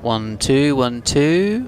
1-2, 1-2.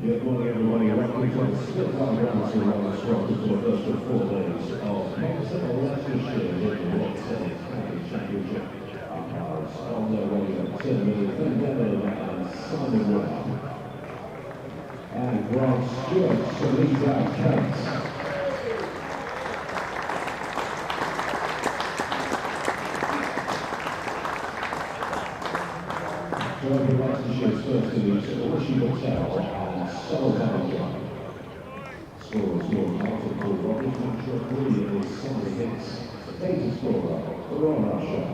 Good morning, everybody. Welcome to the Spitfire Ground to Leicester for the first of 4 days of Parkinson and Leicestershire in the Rothesay County Championship. Umpires on their way up to Ben Devlin and Simon Rowe. And Grant Stewart to lead out Kent. Joining Leicestershire's first innings, Rishi Patel and Sullivan. Scorers will Martin Paul Roberts and Cluberly is Sunday hits. Data scorer, Rahan Ahmed.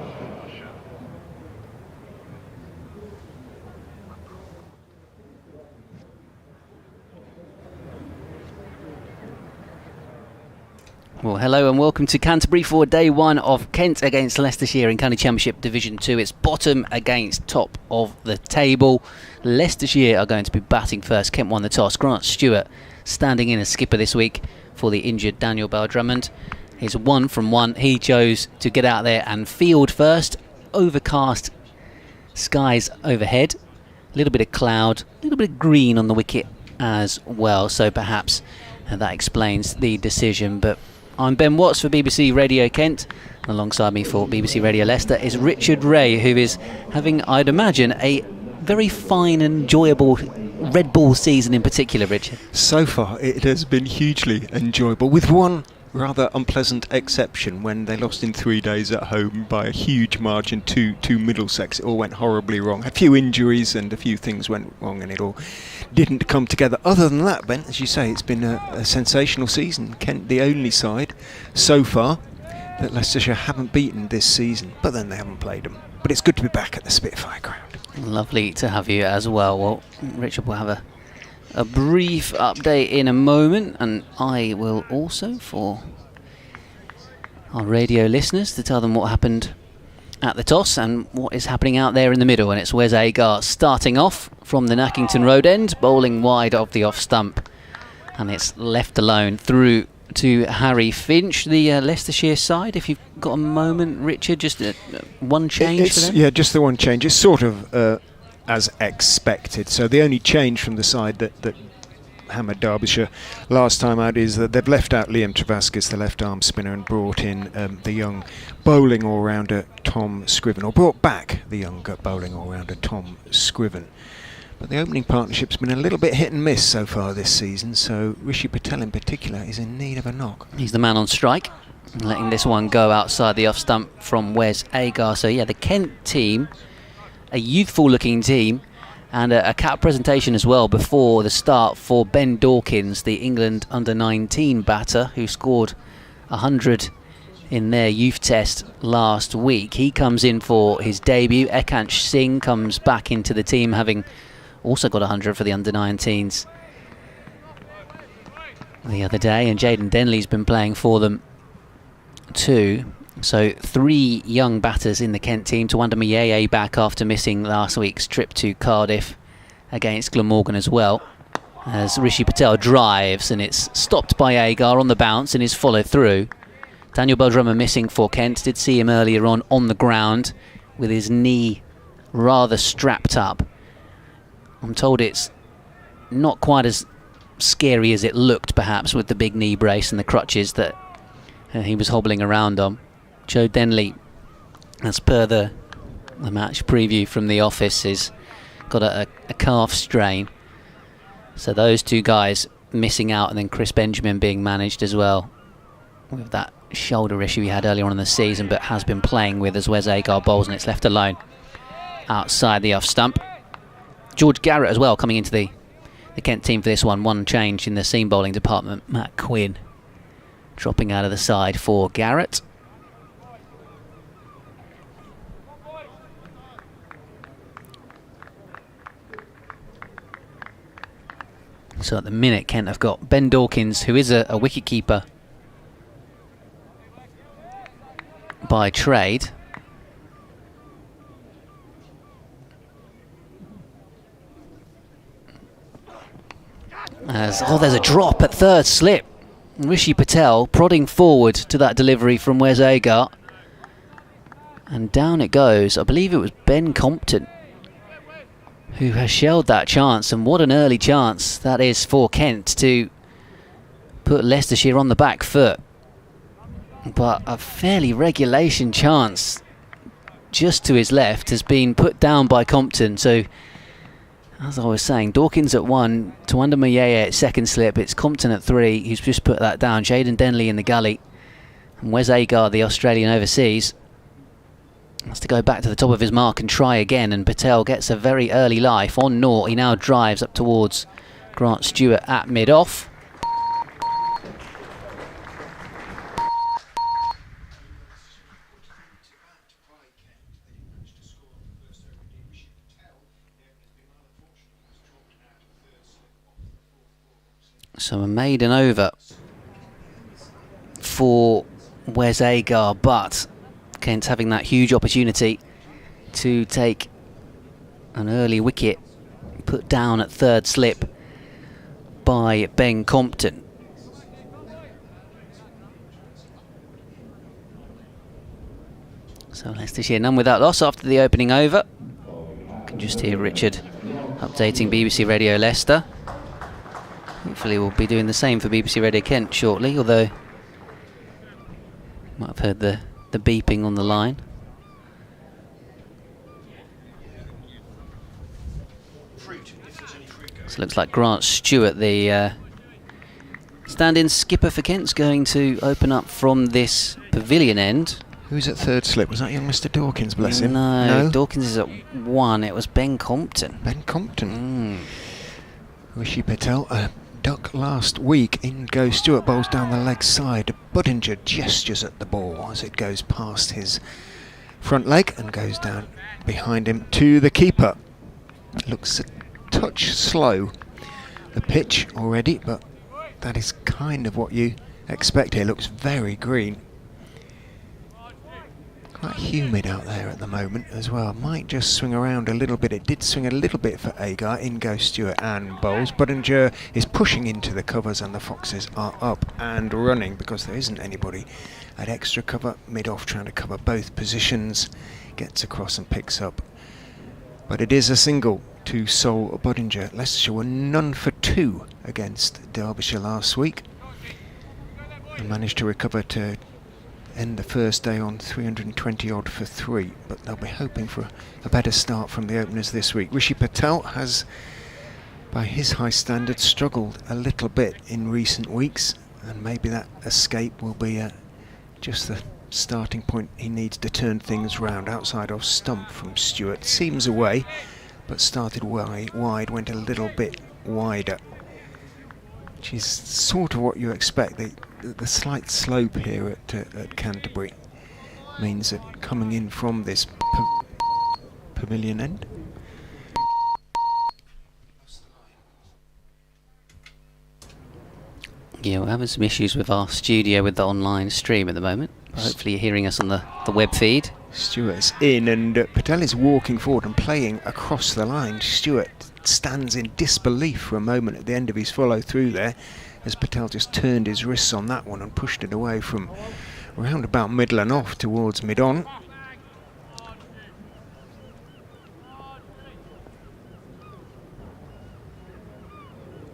Well, hello and welcome to Canterbury for day one of Kent against Leicestershire in County Championship Division 2. It's bottom against top of the table. Leicestershire are going to be batting first. Kent won the toss. Grant Stewart standing in as skipper this week for the injured Daniel Bell-Drummond. He's 1 from 1. He chose to get out there and field first. Overcast skies overhead. A little bit of cloud, a little bit of green on the wicket as well. So perhaps that explains the decision. But I'm Ben Watts for BBC Radio Kent. Alongside me for BBC Radio Leicester is Richard Ray, who is having, I'd imagine, a very fine and enjoyable red ball season in particular, Richard. So far it has been hugely enjoyable, with one rather unpleasant exception when they lost in 3 days at home by a huge margin to Middlesex. It all went horribly wrong. A few injuries and a few things went wrong and it all didn't come together. Other than that, Ben, as you say, it's been a sensational season. Kent the only side so far that Leicestershire haven't beaten this season, but then they haven't played them. But it's good to be back at the Spitfire Ground. Lovely to have you as well. Well, Richard will have a brief update in a moment, and I will also, for our radio listeners, to tell them what happened at the toss and what is happening out there in the middle. And it's Wes Agar starting off from the Nackington Road end, bowling wide of the off stump, and it's left alone through to Harry Finch, the Leicestershire side. If you've got a moment, Richard, just one change for them? Yeah, just the one change. It's sort of as expected. So the only change from the side that hammered Derbyshire last time out is that they've left out Liam Travaskis, the left arm spinner, and brought in the young bowling all-rounder Tom Scriven, or brought back the young bowling all-rounder Tom Scriven. But the opening partnership's been a little bit hit and miss so far this season, so Rishi Patel in particular is in need of a knock. He's the man on strike, letting this one go outside the off stump from Wes Agar. So yeah, the Kent team, a youthful looking team, and a cap presentation as well before the start for Ben Dawkins, the England under-19 batter who scored 100 in their youth test last week. He comes in for his debut. Ekansh Singh comes back into the team, having also got 100 for the under-19s the other day, and Jaden Denley's been playing for them too. So 3 young batters in the Kent team. Tawanda Mayeye back after missing last week's trip to Cardiff against Glamorgan as well. as Rishi Patel drives, and it's stopped by Agar on the bounce and is followed through. Daniel Beldrummer missing for Kent. Did see him earlier on the ground with his knee rather strapped up. I'm told it's not quite as scary as it looked, perhaps, with the big knee brace and the crutches that he was hobbling around on. Joe Denley, as per the match preview from the office, has got a calf strain. So those two guys missing out, and then Chris Benjamin being managed as well with that shoulder issue he had earlier on in the season, but has been playing with as Wes Agar bowls, and it's left alone outside the off stump. George Garrett as well coming into the Kent team for this one. One change in the seam bowling department. Matt Quinn dropping out of the side for Garrett. So at the minute, Kent have got Ben Dawkins, who is a wicket-keeper by trade. There's a drop at third slip. Rishi Patel prodding forward to that delivery from Wes Agar. And down it goes. I believe it was Ben Compton who has shelled that chance, and what an early chance that is for Kent to put Leicestershire on the back foot. But a fairly regulation chance just to his left has been put down by Compton. So, as I was saying, Dawkins at 1, Tawanda Mayeye at second slip. It's Compton at 3, who's just put that down. Jaden Denley in the gully. And Wes Agar, the Australian overseas, has to go back to the top of his mark and try again, and Patel gets a very early life on naught. He now drives up towards Grant Stewart at mid-off. So a maiden over for Wes Agar, but Kent's having that huge opportunity to take an early wicket put down at third slip by Ben Compton. So Leicestershire none without loss after the opening over. You can just hear Richard updating BBC Radio Leicester. Hopefully we'll be doing the same for BBC Radio Kent shortly, although you might have heard the beeping on the line. So it looks like Grant Stewart, the stand-in skipper for Kent's, going to open up from this pavilion end. Who's at third slip? Was that young Mr. Dawkins, bless him? No, Dawkins is at 1. It was Ben Compton. Ben Compton. Rishi Patel, duck last week. In goes Stewart, bowls down the leg side. Budinger gestures at the ball as it goes past his front leg and goes down behind him to the keeper. Looks a touch slow, the pitch already, but that is kind of what you expect here. Looks very green. Quite humid out there at the moment as well. Might just swing around a little bit. It did swing a little bit for Agar. In goes Stewart and bowls. Budinger is pushing into the covers, and the Foxes are up and running because there isn't anybody at extra cover. Mid-off trying to cover both positions. Gets across and picks up. But it is a single to Sol Budinger. Leicestershire were none for 2 against Derbyshire last week and managed to recover to end the first day on 320 odd for 3, but they'll be hoping for a better start from the openers this week. Rishi Patel has, by his high standards, struggled a little bit in recent weeks, and maybe that escape will be just the starting point he needs to turn things round. Outside off stump from Stewart, seems away, but started wide, went a little bit wider, which is sort of what you expect. The slight slope here at Canterbury means that coming in from this pavilion end. Yeah, we're having some issues with our studio with the online stream at the moment. Hopefully you're hearing us on the web feed. Stewart's in, and Patel is walking forward and playing across the line. Stewart stands in disbelief for a moment at the end of his follow through there, as Patel just turned his wrists on that one and pushed it away from round about middle and off towards mid-on.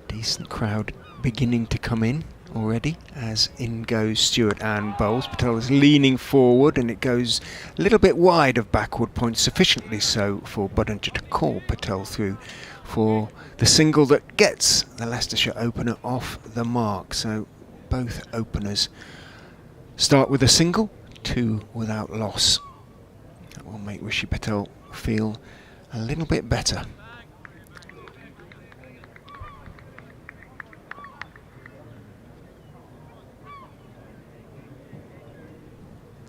Decent crowd beginning to come in already, as in goes Stewart and bowls. Patel is leaning forward and it goes a little bit wide of backward point, sufficiently so for Budinger to call Patel through for the single that gets the Leicestershire opener off the mark. So both openers start with a single, 2 without loss. That will make Rishi Patel feel a little bit better.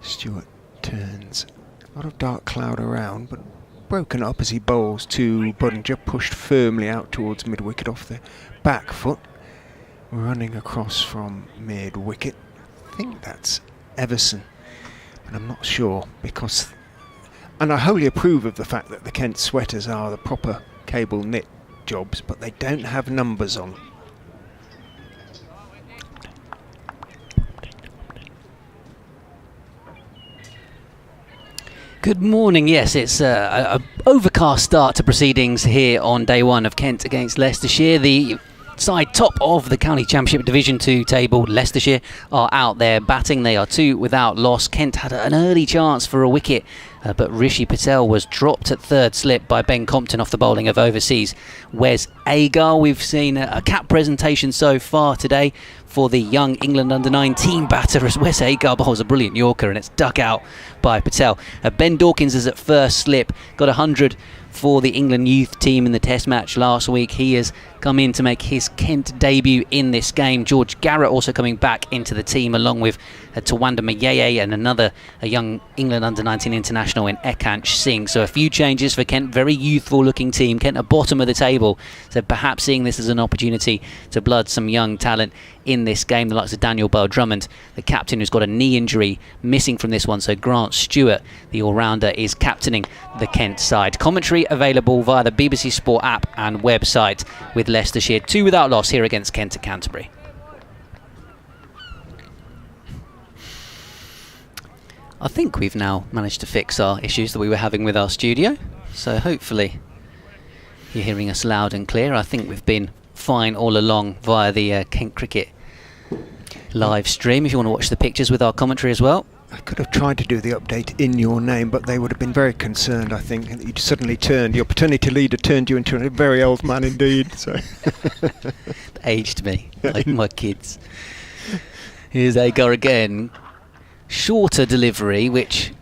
Stewart turns, a lot of dark cloud around, but broken up as he bowls to Budinger, pushed firmly out towards mid-wicket off the back foot, running across from mid-wicket. I think that's Everson, but I'm not sure, because, and I wholly approve of the fact that the Kent sweaters are the proper cable knit jobs, but they don't have numbers on. Good morning. Yes, it's a overcast start to proceedings here on day one of Kent against Leicestershire. The side top of the County Championship Division 2 table, Leicestershire, are out there batting. They are 2 without loss. Kent had an early chance for a wicket, but Rishi Patel was dropped at third slip by Ben Compton off the bowling of overseas Wes Agar. We've seen a cap presentation so far today for the young England under-19 batter, as Wes Agar bowls a brilliant Yorker and it's dug out by Patel. Ben Dawkins is at first slip, got 100 for the England youth team in the test match last week. He has come in to make his Kent debut in this game. George Garrett also coming back into the team, along with Tawanda Mayeye and a young England under-19 international in Ekansh Singh. So a few changes for Kent, very youthful looking team. Kent at bottom of the table, so perhaps seeing this as an opportunity to blood some young talent in this game. The likes of Daniel Bell-Drummond, the captain, who's got a knee injury, missing from this one. So Grant Stewart, the all-rounder, is captaining the Kent side. Commentary available via the BBC Sport app and website, with Leicestershire 2 without loss here against Kent at Canterbury. I think we've now managed to fix our issues that we were having with our studio, so hopefully you're hearing us loud and clear. I think we've been fine all along via the Kent Cricket live stream, if you want to watch the pictures with our commentary as well. I could have tried to do the update in your name, but they would have been very concerned, I think, that you'd suddenly turned, your paternity leader turned you into a very old man indeed. So aged me, like my kids. Here's Agar again. Shorter delivery, which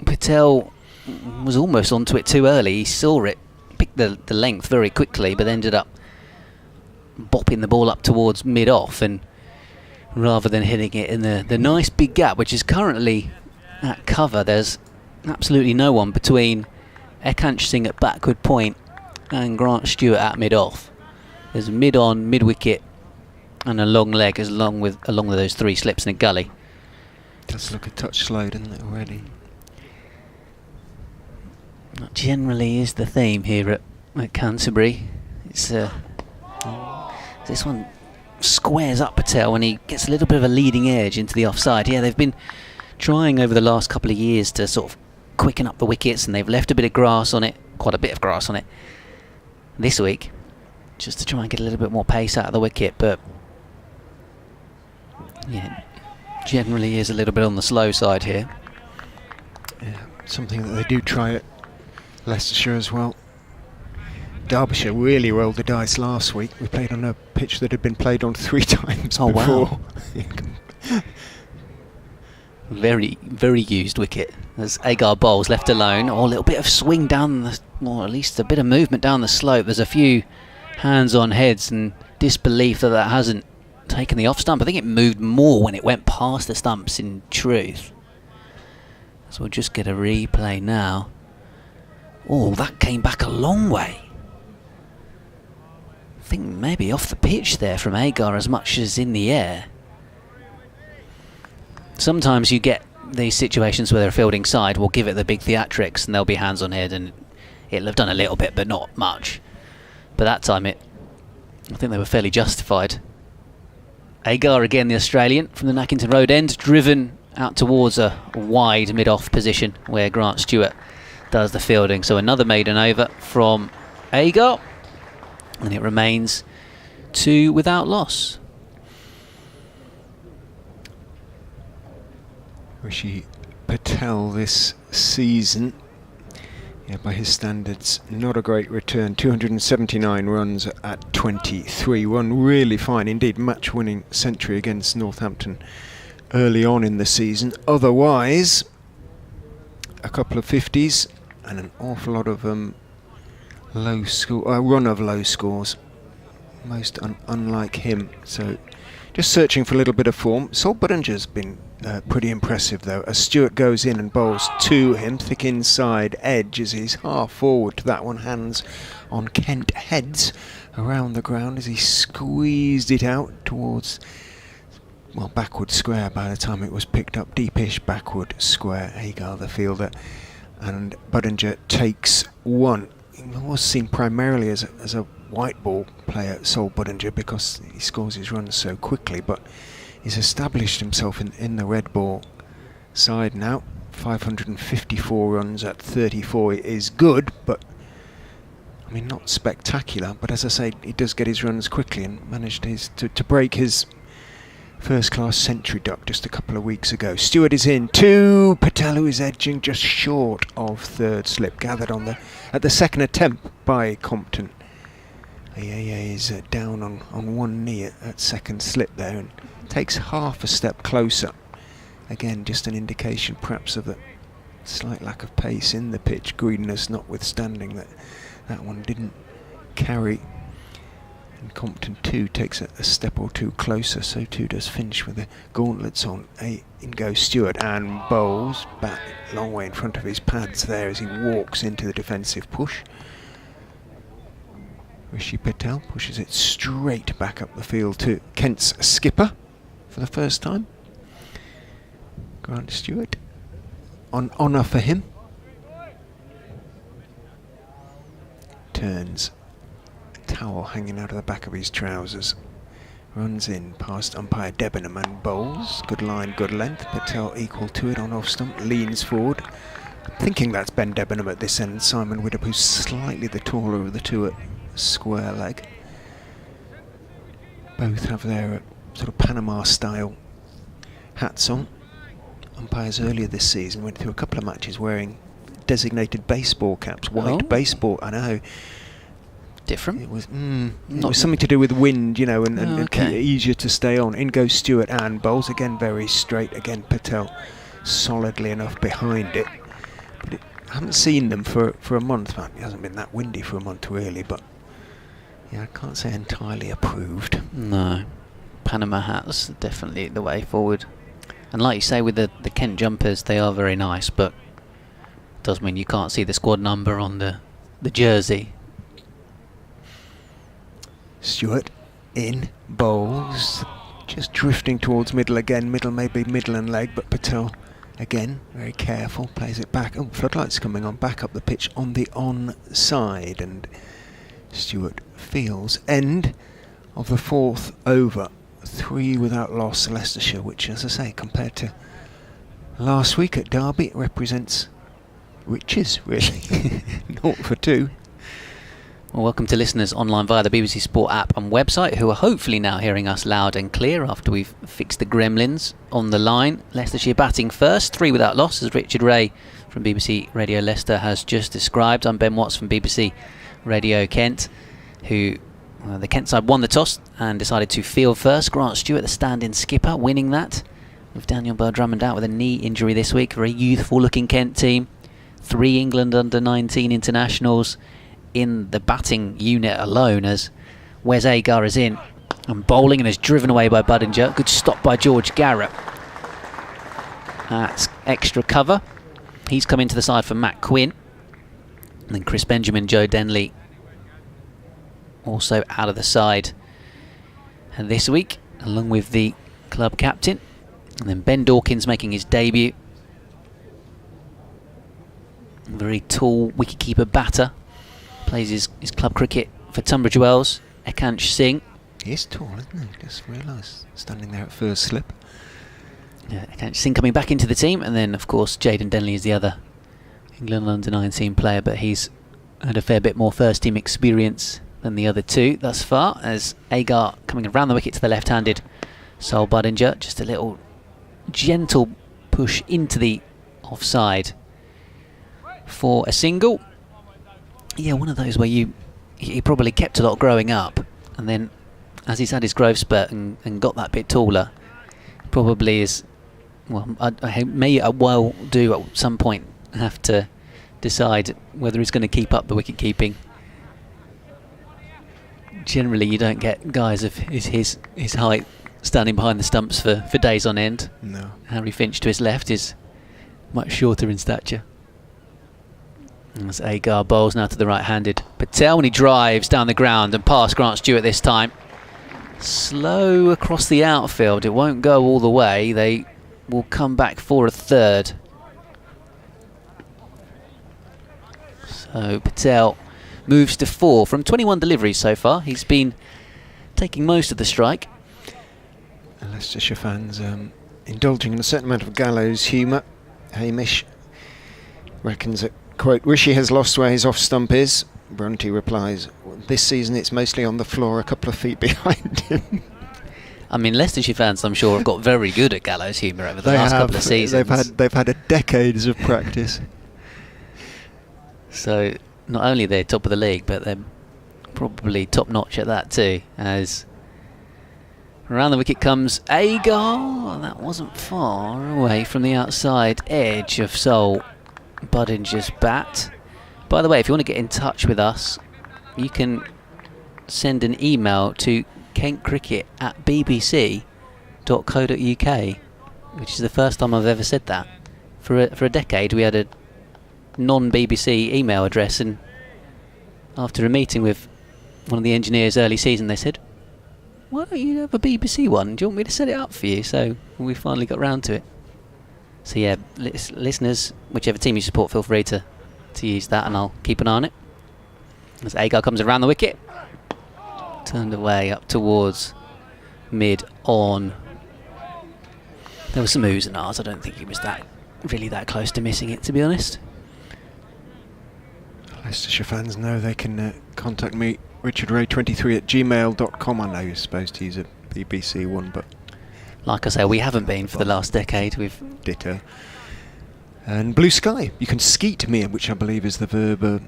Patel was almost onto it too early. He saw it, picked the length very quickly, but ended up bopping the ball up towards mid-off, and rather than hitting it in the nice big gap, which is currently at cover, there's absolutely no one between Ekansh Singh at backward point and Grant Stewart at mid-off. There's mid-on, mid-wicket and a long leg along with those 3 slips in a gully. Does look a touch slow, doesn't it, already? That generally is the theme here at Canterbury. It's this one squares up Patel and he gets a little bit of a leading edge into the offside. Yeah, they've been trying over the last couple of years to sort of quicken up the wickets, and they've left a bit of grass on it, quite a bit of grass on it this week, just to try and get a little bit more pace out of the wicket. But yeah, generally is a little bit on the slow side here. Yeah, something that they do try at Leicestershire as well. Derbyshire really rolled the dice last week. We played on a pitch that had been played on 3 times before. Wow. Very, very used wicket. As Agar bowls left alone, or a little bit of swing down or at least a bit of movement down the slope. There's a few hands on heads and disbelief that hasn't taken the off stump. I think it moved more when it went past the stumps, in truth. So we'll just get a replay now. Oh, that came back a long way. I think maybe off the pitch there from Agar as much as in the air. Sometimes you get these situations where their fielding side will give it the big theatrics and they'll be hands on head, and it'll have done a little bit but not much. but that time I think they were fairly justified. Agar again, the Australian from the Nackington Road end, driven out towards a wide mid-off position where Grant Stewart does the fielding. So another maiden over from Agar, and it remains 2 without loss. Rishi Patel this season, by his standards, not a great return. 279 runs at 23. One really fine, indeed, match-winning century against Northampton early on in the season. Otherwise, a couple of 50s and an awful lot of low scores. Most unlike him. So, just searching for a little bit of form. Sol Budinger's been pretty impressive though, as Stewart goes in and bowls to him, thick inside edge as he's half forward to that one, hands on Kent heads around the ground as he squeezed it out towards, well, backward square by the time it was picked up, deepish backward square. Agar the fielder, and Budinger takes 1. He was seen primarily as a white ball player, Sol Budinger, because he scores his runs so quickly, but he's established himself in the red ball side now. 554 runs at 34 is good, but I mean, not spectacular. But as I say, he does get his runs quickly and managed to break his first-class century duck just a couple of weeks ago. Stewart is in to Patel, who is edging just short of third slip, gathered at the second attempt by Compton. Ayaya is down on one knee at second slip there and takes half a step closer. Again, just an indication perhaps of the slight lack of pace in the pitch, greediness notwithstanding that one didn't carry. And Compton too takes a step or two closer, so too does Finch with the gauntlets on. In goes Stewart and bowls back a long way in front of his pads there as he walks into the defensive push. Rishi Patel pushes it straight back up the field to Kent's skipper for the first time. Grant Stewart, on honour for him. Turns, towel hanging out of the back of his trousers. Runs in past umpire Debenham and bowls. Good line, good length. Patel equal to it on off stump, leans forward. Thinking that's Ben Debenham at this end. Simon Widdop, who's slightly the taller of the two at square leg. Both have their sort of Panama style hats on. Umpires earlier this season went through a couple of matches wearing designated baseball caps, white baseball. I know. Different. It was something to do with wind, and easier to stay on. In goes Stewart and bowls again very straight. Again Patel solidly enough behind it. But I haven't seen them for a month. It hasn't been that windy for a month really, but yeah, I can't say entirely approved. No. Panama hats, definitely the way forward. And like you say, with the Kent jumpers, they are very nice, but it does mean you can't see the squad number on the jersey. Stewart in, bowls, just drifting towards middle again. Middle, maybe middle and leg, but Patel again, very careful, plays it back. Oh, floodlights coming on, back up the pitch on the onside, and Stewart feels end of the 4th over. 3 without loss, Leicestershire, which, as I say, compared to last week at Derby, represents riches, really. 0 for 2. Well, welcome to listeners online via the BBC Sport app and website, who are hopefully now hearing us loud and clear after we've fixed the gremlins on the line. Leicestershire batting first, 3 without loss, as Richard Ray from BBC Radio Leicester has just described. I'm Ben Watts from BBC Radio Kent, who the Kent side won the toss and decided to field first. Grant Stewart, the stand-in skipper, winning that, with Daniel Bell-Drummond out with a knee injury this week. Very youthful-looking Kent team. 3 England under-19 internationals in the batting unit alone, as Wes Agar is in and bowling and is driven away by Budinger. Good stop by George Garrett. That's extra cover. He's come into the side for Matt Quinn. And then Chris Benjamin, Joe Denley also out of the side and this week, along with the club captain. And then Ben Dawkins making his debut. Very tall wicketkeeper batter. Plays his club cricket for Tunbridge Wells, Ekansh Singh. He is tall, isn't he? Just realised, standing there at first slip. Yeah, Ekansh Singh coming back into the team, and then of course Jayden Denley is the other England under-19 player, but he's had a fair bit more first team experience than the other two thus far, as Agar coming around the wicket to the left-handed Sol Budinger. Just a little gentle push into the offside for a single. Yeah, one of those where he probably kept a lot growing up, and then as he's had his growth spurt and got that bit taller, probably is, well, I may well do at some point have to decide whether he's going to keep up the wicket keeping. Generally you don't get guys of his height standing behind the stumps for days on end. No. Harry Finch to his left is much shorter in stature. As Agar bowls now to the right-handed Patel, when he drives down the ground and past Grant Stewart this time. Slow across the outfield, it won't go all the way. They will come back for a third. So Patel moves to 4 from 21 deliveries so far. He's been taking most of the strike. Leicestershire fans indulging in a certain amount of gallows humour. Hamish reckons that, quote, Rishi has lost where his off stump is. Brunty replies, this season it's mostly on the floor a couple of feet behind him. I mean, Leicestershire fans, I'm sure, have got very good at gallows humour over the last couple of seasons. They've had a decades of practice. So not only they're top of the league, but they're probably top notch at that too. As around the wicket comes Agar. That wasn't far away from the outside edge of Sol Budinger's bat. By the way, if you want to get in touch with us, you can send an email to kentcricket@bbc.co.uk, which is the first time I've ever said that. For a decade we had a non-BBC email address, and after a meeting with one of the engineers early season, they said, why don't you have a BBC one? Do you want me to set it up for you? So we finally got round to it. So yeah, listeners, whichever team you support, feel free to use that, and I'll keep an eye on it. As Agar comes around the wicket, turned away up towards mid-on. There was some oohs and ahs. I don't think he was really that close to missing it, to be honest. Leicestershire fans know they can contact me, richardray23@gmail.com. I know you're supposed to use a BBC one, but like I say, we haven't been for the last decade. We've ditto. And blue sky. You can skeet me, which I believe is the verb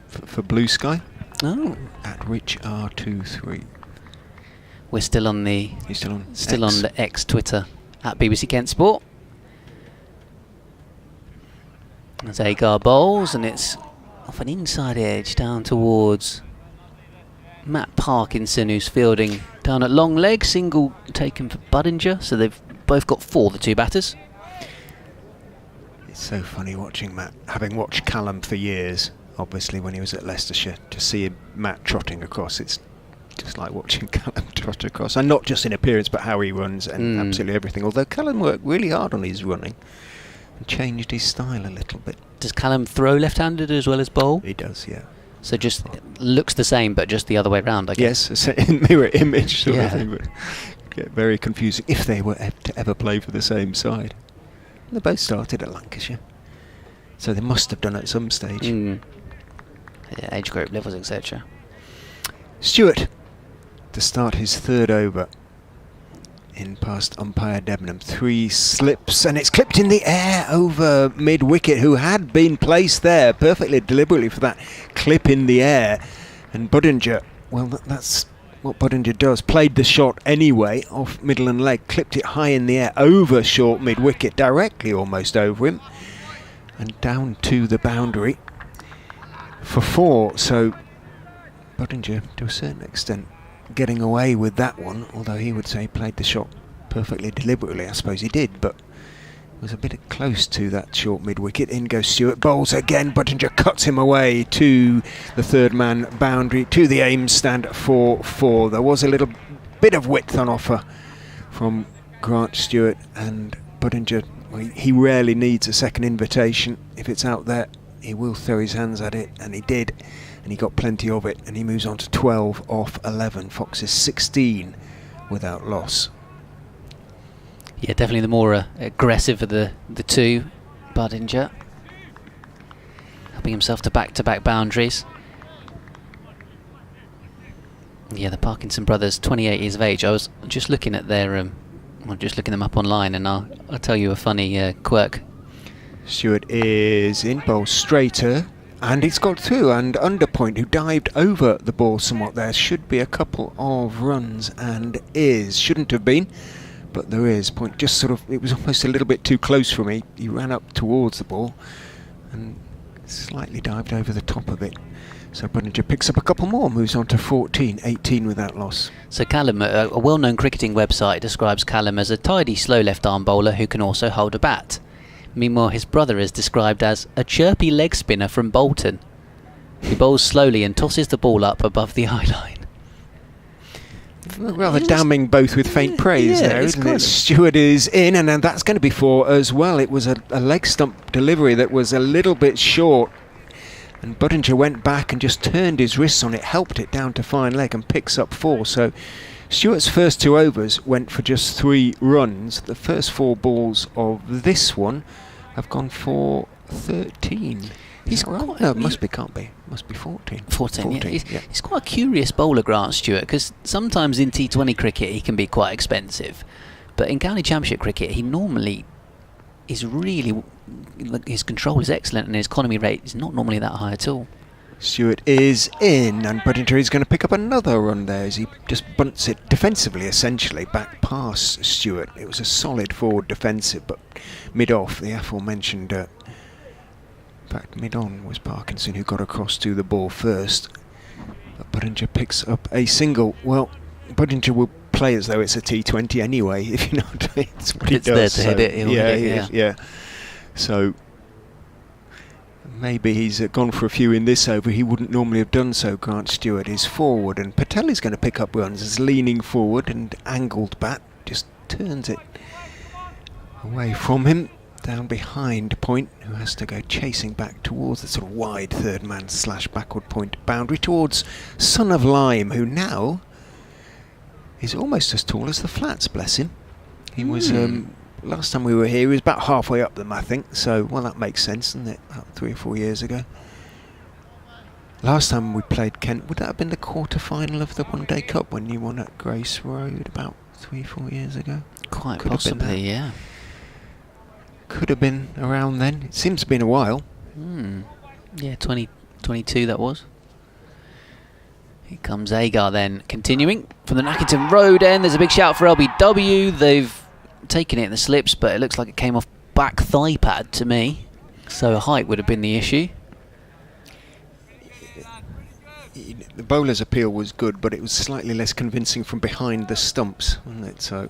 for blue sky. Oh. At richr23. We're still on the He's still on on the X Twitter at BBC Kent Sport. As Agar bowls, and it's off an inside edge down towards Matt Parkinson, who's fielding down at long leg. Single taken for Budinger, so they've both got 4, the two batters. It's so funny watching Matt, having watched Callum for years, obviously when he was at Leicestershire, to see Matt trotting across. It's just like watching Callum trot across, and not just in appearance but how he runs and absolutely everything, although Callum worked really hard on his running and changed his style a little bit. Does Callum throw left-handed as well as bowl? He does, yeah. So just looks the same but just the other way round, I guess. Yes, it's a mirror image sort of thing, but get very confusing if they were to ever play for the same side. They both started at Lancashire, so they must have done at some stage. Yeah, age group levels, etc. Stewart to start his third over in past umpire Debenham. 3 slips, and it's clipped in the air over mid-wicket, who had been placed there perfectly deliberately for that clip in the air. And Budinger, well, that's what Budinger does, played the shot anyway off middle and leg, clipped it high in the air over short mid-wicket, directly almost over him, and down to the boundary for 4. So Budinger, to a certain extent, getting away with that one, although he would say he played the shot perfectly deliberately. I suppose he did, but was a bit close to that short mid-wicket. In goes Stewart, bowls again, Budinger cuts him away to the third man boundary, to the aim stand for 4. There was a little bit of width on offer from Grant Stewart, and Budinger, well, he rarely needs a second invitation. If it's out there, he will throw his hands at it, and he did. and he got plenty of it, and he moves on to 12 off 11. Fox is 16 without loss. Yeah, definitely the more aggressive of the two. Budinger helping himself to back-to-back boundaries. Yeah, the Parkinson brothers, 28 years of age. I was just looking at their, just looking them up online, and I'll tell you a funny quirk. Stewart is in, bowl straighter, and it's got through, and Underpoint, who dived over the ball somewhat there. Should be a couple of runs, and shouldn't have been, but there is. Point just sort of, it was almost a little bit too close for me. He ran up towards the ball and slightly dived over the top of it. So Budinger picks up a couple more, moves on to 14, 18 without loss. So Callum, a well-known cricketing website describes Callum as a tidy, slow left-arm bowler who can also hold a bat. Meanwhile, his brother is described as a chirpy leg spinner from Bolton, who bowls slowly and tosses the ball up above the eye line. Rather damning both with faint praise there, isn't it? Stewart is in, and then that's going to be 4 as well. It was a leg stump delivery that was a little bit short, and Budinger went back and just turned his wrists on it, helped it down to fine leg, and picks up 4. So Stewart's first 2 overs went for just 3 runs. The first 4 balls of this one have gone for 13. He's right? No, can't be. Must be 14. 14, yeah. He's quite a curious bowler, Grant Stewart, because sometimes in T20 cricket he can be quite expensive, but in County Championship cricket he normally is really, his control is excellent and his economy rate is not normally that high at all. Stewart is in, and Budinger is going to pick up another run there as he just bunts it defensively, essentially, back past Stewart. It was a solid forward defensive, but mid-off, the aforementioned, in fact, mid-on was Parkinson who got across to the ball first. But Budinger picks up a single. Well, Budinger will play as though it's a T20 anyway, if you know what I mean. It's what he does. There to hit it, yeah. So maybe he's gone for a few in this over. He wouldn't normally have done so. Grant Stewart is forward, and Patel is going to pick up runs as leaning forward, and angled bat just turns it away from him, down behind Point, who has to go chasing back towards the sort of wide third man / backward point boundary towards Son of Lime, who now is almost as tall as the flats, bless him. He was last time we were here, he was about halfway up them, I think. So, well, that makes sense, doesn't it? About 3 or 4 years ago. Last time we played Kent, would that have been the quarter-final of the One Day Cup when you won at Grace Road about 3 or 4 years ago? Quite possibly, yeah. Could have been around then. It seems to have been a while. Yeah, 2022 that was. Here comes Agar then, continuing from the Nackington Road end. There's a big shout for LBW. They've taken it in the slips, but it looks like it came off back thigh pad to me. So height would have been the issue. The bowler's appeal was good, but it was slightly less convincing from behind the stumps, wasn't it? So,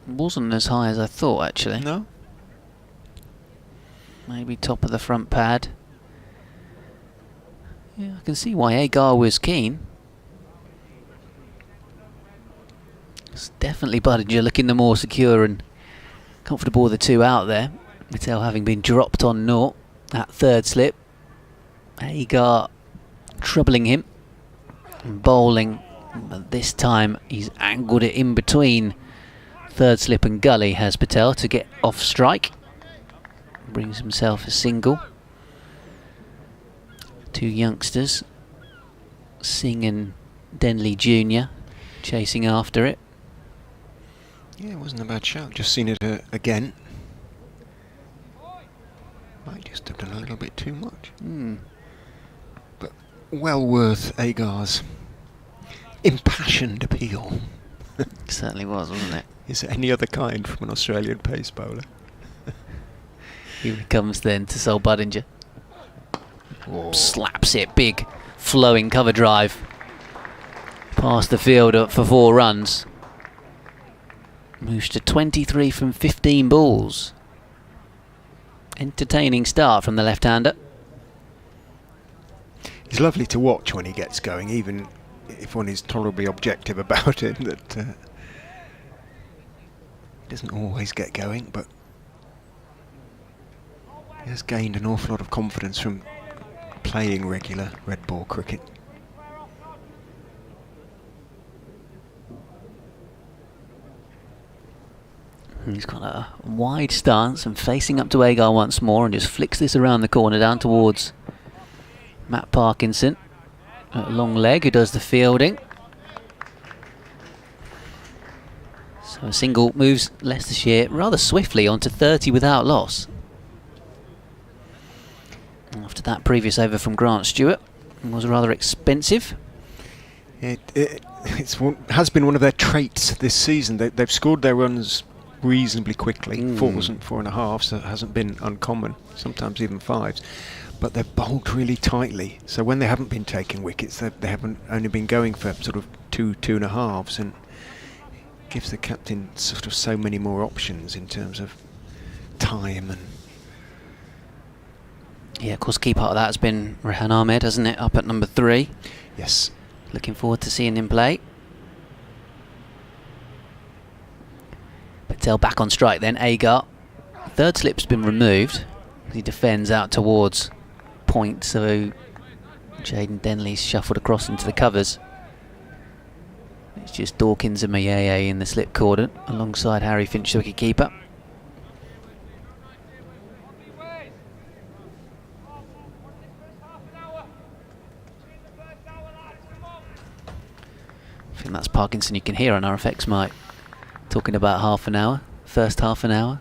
wasn't as high as I thought, actually. No? Maybe top of the front pad. Yeah, I can see why Agar was keen. It's definitely Budinger looking the more secure and comfortable with the 2 out there. Patel having been dropped on naught at third slip. Agar troubling him and bowling, but this time he's angled it in between third slip and gully, has Patel, to get off strike. Brings himself a single. 2 youngsters, Singh and Denley Jr., chasing after it. Yeah, it wasn't a bad shout. Just seen it again. Might just have done a little bit too much. But well worth Agar's impassioned appeal. It certainly was, wasn't it? Is there any other kind from an Australian pace bowler? Here he comes then to Sol Budinger. Slaps it, big flowing cover drive past the field for 4 runs. Moves to 23 from 15 balls. Entertaining start from the left-hander. He's lovely to watch when he gets going, even if one is tolerably objective about it. That he doesn't always get going, but He has gained an awful lot of confidence from playing regular red ball cricket. He's got a wide stance and facing up to Agar once more, and just flicks this around the corner down towards Matt Parkinson. A long leg who does the fielding. So a single moves Leicestershire rather swiftly onto 30 without loss. After that previous over from Grant Stewart, it was rather expensive. It has been one of their traits this season. They've scored their runs reasonably quickly. Fours and 4.5s, so it hasn't been uncommon, sometimes even fives. But they've bowled really tightly, so when they haven't been taking wickets, they haven't only been going for sort of 2.5s, and gives the captain sort of so many more options in terms of time. And yeah, of course, key part of that has been Rahan Ahmed, hasn't it, up at number 3. Yes. Looking forward to seeing him play. Patel back on strike then, Agar. Third slip's been removed. He defends out towards point, so Jaden Denley's shuffled across into the covers. It's just Dawkins and Mayeye in the slip cordon, alongside Harry Finch, the wicket-keeper. I think that's Parkinson you can hear on our effects mic, talking about half an hour, first half an hour.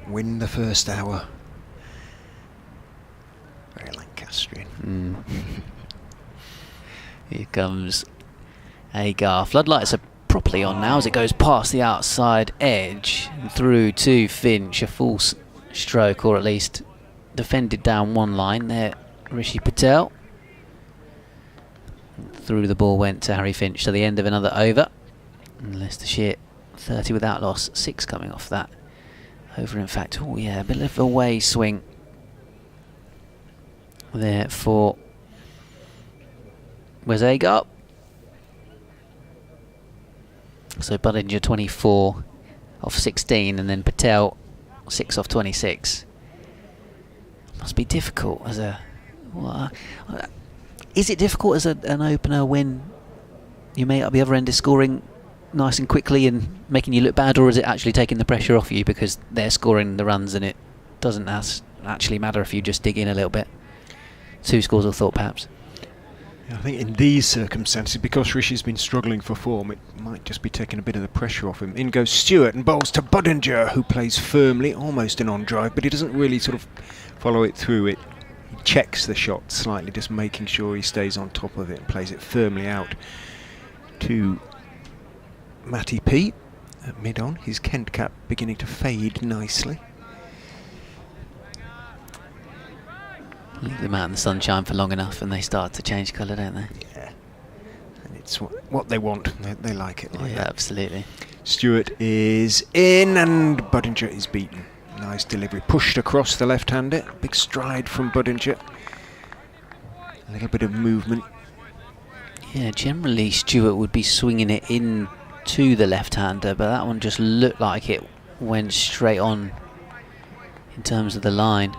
Win the first hour. Very Lancastrian. Here comes Agar. Floodlights are properly on now as it goes past the outside edge and through to Finch. A false stroke, or at least defended down one line there. Rishi Patel. Through the ball went to Harry Finch to the end of another over. And Leicestershire 30 without loss, 6 coming off that over. In fact, oh yeah, a bit of a way swing there for, where's Agar? So Budinger 24 off 16, and then Patel 6 off 26. Must be difficult as a... is it difficult as an opener when you may at the other end is scoring nice and quickly and making you look bad, or is it actually taking the pressure off you because they're scoring the runs and it doesn't actually matter if you just dig in a little bit? 2 scores of thought, perhaps. I think in these circumstances, because Rishi's been struggling for form, it might just be taking a bit of the pressure off him. In goes Stewart and bowls to Budinger, who plays firmly, almost an on drive, but he doesn't really sort of follow it through. He checks the shot slightly, just making sure he stays on top of it and plays it firmly out to Matty P at mid-on. His Kent cap beginning to fade nicely. Leave them out in the sunshine for long enough and they start to change colour, don't they? Yeah. And it's what they want. They like it like that. Absolutely. Stewart is in and Budinger is beaten. Nice delivery. Pushed across the left-hander. Big stride from Budinger. A little bit of movement. Yeah, generally Stewart would be swinging it in to the left-hander, but that one just looked like it went straight on in terms of the line.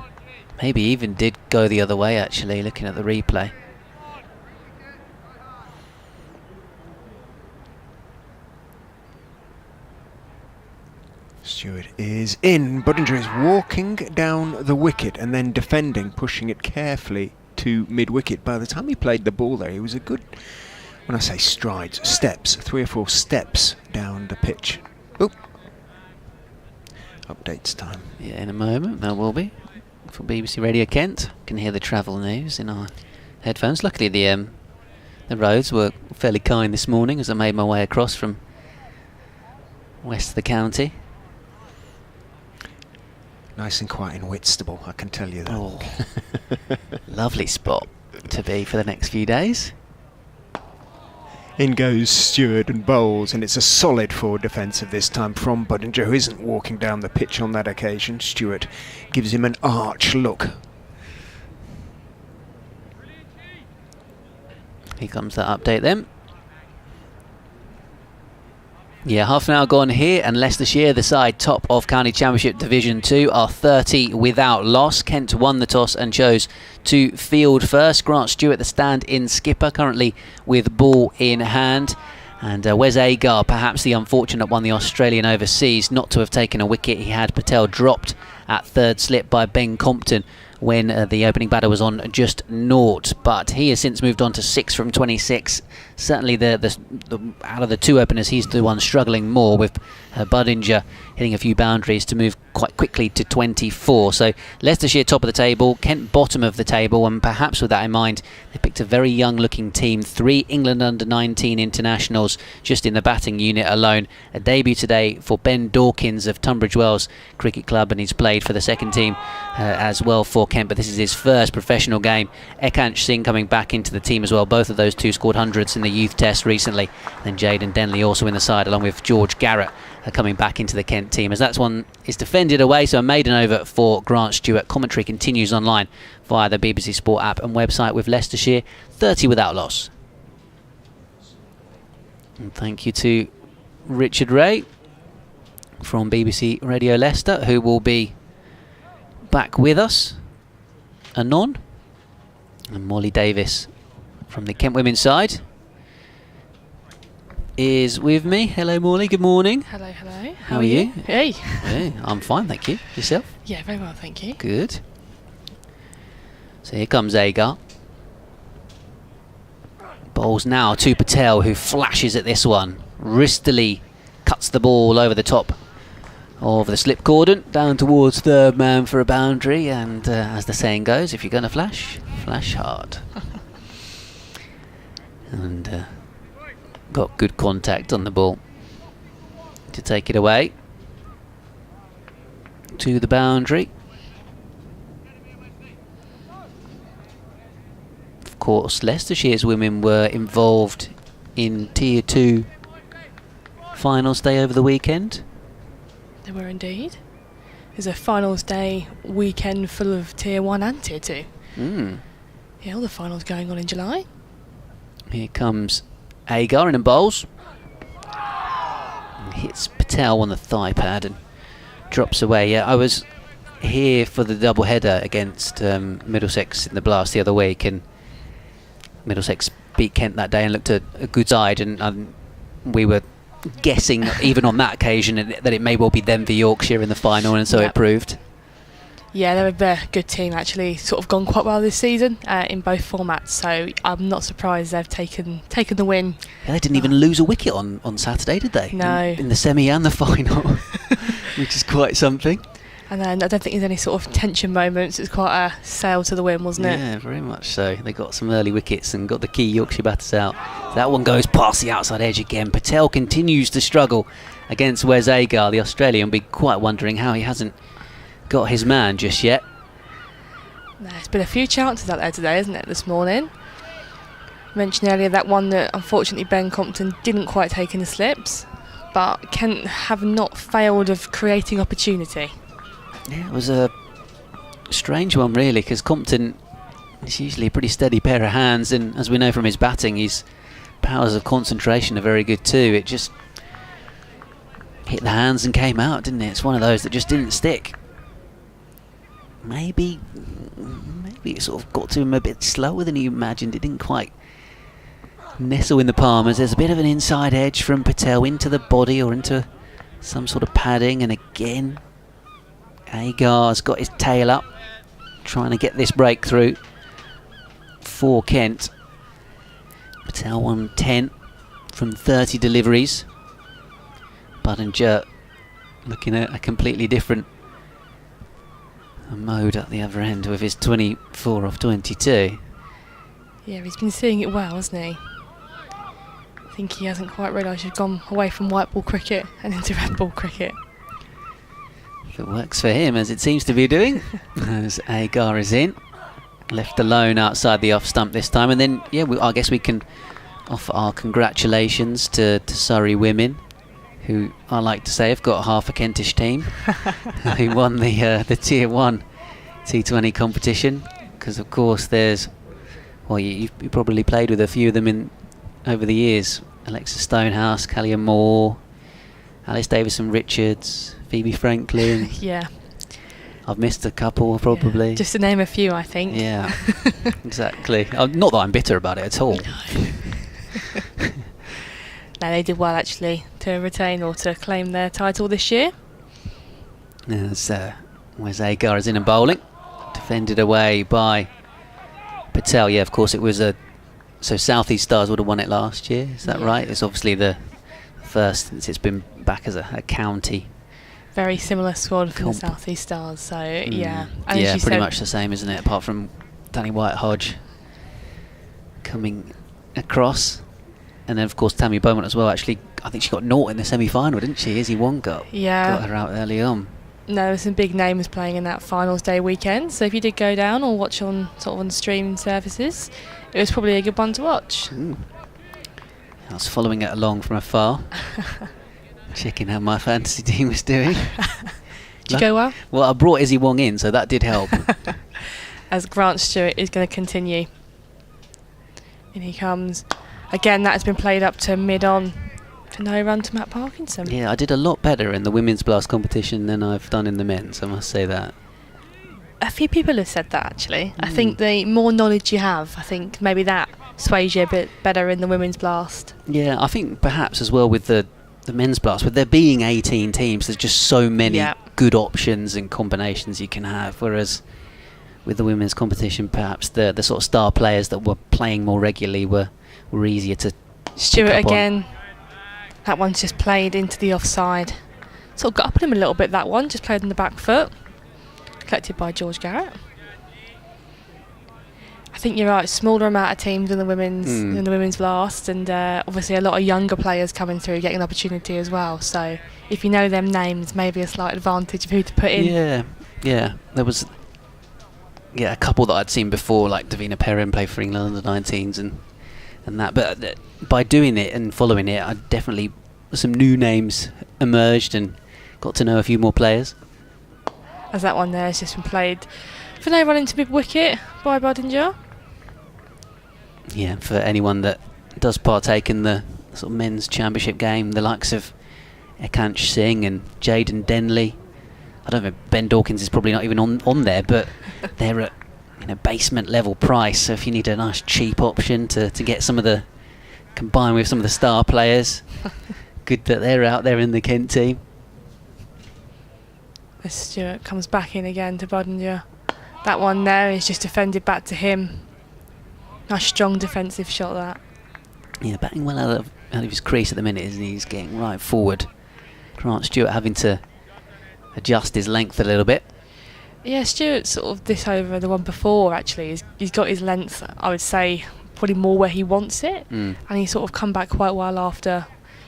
Maybe even did go the other way, actually, looking at the replay. Stewart is in. Budinger is walking down the wicket and then defending, pushing it carefully to mid-wicket. By the time he played the ball there, he was a good, when I say strides, steps, 3 or 4 steps down the pitch. Oop. Updates time. Yeah, in a moment, there will be. For BBC Radio Kent, can hear the travel news in our headphones. Luckily the roads were fairly kind this morning as I made my way across from west of the county. Nice and quiet in Whitstable, I can tell you that. Oh, lovely spot to be for the next few days. In goes Stewart and bowls, and it's a solid forward defensive this time from Budinger, who isn't walking down the pitch on that occasion. Stewart gives him an arch look. Here comes that update then. Yeah, half an hour gone here, and Leicestershire, the side top of County Championship Division 2, are 30 without loss. Kent won the toss and chose to field first. Grant Stewart, the stand-in skipper, currently with ball in hand. And Wes Agar, perhaps the unfortunate one, the Australian overseas, not to have taken a wicket. He had Patel dropped at third slip by Ben Compton when the opening batter was on just naught, but he has since moved on to 6 from 26. Certainly the out of the two openers, he's the one struggling more, with Budinger hitting a few boundaries to move quite quickly to 24. So Leicestershire top of the table, Kent bottom of the table, and perhaps with that in mind, they picked a very young looking team. 3 England under-19 internationals just in the batting unit alone. A debut today for Ben Dawkins of Tunbridge Wells Cricket Club, and he's played for the second team as well for Kent, but this is his first professional game. Ekansh Singh coming back into the team as well. Both of those two scored hundreds in the youth test recently. Then Jaden Denley also in the side, along with George Garrett coming back into the Kent team, as that one is defended away. So a maiden over for Grant Stewart. Commentary continues online via the BBC Sport app and website, with Leicestershire 30 without loss. And thank you to Richard Ray from BBC Radio Leicester, who will be back with us anon, and Molly Davis from the Kent women's side is with me. Hello Molly, good morning. Hello, hello. How are you? Hey. Hey, I'm fine, thank you. Yourself? Yeah, very well, thank you. Good. So here comes Agar. Bowls now to Patel, who flashes at this one. Wristily cuts the ball over the top of the slip cordon, down towards third man for a boundary, and as the saying goes, if you're going to flash, flash hard. And got good contact on the ball to take it away to the boundary. Of course, Leicestershire's women were involved in Tier 2 finals day over the weekend. They were indeed. There's a finals day weekend full of Tier 1 and Tier 2. Yeah, all the finals going on in July. Here comes Agar in and bowls. And hits Patel on the thigh pad and drops away. Yeah, I was here for the double header against Middlesex in the Blast the other week, and Middlesex beat Kent that day and looked a good side, and we were guessing even on that occasion that it may well be them for Yorkshire in the final, and so it proved. Yeah, they're a good team, actually. Sort of gone quite well this season in both formats, so I'm not surprised they've taken the win. Yeah, they didn't even lose a wicket on Saturday, did they? No. In the semi and the final, which is quite something. And then I don't think there's any sort of tension moments. It's quite a sail to the win, wasn't it? Yeah, very much so. They got some early wickets and got the key Yorkshire batters out. That one goes past the outside edge again. Patel continues to struggle against Wes Agar, the Australian. Be quite wondering how he hasn't got his man just yet. There's been a few chances out there today, isn't it, this morning? Mentioned earlier that one that unfortunately Ben Compton didn't quite take in the slips, but Kent have not failed of creating opportunity. Yeah, it was a strange one really, because Compton is usually a pretty steady pair of hands, and as we know from his batting, his powers of concentration are very good too. It just hit the hands and came out, didn't it? It's one of those that just didn't stick. Maybe it sort of got to him a bit slower than he imagined. It didn't quite nestle in the palm, as there's a bit of an inside edge from Patel into the body or into some sort of padding, and again Agar's got his tail up trying to get this breakthrough for Kent. Patel won 10 from 30 deliveries. Budinger looking at a completely different mode at the other end with his 24 off 22. Yeah, he's been seeing it well, hasn't he? I think he hasn't quite realised he's gone away from white ball cricket and into red ball cricket. If it works for him, as it seems to be doing, as Agar is in, left alone outside the off stump this time. And then, yeah, I guess we can offer our congratulations to Surrey women, who I like to say have got half a Kentish team, who won the Tier 1 T20 competition. Because of course there's, well, you probably played with a few of them over the years. Alexa Stonehouse, Callia Moore, Alice Davison-Richards, Phoebe Franklin. Yeah. I've missed a couple probably. Yeah. Just to name a few, I think. Yeah, exactly. Not that I'm bitter about it at all. No, they did well actually to retain or to claim their title this year. As Wes Agar is in and bowling, defended away by Patel. Yeah, of course it was so South East Stars would have won it last year. Is that right? It's obviously the first since it's been back as a county. Very similar squad from the South East Stars. So yeah, and yeah, pretty much the same, isn't it? Apart from Danny White-Hodge coming across. And then, of course, Tammy Beaumont as well. Actually, I think she got naught in the semi-final, didn't she? Izzy Wong got her out early on. No, there's some big names playing in that finals day weekend. So if you did go down or watch on sort of on streaming services, it was probably a good one to watch. I was following it along from afar, checking how my fantasy team was doing. Did you go well? Well, I brought Izzy Wong in, so that did help. As Grant Stewart is going to continue. And he comes. Again, that has been played up to mid-on for no run to Matt Parkinson. Yeah, I did a lot better in the women's blast competition than I've done in the men's, I must say that. A few people have said that, actually. I think the more knowledge you have, I think maybe that sways you a bit better in the women's blast. Yeah, I think perhaps as well with the men's blast, with there being 18 teams, there's just so many good options and combinations you can have, whereas with the women's competition, perhaps the sort of star players that were playing more regularly were easier to Stewart pick up again. on. That one's just played into the offside. Sort of got up on him a little bit, that one. Just played on the back foot. Collected by George Garrett. I think you're right. Smaller amount of teams in the women's blast, and obviously a lot of younger players coming through, getting an opportunity as well. So if you know them names, maybe a slight advantage of who to put in. Yeah. There was a couple that I'd seen before, like Davina Perrin play for England under 19s and that. But by doing it and following it, I definitely some new names emerged and got to know a few more players. As that one there has just been played for no run into mid wicket by Budinger. Yeah, for anyone that does partake in the sort of men's championship game, the likes of Ekansh Singh and Jaden Denley. I don't know, Ben Dawkins is probably not even on there, but they're at basement level price. So if you need a nice cheap option to get some of the combined with some of the star players, good that they're out there in the Kent team. As Stewart comes back in again to Budinger. That one there is just defended back to him. Nice strong defensive shot that. Yeah, batting well out of his crease at the minute, isn't he? He's getting right forward. Grant Stewart having to adjust his length a little bit. Yeah, Stewart's sort of this over the one before actually. He's got his length, I would say, probably more where he wants it. And he's sort of come back quite well after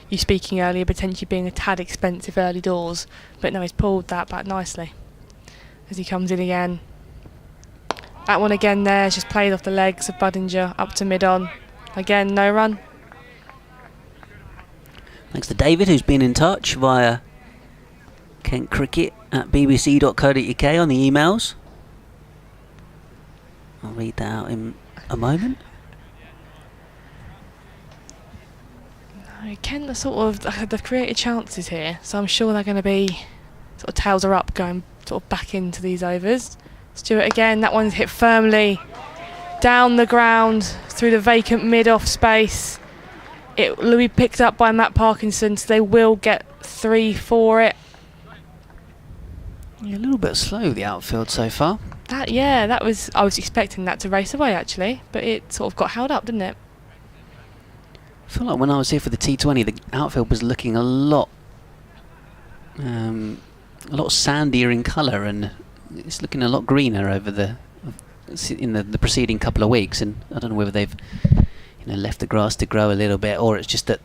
you speaking earlier, potentially being a tad expensive early doors. But no, he's pulled that back nicely as he comes in again. That one again there is just played off the legs of Budinger up to mid-on. Again, no run. Thanks to David, who's been in touch via kentcricket@bbc.co.uk on the emails. I'll read that out in a moment. No, Kent are sort of, they've created chances here, so I'm sure they're going to be sort of tails are up going sort of back into these overs. Stewart again, that one's hit firmly down the ground through the vacant mid-off space. It will be picked up by Matt Parkinson, so they will get 3 for it. Yeah, a little bit slow, the outfield so far. That was, I was expecting that to race away actually, but it sort of got held up, didn't it? I feel like when I was here for the T20, the outfield was looking a lot sandier in colour, and it's looking a lot greener over in the preceding couple of weeks. And I don't know whether they've left the grass to grow a little bit, or it's just that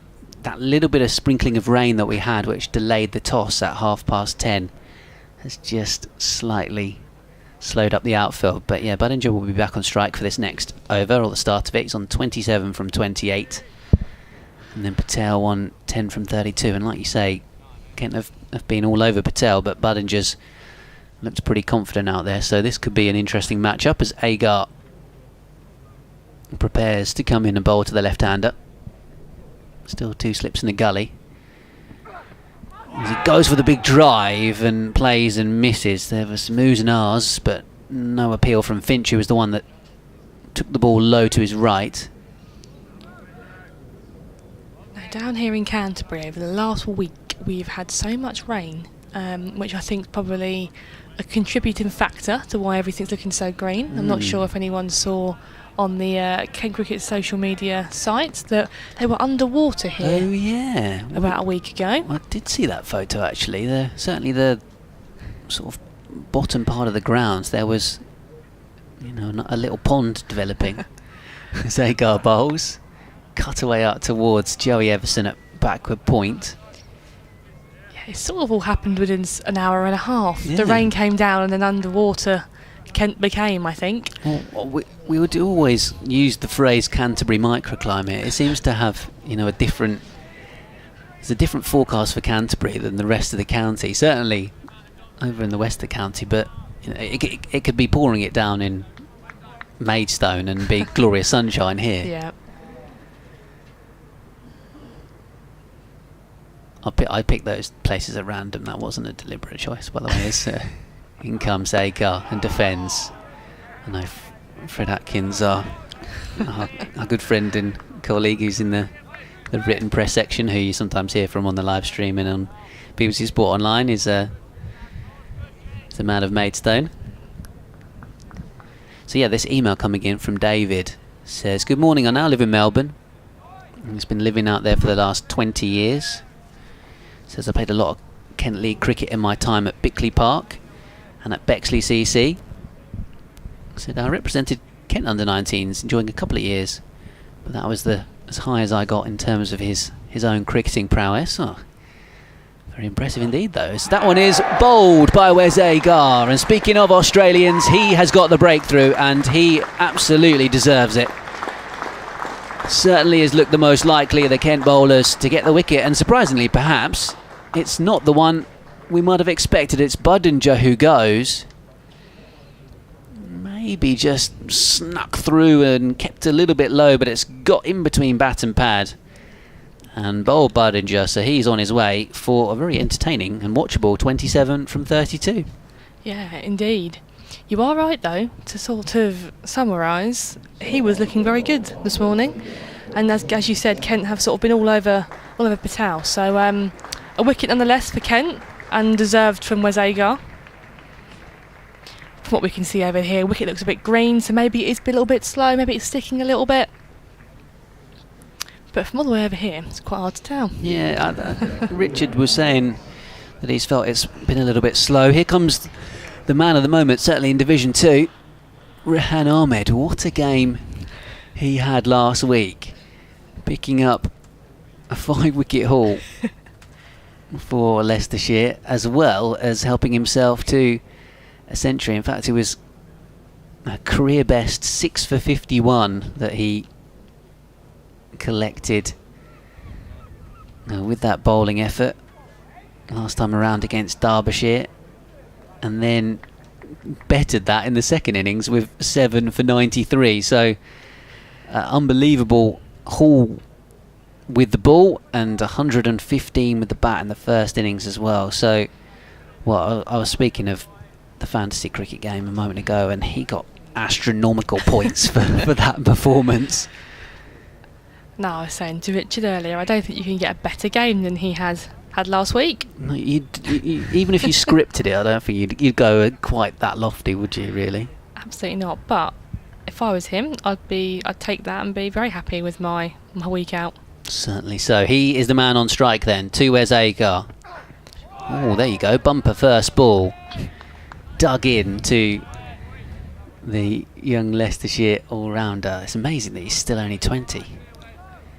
little bit of sprinkling of rain that we had, which delayed the toss at 10:30, has just slightly slowed up the outfield. But yeah, Budinger will be back on strike for this next over, or the start of it. He's on 27 from 28. And then Patel on 10 from 32. And like you say, Kent have been all over Patel, but Budinger's looked pretty confident out there. So this could be an interesting matchup as Agar prepares to come in and bowl to the left-hander. Still 2 slips in the gully. As he goes for the big drive and plays and misses. There was some oohs and ahs, but no appeal from Finch, who was the one that took the ball low to his right. Now, down here in Canterbury, over the last week, we've had so much rain, which I think is probably a contributing factor to why everything's looking so green. I'm not sure if anyone saw on the Kent Cricket social media sites that they were underwater here. Oh yeah, about a week ago. I did see that photo actually. Certainly the sort of bottom part of the grounds, there was, you know, a little pond developing. Zagar bowls, cut away up towards Joey Everson at backward point. Yeah, it sort of all happened within an hour and a half. Yeah. The rain came down and then underwater Kent became, I think. Well, we would always use the phrase Canterbury microclimate. It seems to have, you know, there's a different forecast for Canterbury than the rest of the county. Certainly over in the west of the county, but you know, it could be pouring it down in Maidstone and be glorious sunshine here. Yeah. I picked those places at random. That wasn't a deliberate choice, by the way. It's, in comes Agar and defends. I know Fred Atkins, our good friend and colleague, who's in the written press section, who you sometimes hear from on the live stream and on BBC Sport Online, is the man of Maidstone. So yeah, this email coming in from David says, "Good morning, I now live in Melbourne. He's been living out there for the last 20 years. Says I played a lot of Kent League cricket in my time at Bickley Park and at Bexley CC. Said I represented Kent under-19s, enjoying a couple of years, but that was as high as I got in terms of his own cricketing prowess." Oh, very impressive indeed, though. So that one is bowled by Wes Agar. And speaking of Australians, he has got the breakthrough, and he absolutely deserves it. Certainly has looked the most likely of the Kent bowlers to get the wicket, and surprisingly, perhaps, it's not the one we might have expected. It's Budinger who goes. Maybe just snuck through and kept a little bit low, but it's got in between bat and pad. And bowled Budinger, so he's on his way for a very entertaining and watchable 27 from 32. Yeah, indeed. You are right, though, to sort of summarise. He was looking very good this morning, and as you said, Kent have sort of been all over Patel. So a wicket nonetheless for Kent, and deserved from Wes Agar. From what we can see over here, wicket looks a bit green, so maybe it's a little bit slow, maybe it's sticking a little bit. But from all the way over here, it's quite hard to tell. Yeah, Richard was saying that he's felt it's been a little bit slow. Here comes the man of the moment, certainly in Division 2, Rahan Ahmed. What a game he had last week, picking up a 5-wicket haul for Leicestershire, as well as helping himself to a century. In fact, it was a career best 6 for 51 that he collected with that bowling effort last time around against Derbyshire, and then bettered that in the second innings with 7 for 93. So unbelievable haul with the ball, and 115 with the bat in the first innings as well. So, well, I was speaking of the fantasy cricket game a moment ago, and he got astronomical points for that performance. No, I was saying to Richard earlier, I don't think you can get a better game than he had last week. No, even if you scripted it, I don't think you'd go quite that lofty, would you? Really? Absolutely not. But if I was him, I'd take that and be very happy with my week out. Certainly so. He is the man on strike then. To Wes Agar. Oh, there you go. Bumper first ball. Dug in to the young Leicestershire all-rounder. It's amazing that he's still only 20.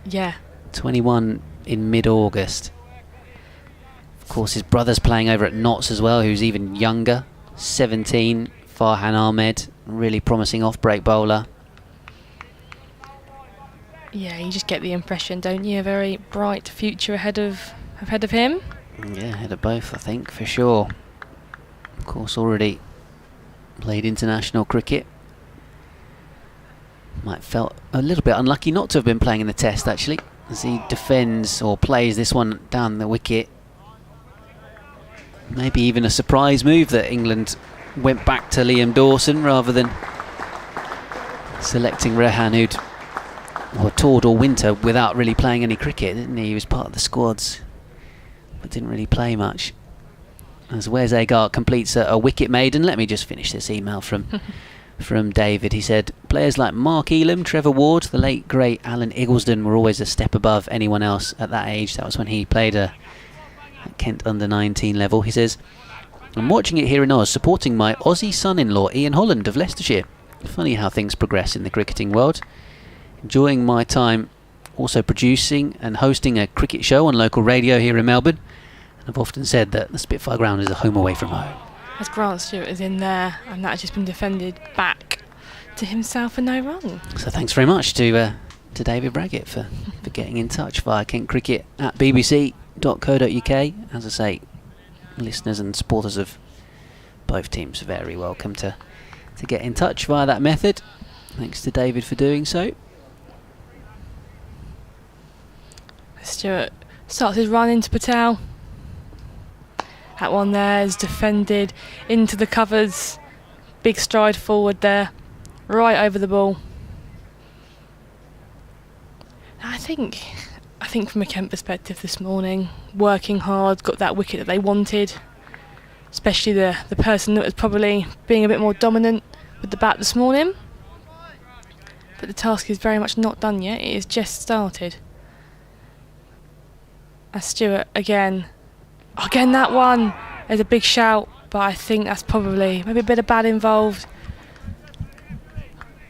Yeah. 21 in mid-August. Of course, his brother's playing over at Notts as well, who's even younger. 17, Rahan Ahmed. Really promising off-break bowler. Yeah, you just get the impression, don't you? A very bright future ahead of him. Yeah, ahead of both, I think, for sure. Of course, already played international cricket. Might felt a little bit unlucky not to have been playing in the Test, actually, as he defends or plays this one down the wicket. maybe even a surprise move that England went back to Liam Dawson rather than selecting Rahan, who'd toured all winter without really playing any cricket, didn't he? He was part of the squads but didn't really play much. As Wes Agart completes a wicket maiden. Let me just finish this email from David. He said, players like Mark Elam, Trevor Ward, the late great Alan Igglesden were always a step above anyone else at that age. That was when he played at Kent under-19 level. He says, I'm watching it here in Oz, supporting my Aussie son-in-law Ian Holland of Leicestershire. Funny how things progress in the cricketing world. Enjoying my time also producing and hosting a cricket show on local radio here in Melbourne. And I've often said that the Spitfire Ground is a home away from home. As Grant Stewart is in there, and that's just been defended back to himself for no run. So thanks very much to David Braggett for getting in touch via kentcricket@bbc.co.uk. As I say, listeners and supporters of both teams are very welcome to get in touch via that method. Thanks to David for doing so. Stewart starts his run into Patel. That one there is defended into the covers. Big stride forward there, right over the ball. I think from a Kent perspective this morning, working hard, got that wicket that they wanted. Especially the person that was probably being a bit more dominant with the bat this morning. But the task is very much not done yet. It has just started. As Stewart again that one. There's a big shout, but I think that's probably maybe a bit of bat involved.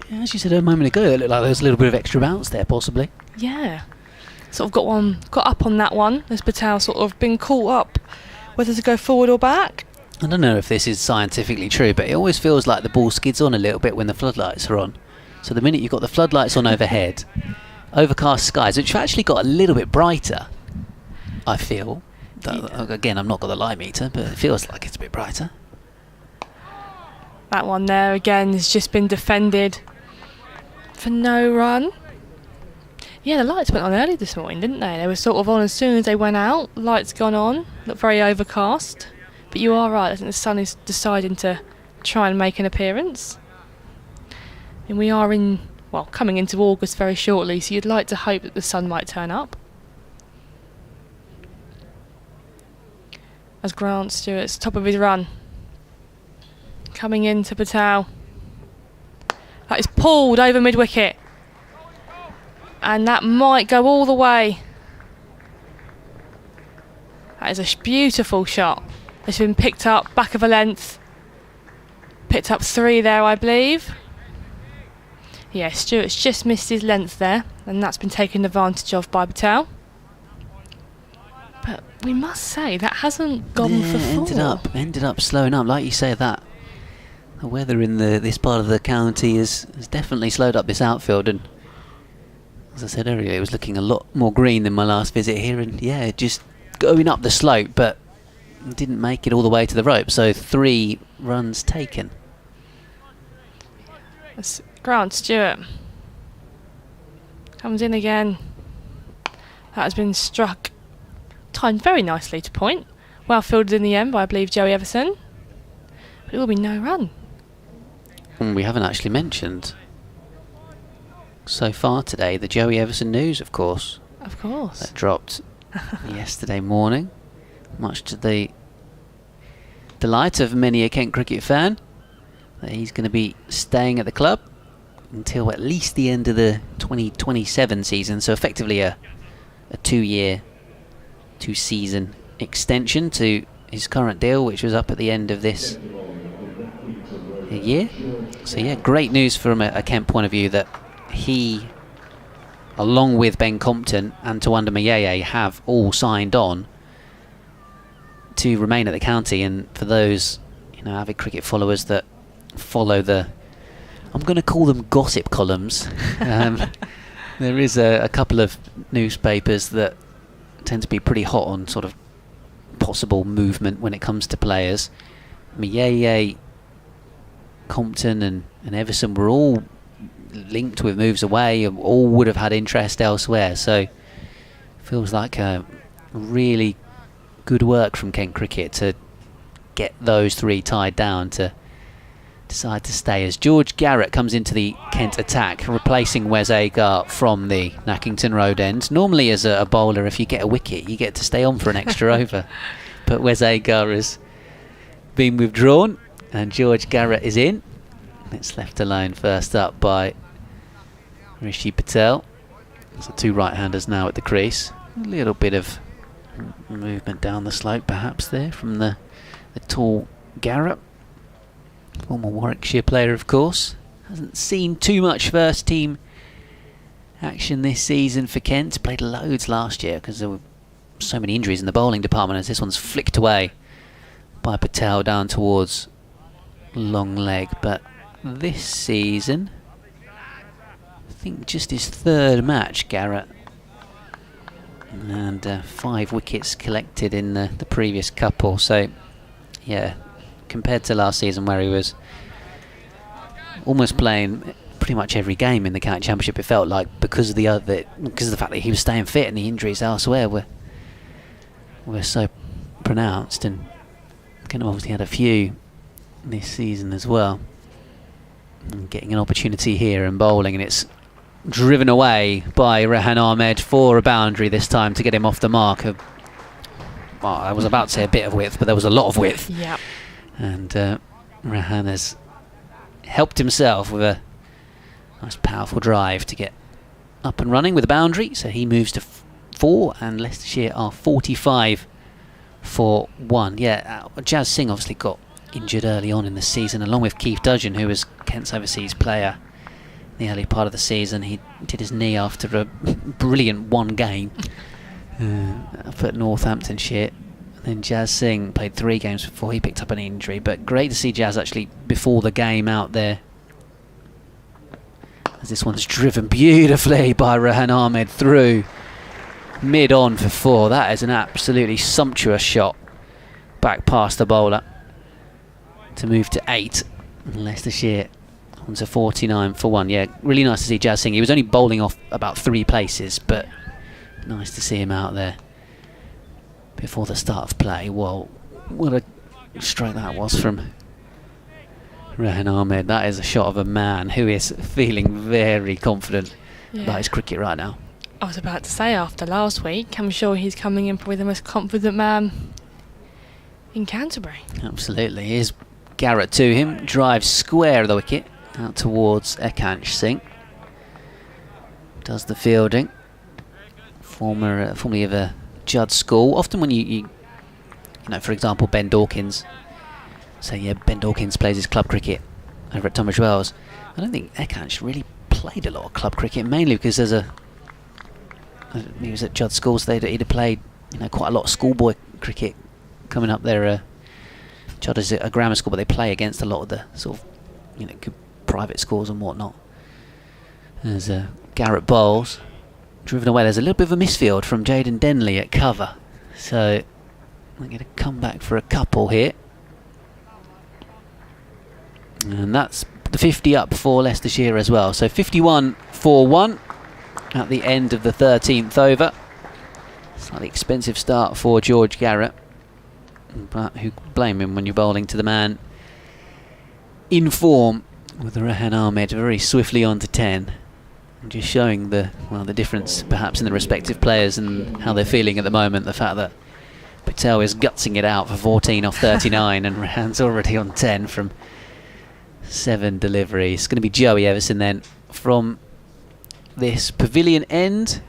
Yeah, as you said a moment ago, it looked like there was a little bit of extra bounce there, possibly. Yeah, sort of got up on that one as Patel sort of been caught up whether to go forward or back. I don't know if this is scientifically true, but it always feels like the ball skids on a little bit when the floodlights are on. So the minute you've got the floodlights on overhead, overcast skies, which have actually got a little bit brighter, I feel. Again, I've not got the light meter, but it feels like it's a bit brighter. That one there again has just been defended for no run. Yeah, the lights went on early this morning, didn't they? They were sort of on as soon as they went out. Lights gone on, looked very overcast. But you are right, I think the sun is deciding to try and make an appearance. And we are coming into August very shortly, so you'd like to hope that the sun might turn up. As Grant Stewart's top of his run. Coming into Patel. That is pulled over mid-wicket. And that might go all the way. That is a beautiful shot. It's been picked up, back of a length. Picked up 3 there, I believe. Yeah, Stewart's just missed his length there, and that's been taken advantage of by Patel. But we must say, that hasn't gone for 4. Ended up slowing up. Like you say, that the weather in this part of the county has definitely slowed up this outfield, and as I said earlier, it was looking a lot more green than my last visit here, and yeah, just going up the slope, but didn't make it all the way to the rope, so 3 runs taken. That's Grant Stewart comes in again. That has been struck, timed very nicely to point. Well fielded in the end by, I believe, Joey Everson. But it will be no run. And we haven't actually mentioned so far today the Joey Everson news, of course. Of course. That dropped yesterday morning, much to the delight of many a Kent cricket fan, that he's going to be staying at the club until at least the end of the 2027 season, so effectively a 2-season extension to his current deal, which was up at the end of this year. So yeah, great news from a Kent point of view that he, along with Ben Compton and Tawanda Mayeye, have all signed on to remain at the county. And for those avid cricket followers that follow I'm going to call them gossip columns, there is a couple of newspapers that tend to be pretty hot on sort of possible movement when it comes to players. Mayeye, Compton and Everson were all linked with moves away, and all would have had interest elsewhere, so feels like a really good work from Kent Cricket to get those three tied down to decide to stay, as George Garrett comes into the Kent attack, replacing Wes Agar from the Nackington Road end. Normally as a bowler, if you get a wicket, you get to stay on for an extra over. But Wes Agar has been withdrawn and George Garrett is in. It's left alone first up by Rishi Patel. So two right-handers now at the crease. A little bit of movement down the slope perhaps there from the tall Garrett. Former Warwickshire player, of course. Hasn't seen too much first team action this season for Kent. Played loads last year because there were so many injuries in the bowling department, as this one's flicked away by Patel down towards long leg. But this season, I think just his third match, Garrett. And 5 wickets collected in the previous couple. So, yeah, compared to last season where he was almost playing pretty much every game in the county championship, it felt like, because of the fact that he was staying fit and the injuries elsewhere were so pronounced, and Kent obviously had a few this season as well. And getting an opportunity here in bowling, and it's driven away by Rahan Ahmed for a boundary this time to get him off the mark. Well, I was about to say a bit of width, but there was a lot of width. Yeah. And Rahan has helped himself with a nice powerful drive to get up and running with a boundary. So he moves to 4, and Leicestershire are 45 for 1. Yeah, Jazz Singh obviously got injured early on in the season, along with Keith Dudgeon, who was Kent's overseas player in the early part of the season. He did his knee after a brilliant one game up at Northamptonshire. Then Jazz Singh played 3 games before he picked up an injury, but great to see Jazz actually before the game out there, as this one's driven beautifully by Rahan Ahmed through mid-on for 4. That is an absolutely sumptuous shot back past the bowler to move to 8. And Leicestershire onto 49 for 1. Yeah, really nice to see Jazz Singh. He was only bowling off about 3 places, but nice to see him out there before the start of play. Well, what a strike that was from Rahan Ahmed. That is a shot of a man who is feeling very confident about his cricket right now. I was about to say, after last week, I'm sure he's coming in probably the most confident man in Canterbury. Absolutely. Here's Garrett to him, drives square of the wicket out towards Ekansh Singh. Does the fielding. Formerly of a Judd school. Often when you know, for example, Ben Dawkins. So yeah, Ben Dawkins plays his club cricket over at Tunbridge Wells. I don't think Ekansh really played a lot of club cricket, mainly because he was at Judd school, so he'd have played, you know, quite a lot of schoolboy cricket coming up there. Judd is a grammar school, but they play against a lot of the sort of, you know, good private schools and whatnot. There's Garrett bowls. Driven away. There's a little bit of a misfield from Jaden Denley at cover, so I'm going to come back for a couple here, and that's the 50 up for Leicestershire as well. So 51 for 1 at the end of the 13th over. Slightly expensive start for George Garrett, but who blame him when you're bowling to the man in form with Rahan Ahmed very swiftly on to 10. Just showing the difference perhaps in the respective players and how they're feeling at the moment. The fact that Patel is gutsing it out for 14 off 39 and Rahan's already on 10 from 7 deliveries. It's going to be Joey Everson then from this pavilion end.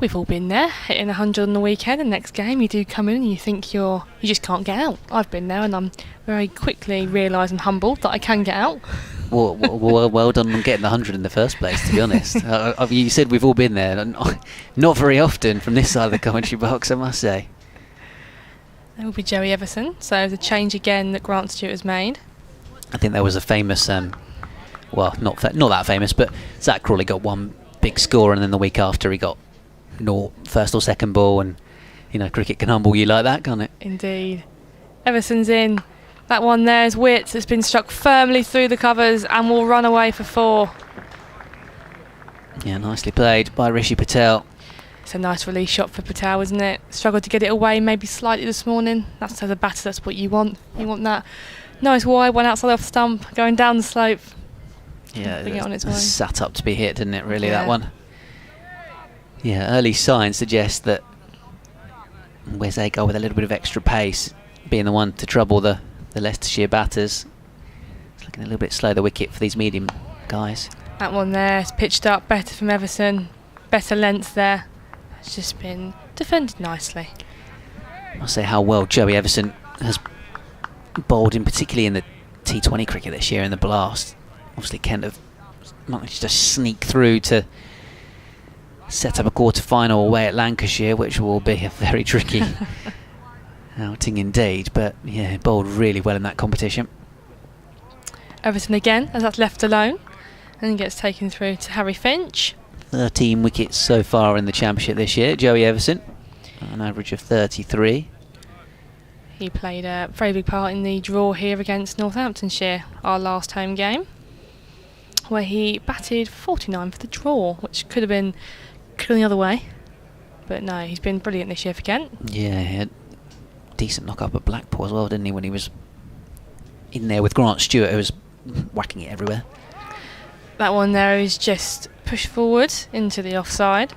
We've all been there, hitting 100 on the weekend, and next game you do come in and you think you just can't get out. I've been there and I'm very quickly realised and humbled that I can get out. Well done on getting the 100 in the first place, to be honest. You said we've all been there, and not very often from this side of the commentary box, I must say. There will be Joey Everson, so the change again that Grant Stewart has made. I think there was a famous, well, not that famous, but Zach Crawley got one big score, and then the week after he got first or second ball, and you know, cricket can humble you like that, can't it? Indeed. Everson's in. That one there is Witt. It's been struck firmly through the covers and will run away for 4. Yeah, nicely played by Rishi Patel. It's a nice release shot for Patel, isn't it? Struggled to get it away maybe slightly this morning. That's as a batter, that's what you want. You want that nice wide one outside off stump, going down the slope. Yeah, Bring it on its way. sat up to be hit, didn't it, really, Yeah. that one? Yeah, early signs suggest that Rothesay go with a little bit of extra pace, being the one to trouble the Leicestershire batters. It's looking a little bit slow, the wicket, for these medium guys. That one there is pitched up, better from Everson. Better length there. It's just been defended nicely. I'll say how well Joey Everson has bowled, in particularly in the T20 cricket this year in the Blast. Obviously Kent have managed to sneak through to set up a quarter-final away at Lancashire, which will be a very tricky outing indeed. But yeah, bowled really well in that competition. Everton again, as that's left alone, and gets taken through to Harry Finch. 13 wickets so far in the Championship this year. Joey Everson, an average of 33. He played a very big part in the draw here against Northamptonshire, our last home game, where he batted 49 for the draw, which could have gone the other way. But no, he's been brilliant this year for Kent. Yeah, he had decent knock-up at Blackpool as well, didn't he, when he was in there with Grant Stewart, who was whacking it everywhere. That one there is just pushed forward into the offside.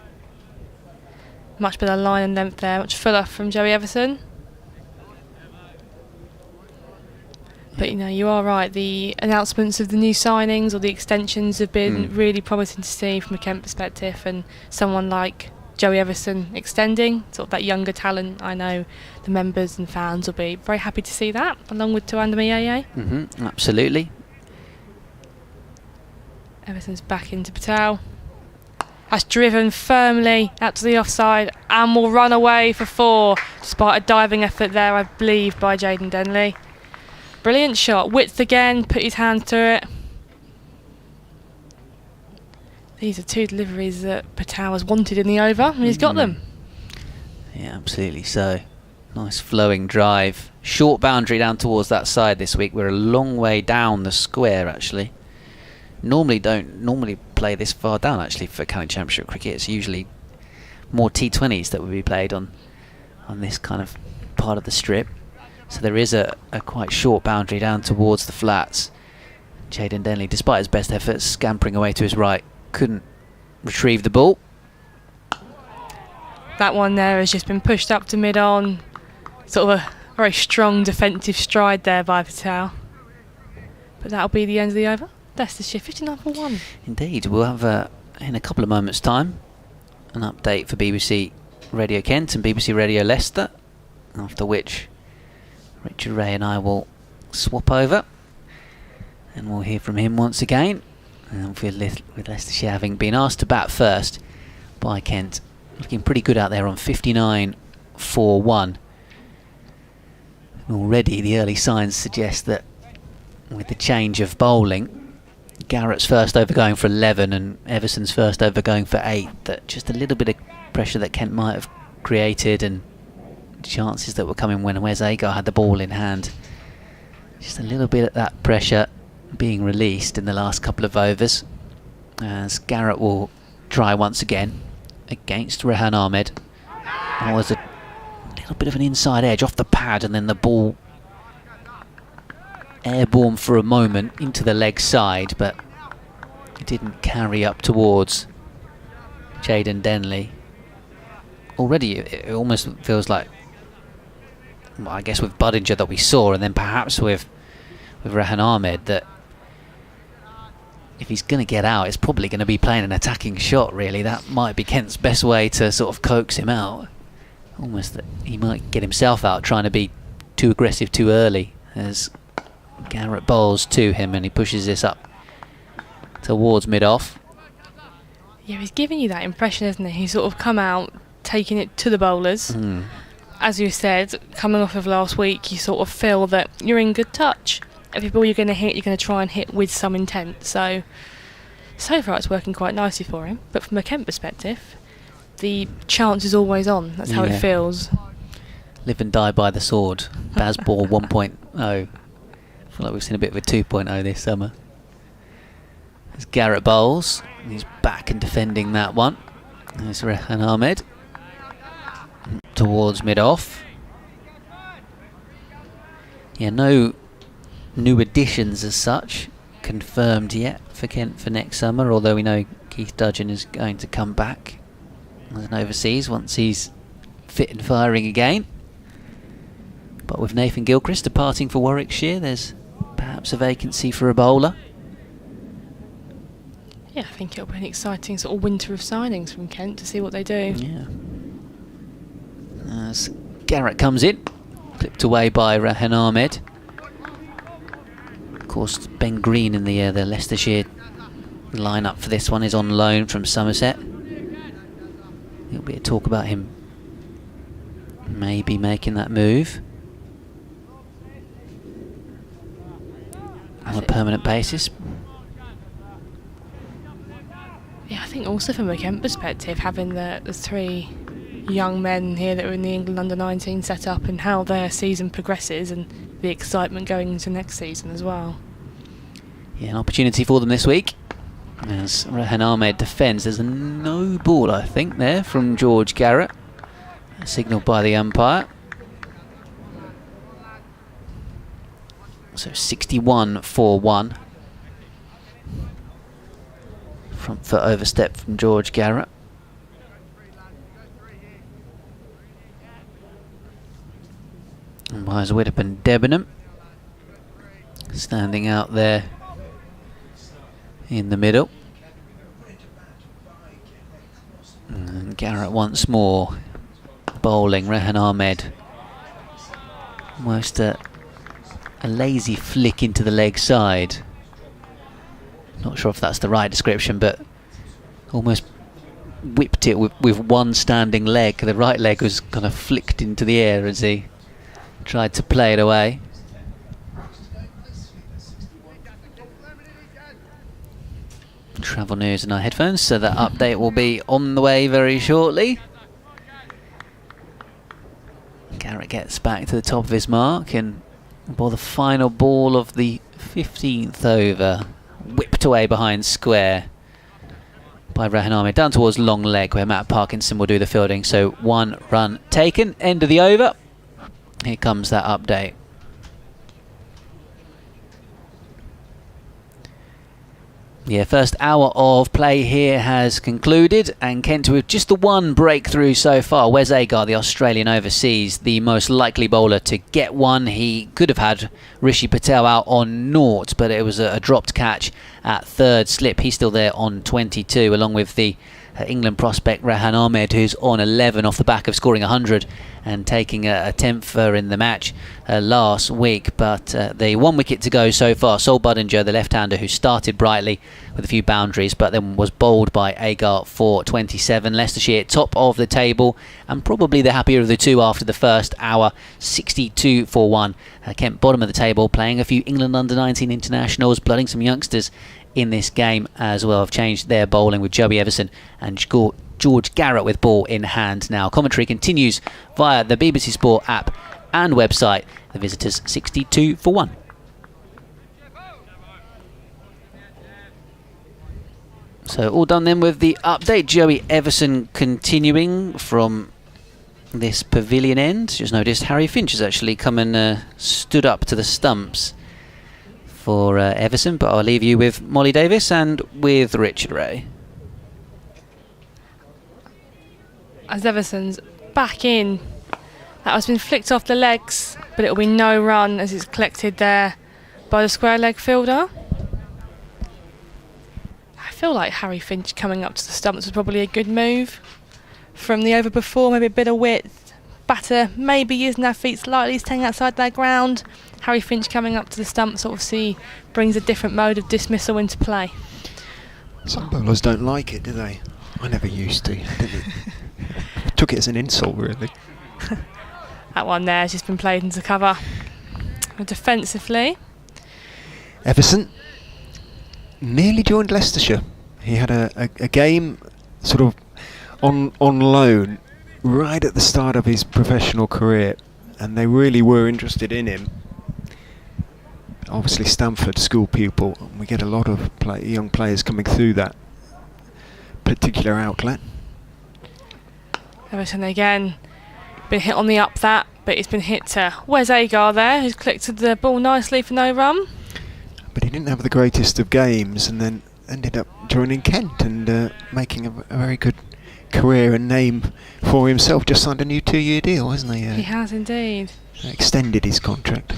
Much better line and length there, much fuller from Joey Everson. But you know, you are right, the announcements of the new signings or the extensions have been really promising to see from a Kent perspective, and someone like Joey Everson extending, sort of that younger talent. I know the members and fans will be very happy to see that, along with Tuanda Mayeye. Absolutely. Everton's back into Patel. That's driven firmly out to the offside and will run away for 4, despite a diving effort there, I believe, by Jaden Denley. Brilliant shot. Width again, put his hands to it. These are 2 deliveries that Patel has wanted in the over, and he's got them. Yeah, absolutely. So, nice flowing drive. Short boundary down towards that side this week. We're a long way down the square, actually. Don't normally play this far down, actually, for county championship cricket. It's usually more T20s that would be played on this kind of part of the strip. So there is a quite short boundary down towards the flats. Jaden Denley, despite his best efforts, scampering away to his right, couldn't retrieve the ball. That one there has just been pushed up to mid-on. Sort of a very strong defensive stride there by Patel. But that'll be the end of the over. Leicestershire 59 for 1. Indeed, we'll have in a couple of moments' time an update for BBC Radio Kent and BBC Radio Leicester, after which Richard Ray and I will swap over and we'll hear from him once again. And with Leicestershire having been asked to bat first by Kent, looking pretty good out there on 59 for 1. Already the early signs suggest that with the change of bowling, Garrett's first over going for 11 and Everson's first over going for 8, that just a little bit of pressure that Kent might have created and chances that were coming when Rothesay had the ball in hand. Just a little bit of that pressure being released in the last couple of overs, as Garrett will try once again against Rahan Ahmed. There was a little bit of an inside edge off the pad, and then the ball airborne for a moment into the leg side, but it didn't carry up towards Jaden Denley. Already it almost feels like, well, I guess with Budinger that we saw, and then perhaps with Rahan Ahmed, that if he's going to get out, it's probably going to be playing an attacking shot, really. That might be Kent's best way to sort of coax him out. Almost that he might get himself out trying to be too aggressive too early, as Garrett bowls to him and he pushes this up towards mid-off. Yeah, he's giving you that impression, isn't he? He's sort of come out, taking it to the bowlers. As you said, coming off of last week, you sort of feel that you're in good touch. Every ball you're going to hit, you're going to try and hit with some intent. So far it's working quite nicely for him. But from a Kent perspective, the chance is always on. That's how it feels. Live and die by the sword. Bazball 1.0. I feel like we've seen a bit of a 2.0 this summer. As Garrett bowls, he's back and defending that one. There's Rahan Ahmed. towards mid-off. Yeah, no new additions as such confirmed yet for Kent for next summer, although we know Keith Dudgeon is going to come back as an overseas once he's fit and firing again. But with Nathan Gilchrist departing for Warwickshire, there's perhaps a vacancy for a bowler. Yeah, I think it'll be an exciting sort of winter of signings from Kent to see what they do. Yeah. As Garrett comes in, clipped away by Rahan Ahmed. Of course, Ben Green in the Leicestershire lineup for this one is on loan from Somerset. There'll be a talk about him maybe making that move on a permanent basis. Yeah, I think also from a Kent perspective, having the three young men here that are in the England under-19 setup and how their season progresses and the excitement going into next season as well. Yeah, an opportunity for them this week. As Rahan Ahmed defends, there's a no ball, I think, there from George Garrett. Signalled by the umpire. So 61-4-1. Front foot overstep from George Garrett. Umpires Widdop and Debenham standing out there in the middle. And Garrett once more bowling. Rahan Ahmed almost a lazy flick into the leg side. Not sure if that's the right description, but almost whipped it with one standing leg. The right leg was kind of flicked into the air as he tried to play it away. Travel news in our headphones, so that update will be on the way very shortly. Garrett gets back to the top of his mark and ball the final ball of the 15th over, whipped away behind square by Rahan Ahmed, down towards long leg where Matt Parkinson will do the fielding. So 1 run taken, end of the over. Here comes that update. Yeah, first hour of play here has concluded, and Kent with just the one breakthrough so far. Wes Agar, the Australian overseas, the most likely bowler to get one. He could have had Rishi Patel out on naught, but it was a dropped catch at third slip. He's still there on 22, along with the England prospect Rahan Ahmed, who's on 11 off the back of scoring 100 and taking a 10th in the match last week. But the 1 wicket to go so far. Sol Budinger, the left-hander, who started brightly with a few boundaries but then was bowled by Agar for 27. Leicestershire top of the table and probably the happier of the two after the first hour, 62-1. Kent bottom of the table, playing a few England under-19 internationals, blooding some youngsters in this game as well. Have changed their bowling with Joey Everson and George Garrett with ball in hand now. Commentary continues via the BBC Sport app and website. The visitors 62-1. So all done then with the update. Joey Everson continuing from this pavilion end. Just noticed Harry Finch has actually come and stood up to the stumps for Everson, but I'll leave you with Molly Davis and with Richard Ray. As Everson's back in, that has been flicked off the legs, but it'll be no run as it's collected there by the square leg fielder. I feel like Harry Finch coming up to the stumps was probably a good move from the over before, maybe a bit of width. Batter maybe using their feet slightly, staying outside their ground. Harry Finch coming up to the stumps obviously brings a different mode of dismissal into play. Some bowlers don't like it, do they? I never used to. Took it as an insult, really. That one there has just been played into cover. Defensively, Everson nearly joined Leicestershire. He had a game sort of on loan right at the start of his professional career, and they really were interested in him. Obviously Stamford school pupil, and we get a lot of young players coming through that particular outlet. Everton again Been hit on the up that, but it's been hit to Wes Agar there, who's collected the ball nicely for no run. But he didn't have the greatest of games, and then ended up joining Kent and making a very good career and name for himself. Just signed a new 2-year deal, hasn't he? He has indeed. Extended his contract.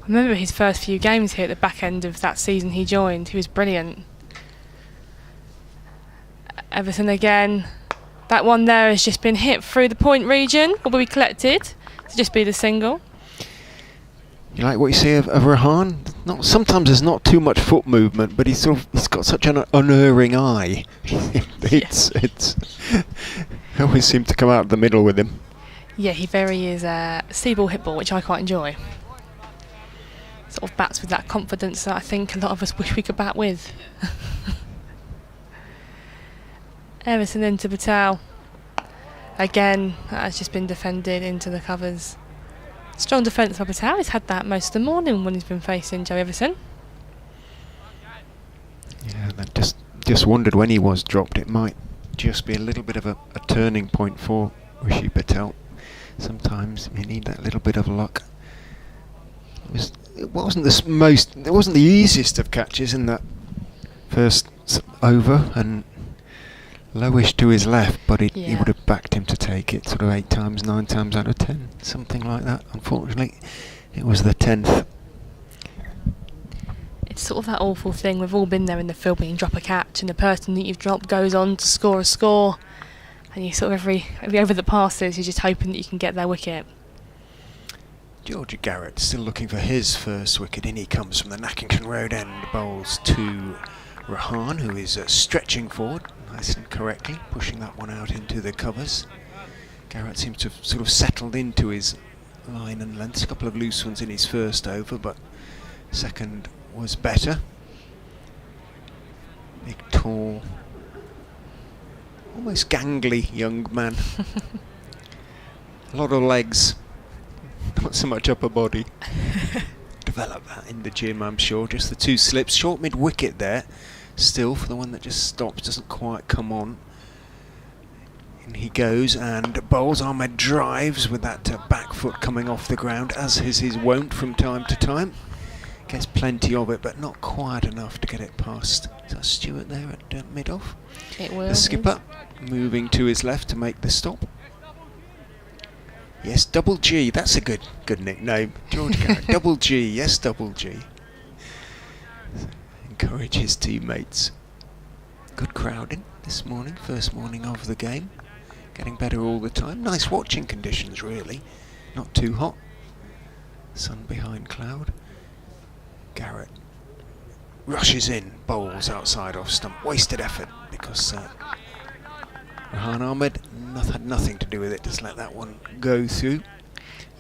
I remember his first few games here at the back end of that season he joined. He was brilliant. Everton again. That one there has just been hit through the point region. Will be collected to just be the single. You like what you see of Rahan? Sometimes there's not too much foot movement, but he's got such an unerring eye. It's I always seem to come out of the middle with him. Yeah, he very is a see-ball hit ball, which I quite enjoy. Sort of bats with that confidence that I think a lot of us wish we could bat with. Everton into Patel. Again, that has just been defended into the covers. Strong defence by Patel. He's had that most of the morning when he's been facing Joe Everson. Yeah, I just wondered when he was dropped. It might just be a little bit of a turning point for Rishi Patel. Sometimes you need that little bit of luck. It wasn't the easiest of catches in that first over, and lowish to his left, but he would have backed him to take it sort of 8 times, 9 times out of 10, something like that. Unfortunately, it was the 10th. It's sort of that awful thing. We've all been there in the field when you drop a catch and the person that you've dropped goes on to score a score, and you sort of every over that passes, you're just hoping that you can get their wicket. George Garrett still looking for his first wicket. In he comes from the Nackington Road end, bowls to Rahan, who is stretching forward nice and correctly, pushing that one out into the covers. Garrett seems to have sort of settled into his line and length. A couple of loose ones in his first over, but second was better. Big, tall, almost gangly young man. A lot of legs, not so much upper body. Develop that in the gym, I'm sure. Just the 2 slips, short mid wicket there. Still, for the one that just stops, doesn't quite come on. In he goes and bowls. Ahmed drives with that back foot coming off the ground, as is his wont from time to time. Gets plenty of it, but not quite enough to get it past. Is that Stewart there at mid-off? It will. The skipper moving to his left to make the stop. Yes, Double G. That's a good nickname. George Garrett. Double G. Yes, Double G. Encourage his teammates. Good crowding this morning, first morning of the game. Getting better all the time. Nice watching conditions, really. Not too hot. Sun behind cloud. Garrett rushes in, bowls outside off stump. Wasted effort because Rahan Ahmed had nothing to do with it. Just let that one go through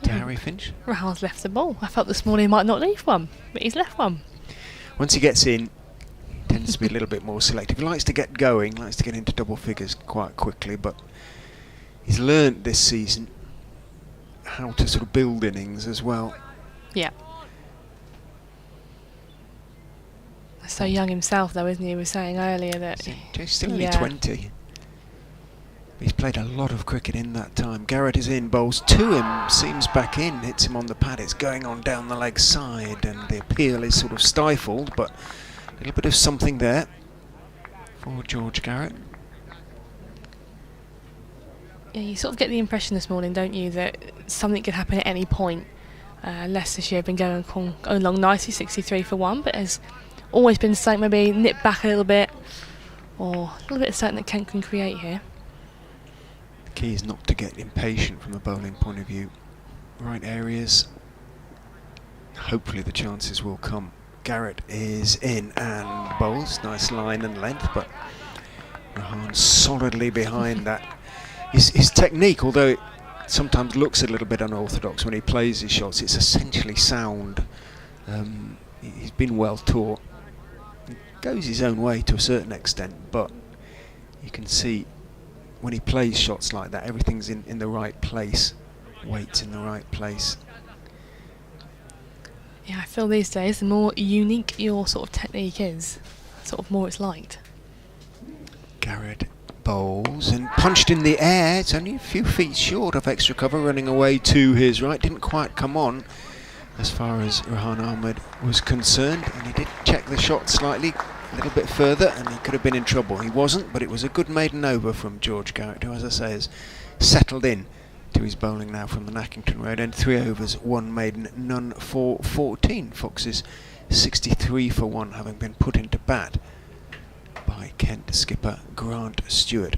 to Harry Finch. Rahan's left the ball. I felt this morning he might not leave one, but he's left one. Once he gets in, he tends to be a little bit more selective. He likes to get going, likes to get into double figures quite quickly, but he's learnt this season how to sort of build innings as well. Yeah. So young himself though, isn't he? He was saying earlier that He's still only 20. He's played a lot of cricket in that time. Garrett is in, bowls to him, seams back in, hits him on the pad. It's going on down the leg side, and the appeal is sort of stifled, but a little bit of something there for George Garrett. Yeah, you sort of get the impression this morning, don't you, that something could happen at any point. Leicestershire have been going along nicely, 63 for 1, but has always been something maybe nip back a little bit, or a little bit of something that Kent can create here. Key is not to get impatient from a bowling point of view. Right areas, hopefully the chances will come. Garrett is in and bowls, nice line and length, but Rahan solidly behind that. His technique, although it sometimes looks a little bit unorthodox when he plays his shots, it's essentially sound. He's been well taught. He goes his own way to a certain extent, but you can see when he plays shots like that, everything's in the right place, weight's in the right place. Yeah, I feel these days the more unique your sort of technique is, sort of more it's liked. Garrett bowls and punched in the air. It's only a few feet short of extra cover, running away to his right. Didn't quite come on as far as Rahan Ahmed was concerned, and he did check the shot slightly, a little bit further, and he could have been in trouble. He wasn't, but it was a good maiden over from George Garrett, who, as I say, has settled in to his bowling now from the Nackington Road end. 3 overs, 1 maiden, none for 14. Foxes 63 for 1, having been put into bat by Kent skipper Grant Stewart.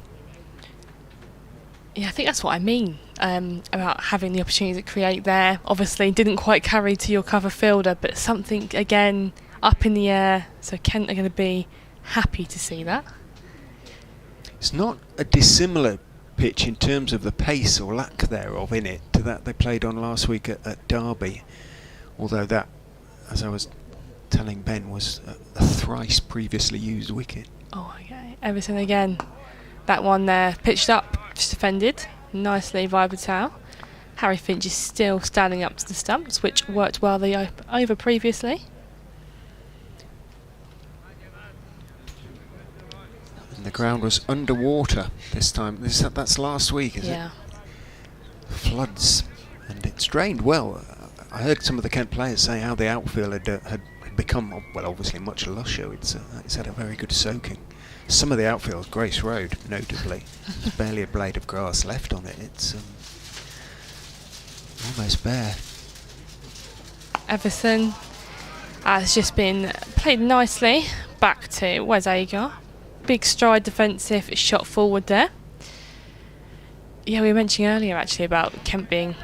Yeah, I think that's what I mean about having the opportunity to create there. Obviously didn't quite carry to your cover fielder, but something again up in the air, so Kent are going to be happy to see that. It's not a dissimilar pitch in terms of the pace or lack thereof in it to that they played on last week at Derby, although that, as I was telling Ben, was a thrice previously used wicket. Oh, okay. Everton again. That one there, pitched up, just defended nicely by Patel. Harry Finch is still standing up to the stumps, which worked well the over previously. And the ground was underwater this time. That's last week, is it? Floods, and it's drained well. I heard some of the Kent players say how the outfield had become, well, obviously much lusher. It's had a very good soaking. Some of the outfield, Grace Road, notably, there's barely a blade of grass left on it. It's almost bare. Everton has just been played nicely back to Wes Agar. Big stride defensive shot forward there. Yeah, we were mentioning earlier actually about Kent being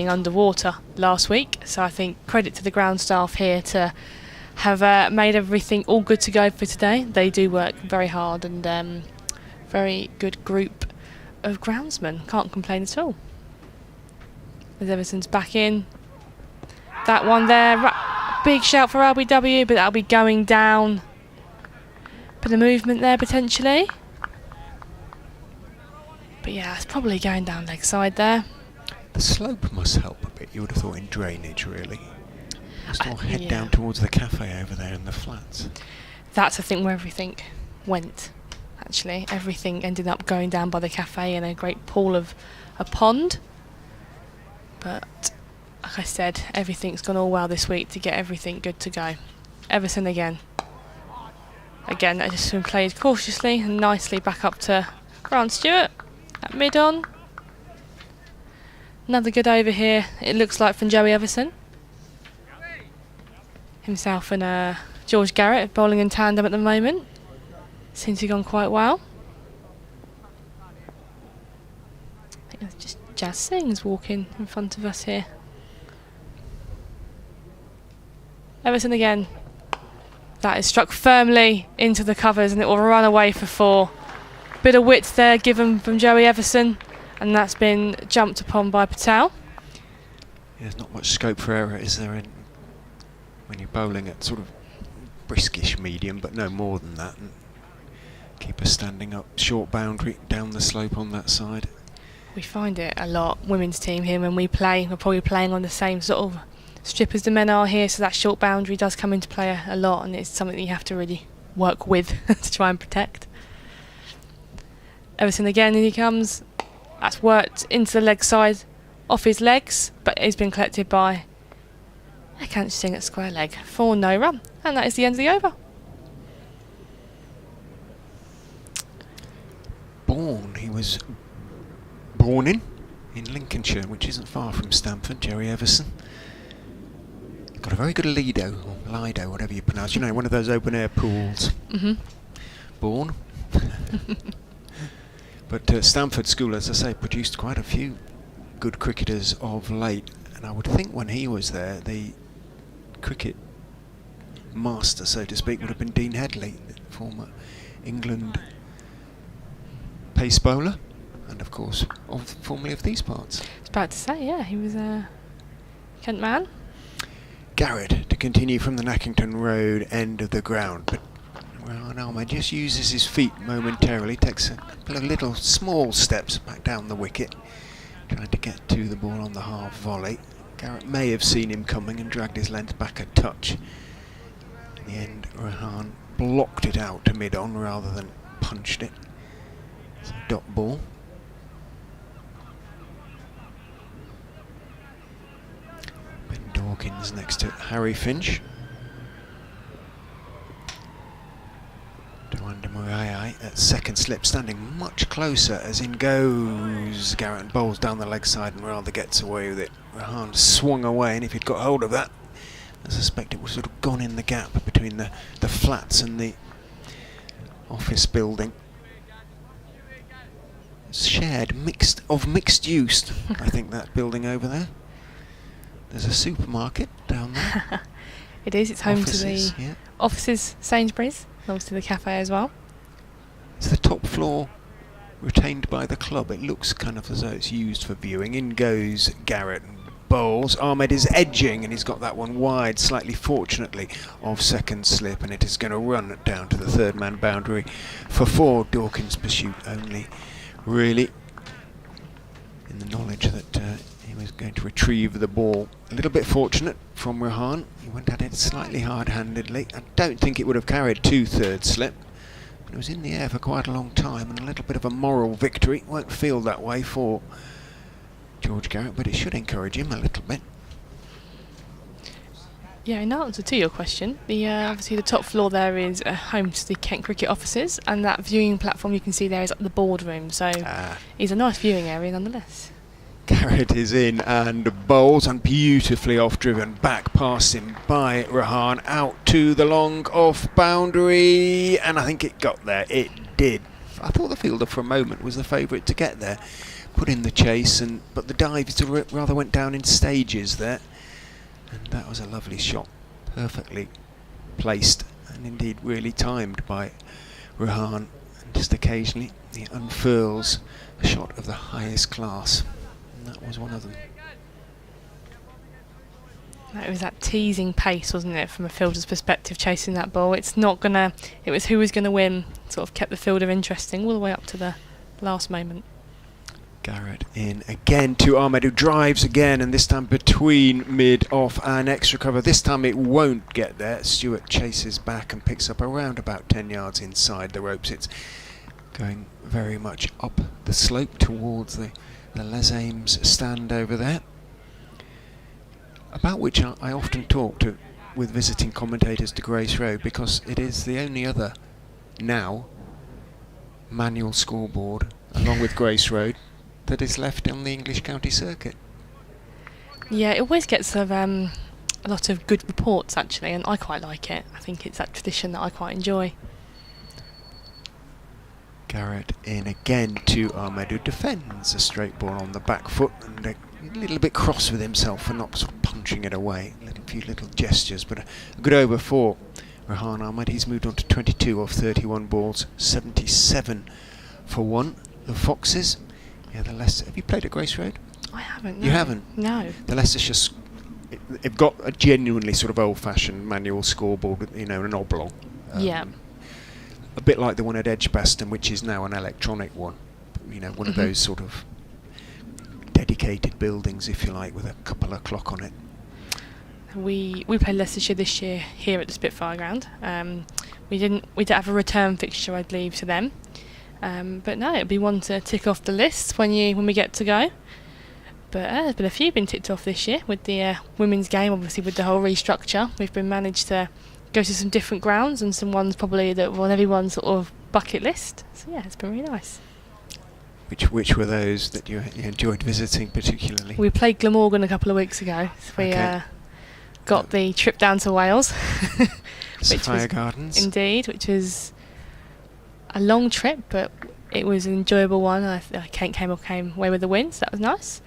underwater last week, so I think credit to the ground staff here to have made everything all good to go for today. They do work very hard, and very good group of groundsmen. Can't complain at all. As Everton's back in. That one there, big shout for RBW, but that'll be going down. Bit of movement there potentially. But yeah, it's probably going down leg side there. The slope must help a bit, you would have thought, in drainage, really. Must all head down towards the cafe over there in the flats. That's, I think, where everything went, actually. Everything ended up going down by the cafe in a great pool of a pond. But, like I said, everything's gone all well this week to get everything good to go. Everton again. Again, that just been played cautiously and nicely back up to Grant Stewart at mid-on. Another good over here, it looks like, from Joey Everson. Himself and George Garrett bowling in tandem at the moment. Seems to have gone quite well. I think it's just Jazz Singh's walking in front of us here. Everton again. That is struck firmly into the covers and it will run away for 4. Bit of width there given from Joey Everson, and that's been jumped upon by Patel. Yeah, there's not much scope for error, is there, when you're bowling at sort of briskish medium, but no more than that. And keeper standing up, short boundary down the slope on that side. We find it a lot, women's team here, when we play, we're probably playing on the same sort of strip as the men are here, so that short boundary does come into play a lot, and it's something that you have to really work with to try and protect. Everton again, in he comes. That's worked into the leg side, off his legs, but it's been collected by I can't sing at square leg for no run, and that is the end of the over. He was born in Lincolnshire, which isn't far from Stamford. Joey Everson got a very good Lido, or Lido, whatever you pronounce. You know, one of those open air pools. Born. But Stamford School, as I say, produced quite a few good cricketers of late, and I would think when he was there, the cricket master, so to speak, would have been Dean Headley, former England pace bowler, and of course, formerly of these parts. I was about to say, yeah, he was a Kent man. Garrett to continue from the Nackington Road end of the ground, but Rahan Ahmed just uses his feet momentarily, takes a couple of little small steps back down the wicket, trying to get to the ball on the half volley. Garrett may have seen him coming and dragged his length back a touch. In the end, Rahan blocked it out to mid-on rather than punched it. dot ball. Ben Dawkins next to Harry Finch. Dwanda Muriai at second slip, standing much closer as in goes Garrett and bowls down the leg side and rather gets away with it. Rahan swung away, and if he'd got hold of that, I suspect it would sort of gone in the gap between the flats and the office building. It's shared, mixed use, I think, that building over there. There's a supermarket down there. It is, it's home Offices, to the yeah. offices, Sainsbury's, and obviously the cafe as well. It's the top floor retained by the club. It looks kind of as though it's used for viewing. In goes Garrett and bowls. Ahmed is edging, and he's got that one wide, slightly fortunately, of second slip, and it is going to run down to the third man boundary for 4. Dawkins' pursuit only really in the knowledge that he was going to retrieve the ball. A little bit fortunate from Rahan. He went at it slightly hard-handedly. I don't think it would have carried 2 third slip. It was in the air for quite a long time, and a little bit of a moral victory. Won't feel that way for George Garrett, but it should encourage him a little bit. Yeah, in answer to your question, obviously the top floor there is home to the Kent cricket offices, and that viewing platform you can see there is at the boardroom, so it's a nice viewing area nonetheless. Garrett is in and bowls, and beautifully off-driven, back past him by Rahan, out to the long off boundary, and I think it got there. It did. I thought the fielder for a moment was the favourite to get there, put in the chase, but the dive rather went down in stages there, and that was a lovely shot, perfectly placed and indeed really timed by Rahan, and just occasionally he unfurls a shot of the highest class. That was one of them. It was that teasing pace, wasn't it, from a fielder's perspective, chasing that ball. It was who was going to win, sort of kept the fielder interesting all the way up to the last moment. Garrett in again to Ahmed, who drives again, and this time between mid-off and extra cover. This time it won't get there. Stewart chases back and picks up around about 10 yards inside the ropes. It's going very much up the slope towards the Les Ames stand over there, about which I often talk with visiting commentators to Grace Road, because it is the only other now manual scoreboard, along with Grace Road, that is left on the English county circuit. Yeah, it always gets a lot of good reports actually, and I quite like it. I think it's that tradition that I quite enjoy. Garrett in again to Ahmed, who defends a straight ball on the back foot, and a little bit cross with himself for not sort of punching it away. A few little gestures, but a good over for Rahan Ahmed. He's moved on to 22 of 31 balls, 77 for 1. The Foxes, yeah, the Leicester. Have you played at Grace Road? I haven't. No. You haven't? No. The Leicestershire, they've got a genuinely sort of old-fashioned manual scoreboard, an oblong. Yeah. A bit like the one at Edgbaston, which is now an electronic one. One of those sort of dedicated buildings, if you like, with a couple of clock on it. We played Leicestershire this year here at the Spitfire Ground. We didn't have a return fixture, I believe, to them. But no, it'll be one to tick off the list when we get to go. But there's been a few been ticked off this year with the women's game, obviously with the whole restructure. We've been managed to go to some different grounds, and some ones probably that were on everyone's sort of bucket list. So yeah, it's been really nice. Which were those that you enjoyed visiting particularly? We played Glamorgan a couple of weeks ago. So we got the trip down to Wales. Spitfire Gardens. Indeed, which was a long trip, but it was an enjoyable one. Kent came away with the win, so that was nice.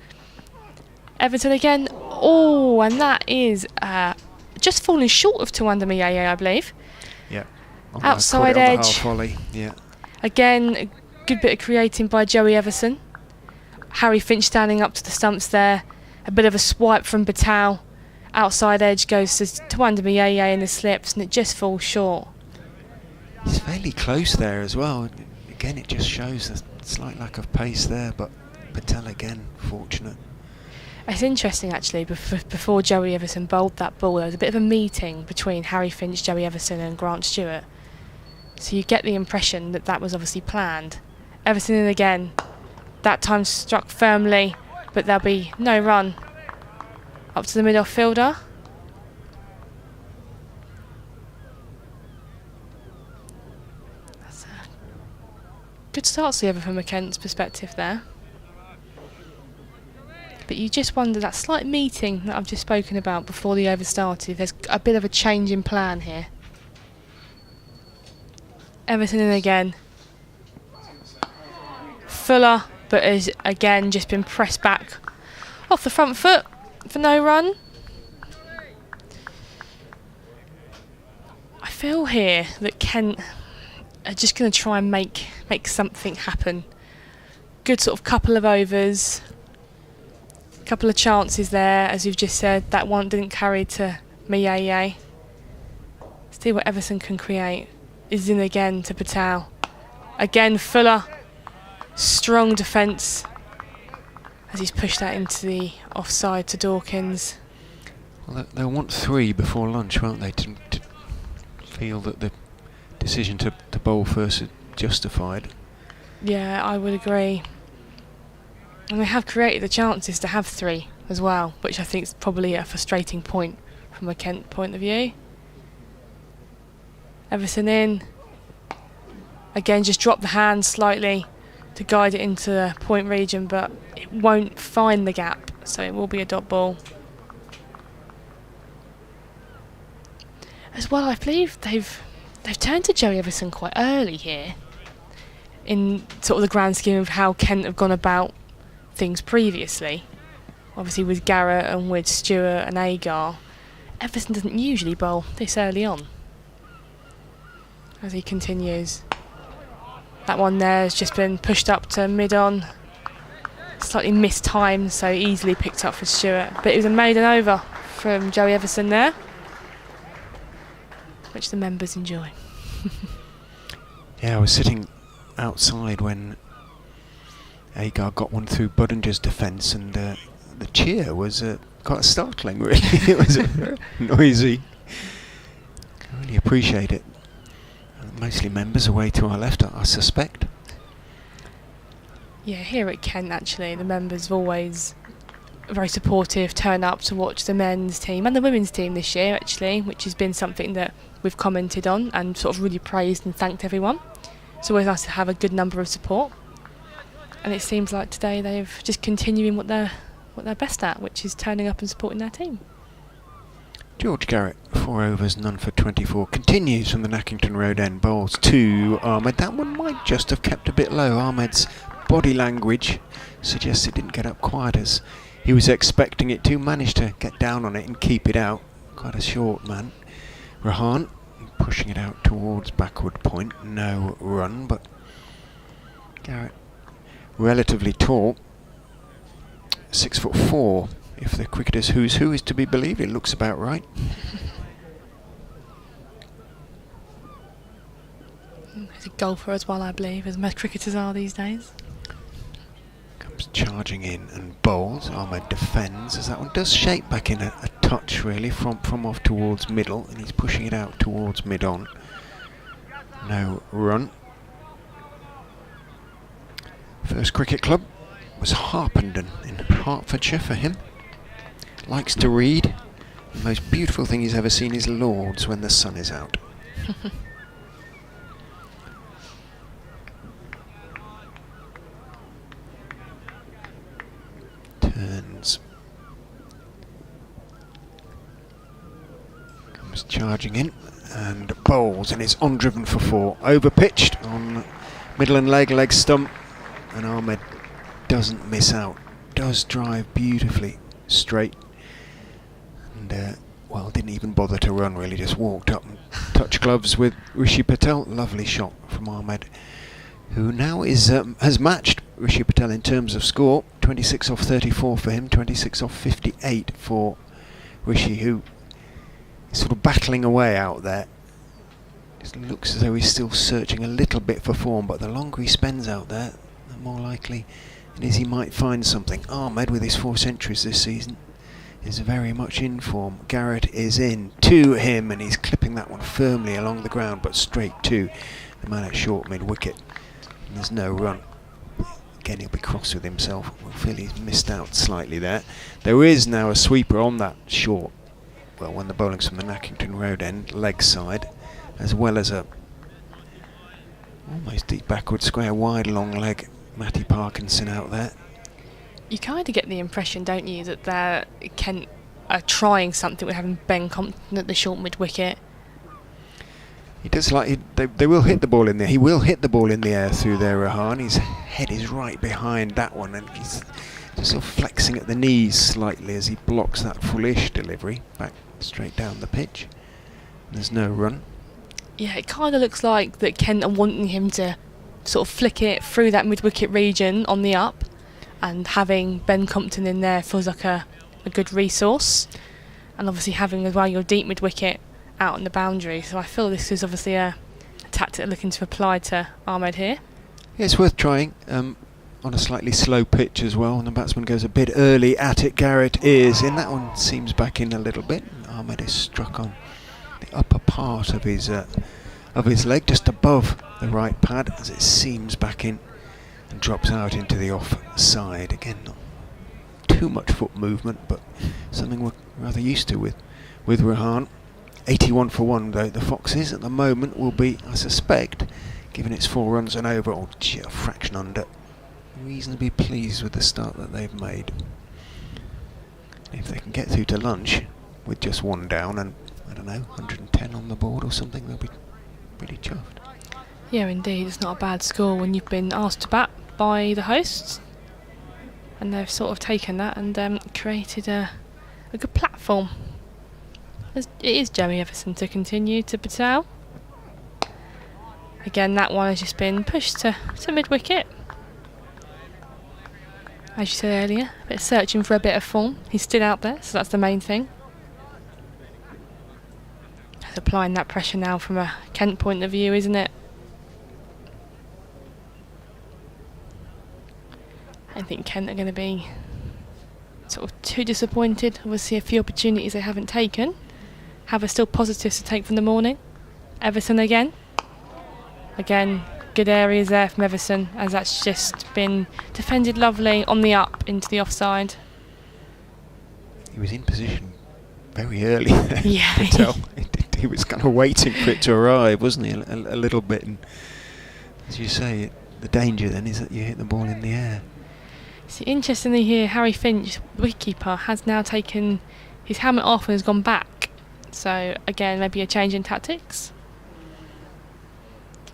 Everton again. Oh, and that is just falling short of Tawanda Miyeye, I believe. Yeah. Outside edge. Half volley. Yeah. Again, a good bit of creating by Joey Everson. Harry Finch standing up to the stumps there. A bit of a swipe from Batal. Outside edge goes to Tawanda Miyeye in the slips, and it just falls short. He's fairly close there as well. Again, it just shows a slight lack of pace there, but Patel again, fortunate. It's interesting actually, before Joey Everson bowled that ball, there was a bit of a meeting between Harry Finch, Joey Everson and Grant Stewart. So you get the impression that was obviously planned. Everton in again. That time struck firmly, but there'll be no run. Up to the mid-off fielder. That's a good start to the over from Kent's perspective there. But you just wonder, that slight meeting that I've just spoken about before the over started, there's a bit of a change in plan here. Everton in again. Fuller, but has again just been pressed back off the front foot for no run. I feel here that Kent are just going to try and make something happen. Good sort of couple of overs, couple of chances there, as you've just said. That one didn't carry to Miyaye. See what Everton can create. Is in again to Patel. Again Fuller. Strong defence as he's pushed that into the offside to Dawkins. Well, they'll want 3 before lunch, won't they, to feel that the decision to bowl first is justified. Yeah, I would agree. And they have created the chances to have 3 as well, which I think is probably a frustrating point from a Kent point of view. Everton in. Again, just drop the hand slightly to guide it into the point region, but it won't find the gap, so it will be a dot ball. As well, I believe they've turned to Joey Everton quite early here in sort of the grand scheme of how Kent have gone about things previously. Obviously with Garrett and with Stewart and Agar, Everton doesn't usually bowl this early on. As he continues. That one there has just been pushed up to mid-on. Slightly mistimed, so easily picked up for Stewart. But it was a maiden over from Joey Everton there, which the members enjoy. Yeah, I was sitting outside when Agar got one through Budinger's defence, and the cheer was quite startling, really. It was noisy. I really appreciate it. Mostly members away to our left, I suspect. Yeah, here at Kent, actually, the members have always very supportive, turn up to watch the men's team and the women's team this year, actually, which has been something that we've commented on and sort of really praised and thanked everyone. It's always nice to have a good number of support. And it seems like today they've just continuing what they're best at, which is turning up and supporting their team. George Garrett, 4 overs, none for 24, continues from the Nackington Road end, bowls to Ahmed. That one might just have kept a bit low. Ahmed's body language suggests it didn't get up quite as he was expecting it to. Managed to get down on it and keep it out. Quite a short man. Rahan pushing it out towards backward point. No run, but Garrett relatively tall. 6'4". If the cricketer's who's who is to be believed, it looks about right. He's a golfer as well, I believe, as most cricketers are these days. Comes charging in and bowls. Ahmed defends, as that one does shape back in a touch, really, from off towards middle, and he's pushing it out towards mid-on. No run. First cricket club was Harpenden in Hertfordshire for him. Likes to read. The most beautiful thing he's ever seen is Lords when the sun is out. Turns. Comes charging in and bowls, and it's on driven for 4. Over pitched on middle and leg stump, and Ahmed doesn't miss out. Does drive beautifully straight. And, well, didn't even bother to run, really, just walked up and touched gloves with Rishi Patel. Lovely shot from Ahmed, who now is has matched Rishi Patel in terms of score. 26 off 34 for him, 26 off 58 for Rishi, who is sort of battling away out there. Just looks as though he's still searching a little bit for form, but the longer he spends out there, the more likely it is he might find something. Ahmed, with his 4 centuries this season, is very much in form. Garrett is in to him, and he's clipping that one firmly along the ground, but straight to the man at short mid-wicket. There's no run. again, he'll be cross with himself. We'll feel he's missed out slightly there. There is now a sweeper on that short, well, when the bowling's from the Nackington Road end, leg side, as well as a almost deep backward square, wide long leg, Matty Parkinson out there. You kind of get the impression, don't you, that Kent are trying something with having Ben Compton at the short mid wicket. He does they will hit the ball in there. He will hit the ball in the air through there, Rahan. His head is right behind that one, and he's just sort of flexing at the knees slightly as he blocks that fullish delivery back straight down the pitch. There's no run. Yeah, it kind of looks like that Kent are wanting him to sort of flick it through that mid wicket region on the up, and having Ben Compton in there feels like a good resource, and obviously having as well your deep mid wicket out on the boundary. So I feel this is obviously a tactic they're looking to apply to Ahmed here. Yeah, it's worth trying on a slightly slow pitch as well, and the batsman goes a bit early at it. Garrett is in. That one seems back in a little bit. Ahmed is struck on the upper part of his leg, just above the right pad, as it seems back in and drops out into the off side. Again, not too much foot movement, but something we're rather used to with Rahan. 81 for 1 though. The Foxes at the moment will be, I suspect, given it's 4 runs and over, or a fraction under, reasonably pleased with the start that they've made. If they can get through to lunch with just 1 down and, I don't know, 110 on the board or something, they'll be pretty chuffed. Yeah, indeed. It's not a bad score when you've been asked to bat by the hosts, and they've sort of taken that and created a good platform. It is Jamie Everson to continue to Patel. Again, that one has just been pushed to mid-wicket. As you said earlier, a bit searching for a bit of form. He's still out there, so that's the main thing. He's applying that pressure now from a Kent point of view, isn't it? I think Kent are going to be sort of too disappointed. Obviously a few opportunities they haven't taken. However, still positives to take from the morning. Everson again. Again, good areas there from Everson, as that's just been defended lovely on the up into the offside. He was in position very early there. Yeah. He was kind of waiting for it to arrive, wasn't he? A little bit. And as you say, the danger then is that you hit the ball in the air. So interestingly here, Harry Finch, the wicketkeeper, has now taken his helmet off and has gone back. So again, maybe a change in tactics.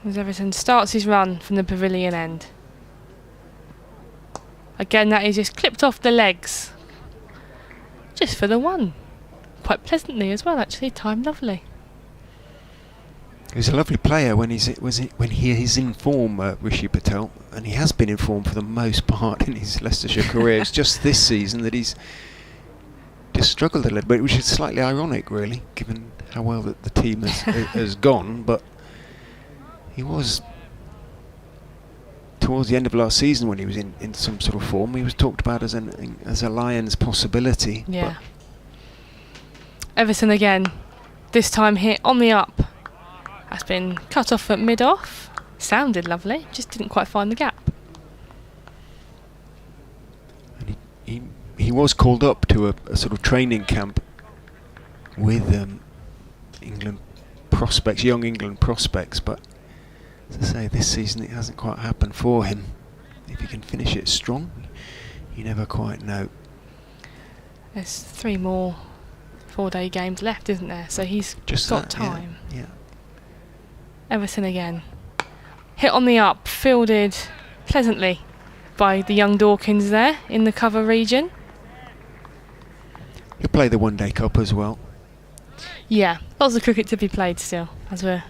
As Everton starts his run from the pavilion end. Again, that is just clipped off the legs. Just for the one. Quite pleasantly as well, actually. Timed lovely. He's a lovely player when he is in form, Rishi Patel, and he has been in form for the most part in his Leicestershire career. It's just this season that he's just struggled a little bit, which is slightly ironic, really, given how well the team has gone. But he was, towards the end of last season, when he was in some sort of form, he was talked about as a Lions possibility. Yeah. Everson again, this time hit on the up. Has been cut off at mid-off. Sounded lovely, just didn't quite find the gap. And he was called up to a sort of training camp with England prospects, young England prospects, but as I say, this season it hasn't quite happened for him. If he can finish it strong, you never quite know. There's 3 more 4-day games left, isn't there? So he's just got time. Yeah. Everson again. Hit on the up, fielded pleasantly by the young Dawkins there in the cover region. He'll play the One Day Cup as well. Yeah, lots of cricket to be played still as we're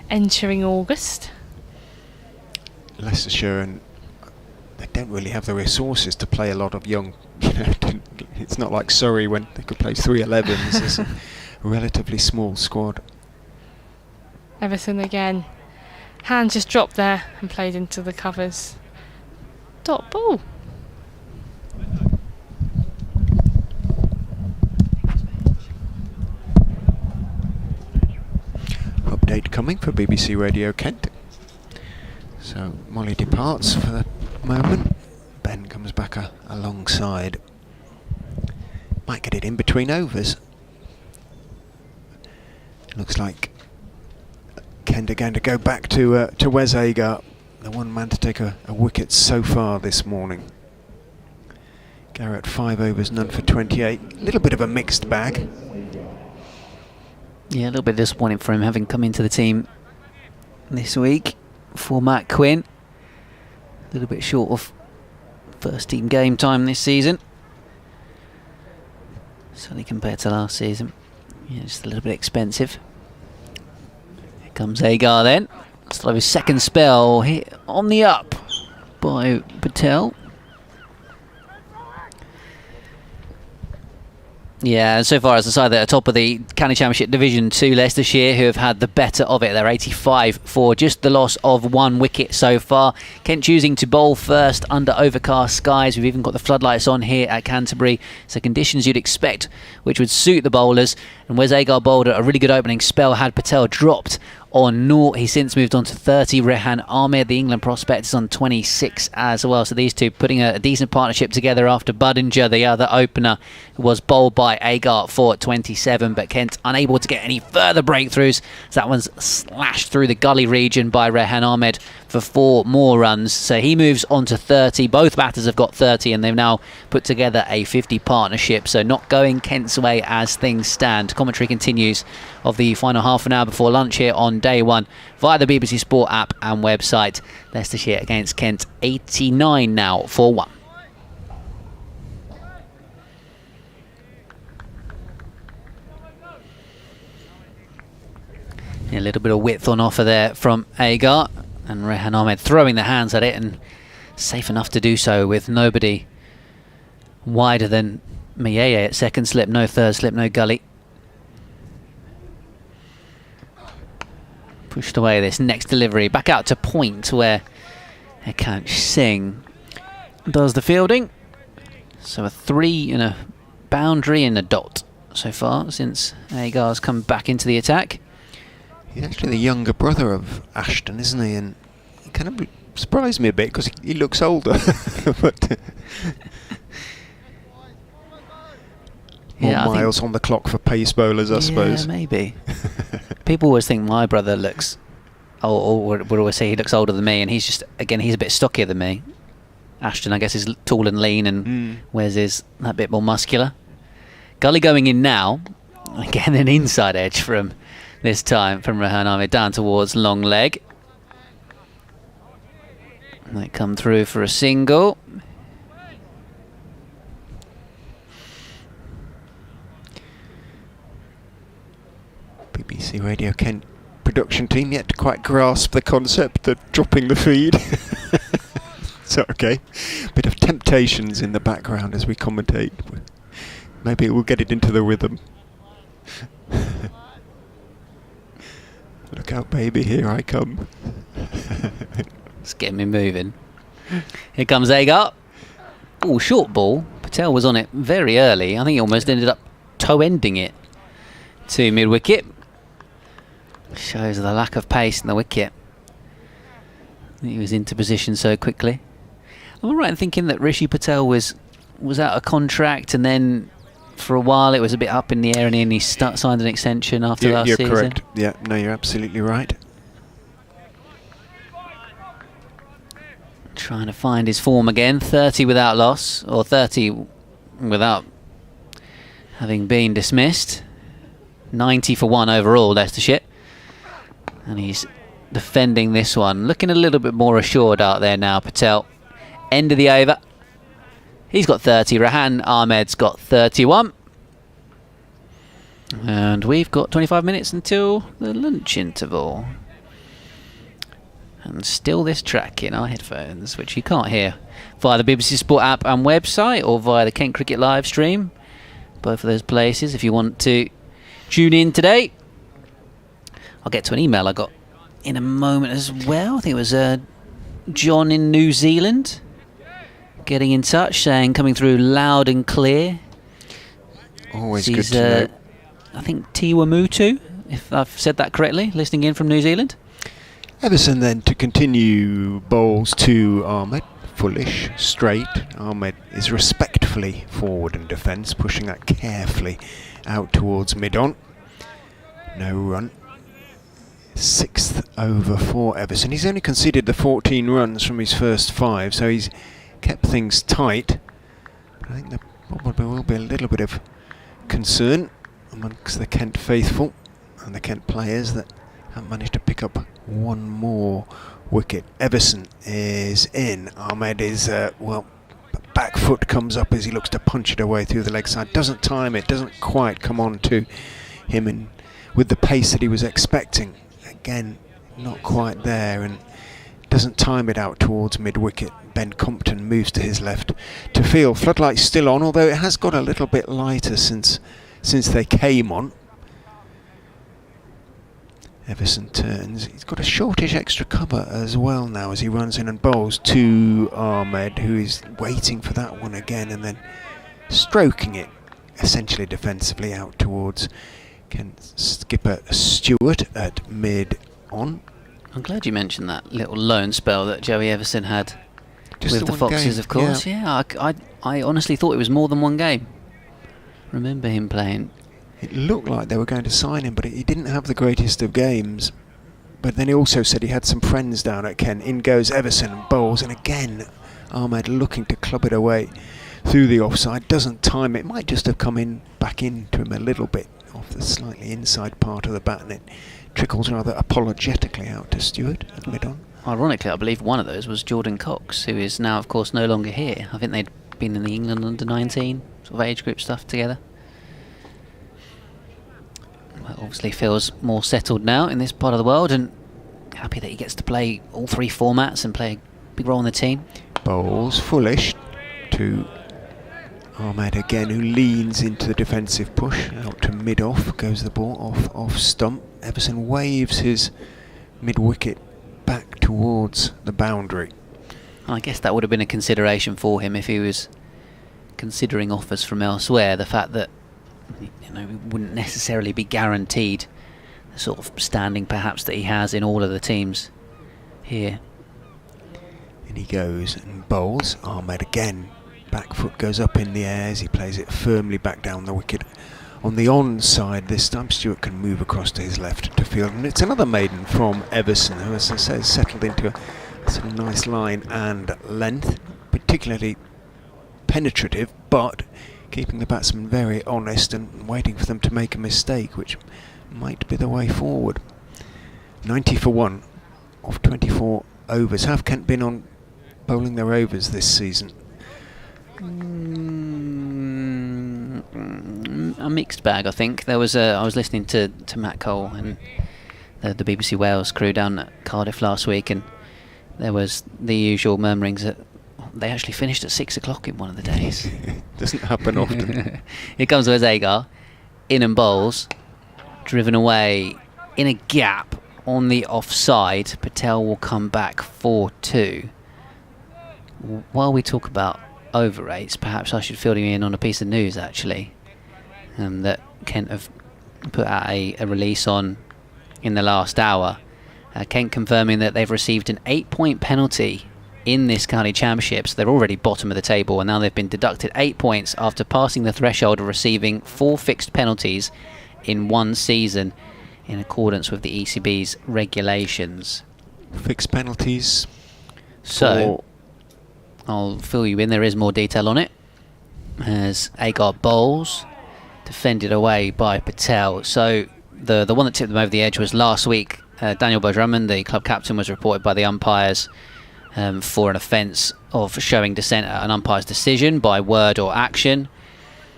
entering August. Leicestershire, and they don't really have the resources to play a lot of young. It's not like Surrey when they could play 3 11s. It's a relatively small squad. Everson again. Hand just dropped there and played into the covers. Dot ball. Update coming for BBC Radio Kent. So Molly departs for the moment. Ben comes back alongside. Might get it in between overs. Looks like Kent are going to go back to Wes Agar, the one man to take a wicket so far this morning. Garrett 5 overs, none for 28. A little bit of a mixed bag. Yeah, a little bit disappointing for him having come into the team this week for Matt Quinn. A little bit short of first team game time this season. Certainly compared to last season. Yeah, just a little bit expensive. Here comes Agar then. Still have his second spell hit on the up by Patel. Yeah, and so far as the side that are top of the County Championship Division 2, Leicestershire, who have had the better of it. They're 85 for just the loss of 1 wicket so far. Kent choosing to bowl first under overcast skies. We've even got the floodlights on here at Canterbury. So conditions you'd expect, which would suit the bowlers. And Wes Agar bowled a really good opening spell. Had Patel dropped on 0. He's since moved on to 30. Rahan Ahmed, the England prospect, is on 26 as well. So these two putting a decent partnership together after Budinger, the other opener, was bowled by Agar for 27. But Kent unable to get any further breakthroughs. So that one's slashed through the gully region by Rahan Ahmed for 4 more runs. So he moves on to 30. Both batters have got 30 and they've now put together a 50 partnership. So not going Kent's way as things stand. Commentary continues of the final half an hour before lunch here on day 1 via the BBC Sport app and website. Leicestershire against Kent, 89 now for 1. Yeah, a little bit of width on offer there from Agar, and Rahan Ahmed throwing the hands at it, and safe enough to do so with nobody wider than Mieye at second slip. No third slip, no gully. Pushed away this next delivery, back out to point where Ekant Singh does the fielding. So a 3 and a boundary and a dot so far since Agar's come back into the attack. He's actually the younger brother of Ashton, isn't he? And he kind of surprised me a bit because he looks older. But yeah, more miles on the clock for pace bowlers, I suppose. Yeah, maybe. People always think my brother looks, or would always say he looks older than me, and he's just, again, he's a bit stockier than me. Ashton, I guess, is tall and lean, and Wes is that bit more muscular. Gully going in now. Again, an inside edge from this time from Rahan Ahmed down towards long leg. They come through for a single. BBC Radio Kent production team yet to quite grasp the concept of dropping the feed. So, okay, bit of temptations in the background as we commentate. Maybe we'll get it into the rhythm. Look out, baby, here I come. It's getting me moving. Here comes Agar. Oh, short ball. Patel was on it very early. I think he almost ended up toe-ending it to mid-wicket. Shows the lack of pace in the wicket. He was into position so quickly. Am I right in thinking that Rishi Patel was out of contract, and then for a while it was a bit up in the air, and then he signed an extension after last season? You're correct. Yeah, no, you're absolutely right. Trying to find his form again. 30 without loss, or 30 without having been dismissed. 90 for 1 overall, Leicestershire. And he's defending this one. Looking a little bit more assured out there now, Patel. End of the over. He's got 30. Rahan Ahmed's got 31. And we've got 25 minutes until the lunch interval. And still this track in our headphones, which you can't hear via the BBC Sport app and website, or via the Kent Cricket live stream. Both of those places if you want to tune in today. I'll get to an email I got in a moment as well. I think it was John in New Zealand getting in touch, saying coming through loud and clear. Always good to know. I think Tiwamutu, if I've said that correctly, listening in from New Zealand. Everson then to continue bowls to Ahmed. Foolish, straight. Ahmed is respectfully forward in defence, pushing that carefully out towards mid-on. No run. 6th over for Everson. He's only conceded the 14 runs from his first 5, so he's kept things tight. But I think there probably will be a little bit of concern amongst the Kent faithful and the Kent players that haven't managed to pick up one more wicket. Everson is in. Ahmed is, back foot comes up as he looks to punch it away through the leg side. Doesn't time it, doesn't quite come on to him and with the pace that he was expecting. Again, not quite there, and doesn't time it out towards mid-wicket. Ben Compton moves to his left to field. Floodlights still on, although it has got a little bit lighter since they came on. Everson turns. He's got a shortish extra cover as well now as he runs in and bowls to Ahmed, who is waiting for that one again and then stroking it essentially defensively out towards Kent skipper Stewart at mid-on. I'm glad you mentioned that little loan spell that Joey Everson had Just with the Foxes, game, of course. Yeah, I honestly thought it was more than one game. Remember him playing. It looked like they were going to sign him, but he didn't have the greatest of games. But then he also said he had some friends down at Kent. In goes Everson and bowls, and again Ahmed looking to club it away through the offside. Doesn't time it. Might just have come in back into him a little bit off the slightly inside part of the bat, and it trickles rather apologetically out to Stewart at mid-on. Ironically, I believe one of those was Jordan Cox, who is now, of course, no longer here. I think they'd been in the England under-19 sort of age group stuff together. Well, obviously feels more settled now in this part of the world, and happy that he gets to play all 3 formats and play a big role in the team. Bowls Foolish to Ahmed again, who leans into the defensive push out to mid-off. Goes the ball off stump. Everson waves his mid-wicket back towards the boundary. I guess that would have been a consideration for him if he was considering offers from elsewhere. The fact that he wouldn't necessarily be guaranteed the sort of standing perhaps that he has in all of the teams here. And he goes and bowls. Ahmed again. Back foot goes up in the air as he plays it firmly back down the wicket. On the onside this time, Stewart can move across to his left to field, and it's another maiden from Everson, who, as I say, has settled into a sort of nice line and length, particularly penetrative, but keeping the batsman very honest and waiting for them to make a mistake, which might be the way forward. 90 for 1 off 24 overs. Have Kent been on bowling their overs this season? A mixed bag, I think. I was listening to Matt Cole and the BBC Wales crew down at Cardiff last week, and there was the usual murmurings that they actually finished at 6 o'clock in one of the days. Doesn't happen often. Here comes Wes Agar, in and bowls, driven away in a gap on the offside. Patel will come back 4-2. While we talk about over rates, perhaps I should fill you in on a piece of news actually that Kent have put out a release on in the last hour. Kent confirming that they've received an 8-point penalty in this county championship, so they're already bottom of the table, and now they've been deducted 8 points after passing the threshold of receiving 4 fixed penalties in one season in accordance with the ECB's regulations. Fixed penalties. So I'll fill you in. There is more detail on it. As Agar bowls, defended away by Patel. So the one that tipped them over the edge was last week. Daniel Bajraman, the club captain, was reported by the umpires for an offence of showing dissent at an umpire's decision by word or action.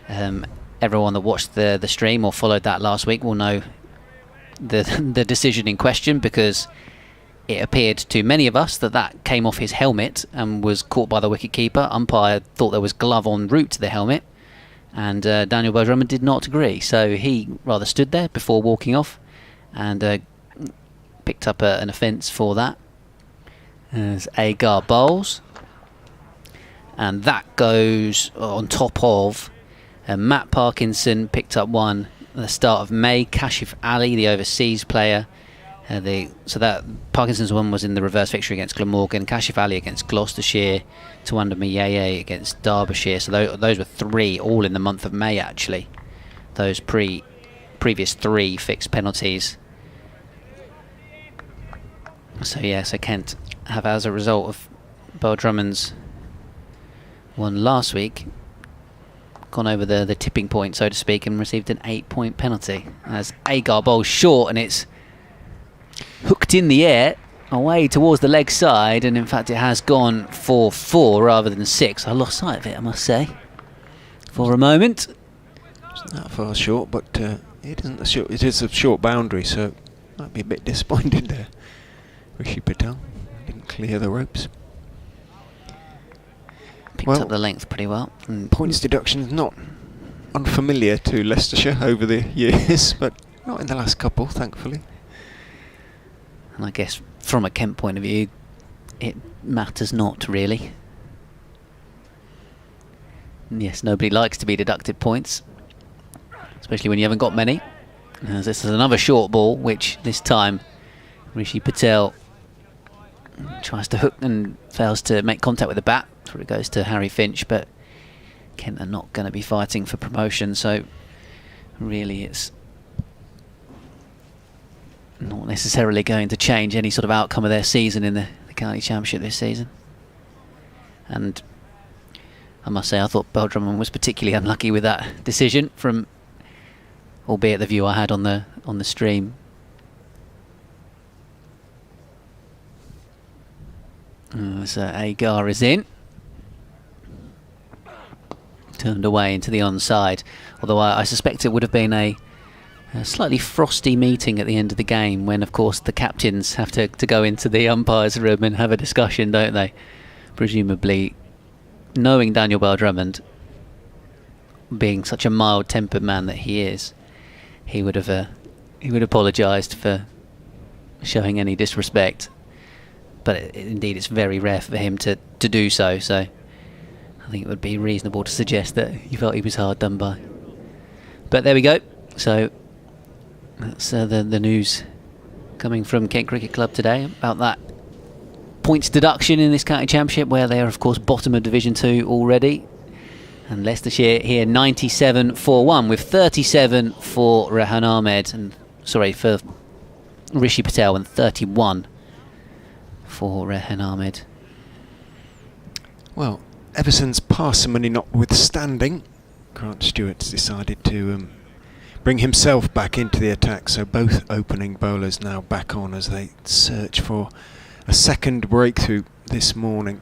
Everyone that watched the stream or followed that last week will know the decision in question, because it appeared to many of us that came off his helmet and was caught by the wicketkeeper. Umpire thought there was glove en route to the helmet, and Daniel Bajraman did not agree, so he rather stood there before walking off and picked up an offence for that. As Agar bowls, and that goes on top of Matt Parkinson picked up one at the start of May. Kashif Ali, the overseas player, So that Parkinson's one was in the reverse fixture against Glamorgan, Kashif Ali against Gloucestershire, Tawanda Mayeye against Derbyshire. So those were 3 all in the month of May actually. Those previous 3 fixed penalties. So yeah, so Kent have, as a result of Beau Drummond's one last week, gone over the tipping point, so to speak, and received an 8-point penalty as Agar bowls short, and it's hooked in the air away towards the leg side, and in fact it has gone for 4 rather than 6. I lost sight of it, I must say, for a moment. It's not that far short, but it isn't a short. It is a short boundary, so might be a bit disappointed there. Rishi Patel didn't clear the ropes. Picked up the length pretty well. Points deduction is not unfamiliar to Leicestershire over the years, but not in the last couple, thankfully. And I guess from a Kent point of view, it matters not really. Yes, nobody likes to be deducted points, especially when you haven't got many. As this is another short ball, which this time Rishi Patel tries to hook and fails to make contact with the bat. So it goes to Harry Finch, but Kent are not going to be fighting for promotion, so really it's not necessarily going to change any sort of outcome of their season in the county championship this season. And I must say, I thought Beau Drummond was particularly unlucky with that decision, from albeit the view I had on the stream. So Agar is in, turned away into the onside, although I suspect it would have been a slightly frosty meeting at the end of the game, when of course the captains have to go into the umpires room and have a discussion, don't they? Presumably, knowing Daniel Beau Drummond, being such a mild-tempered man that he is, he would apologised for showing any disrespect. But indeed, it's very rare for him to do so. So I think it would be reasonable to suggest that he felt he was hard done by. But there we go. So that's the news coming from Kent Cricket Club today about that points deduction in this county championship, where they are of course bottom of Division 2 already. And Leicestershire here 97 for 1, with 37 for Rahan Ahmed, for Rishi Patel, and 31 for Rahan Ahmed. Well, Everson's parsimony notwithstanding, Grant Stewart's decided to bring himself back into the attack, so both opening bowlers now back on as they search for a second breakthrough this morning.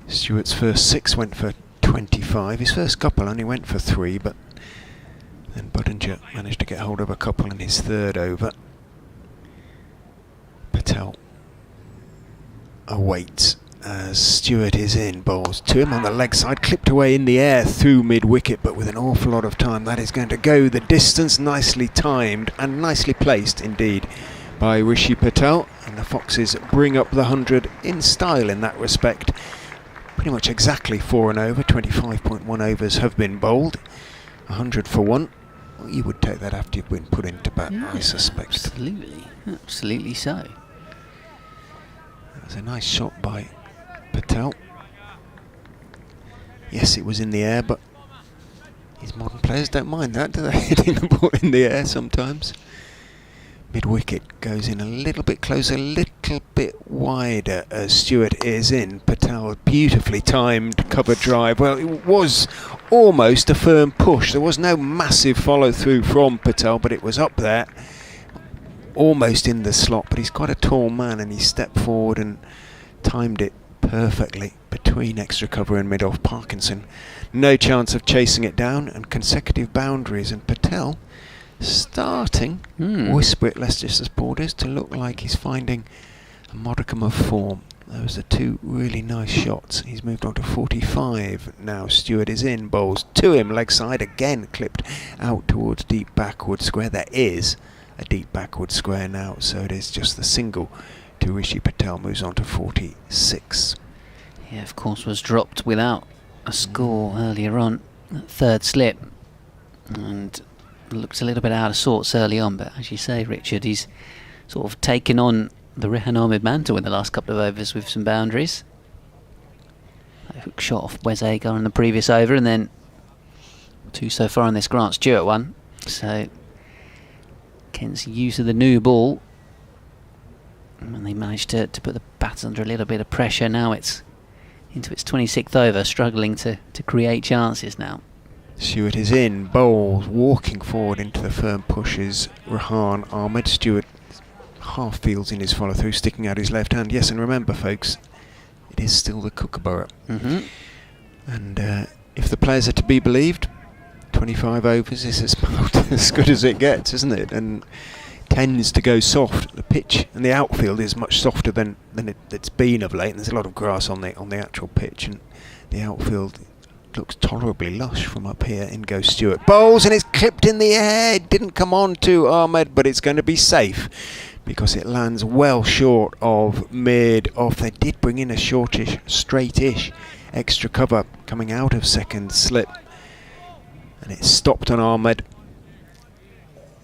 Stewart's first 6 went for 25. His first couple only went for 3, but then Budinger managed to get hold of a couple in his third over. Patel awaits as Stewart is in, bowls to him on the leg side, clipped away in the air through mid-wicket, but with an awful lot of time. That is going to go the distance, nicely timed and nicely placed indeed by Rishi Patel, and the Foxes bring up the 100 in style in that respect. Pretty much exactly 4 and over. 25.1 overs have been bowled. 100 for 1. Well, you would take that after you've been put into bat, I suspect. Absolutely so. That was a nice shot by Patel. Yes, it was in the air, but these modern players don't mind that, do they? Hitting the ball in the air sometimes. Mid-wicket goes in a little bit closer, a little bit wider as Stewart is in. Patel, beautifully timed cover drive. Well, it was almost a firm push. There was no massive follow-through from Patel, but it was up there, almost in the slot. But he's quite a tall man, and he stepped forward and timed it perfectly between extra cover and mid-off. Parkinson, no chance of chasing it down, and consecutive boundaries. And Patel starting, whisper at Leicestershire supporters, to look like he's finding a modicum of form. Those are 2 really nice shots. He's moved on to 45 now. Stewart is in, bowls to him, leg side again, clipped out towards deep backward square. There is a deep backward square now, so it is just the single to Rishi Patel. Moves on to 46. Yeah, of course, was dropped without a score earlier on, third slip, and looked a little bit out of sorts early on, but as you say, Richard, he's sort of taken on the Rahan Ahmed mantle in the last couple of overs with some boundaries. A hook shot off Wes Agar in the previous over, and then 2 so far on this Grant Stewart one. So Kent's use of the new ball, and they managed to put the batters under a little bit of pressure. Now it's into its 26th over, struggling to create chances now. Stewart is in, bowls, walking forward into the firm pushes Rahan Ahmed. Stewart half fields in his follow through, sticking out his left hand. Yes, and remember folks, it is still the Kookaburra. And if the players are to be believed, 25 overs is about as good as it gets, isn't it? And tends to go soft. The pitch and the outfield is much softer than it's been of late. And there's a lot of grass on the actual pitch, and the outfield looks tolerably lush from up here. In goes Stewart. Bowls, and it's clipped in the air. It didn't come on to Ahmed, but it's going to be safe because it lands well short of mid-off. They did bring in a shortish, straightish extra cover coming out of second slip, and it stopped on Ahmed,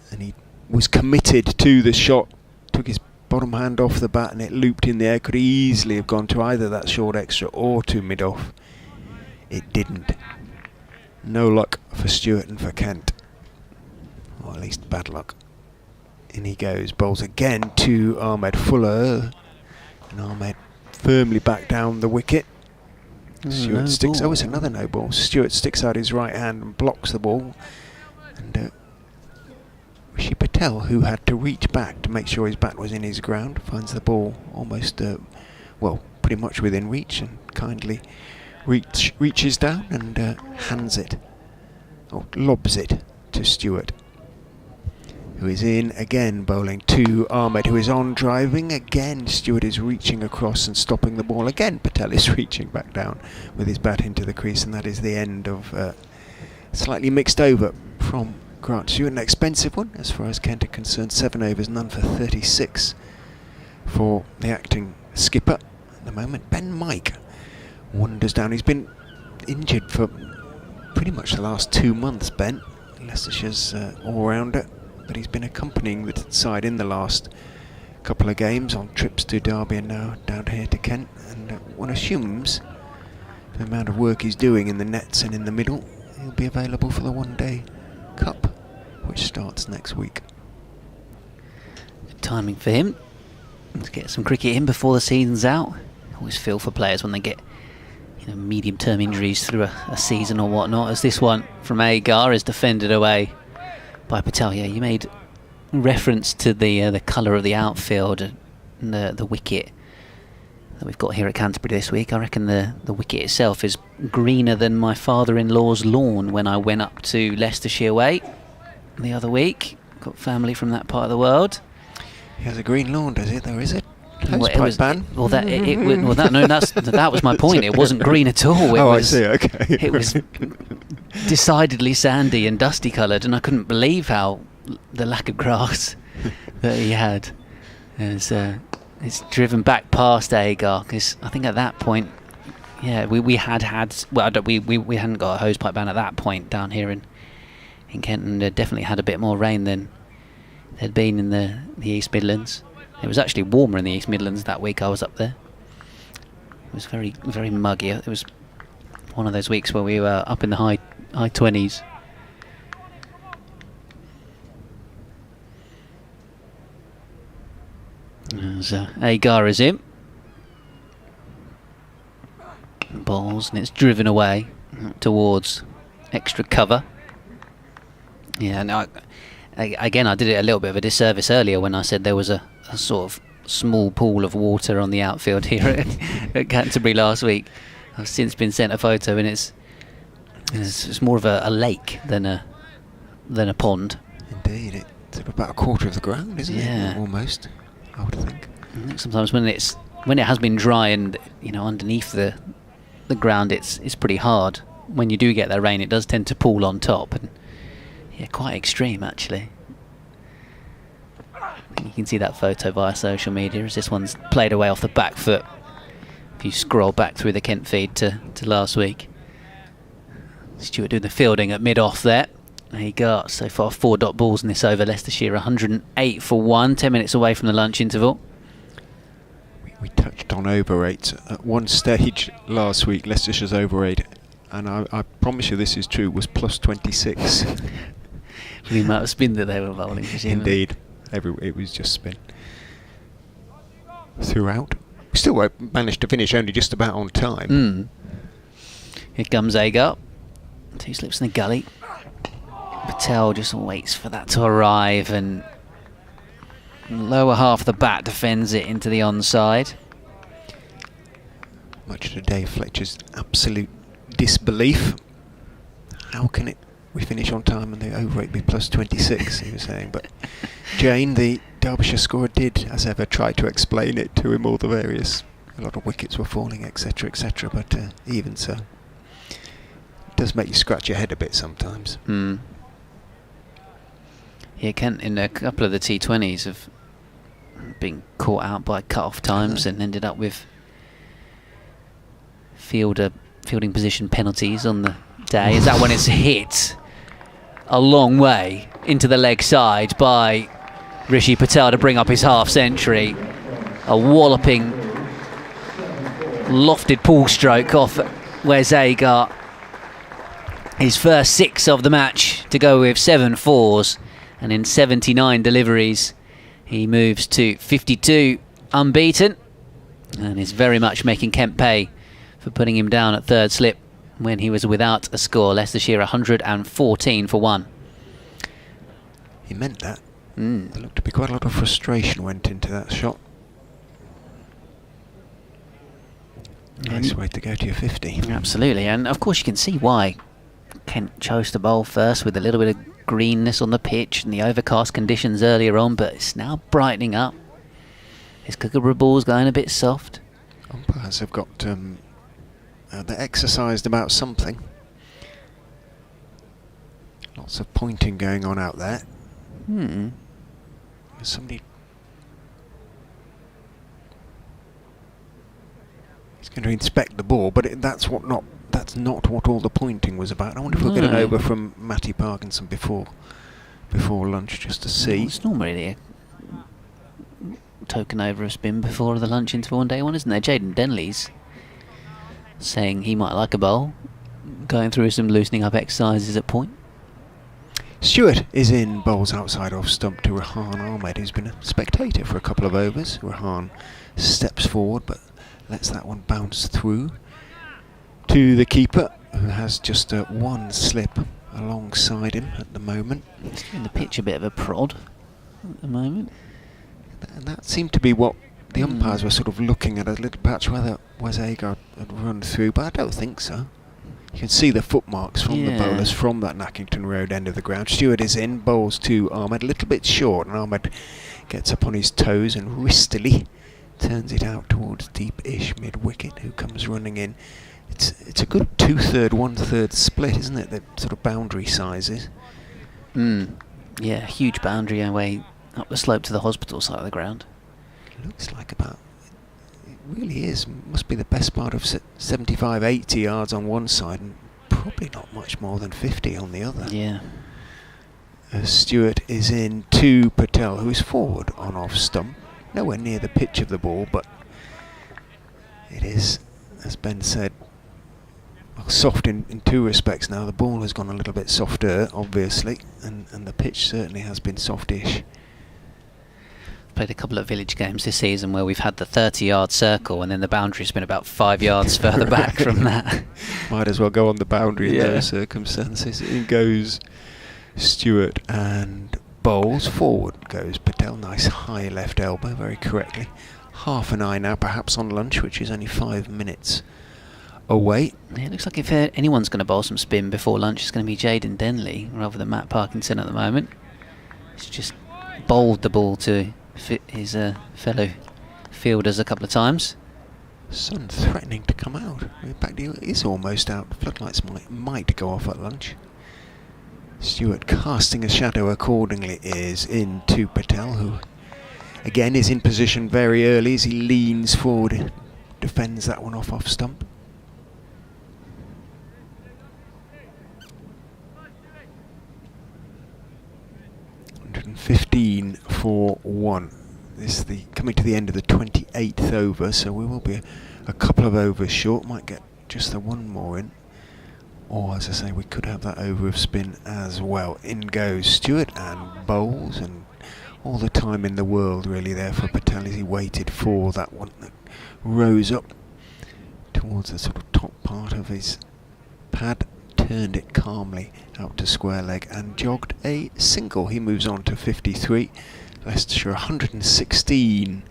and he was committed to the shot, took his bottom hand off the bat, and it looped in the air. Could easily have gone to either that short extra or to mid-off. It didn't. No luck for Stewart and for Kent, or at least bad luck. In he goes, bowls again to Ahmed Fuller, and Ahmed firmly back down the wicket. Stewart sticks. Oh, it's another no ball. Stewart sticks out his right hand and blocks the ball, and Rishi Patel, who had to reach back to make sure his bat was in his ground, finds the ball almost, well, pretty much within reach, and kindly reaches down and hands it, or lobs it to Stewart, who is in again, bowling to Ahmed, who is on driving again. Stewart is reaching across and stopping the ball again. Patel is reaching back down with his bat into the crease, and that is the end of slightly mixed over from Grant Stewart. An expensive one as far as Kent are concerned. 7 overs, none for 36 for the acting skipper at the moment. Ben Mike wanders down. He's been injured for pretty much the last 2 months, Ben. Leicestershire's all-rounder, but he's been accompanying the side in the last couple of games on trips to Derby and now down here to Kent, and one assumes the amount of work he's doing in the nets and in the middle, he'll be available for the one-day cup, which starts next week. Good timing for him to get some cricket in before the season's out. I always feel for players when they get medium-term injuries through a season or whatnot, as this one from Agar is defended away by Patel. Yeah, you made reference to the colour of the outfield and the wicket that we've got here at Canterbury this week. I reckon the wicket itself is greener than my father-in-law's lawn when I went up to Leicestershire way the other week. Got family from that part of the world. He has a green lawn, does it? Though, is it? Well, that was my point. It wasn't green at all. I see. Okay. It was decidedly sandy and dusty coloured, and I couldn't believe how the lack of grass that he had. It's driven back past Agar, because I think at that point, yeah, we hadn't got a hose pipe ban at that point down here in Kent, and definitely had a bit more rain than there'd been in the East Midlands. It was actually warmer in the East Midlands that week I was up there. It was very, very muggy. It was one of those weeks where we were up in the high 20s. As Agar is in. Balls, and it's driven away towards extra cover. Yeah, no, again, I did it a little bit of a disservice earlier when I said there was a sort of small pool of water on the outfield here at Canterbury last week. I've since been sent a photo, and it's more of a lake than a pond. Indeed, it's about a quarter of the ground, isn't it? Almost, I would think. I think sometimes when it has been dry and underneath the ground, it's pretty hard. When you do get that rain, it does tend to pool on top, and quite extreme actually. You can see that photo via social media as this one's played away off the back foot. If you scroll back through the Kent feed to last week. Stewart doing the fielding at mid-off there. He got so far 4 dot balls in this over. Leicestershire 108 for 1, 10 minutes away from the lunch interval. We touched on over rates at one stage last week. Leicestershire's over rate, and I promise you this is true, was plus 26. The amount of spin that they were bowling. Indeed, it was just spin throughout. We still managed to finish only just about on time. Here comes Agar. 2 slips in the gully. Patel just waits for that to arrive, and lower half of the bat defends it into the onside. Much to Dave Fletcher's absolute disbelief. How can we finish on time and the over rate be plus 26, he was saying. But Jane, the Derbyshire scorer, did, as ever, try to explain it to him, all the various, a lot of wickets were falling, etc., etc., but even so, it does make you scratch your head a bit sometimes. Yeah, Kent in a couple of the T20s have been caught out by cut-off times and ended up with fielding position penalties on the day. Is that when it's hit a long way into the leg side by Rishi Patel to bring up his half century? A walloping, lofted pull stroke off Wes Agar. His first 6 of the match to go with 7 fours. And in 79 deliveries, he moves to 52 unbeaten, and is very much making Kent pay for putting him down at third slip when he was without a score. Leicestershire 114 for 1. He meant that. There looked to be quite a lot of frustration went into that shot. Nice way to go to your 50. Absolutely, and of course you can see why Kent chose to bowl first, with a little bit of greenness on the pitch and the overcast conditions earlier on, but it's now brightening up. His Kookaburra ball's going a bit soft. Umpires have got they're exercised about something. Lots of pointing going on out there. Somebody is going to inspect the ball, but that's not what all the pointing was about. I wonder if we'll get an over from Matty Parkinson before lunch, just to see. Well, it's normally a token over a spin before the lunch interval on day one, isn't there? Jaden Denley's saying he might like a bowl, going through some loosening up exercises at point. Stewart is in, bowls outside off stump to Rahan Ahmed, who's been a spectator for a couple of overs. Rahan steps forward but lets that one bounce through to the keeper, who has just one slip alongside him at the moment. He's giving the pitch a bit of a prod at the moment. And that seemed to be what the umpires were sort of looking at, a little patch whether Wes Agar had run through, but I don't think so. You can see the footmarks from the bowlers from that Nackington Road end of the ground. Stewart is in, bowls to Ahmed, a little bit short, and Ahmed gets up on his toes and wristily turns it out towards deep-ish mid-wicket, who comes running in. It's a good 2/3, 1/3 split, isn't it? The sort of boundary sizes. Yeah, huge boundary away up the slope to the hospital side of the ground. Looks like about, it really is, must be the best part of 75, 80 yards on one side, and probably not much more than 50 on the other. Yeah. Stewart is in to Patel, who is forward on off stump, nowhere near the pitch of the ball, but it is, as Ben said, soft in 2 respects now. The ball has gone a little bit softer, obviously, and the pitch certainly has been softish. Played a couple of village games this season where we've had the 30-yard circle, and then the boundary's been about 5 yards further back from that. Might as well go on the boundary in those circumstances. In goes Stewart, and bowls forward goes Patel. Nice high left elbow, very correctly. Half an eye now, perhaps on lunch, which is only 5 minutes away. Yeah, it looks like if anyone's going to bowl some spin before lunch, it's going to be Jaden Denley rather than Matt Parkinson at the moment. He's just bowled the ball to his fellow fielders a couple of times. Sun threatening to come out. In fact, he is almost out. Floodlights might go off at lunch. Stewart, casting a shadow accordingly, is in to Patel, who again is in position very early as he leans forward, defends that one off stump. 15 for 1. This is coming to the end of the 28th over, so we will be a couple of overs short. Might get just the one more in. Or, as I say, we could have that over of spin as well. In goes Stewart and bowls, and all the time in the world really there for Patel as he waited for that one that rose up towards the sort of top part of his pad, turned it calmly out to square leg and jogged a single. He moves on to 53. Leicestershire 116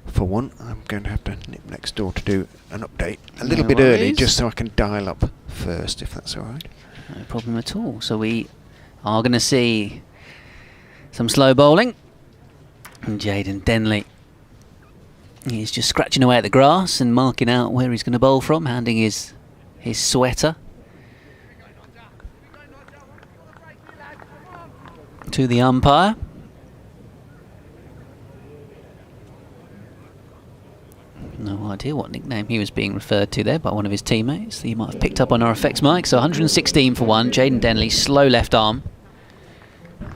for 1. I'm going to have to nip next door to do an update a little bit early, just so I can dial up first, if that's alright. No problem at all. So we are going to see some slow bowling. And Jaden Denley, he's just scratching away at the grass and marking out where he's going to bowl from, handing his sweater to the umpire. No idea what nickname he was being referred to there by one of his teammates that he might have picked up on our effects mic. So 116 for 1. Jaden Denley, slow left arm.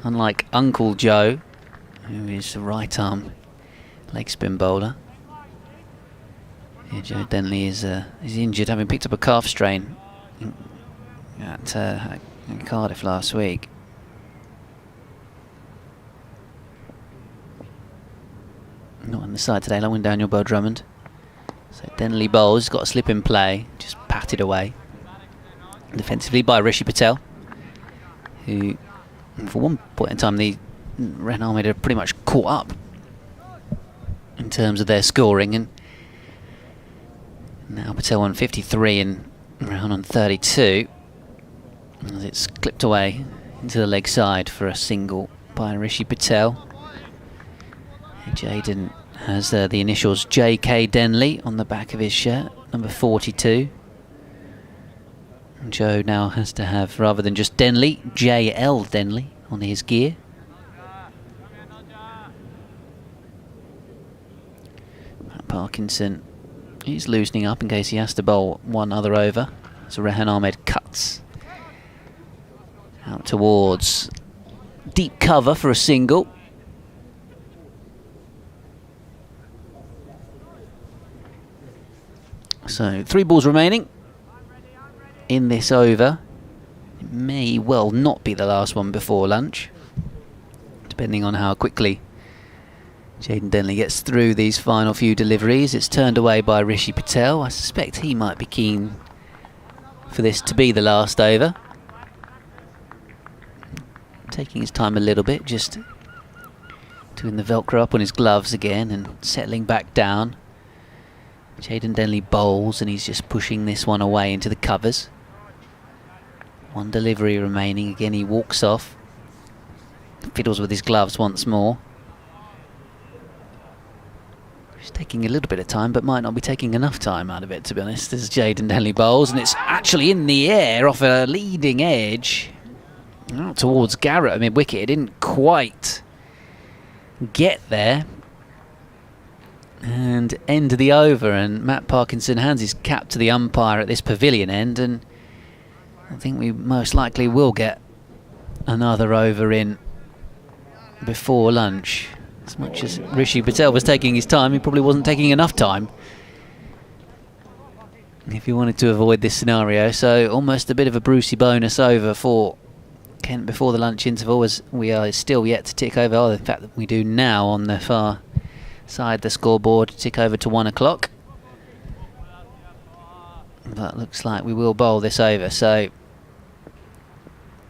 Unlike Uncle Joe, who is a right arm leg spin bowler. Yeah, Joe Denley is injured, having picked up a calf strain at Cardiff last week. Not on the side today, long one down your bow, Drummond. So Denley bowls, got a slip in play, just patted away defensively by Rishi Patel, who for one point in time the Rahan Ahmed had pretty much caught up in terms of their scoring, and now Patel on 53 and Rahan on 32 as it's clipped away into the leg side for a single by Rishi Patel. Jaden has the initials J.K. Denley on the back of his shirt, number 42. And Joe now has to have, rather than just Denley, J.L. Denley on his gear. Parkinson is loosening up in case he has to bowl one other over. So Rahan Ahmed cuts out towards deep cover for a single. So 3 balls remaining in this over. It may well not be the last one before lunch, depending on how quickly Jaden Denley gets through these final few deliveries. It's turned away by Rishi Patel. I suspect he might be keen for this to be the last over. Taking his time a little bit, just doing the Velcro up on his gloves again and settling back down. Jaden Denley bowls and he's just pushing this one away into the covers. One delivery remaining. Again he walks off, fiddles with his gloves once more. He's taking a little bit of time, but might not be taking enough time out of it, to be honest. This is Jaden Denley bowls, and it's actually in the air off a leading edge out towards Garrett. I mean, wicket, it didn't quite get there. And end of the over, and Matt Parkinson hands his cap to the umpire at this pavilion end, and I think we most likely will get another over in before lunch. As much as Rishi Patel was taking his time, he probably wasn't taking enough time if he wanted to avoid this scenario. So almost a bit of a Brucey bonus over for Kent before the lunch interval, as we are still yet to tick over. In fact, we do now on the far side the scoreboard tick over to 1 o'clock. But looks like we will bowl this over. So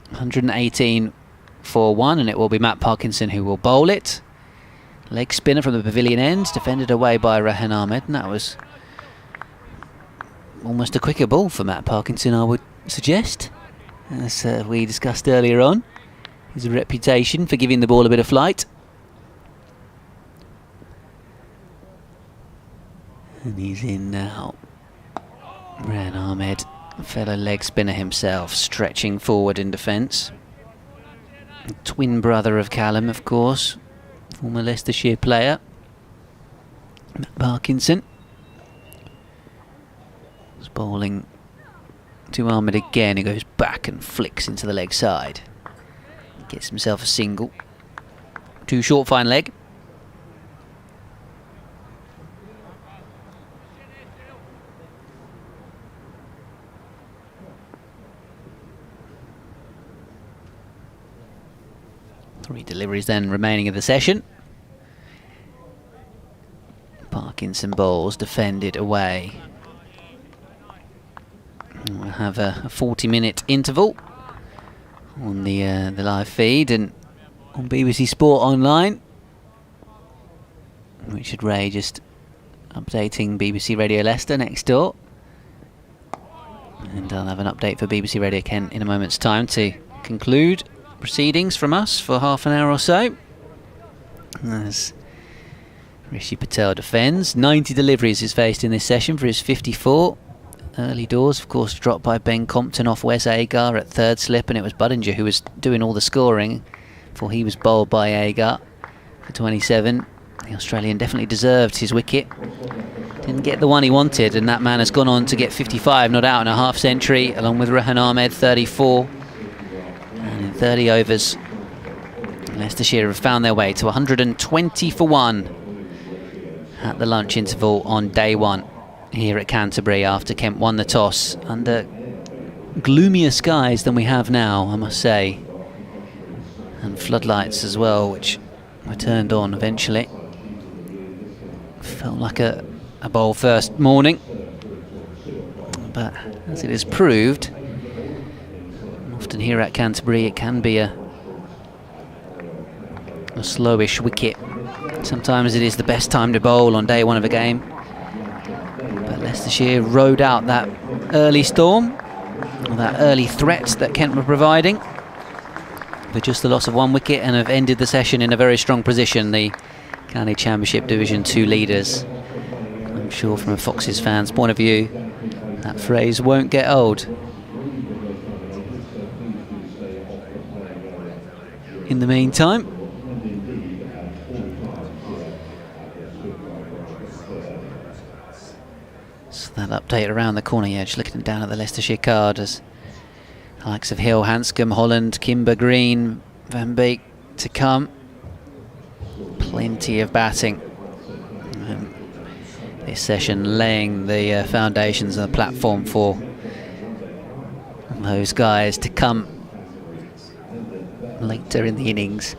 118 for 1, and it will be Matt Parkinson who will bowl it. Leg spinner from the pavilion end, defended away by Rahan Ahmed, and that was almost a quicker ball for Matt Parkinson, I would suggest. As we discussed earlier on, his reputation for giving the ball a bit of flight. And he's in now. Rahan Ahmed, fellow leg spinner himself, stretching forward in defence. Twin brother of Callum, of course, former Leicestershire player, Matt Parkinson. He's bowling to Ahmed again, he goes back and flicks into the leg side. He gets himself a single. to short fine leg. Three deliveries then remaining of the session. Parkinson bowls defended away. We'll have a 40-minute interval on the live feed and on BBC Sport Online. Richard Ray just updating BBC Radio Leicester next door. And I'll have an update for BBC Radio Kent in a moment's time to conclude proceedings from us for half an hour or so. As Rishi Patel defends. 90 deliveries is faced in this session for his 54. Early doors, of course, dropped by Ben Compton off Wes Agar at third slip, and it was Budinger who was doing all the scoring before he was bowled by Agar for 27. The Australian definitely deserved his wicket. Didn't get the one he wanted, and that man has gone on to get 55, not out in a half century, along with Rahan Ahmed, 34. And in 30 overs, Leicestershire have found their way to 120 for 1 at the lunch interval on day one here at Canterbury after Kent won the toss under gloomier skies than we have now, I must say, and floodlights as well, which were turned on eventually. Felt like a bowl first morning, but as it is proved, often here at Canterbury it can be a slowish wicket. Sometimes it is the best time to bowl on day one of a game, but Leicestershire rode out that early storm, or that early threat that Kent were providing, with just the loss of one wicket, and have ended the session in a very strong position, the County Championship Division 2 leaders. I'm sure from a Foxes fan's point of view that phrase won't get old. In the meantime, so that update around the corner, yeah, just looking down at the Leicestershire card as the likes of Hill, Hanscom, Holland, Kimber, Green, Van Beek to come. Plenty of batting. This session laying the foundations and the platform for those guys to come later in the innings.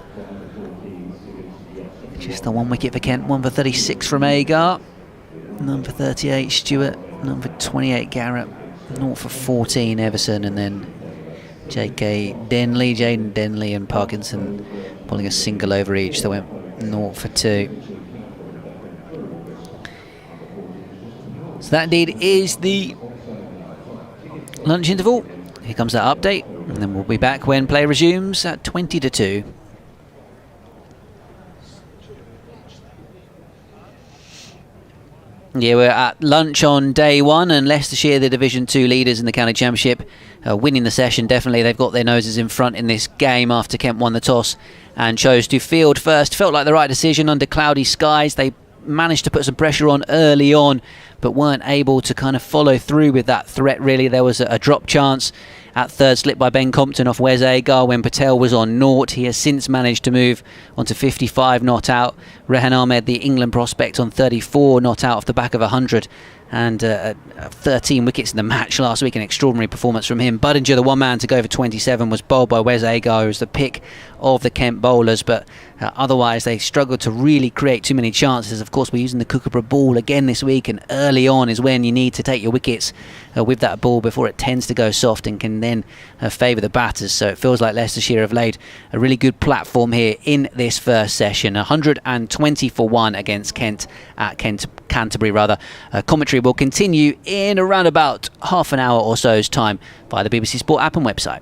Just the one wicket for Kent, one for 36 from Agar, number 38 Stewart, number 28 Garrett, 0 for 14 Everson, and then Jaden Denley and Parkinson pulling a single over each, so went 0 for 2. So that indeed is the lunch interval. Here comes that update, and then we'll be back when play resumes at 20 to 2. Yeah, we're at lunch on day one, and Leicestershire, the Division 2 leaders in the County Championship, winning the session. Definitely, they've got their noses in front in this game after Kent won the toss and chose to field first. Felt like the right decision under cloudy skies. They managed to put some pressure on early on, but weren't able to kind of follow through with that threat, really. There was a drop chance at third slip by Ben Compton off Wes Agar when Patel was on naught. He has since managed to move onto 55 not out. Rahan Ahmed, the England prospect, on 34 not out off the back of 100. And 13 wickets in the match last week, an extraordinary performance from him. Budinger, the one man to go for 27, was bowled by Wes Agar, who was the pick of the Kent bowlers, but otherwise they struggled to really create too many chances. Of course, we're using the Kookaburra ball again this week, and early on is when you need to take your wickets with that ball before it tends to go soft and can then favour the batters. So it feels like Leicestershire have laid a really good platform here in this first session. 120 for 1 against Kent at Canterbury rather. Commentary will continue in around about half an hour or so's time via the BBC Sport app and website.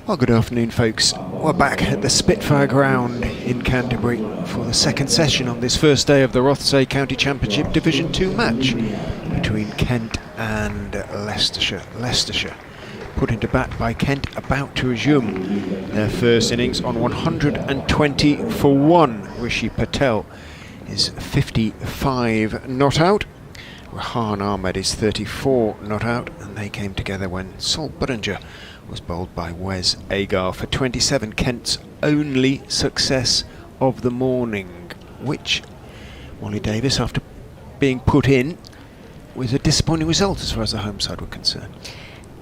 Well, good afternoon, folks. We're back at the Spitfire Ground in Canterbury for the second session on this first day of the Rothesay County Championship Division 2 match between Kent and Leicestershire. Leicestershire put into bat by Kent, about to resume their first innings on 120 for 1. Rishi Patel is 55 not out. Rahan Ahmed is 34 not out, and they came together when Sol Buddinger was bowled by Wes Agar for 27, Kent's only success of the morning, which Molly Davis, after being put in, was a disappointing result as far as the home side were concerned.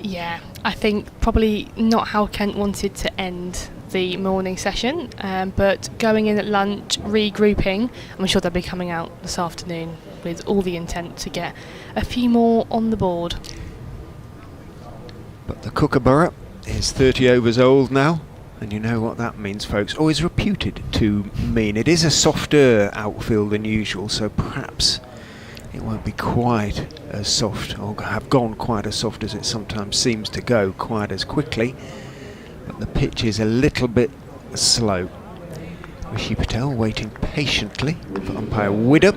Yeah, I think probably not how Kent wanted to end the morning session, but going in at lunch, regrouping, I'm sure they'll be coming out this afternoon with all the intent to get a few more on the board. But the Kookaburra is 30 overs old now, and you know what that means, folks, or is reputed to mean. It is a softer outfield than usual, so perhaps it won't be quite as soft, or have gone quite as soft as it sometimes seems to go quite as quickly, but the pitch is a little bit slow. Rishi Patel waiting patiently for umpire Widdop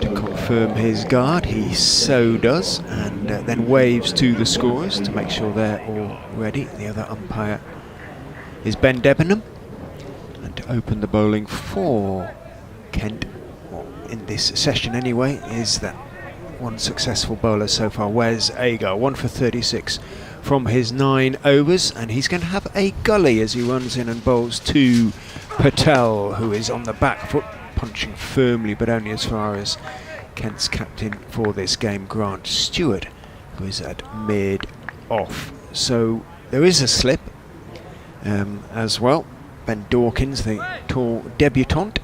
to confirm his guard. He so does, and then waves to the scorers to make sure they're all ready. The other umpire is Ben Debenham, and to open the bowling for Kent, in this session anyway, is that one successful bowler so far, Wes Agar, 1 for 36 from his 9 overs, and he's going to have a gully as he runs in and bowls to Patel, who is on the back foot, punching firmly, but only as far as Kent's captain for this game, Grant Stewart, who is at mid-off. So there is a slip as well. Ben Dawkins, the tall debutant,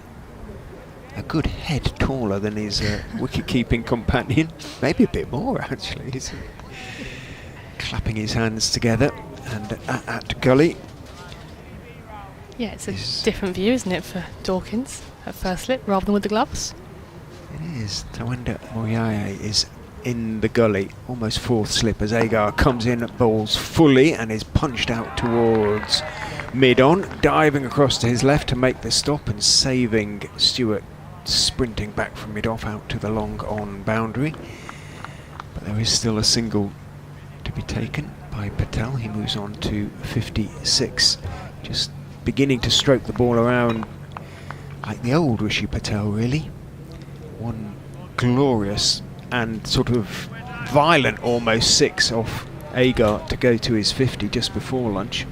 a good head taller than his wicket-keeping companion, maybe a bit more actually. He's clapping his hands together and at gully. Yeah, it's a different view, isn't it, for Dawkins at first slip rather than with the gloves? It is. Tawenda Moyaye is in the gully, almost fourth slip, as Agar comes in, bowls fully and is punched out towards mid-on, diving across to his left to make the stop and saving Stewart sprinting back from mid-off out to the long-on boundary. But there is still a single to be taken by Patel. He moves on to 56, just beginning to stroke the ball around like the old Rishi Patel, really. One glorious and sort of violent almost 6 off Agar to go to his 50 just before lunch.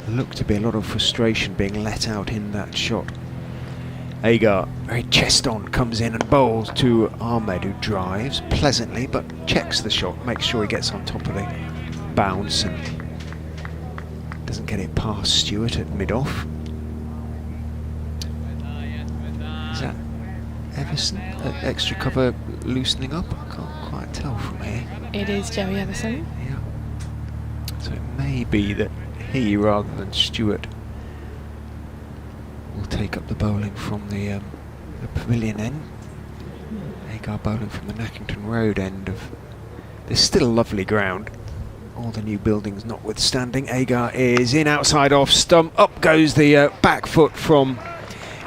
Looked to be a lot of frustration being let out in that shot. Agar, very chest on, comes in and bowls to Ahmed, who drives pleasantly but checks the shot, makes sure he gets on top of the bounce and Doesn't get it past Stewart at mid-off. Is that Everson at extra cover loosening up? I can't quite tell from here. It is Joey Everson. Yeah. So it may be that he, rather than Stewart, will take up the bowling from the pavilion end. Agar bowling from the Nackington Road end of... There's still lovely ground. All the new buildings notwithstanding. Agar is in outside off stump. Up goes the back foot from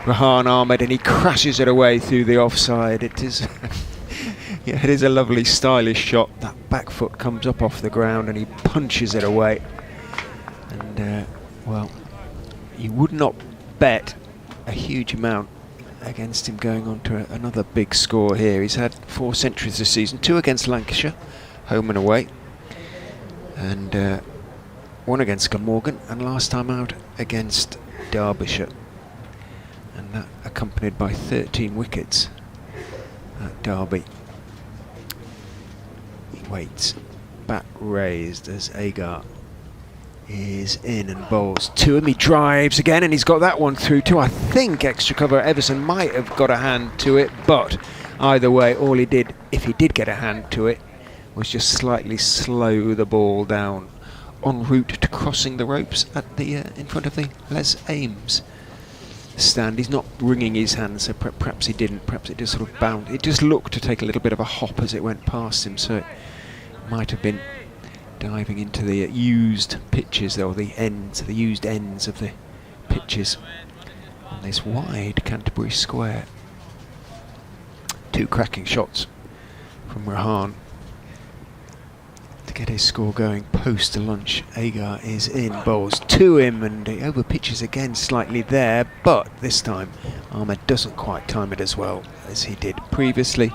Rahan Ahmed, and he crashes it away through the offside. It is... yeah, it is a lovely stylish shot. That back foot comes up off the ground and he punches it away. And, well, you would not bet a huge amount against him going on to another big score here. He's had 4 centuries this season, 2 against Lancashire, home and away, and 1 against Glamorgan, and last time out against Derbyshire. And that accompanied by 13 wickets at Derby. He waits, bat raised as Agar is in and bowls to him. He drives again, and he's got that one through too. I think extra cover Everson might have got a hand to it, but either way, all he did, if he did get a hand to it, was just slightly slow the ball down en route to crossing the ropes at the in front of the Les Ames stand. He's not wringing his hands, so perhaps he didn't. Perhaps it just sort of bounced. It just looked to take a little bit of a hop as it went past him, so it might have been diving into the used pitches, or the used ends of the pitches on this wide Canterbury Square. 2 cracking shots from Rahan to get his score going post lunch. Agar is in, bowls to him, and he over pitches again slightly there, but this time Ahmed doesn't quite time it as well as he did previously,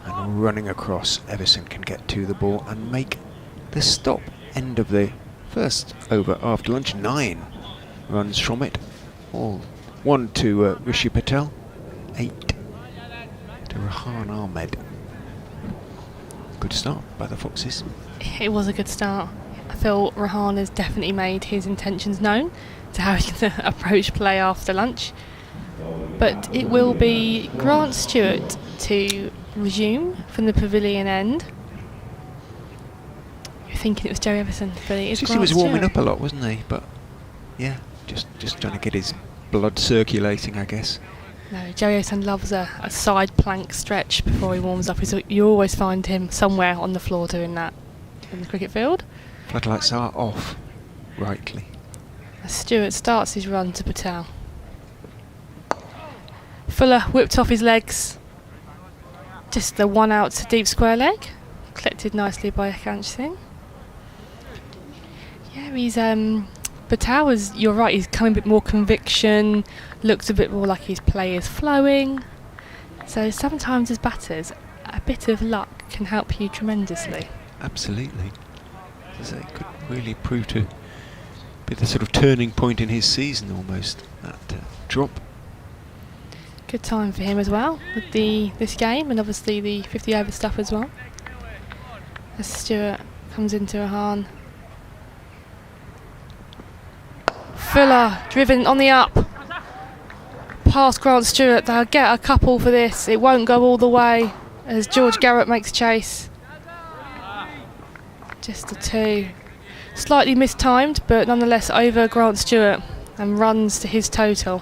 and running across, Everson can get to the ball and make the stop. End of the first over after lunch. 9 runs from it. All 1 to Rishi Patel, 8 to Rahan Ahmed. Good start by the Foxes. It was a good start. I feel Rahan has definitely made his intentions known to how he's going to approach play after lunch. But it will be Grant Stewart to resume from the pavilion end. Thinking it was Joe Everson, but it is He Grant was warming Stewart. up a lot, wasn't he? But yeah, just trying to get his blood circulating, I guess. No, Joe Everson loves a side plank stretch before he warms up. You always find him somewhere on the floor doing that in the cricket field. Floodlights are off, rightly. As Stewart starts his run to Patel. Fuller whipped off his legs. Just the one out to deep square leg. Collected nicely by Akansh Singh. Yeah, he's Patel is, you're right, he's coming a bit more conviction, looks a bit more like his play is flowing. So sometimes as batters, a bit of luck can help you tremendously. Absolutely. So it could really prove to be the sort of turning point in his season almost, that drop. Good time for him as well with this game, and obviously the 50 over stuff as well. As Stewart comes into Rahan. Fuller driven on the up. Past Grant Stewart. They'll get a couple for this. It won't go all the way as George Garrett makes chase. Just a 2. Slightly mistimed, but nonetheless over Grant Stewart and runs to his total.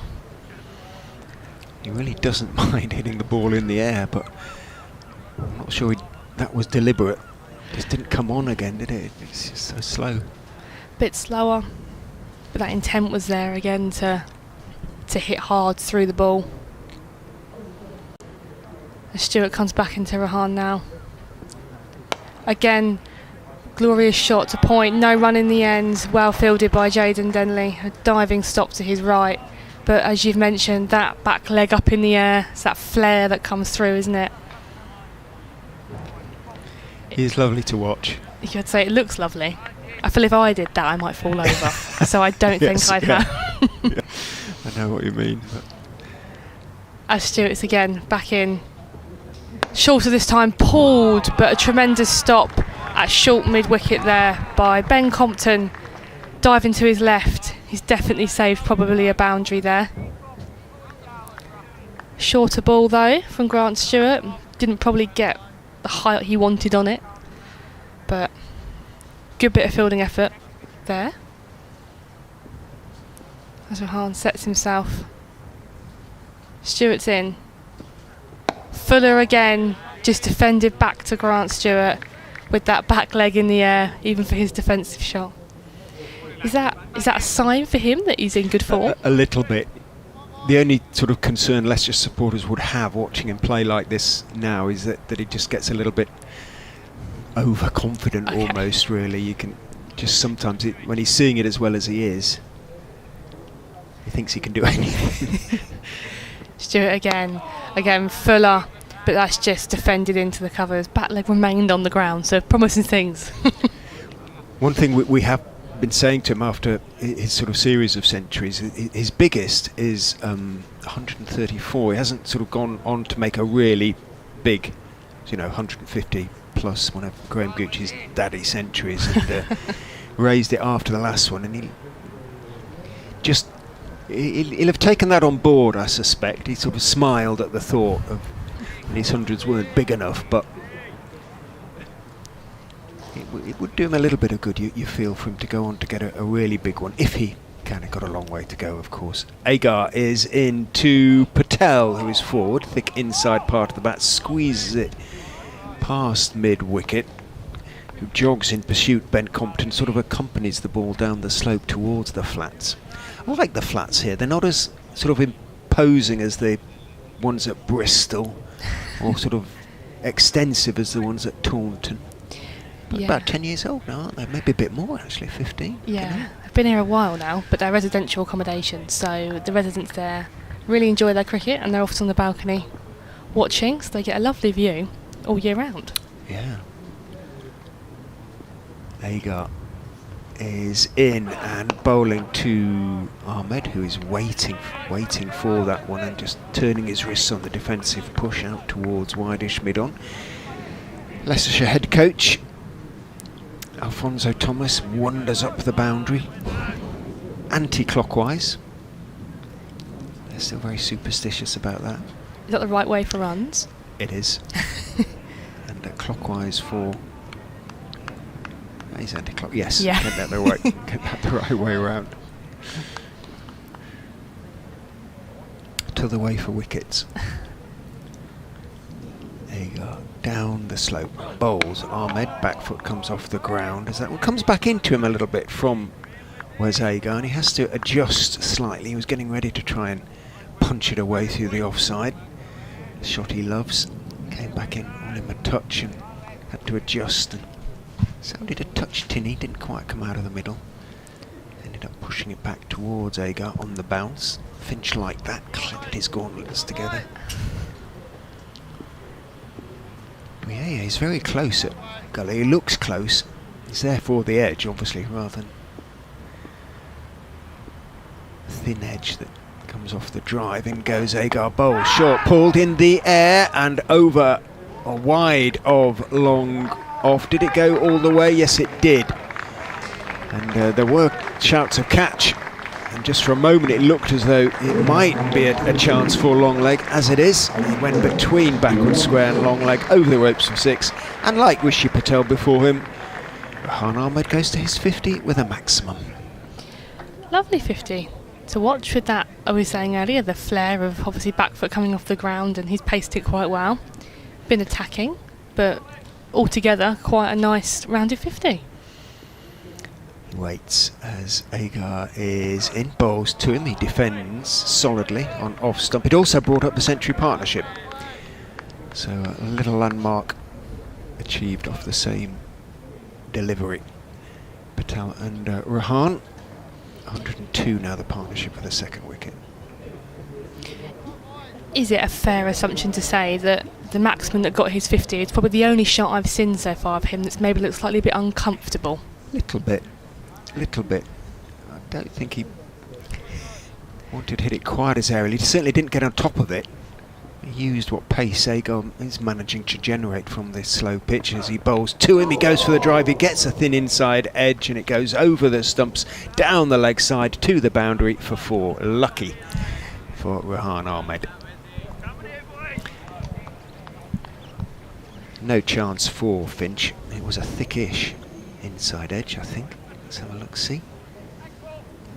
He really doesn't mind hitting the ball in the air, but I'm not sure that was deliberate. Just didn't come on again, did it? It's just so slow. Bit slower, but that intent was there again to hit hard through the ball. As Stewart comes back into Rahan now. Again, glorious shot to point, no run in the end, well fielded by Jayden Denley. A diving stop to his right, but as you've mentioned, that back leg up in the air, it's that flare that comes through, isn't it? He's lovely to watch. You could say it looks lovely. I feel if I did that, I might fall over. So I don't Yes, think I'd yeah. have. Yeah, I know what you mean. But As Stewart's again back in. Shorter this time, pulled, but a tremendous stop at short mid-wicket there by Ben Compton. diving to his left. He's definitely saved probably a boundary there. Shorter ball though from Grant Stewart. Didn't probably get the height he wanted on it, but good bit of fielding effort there. As Rahan sets himself. Stewart's in. Fuller again, just defended back to Grant Stewart with that back leg in the air, even for his defensive shot. Is that a sign for him that he's in good form? A little bit. The only sort of concern Leicester supporters would have watching him play like this now is that he just gets a little bit overconfident, almost, really. You can just sometimes, when he's seeing it as well as he is, he thinks he can do anything. Stewart again, Fuller, but that's just defended into the covers. Back leg remained on the ground, so promising things. One thing we have been saying to him after his sort of series of centuries, his biggest is 134. He hasn't sort of gone on to make a really big, 150 plus one of Graham Gooch's daddy centuries, and raised it after the last one, and he'll have taken that on board, I suspect. He sort of smiled at the thought of these hundreds weren't big enough, but it would do him a little bit of good, you feel, for him to go on to get a really big one, if he kind of got a long way to go, of course. Agar is into Patel, who is forward, thick inside part of the bat, squeezes it past mid-wicket, who jogs in pursuit. Ben Compton sort of accompanies the ball down the slope towards the flats. I like the flats here. They're not as sort of imposing as the ones at Bristol, or sort of extensive as the ones at Taunton. But about 10 years old now, aren't they? Maybe a bit more, actually, 15. Yeah, they've been here a while now, but they're residential accommodation, so the residents there really enjoy their cricket, and they're often on the balcony watching, so they get a lovely view all year round. Yeah. Agar is in and bowling to Ahmed, who is waiting for that one and just turning his wrists on the defensive push out towards wideish mid-on. Leicestershire head coach Alfonso Thomas wanders up the boundary anti-clockwise. They're still very superstitious about that. Is that the right way for runs? It is. And clockwise for... He's anti-clock. Yes, yeah. Get that the right way around. To the way for wickets. There you go. Down the slope. Bowls. Ahmed, back foot comes off the ground. As that one comes back into him a little bit from where's Agar, and he has to adjust slightly. He was getting ready to try and punch it away through the offside. The shot he loves. Came back in on him a touch and had to adjust. And sounded a touch tinny, didn't quite come out of the middle. Ended up pushing it back towards Agar on the bounce. Finch like that, clapped his gauntlets together. Yeah, he's very close at Gully. He looks close. He's there for the edge, obviously, rather than thin edge that comes off the drive. In goes Agar, bowl, short, pulled in the air and over or wide of long off. Did it go all the way? Yes, it did. And there were shouts of catch. And just for a moment it looked as though it might be a chance for long leg, as it is. He went between backward square and long leg over the ropes for 6. And like Rishi Patel before him, Rahan Ahmed goes to his 50 with a maximum. Lovely 50 to watch with that, I was saying earlier, the flair of obviously back foot coming off the ground, and he's paced it quite well. Been attacking, but altogether quite a nice rounded 50. Waits as Agar is in, bowls to him. He defends solidly on off stump. It also brought up the century partnership, so a little landmark achieved off the same delivery. Patel and Rahan, 102 now the partnership for the second wicket. Is it a fair assumption to say that the maximum that got his 50 is probably the only shot I've seen so far of him that's maybe looked slightly a bit uncomfortable? Little bit. I don't think he wanted to hit it quite as aerially. He certainly didn't get on top of it. He used what pace Agar is managing to generate from this slow pitch as he bowls to him. He goes for the drive, he gets a thin inside edge and it goes over the stumps, down the leg side to the boundary for 4. Lucky for Rahan Ahmed. No chance for Finch. It was a thickish inside edge, I think. Let's have a look, see.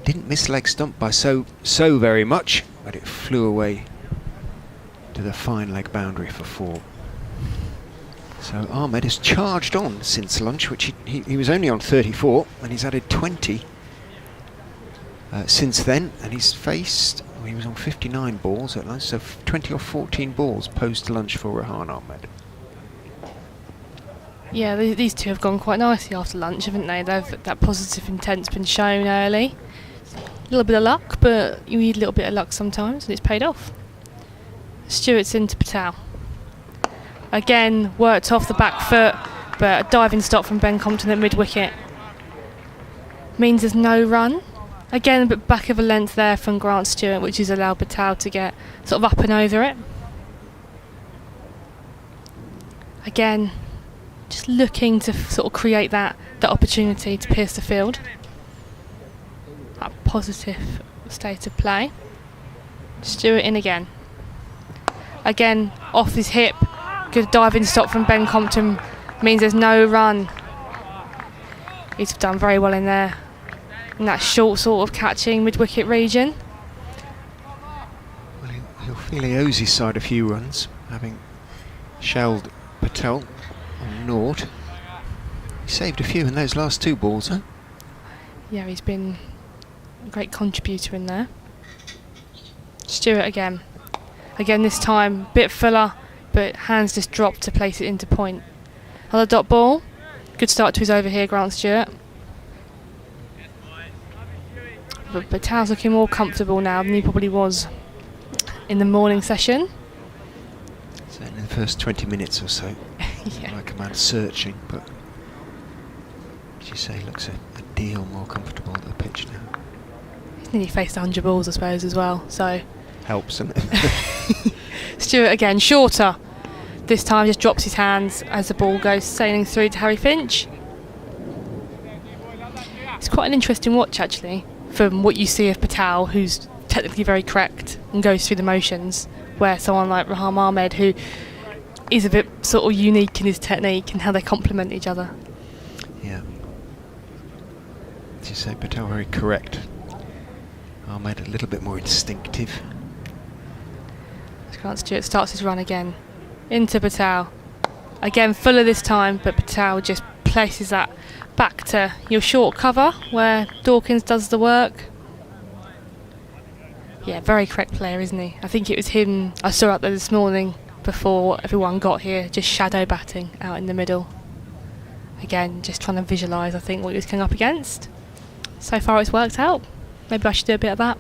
Didn't miss leg stump by so very much, but it flew away to the fine leg boundary for 4. So Ahmed has charged on since lunch, which he was only on 34, and he's added 20 since then, and he's faced, he was on 59 balls at lunch, so 20 or 14 balls post lunch for Rahan Ahmed. Yeah, these two have gone quite nicely after lunch, haven't they? That positive intent's been shown early. A little bit of luck, but you need a little bit of luck sometimes, and it's paid off. Stewart's into Patel. Again, worked off the back foot, but a diving stop from Ben Compton at mid-wicket means there's no run. Again, a bit back of a length there from Grant Stewart, which has allowed Patel to get sort of up and over it. Again, just looking to sort of create that opportunity to pierce the field. That positive state of play. Stewart in again. Again, off his hip. Good diving stop from Ben Compton means there's no run. He's done very well in there. In that short sort of catching mid-wicket region. Well, he'll feel he owes his side a few runs, having shelled Patel on naught. He saved a few in those last 2 balls, huh? Yeah, he's been a great contributor in there. Stewart again. Again this time, bit fuller, but hands just dropped to place it into point. Another dot ball. Good start to his over here, Grant Stewart. But Patel's looking more comfortable now than he probably was in the morning session. So in the first 20 minutes or so, Yeah. like a man searching, but as you say, looks a deal more comfortable at the pitch now. He's nearly faced 100 balls, I suppose, as well. So Helps, doesn't it? Stewart again, shorter. This time just drops his hands as the ball goes sailing through to Harry Finch. It's quite an interesting watch, actually, from what you see of Patel, who's technically very correct and goes through the motions, where someone like Rahan Ahmed, who is a bit sort of unique in his technique and how they complement each other. Yeah. As you say, Patel very correct. Ahmed a little bit more instinctive. Grant Stewart starts his run again. Into Patel. Again, fuller this time, but Patel just places that back to your short cover where Dawkins does the work. Yeah, very correct player, isn't he? I think it was him I saw out there this morning before everyone got here, just shadow batting out in the middle. Again, just trying to visualise, I think, what he was coming up against. So far it's worked out. Maybe I should do a bit of that.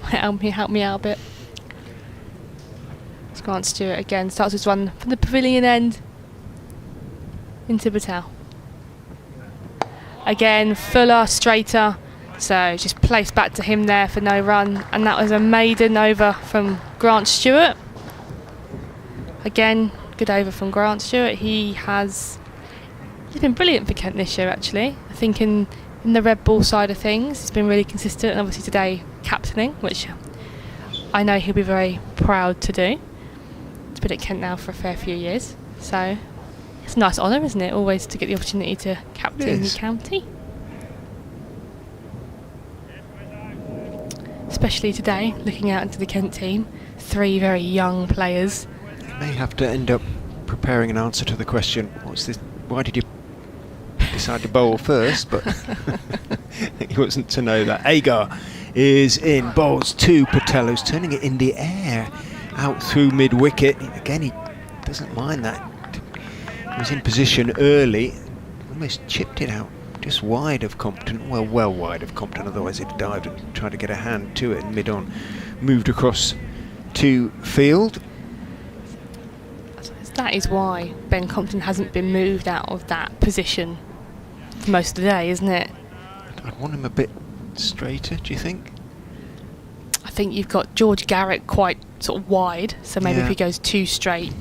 Help me out a bit. It's Grant Stewart again, starts his run from the pavilion end into Patel. Again, fuller, straighter, so just placed back to him there for no run, and that was a maiden over from Grant Stewart. Again, good over from Grant Stewart. He's been brilliant for Kent this year, actually. I think in the red ball side of things, he's been really consistent, and obviously today captaining, which I know he'll be very proud to do. He's been at Kent now for a fair few years, so it's a nice honour, isn't it, always to get the opportunity to captain your county. Especially today, looking out into the Kent team, 3 very young players. You may have to end up preparing an answer to the question, what's this? Why did you decide to bowl first? But he wasn't to know that. Agar is in, bowls to Patel, who's turning it in the air out through mid-wicket. Again, he doesn't mind that. He was in position early, almost chipped it out just wide of Compton, well wide of Compton, otherwise he'd dived and tried to get a hand to it, and mid-on moved across to field. That is why Ben Compton hasn't been moved out of that position for most of the day, isn't it? I'd want him a bit straighter, do you think? I think you've got George Garrett quite sort of wide, so maybe Yeah. if he goes too straight.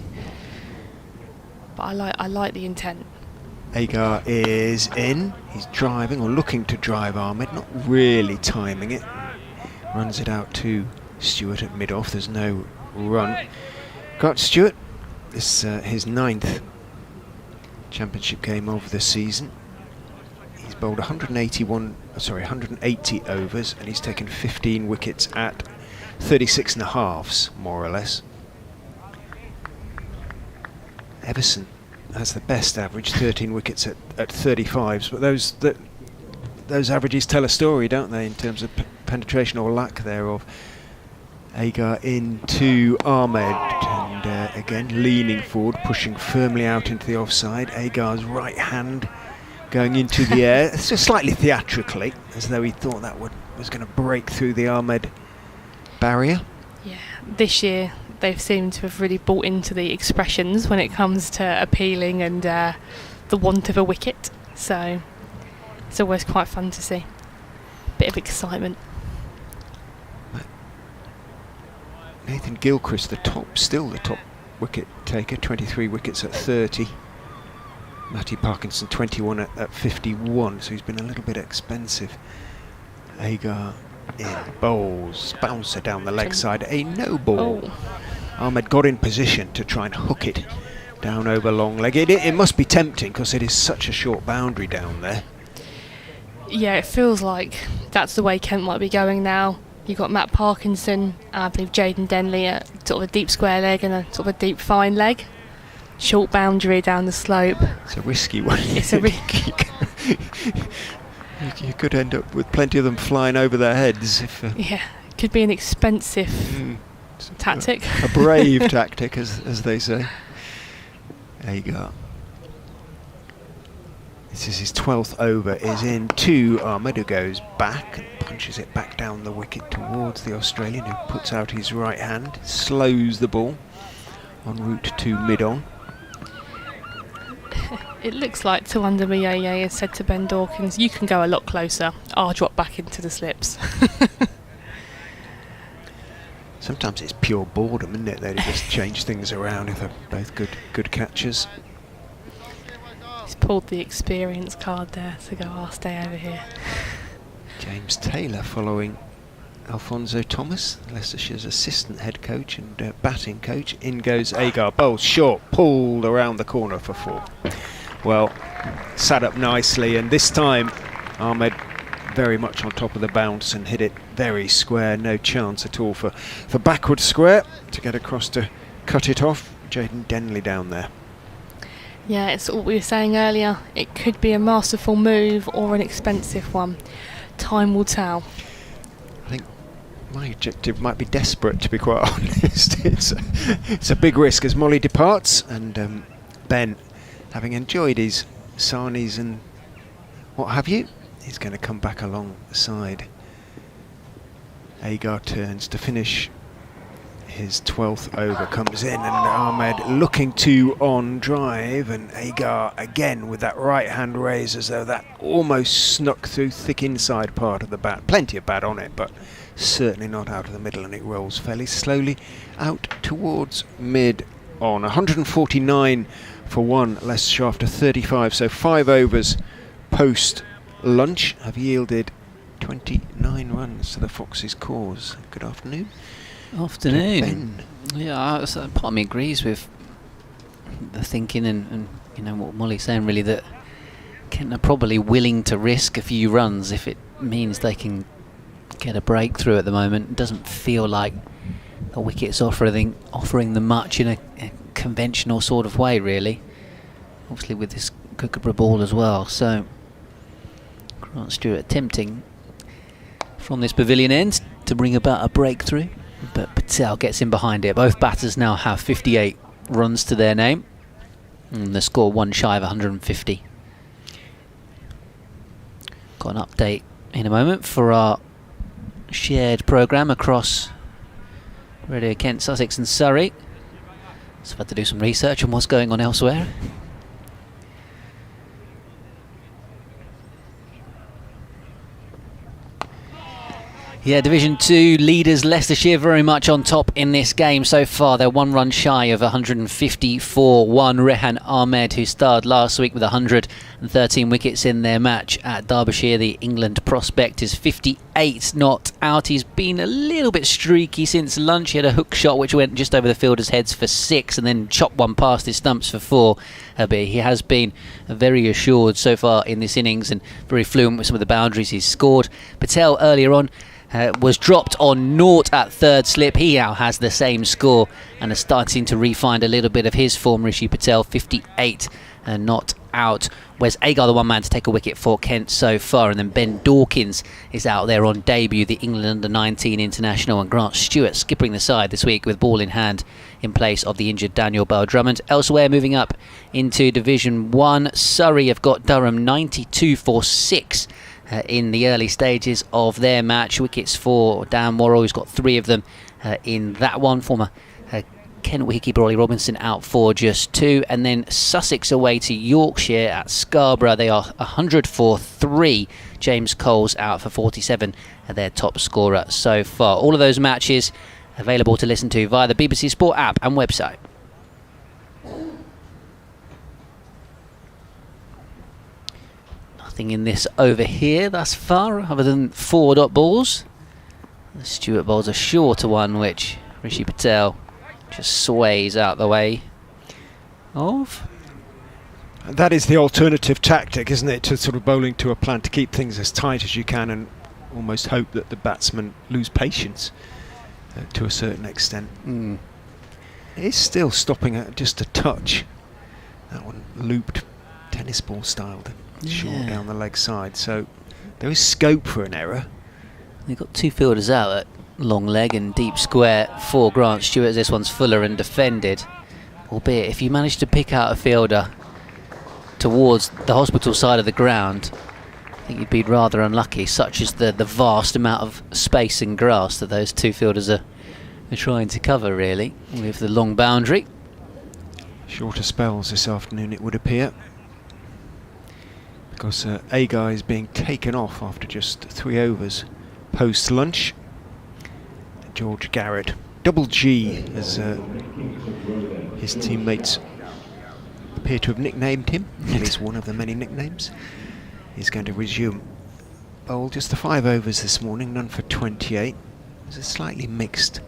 But I like the intent. Agar is in. He's driving, or looking to drive Ahmed, not really timing it. Runs it out to Stewart at mid-off. There's no run. Got Stewart. This his 9th championship game of the season. He's bowled 180 overs, and he's taken 15 wickets at 36 and a halves, more or less. Everson has the best average, 13 wickets at 35s, but those averages tell a story, don't they, in terms of penetration or lack thereof. Agar into Ahmed, and again leaning forward, pushing firmly out into the offside. Agar's right hand going into the air, it's just slightly theatrically, as though he thought that was going to break through the Ahmed barrier. Yeah, this year they've seemed to have really bought into the expressions when it comes to appealing and the want of a wicket. So it's always quite fun to see. Bit of excitement. Nathan Gilchrist, still the top wicket taker, 23 wickets at 30. Matty Parkinson, 21 at 51, so he's been a little bit expensive. Agar in, bowls, bouncer down the leg side, a no ball. Oh. Ahmed got in position to try and hook it down over long leg. It must be tempting because it is such a short boundary down there. Yeah, it feels like that's the way Kent might be going now. You've got Matt Parkinson, I believe Jaden Denley at sort of a deep square leg and a sort of a deep fine leg. Short boundary down the slope. It's a risky one. It's a risky. You could end up with plenty of them flying over their heads. If Yeah, could be an expensive tactic. A brave tactic, as they say. Agar. This is his 12th over, is in to Ahmed, who goes back and punches it back down the wicket towards the Australian, who puts out his right hand, slows the ball en route to mid-on. It looks like Tawanda Miyeye has said to Ben Dawkins, you can go a lot closer, I'll drop back into the slips. Sometimes it's pure boredom, isn't it? They just change things around if they're both good catchers. He's pulled the experience card there to go, I'll stay over here. James Taylor following Alfonso Thomas, Leicestershire's assistant head coach and batting coach. In goes Agar, bowls short, pulled around the corner for 4. Well, sat up nicely, and this time Ahmed very much on top of the bounce and hit it very square. No chance at all for backward square to get across to cut it off. Jaden Denley down there. Yeah, it's what we were saying earlier. It could be a masterful move or an expensive one. Time will tell. I think my objective might be desperate, to be quite honest. It's a big risk as Molly departs, and Ben, having enjoyed his sarnies and what have you, he's going to come back along the side. Agar turns to finish his 12th over, comes in, and Ahmed looking to on drive, and Agar again with that right hand raise as though that almost snuck through thick inside part of the bat. Plenty of bat on it, but certainly not out of the middle, and it rolls fairly slowly out towards mid on. 149 for 1 Leicestershire after 35, so 5 overs post lunch have yielded 29 runs to the Foxes' cause. Good afternoon. Afternoon. Ben. Yeah, part of me agrees with the thinking and you know what Molly's saying, really, that Kent are probably willing to risk a few runs if it means they can get a breakthrough at the moment. It doesn't feel like the wicket's offering them much in a conventional sort of way, really. Obviously with this Kookaburra ball as well, so Grant Stewart attempting from this pavilion end to bring about a breakthrough, but Patel gets in behind it. Both batters now have 58 runs to their name, and the score one shy of 150. Got an update in a moment for our shared programme across Radio Kent, Sussex and Surrey. So I've had to do some research on what's going on elsewhere. Yeah, Division 2 leaders Leicestershire very much on top in this game so far. They're one run shy of 154. Rahan Ahmed, who starred last week with 113 wickets in their match at Derbyshire, the England prospect, is 58 not out. He's been a little bit streaky since lunch. He had a hook shot which went just over the fielders' heads for 6 and then chopped one past his stumps for 4. But he has been very assured so far in this innings and very fluent with some of the boundaries he's scored. Patel earlier on was dropped on naught at third slip. He now has the same score and is starting to re-find a little bit of his form. Rishi Patel, 58 and not out. Wes Agar, the one man to take a wicket for Kent so far, and then Ben Dawkins is out there on debut, the England under-19 international, and Grant Stewart skippering the side this week with ball in hand in place of the injured Daniel Bell-Drummond. Elsewhere, moving up into Division 1, Surrey have got Durham 92 for 6 in the early stages of their match. Wickets for Dan Worrell, who's got 3 of them in that one. Former Kent wicketkeeper Ollie Robinson out for just 2. And then Sussex away to Yorkshire at Scarborough. They are 100 for 3. James Cole's out for 47, their top scorer so far. All of those matches available to listen to via the BBC Sport app and website. Nothing in this over here thus far other than 4 dot balls. The Stewart bowls a shorter one which Rishi Patel just sways out the way of. That is the alternative tactic, isn't it, to sort of bowling to a plan to keep things as tight as you can and almost hope that the batsmen lose patience to a certain extent. It is still stopping at just a touch. That one looped tennis ball style, short down the leg side, so there is scope for an error. They've got 2 fielders out at long leg and deep square for Grant Stewart. This one's fuller and defended, albeit if you manage to pick out a fielder towards the hospital side of the ground, I think you'd be rather unlucky, such as the vast amount of space and grass that those 2 fielders are trying to cover, really, with the long boundary. Shorter spells this afternoon, it would appear, because Agar is being taken off after just 3 overs post-lunch. George Garrett, Double G, as his teammates appear to have nicknamed him, at least one of the many nicknames, is going to resume. Bowl just the 5 overs this morning, none for 28. It's a slightly mixed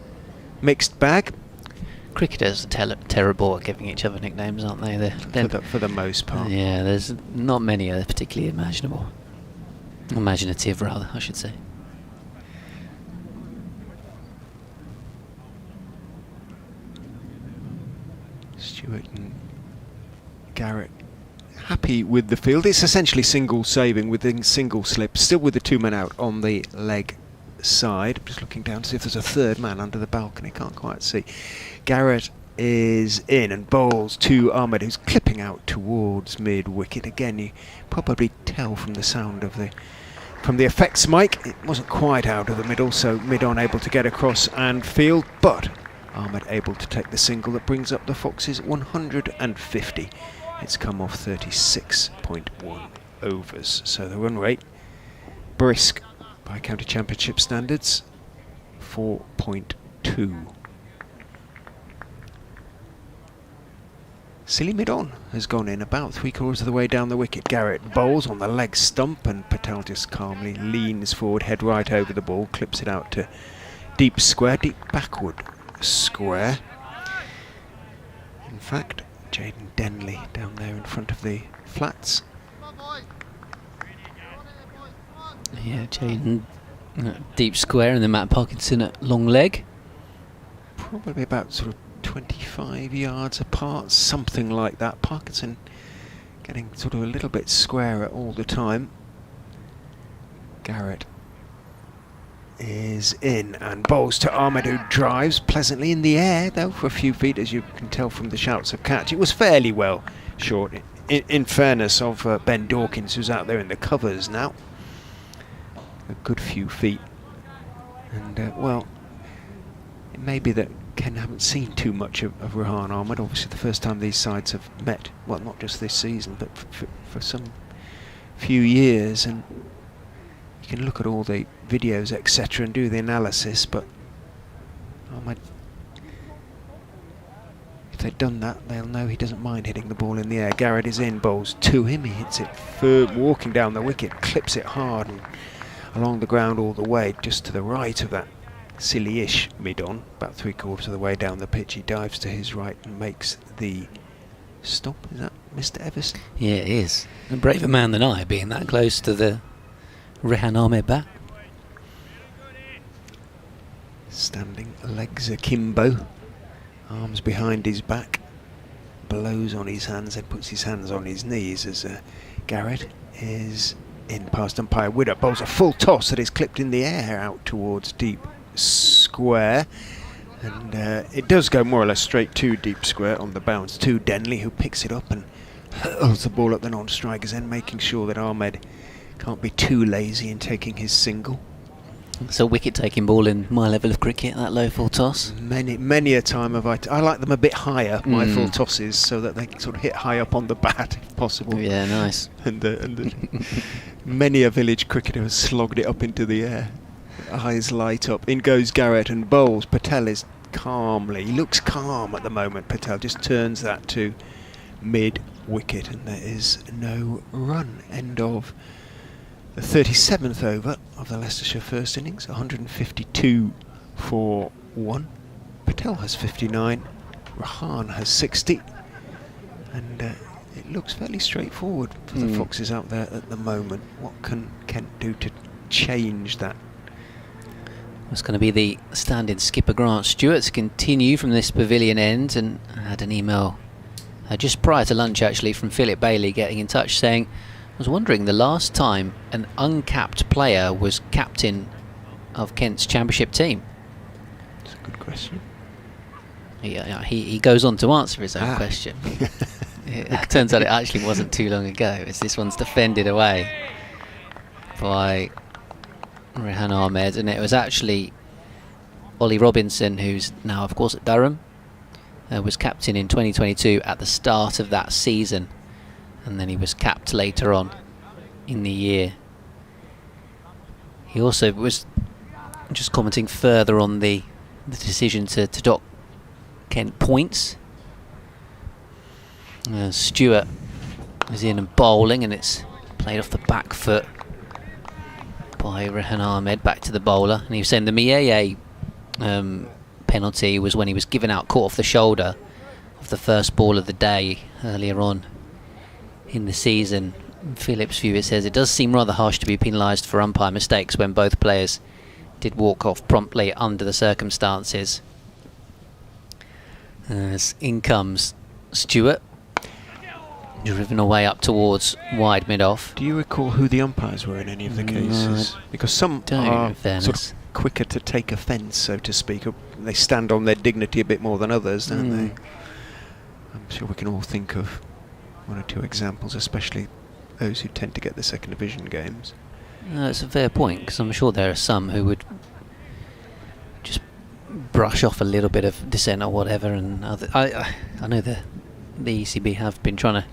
bag. Cricketers are terrible at giving each other nicknames, aren't they? For the most part. Yeah, there's not many are particularly imaginative rather, I should say. Stewart and Garrett happy with the field. It's essentially single saving within single slip, still with the 2 men out on the leg side. I'm just looking down to see if there's a 3rd man under the balcony, can't quite see. Garrett is in and bowls to Ahmed, who's clipping out towards mid-wicket. Again, you probably tell from the sound of from the effects mic, it wasn't quite out of the middle, so mid-on able to get across and field, but Ahmed able to take the single that brings up the Foxes 150. It's come off 36.1 overs, so the run rate, brisk by county championship standards, 4.2. Silly mid-on has gone in about 3/4 of the way down the wicket. Garrett bowls on the leg stump and Patel just calmly leans forward, head right over the ball, clips it out to deep backward square. In fact, Jaden Denley down there in front of the flats. Yeah, Jaden deep square and then Matt Parkinson at long leg. Probably about sort of 25 yards apart, something like that. Parkinson getting sort of a little bit squarer all the time. Garrett is in and bowls to Ahmed, who drives pleasantly in the air, though, for a few feet, as you can tell from the shouts of catch. It was fairly well short, in fairness of Ben Dawkins, who's out there in the covers now. A good few feet. And, well, it may be that Ken haven't seen too much of Rahan Ahmed. Obviously the first time these sides have met, well, not just this season, but for some few years, and you can look at all the videos, etc., and do the analysis, but if they'd done that, they'll know he doesn't mind hitting the ball in the air. Garrett is in, bowls to him, he hits it firm, walking down the wicket, clips it hard and along the ground all the way, just to the right of that silly-ish mid-on, about 3/4 of the way down the pitch. He dives to his right and makes the stop. Is that Mr. Everson? Yeah, it is. A braver man than I, being that close to the Rahan Ahmed bat. Standing, legs akimbo, arms behind his back, blows on his hands and puts his hands on his knees as Garrett is in past umpire Widder. Bowls a full toss that is clipped in the air out towards deep square, and it does go more or less straight to deep square on the bounce to Denley, who picks it up and hurls the ball at the non-strikers end, making sure that Ahmed can't be too lazy in taking his single. It's a wicket-taking ball in my level of cricket, that low full toss. Many a time have I like them a bit higher, my full tosses, so that they sort of hit high up on the bat if possible. Yeah, nice. And many a village cricketer has slogged it up into the air. Eyes light up. In goes Garrett and bowls. Patel is calmly, he looks calm at the moment. Patel just turns that to mid-wicket, and there is no run. End of the 37th over of the Leicestershire first innings, 152 for 1. Patel has 59, Rahan has 60, and it looks fairly straightforward for the Foxes out there at the moment. What can Kent do to change that? It's going to be the stand-in skipper Grant Stewart to continue from this pavilion end, and I had an email just prior to lunch actually from Philip Bailey getting in touch saying, I was wondering the last time an uncapped player was captain of Kent's championship team. That's a good question. He goes on to answer his own question. It turns out it actually wasn't too long ago, as this one's defended away by Rahan Ahmed, and it was actually Ollie Robinson, who's now of course at Durham, was captain in 2022 at the start of that season, and then he was capped later on in the year. He also was just commenting further on the decision to dock Kent points. Stewart is in and bowling, and it's played off the back foot by Rahan Ahmed back to the bowler, and he was saying the Mieye penalty was when he was given out, caught off the shoulder of the first ball of the day earlier on in the season. In Philip's view, it says it does seem rather harsh to be penalised for umpire mistakes when both players did walk off promptly under the circumstances. As in comes Stewart, driven away up towards wide mid-off. Do you recall who the umpires were in any of the cases? Because some are sort of quicker to take offence, so to speak. They stand on their dignity a bit more than others, don't they? I'm sure we can all think of one or two examples, especially those who tend to get the second division games. It's a fair point, because I'm sure there are some who would just brush off a little bit of dissent or whatever, and I know the ECB have been trying to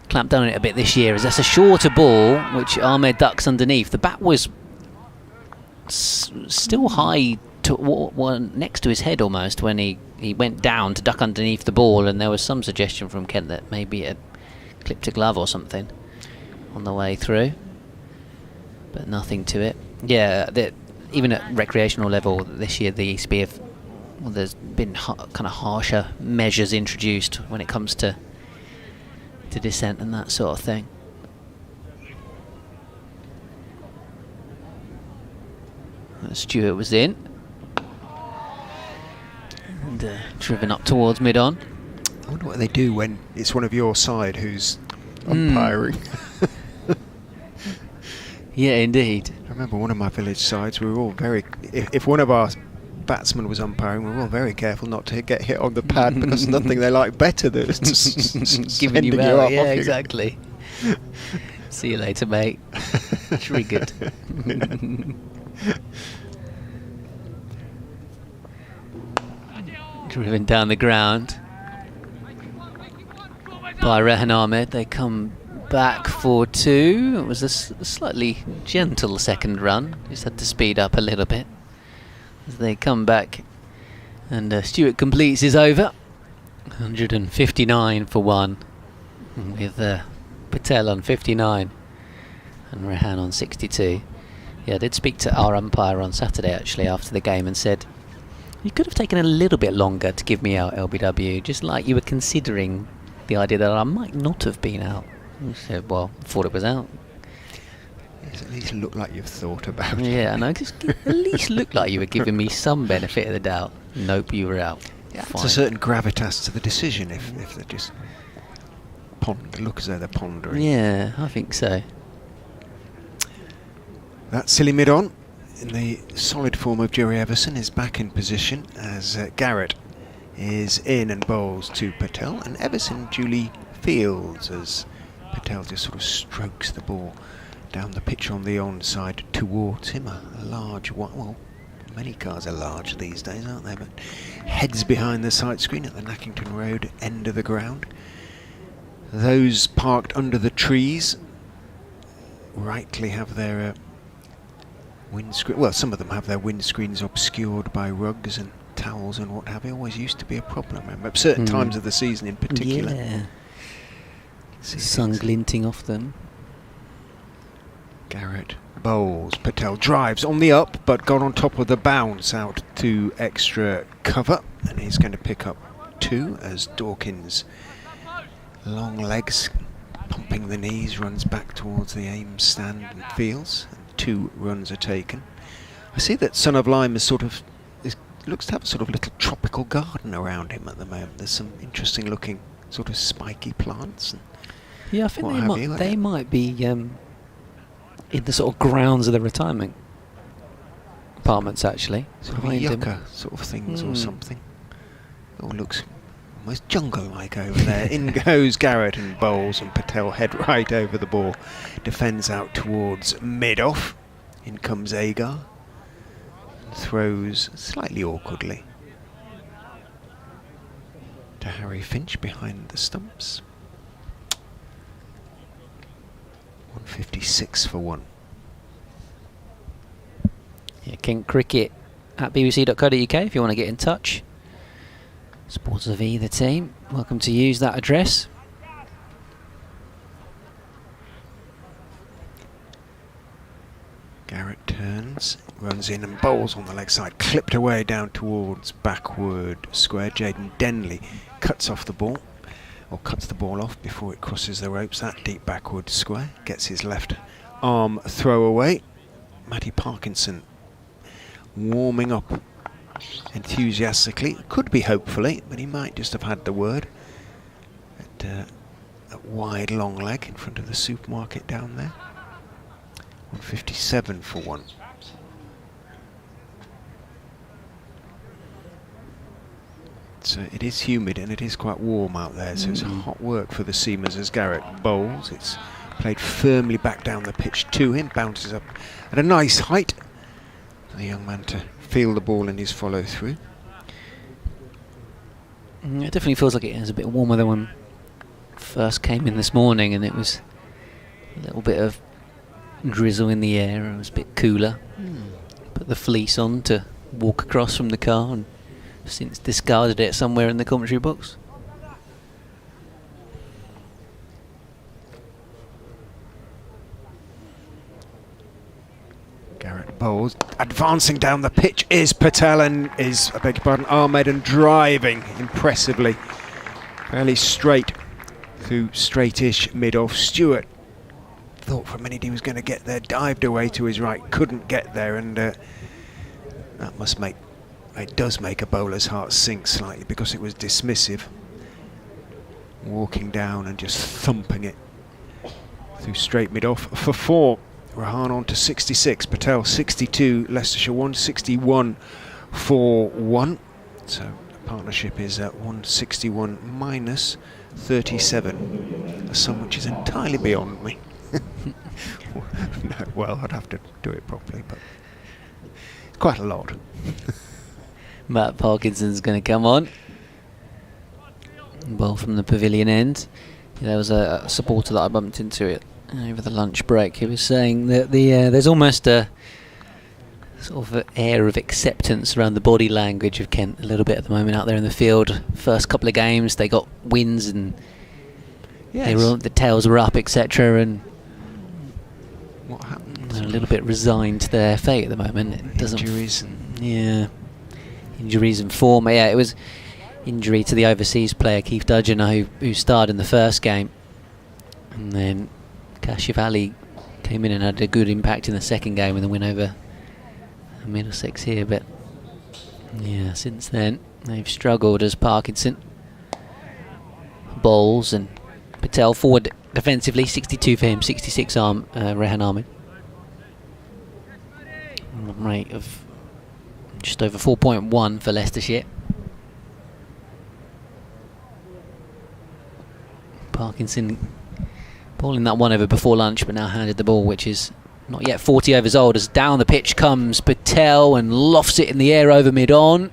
clamp down on it a bit this year, as that's a shorter ball which Ahmed ducks underneath. The bat was still high next to his head almost when he went down to duck underneath the ball, and there was some suggestion from Kent that maybe it had clipped a glove or something on the way through, but nothing to it. Yeah, even at recreational level this year, the ECB have, there's been kind of harsher measures introduced when it comes to dissent and that sort of thing. Stewart was in and driven up towards mid-on. I wonder what they do when it's one of your side who's umpiring. Yeah, indeed. I remember one of my village sides, we were all very... If one of our batsmen was umpiring, we were all very careful not to get hit on the pad, because nothing they like better than giving you out. up. Yeah, exactly. See you later, mate. Triggered. Driven down the ground by Rahan Ahmed. They come back for 2. It was a slightly gentle second run. Just had to speed up a little bit as they come back. And Stewart completes his over. 159 for 1. With Patel on 59 and Rahan on 62. Yeah, I did speak to our umpire on Saturday actually after the game and said, you could have taken a little bit longer to give me out LBW, just like you were considering the idea that I might not have been out. I said, well, thought it was out. Yes, at least look like you've thought about it. Yeah, I know, just at least look like you were giving me some benefit of the doubt. Nope, you were out. Yeah, it's a certain gravitas to the decision if they're just look as though they're pondering. Yeah, I think so. That silly mid-on in the solid form of Jerry Everson is back in position as Garrett is in and bowls to Patel, and Everson duly fields as Patel just sort of strokes the ball down the pitch on the onside towards him. A large one, well, many cars are large these days, aren't they? But heads behind the sight screen at the Nackington Road end of the ground. Those parked under the trees rightly have their windscreen. Well, some of them have their windscreens obscured by rugs and towels and what have you. Always used to be a problem, remember, at certain times of the season in particular. Yeah. Sun glinting off them. Garrett bowls. Patel drives on the up, but got on top of the bounce out to extra cover, and he's going to pick up 2 as Dawkins, long legs, pumping the knees, runs back towards the aim stand and fields. 2 runs are taken. I see that Son of Lime is looks to have a sort of little tropical garden around him at the moment. There's some interesting looking sort of spiky plants. And yeah, I think they might be in the sort of grounds of the retirement apartments actually. Sort of yucca sort of things or something. It all looks almost jungle-like over there. In goes Garrett and bowls, and Patel head right over the ball. Defends out towards mid-off. In comes Agar. Throws slightly awkwardly to Harry Finch behind the stumps. 156 for 1. Yeah, Kent Cricket at bbc.co.uk if you want to get in touch. Supporters of either team, welcome to use that address. Garrett turns, runs in and bowls on the leg side, clipped away down towards backward square. Jaden Denley cuts off the ball, or cuts the ball off before it crosses the ropes. That deep backward square gets his left arm throw away. Matty Parkinson warming up enthusiastically, could be hopefully, but he might just have had the word at a wide long leg in front of the supermarket down there. 157 for 1. So it is humid and it is quite warm out there, so it's hot work for the seamers as Garrett bowls. It's played firmly back down the pitch to him, bounces up at a nice height for the young man to feel the ball in his follow through. It definitely feels like it is a bit warmer than when first came in this morning, and it was a little bit of drizzle in the air and it was a bit cooler. Put the fleece on to walk across from the car and since discarded it somewhere in the commentary box. Garrett bowls. Advancing down the pitch is Patel and is, I beg your pardon, Ahmed, and driving impressively. Fairly straight through straightish mid-off. Stewart thought for a minute he was going to get there, dived away to his right, couldn't get there, and that does make a bowler's heart sink slightly because it was dismissive. Walking down and just thumping it through straight mid-off for 4. Rahan on to 66, Patel 62, Leicestershire 161 for 1. So the partnership is at 161 minus 37, a sum which is entirely beyond me. No, well, I'd have to do it properly, but it's quite a lot. Matt Parkinson's going to come on. Ball from the pavilion end. There was a supporter that I bumped into it over the lunch break. He was saying that there's almost a sort of air of acceptance around the body language of Kent a little bit at the moment out there in the field. First couple of games they got wins and the tails were up, etc. And what happened? they're a little bit resigned to their fate at the moment. It doesn't. Injuries. Injuries and form. Yeah, it was injury to the overseas player Keith Dudgeon who starred in the first game, and then Kashif Ali came in and had a good impact in the second game with a win over Middlesex here. But yeah, since then they've struggled as Parkinson bowls and Patel forward defensively, 62 for him, 66 Rahan Ahmed. Rate of just over 4.1 for Leicestershire. Parkinson bowling that one over before lunch, but now handed the ball, which is not yet 40 overs old, as down the pitch comes Patel and lofts it in the air over mid-on,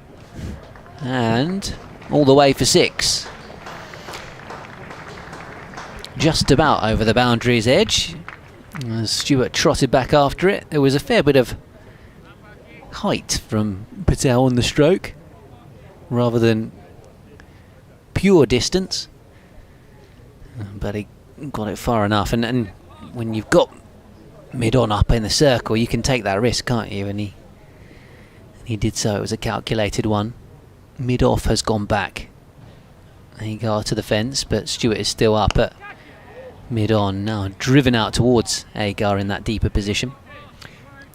and all the way for 6. Just about over the boundary's edge. As Stewart trotted back after it, there was a fair bit of height from Patel on the stroke, rather than pure distance. But he got it far enough, and when you've got mid-on up in the circle, you can take that risk, can't you? And he did so. It was a calculated one. Mid-off has gone back. Agar to the fence, but Stewart is still up at mid-on, now driven out towards Agar in that deeper position,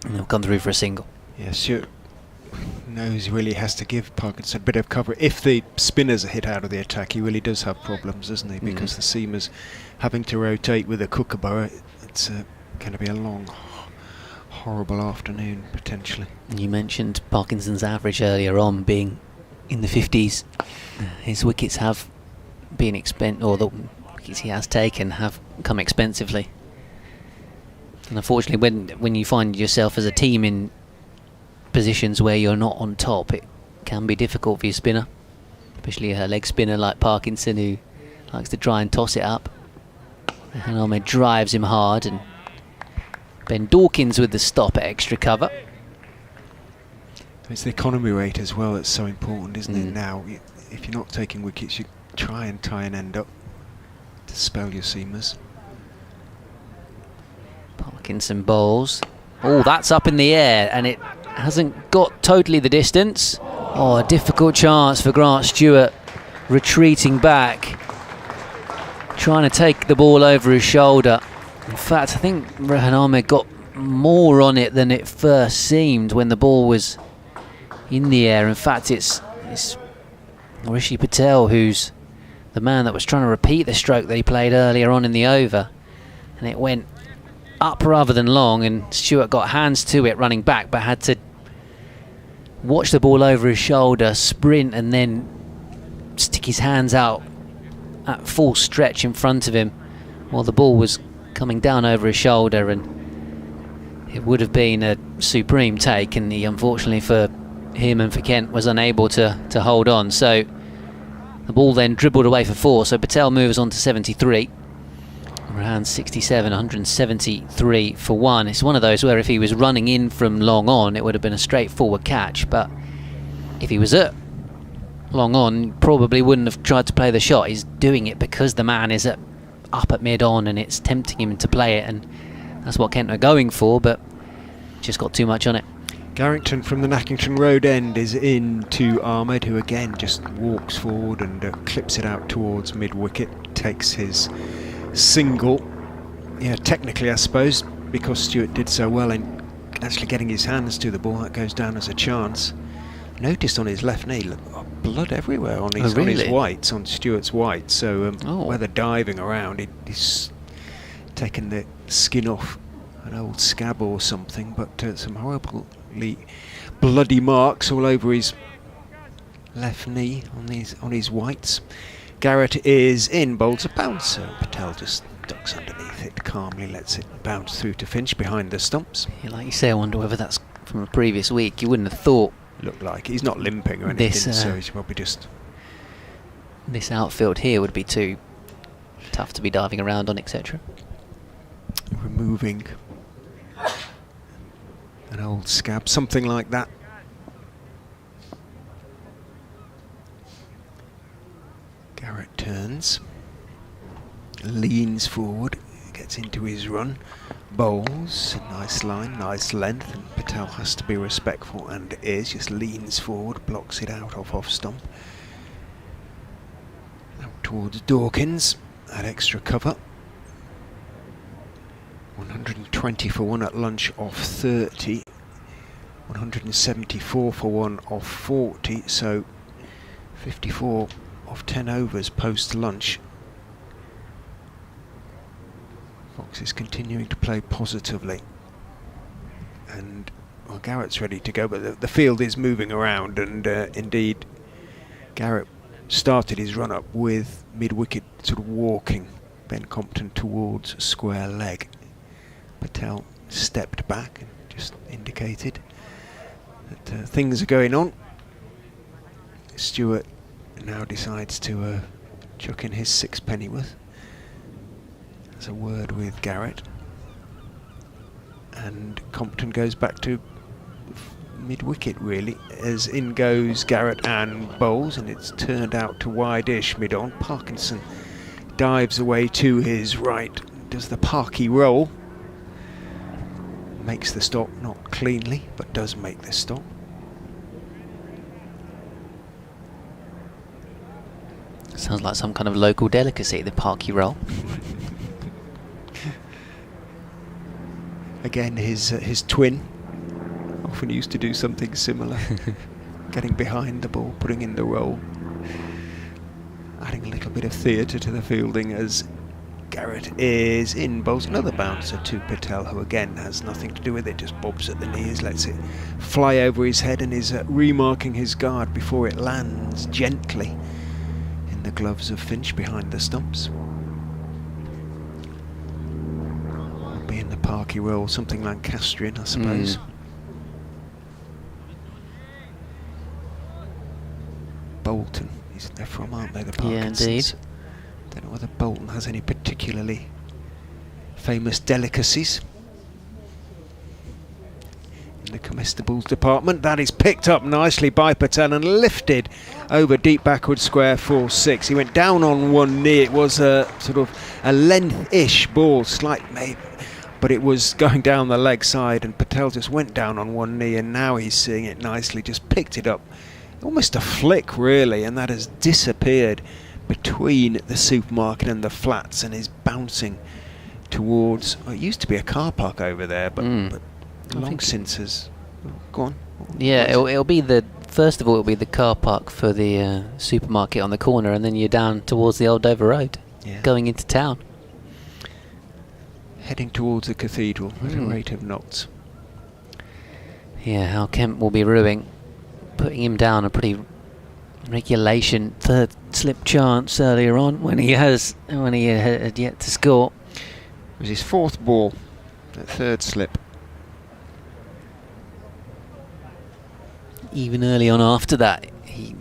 and they'll come through for a single. Yeah, Stewart knows he really has to give Parkinson a bit of cover. If the spinners are hit out of the attack, he really does have problems, doesn't he? Because the seamers having to rotate with a kookaburra, it's going to be a long, horrible afternoon, potentially. You mentioned Parkinson's average earlier on being in the 50s. His wickets have been or the wickets he has taken have come expensively. And unfortunately, when you find yourself as a team in positions where you're not on top, it can be difficult for your spinner, especially a leg spinner like Parkinson, who likes to try and toss it up. And Ahmed drives him hard, and Ben Dawkins with the stop at extra cover. It's the economy rate as well that's so important, isn't it? Now, if you're not taking wickets, you try and tie an end up to spell your seamers. Parkinson bowls. Oh, that's up in the air, and it hasn't got totally the distance. Oh, a difficult chance for Grant Stewart, retreating back, trying to take the ball over his shoulder. In fact, I think Rahan Ahmed got more on it than it first seemed when the ball was in the air. In fact, it's Rishi Patel who's the man that was trying to repeat the stroke that he played earlier on in the over, and it went up rather than long, and Stewart got hands to it running back, but had to watch the ball over his shoulder, sprint, and then stick his hands out at full stretch in front of him while the ball was coming down over his shoulder, and it would have been a supreme take, and he, unfortunately for him and for Kent, was unable to hold on. So the ball then dribbled away for 4, so Patel moves on to 73. Around 67, 173 for 1. It's one of those where if he was running in from long on, it would have been a straightforward catch, but if he was at long on, probably wouldn't have tried to play the shot. He's doing it because the man is up at mid-on, and it's tempting him to play it, and that's what Kent are going for, but just got too much on it. Garrington from the Nackington Road end is in to Ahmed, who again just walks forward and clips it out towards mid-wicket, takes his single. Yeah, technically I suppose, because Stewart did so well in actually getting his hands to the ball, that goes down as a chance. Noticed on his left knee, look, blood everywhere on his, on his whites, on Stewart's whites, so whether diving around, he's taken the skin off an old scab or something, but some horribly bloody marks all over his left knee on his whites. Garrett is in, bowls a bouncer. Patel just ducks underneath it calmly, lets it bounce through to Finch behind the stumps. Yeah, like you say, I wonder whether that's from the previous week. You wouldn't have thought. Looked like he's not limping or anything, so he's probably just. This outfield here would be too Tough to be diving around on, etc. Removing an old scab, something like that. Garrett turns, leans forward, gets into his run, bowls, nice line, nice length, and Patel has to be respectful, and is, just leans forward, blocks it out off stump. Out towards Dawkins, that extra cover. 120 for one at lunch off 30, 174 for one off 40, so 54 off 10 overs post lunch. Fox is continuing to play positively, and well, Garrett's ready to go, but the field is moving around, and indeed Garrett started his run up with mid-wicket sort of walking Ben Compton towards square leg. Patel stepped back and just indicated that things are going on. Stewart now decides to chuck in his sixpennyworth. Has a word with Garrett, and Compton goes back to mid-wicket really, as in goes Garrett and bowls, and it's turned out to wide-ish mid-on. Parkinson dives away to his right, does the Parky roll, makes the stop, not cleanly, but does make the stop. Sounds like some kind of local delicacy, the Parky roll. Again, his twin often used to do something similar, getting behind the ball, putting in the roll, adding a little bit of theatre to the fielding as Garrett is in, bowls another bouncer to Patel, who again has nothing to do with it, just bobs at the knees, lets it fly over his head, and is remarking his guard before it lands gently in the gloves of Finch behind the stumps. Will be in the Parky roll, something Lancastrian, I suppose. Bolton, they're from, aren't they, the Parkinsons? Yeah, indeed. Don't know whether Bolton has any particularly famous delicacies in the comestibles department. That is picked up nicely by Patel and lifted over deep backward square for 6. He went down on one knee. It was a sort of a length-ish ball, slight maybe, but it was going down the leg side, and Patel just went down on one knee, and now he's seeing it nicely, just picked it up. Almost a flick really, and that has disappeared between the supermarket and the flats, and is bouncing towards, well, it used to be a car park over there, but long since has go on. Yeah, it'll be the, first of all it'll be the car park for the supermarket on the corner, and then you're down towards the old Dover Road, going into town, heading towards the cathedral at a rate of knots. Yeah, how Kemp will be ruining, putting him down a pretty regulation third slip chance earlier on when he had yet to score. It was his fourth ball, that third slip. Even early on after that, he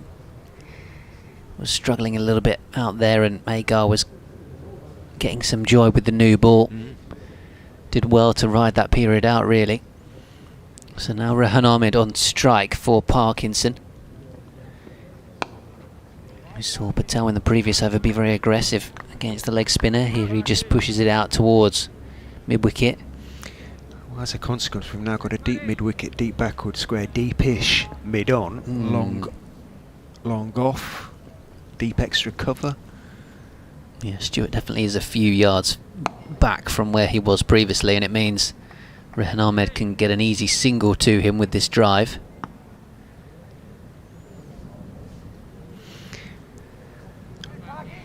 was struggling a little bit out there, and Agar was getting some joy with the new ball. Did well to ride that period out really. So now Rahan Ahmed on strike for Parkinson. We saw Patel in the previous over be very aggressive against the leg spinner. Here he just pushes it out towards mid-wicket. Well, as a consequence, we've now got a deep mid-wicket, deep backward square, deep-ish mid-on, long off, deep extra cover. Yeah, Stewart definitely is a few yards back from where he was previously, and it means Rahan Ahmed can get an easy single to him with this drive.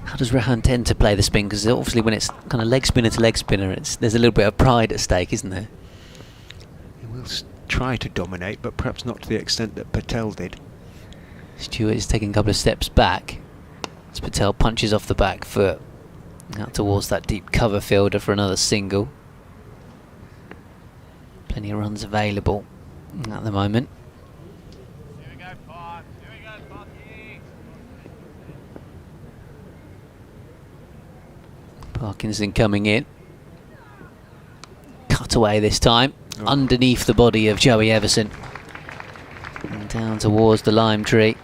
How does Rahan tend to play the spin? Because obviously when it's kind of leg spinner to leg spinner, there's a little bit of pride at stake, isn't there? He will try to dominate, but perhaps not to the extent that Patel did. Stewart is taking a couple of steps back as Patel punches off the back foot out towards that deep cover fielder for another single. Plenty of runs available at the moment. Parkinson coming in. Cut away this time, underneath the body of Joey Everson. And down towards the lime tree.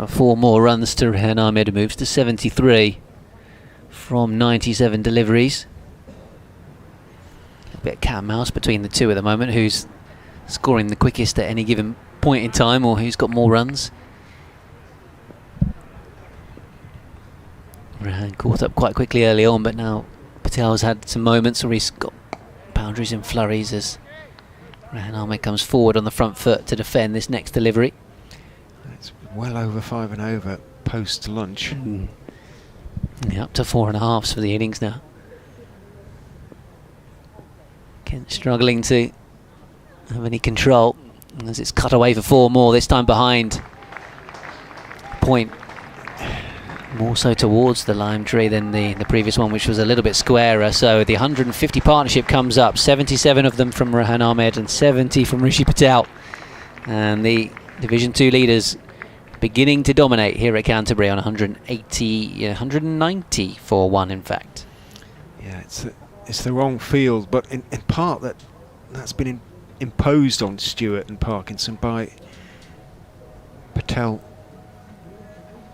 4 more runs to Rahan Ahmed, moves to 73 from 97 deliveries. A bit of cat and mouse between the two at the moment, who's scoring the quickest at any given point in time, or who's got more runs. Rahan caught up quite quickly early on, but now Patel's had some moments where he's got boundaries and flurries as Rahan Ahmed comes forward on the front foot to defend this next delivery. It's well over 5 and over post lunch. Yeah, up to 4.5 for the innings now. Kent struggling to have any control as it's cut away for 4 more, this time behind point, more so towards the lime tree than the previous one, which was a little bit squarer. So the 150 partnership comes up, 77 of them from Rahan Ahmed and 70 from Rishi Patel, and the Division 2 leaders beginning to dominate here at Canterbury on 190 for 1, in fact. Yeah, it's the wrong field, but in part that's been imposed on Stewart and Parkinson by Patel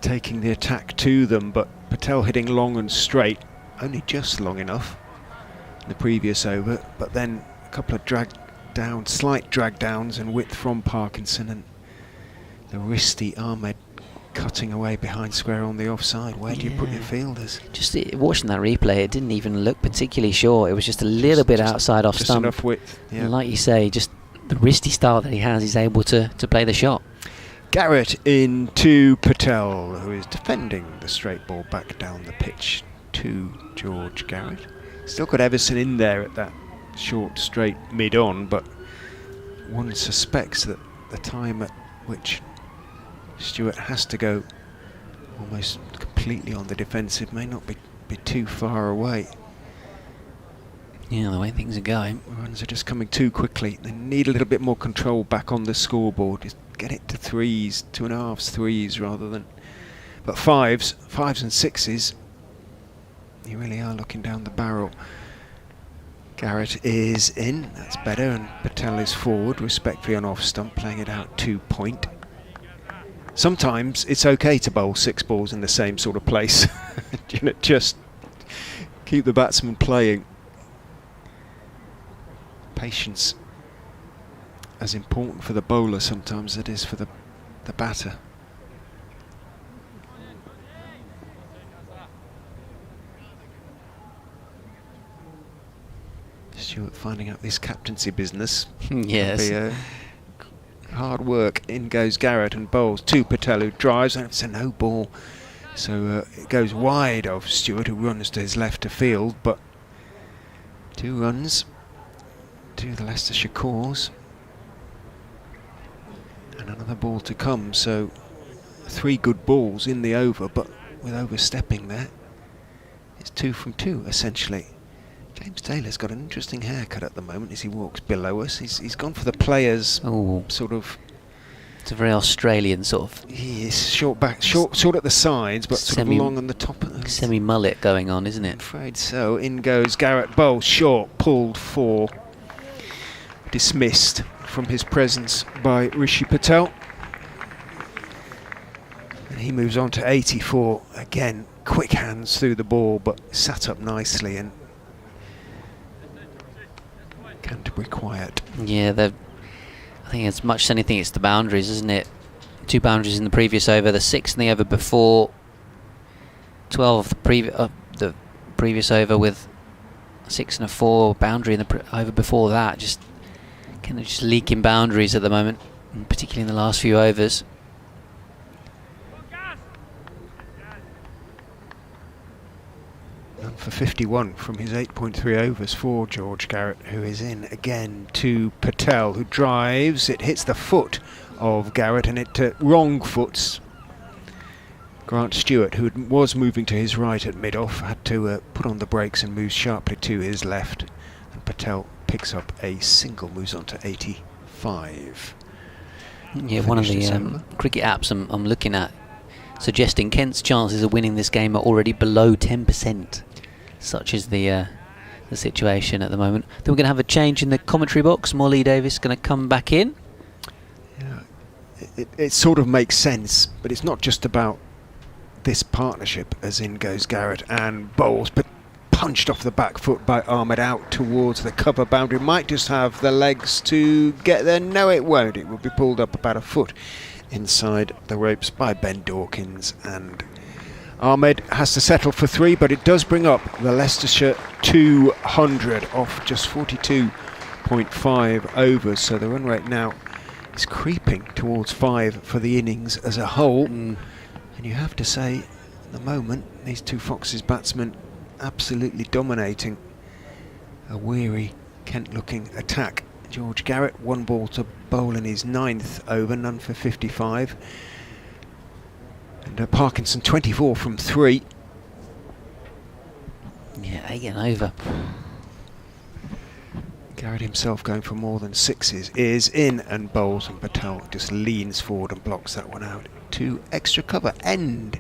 taking the attack to them, but Patel hitting long and straight, only just long enough in the previous over, but then a couple of slight drag downs and width from Parkinson, and the wristy Ahmed cutting away behind square on the offside. Where do you put your fielders? Just watching that replay, it didn't even look particularly short. It was just a little bit outside off just stump. Enough width. Yeah. And like you say, just the wristy style that he has, he's able to play the shot. Garrett into Patel, who is defending the straight ball back down the pitch to George Garrett. Still got Everson in there at that short straight mid-on, but one suspects that the time at which Stewart has to go almost completely on the defensive may not be too far away. Yeah, the way things are going. Runs are just coming too quickly. They need a little bit more control back on the scoreboard. Just get it to 3s, 2.5s, 3s rather than... But 5s and 6s, you really are looking down the barrel. Garrett is in, that's better, and Patel is forward, respectfully on off stump, playing it out 2 point. Sometimes it's okay to bowl 6 balls in the same sort of place. Just keep the batsman playing. Patience as important for the bowler sometimes as it is for the batter. Stewart finding out this captaincy business. Yes. Be, hard work. In goes Garrett and bowls to Patel, who drives, and it's a no ball. So it goes wide of Stewart, who runs to his left to field, but 2 runs to the Leicestershire cause. And another ball to come, so 3 good balls in the over, but with overstepping there, it's 2 from 2 essentially. James Taylor's got an interesting haircut at the moment as he walks below us. He's gone for the players sort of. It's a very Australian sort of. He is short back, short at the sides, but sort of long on the top. Semi-mullet going on, isn't it? I'm afraid so. In goes Garrett, bowl short, pulled for, dismissed from his presence by Rishi Patel. And he moves on to 84 again. Quick hands through the ball, but sat up nicely, and Canterbury quiet. Yeah, I think as much as anything, it's the boundaries, isn't it? 2 boundaries in the previous over, the 6 in the over before, 12 the previous over with 6 and a 4 boundary in the over before that. Just kind of just leaking boundaries at the moment, and particularly in the last few overs. And for 51 from his 8.3 overs for George Garrett, who is in again to Patel, who drives. It hits the foot of Garrett, and it wrong foots Grant Stewart, who was moving to his right at mid-off, had to put on the brakes and move sharply to his left. And Patel picks up a single, moves on to 85. Yeah, one of the cricket apps I'm looking at suggesting Kent's chances of winning this game are already below 10%. Such is the situation at the moment. Then we're going to have a change in the commentary box. Molly Davis going to come back in. Yeah, it sort of makes sense, but it's not just about this partnership, as in goes Garrett and bowls, but punched off the back foot by Ahmed out towards the cover boundary. Might just have the legs to get there. No, it won't. It will be pulled up about a foot inside the ropes by Ben Dawkins, and Ahmed has to settle for 3, but it does bring up the Leicestershire 200 off just 42.5 overs, so the run rate now is creeping towards 5 for the innings as a whole. And you have to say, at the moment, these two Foxes batsmen absolutely dominating a weary Kent-looking attack. George Garrett, 1 ball to bowl in his 9th over, none for 55. And Parkinson, 24 from 3. Yeah, 8 and over. Garrett himself going for more than 6s is in and bowls, and Patel just leans forward and blocks that one out to extra cover. End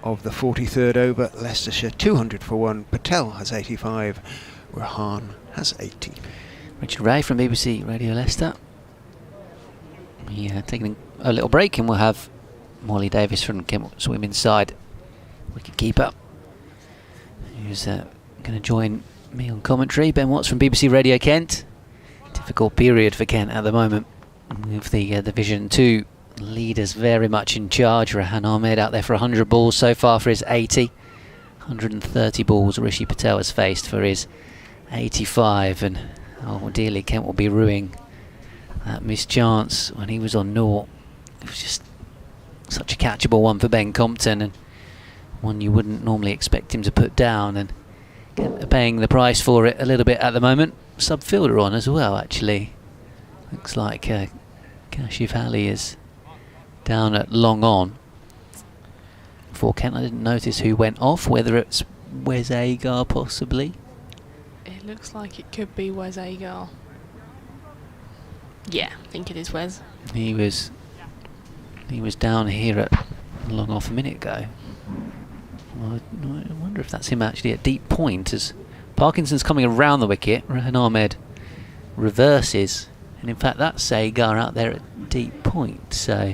of the 43rd over. Leicestershire 200 for 1. Patel has 85. Rahan has 80. Richard Ray from BBC Radio Leicester. Yeah, taking a little break, and we'll have Molly Davis from Kent's women's side, wicket-keeper, who's going to join me on commentary. Ben Watts from BBC Radio Kent. Difficult period for Kent at the moment, with the Division 2 leaders very much in charge. Rahan Ahmed out there for 100 balls so far for his 80. 130 balls Rishi Patel has faced for his 85, and oh dearly, Kent will be ruining that missed chance when he was on naught. It was just such a catchable one for Ben Compton, and one you wouldn't normally expect him to put down, and paying the price for it a little bit at the moment. Sub-fielder on as well, actually. Looks like Kashif Ali is down at long on for Kent. I didn't notice who went off, whether it's Wes Agar possibly. It looks like it could be Wes Agar. Yeah, I think it is Wes. He was down here at long off a minute ago. Well, I wonder if that's him actually at deep point, as Parkinson's coming around the wicket. Rahan Ahmed reverses, and in fact that's Sagar out there at deep point, so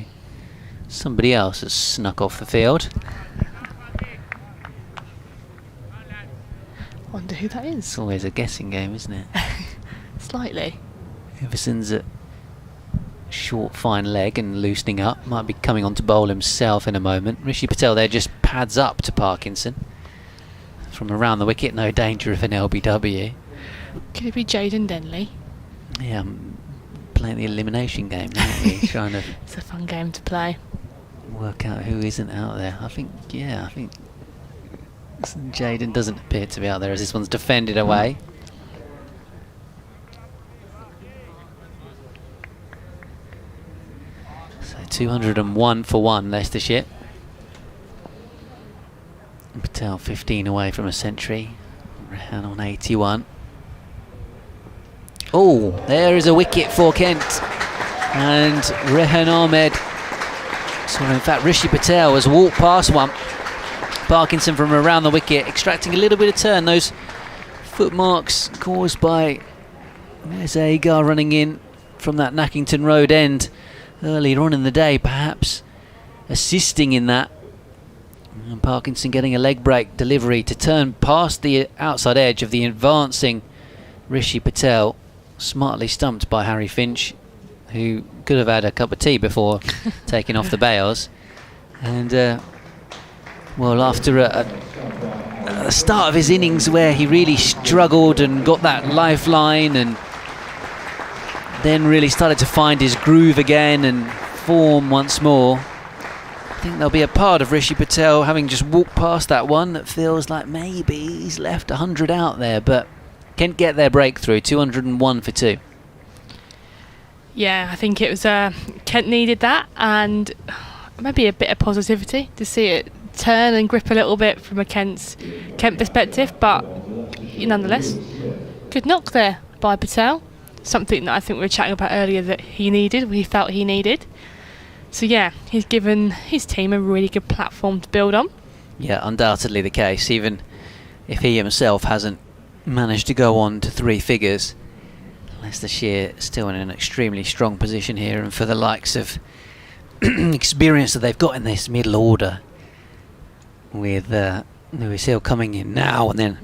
somebody else has snuck off the field. Wonder who that is. It's always a guessing game, isn't it? Slightly. Everson's at short fine leg and loosening up, might be coming on to bowl himself in a moment. Rishi Patel there just pads up to Parkinson from around the wicket. No danger of an LBW. Could it be Jaden Denley? Yeah, I'm playing the elimination game, aren't we? Trying to It's a fun game to play. work out who isn't out there. I think Jaden doesn't appear to be out there, as this one's defended away. So 201 for 1, Leicestershire. Patel 15 away from a century. Rahan on 81. Oh, there is a wicket for Kent. And Rahan Ahmed, so in fact Rishi Patel has walked past one. Parkinson from around the wicket, extracting a little bit of turn. Those footmarks caused by Wes Agar running in from that Nackington Road end earlier on in the day, perhaps assisting in that. And Parkinson getting a leg break delivery to turn past the outside edge of the advancing Rishi Patel, smartly stumped by Harry Finch, who could have had a cup of tea before taking off the bails. And well, after a start of his innings where he really struggled and got that lifeline, and then really started to find his groove again and form once more, I think there'll be a part of Rishi Patel, having just walked past that one, that feels like maybe he's left 100 out there, but Kent get their breakthrough, 201 for 2. Yeah, I think it was Kent needed that, and maybe a bit of positivity to see it turn and grip a little bit from a Kent perspective, but nonetheless, good knock there by Patel. Something that I think we were chatting about earlier that he needed, we felt he needed. So yeah, he's given his team a really good platform to build on. Yeah, undoubtedly the case. Even if he himself hasn't managed to go on to 3 figures, Leicestershire still in an extremely strong position here, and for the likes of experience that they've got in this middle order, with Lewis Hill coming in now, and then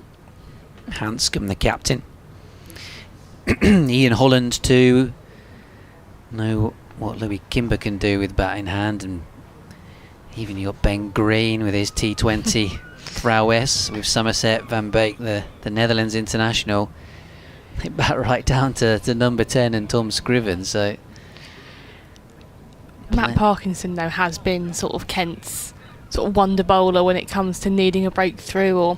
Hanscom the captain. Ian Holland to know what Louis Kimber can do with bat in hand, and even you got Ben Green with his T20 prowess with Somerset, Van Beek, the Netherlands international. They bat right down to number 10 and Tom Scriven. So Matt Parkinson though has been sort of Kent's sort of wonder bowler when it comes to needing a breakthrough or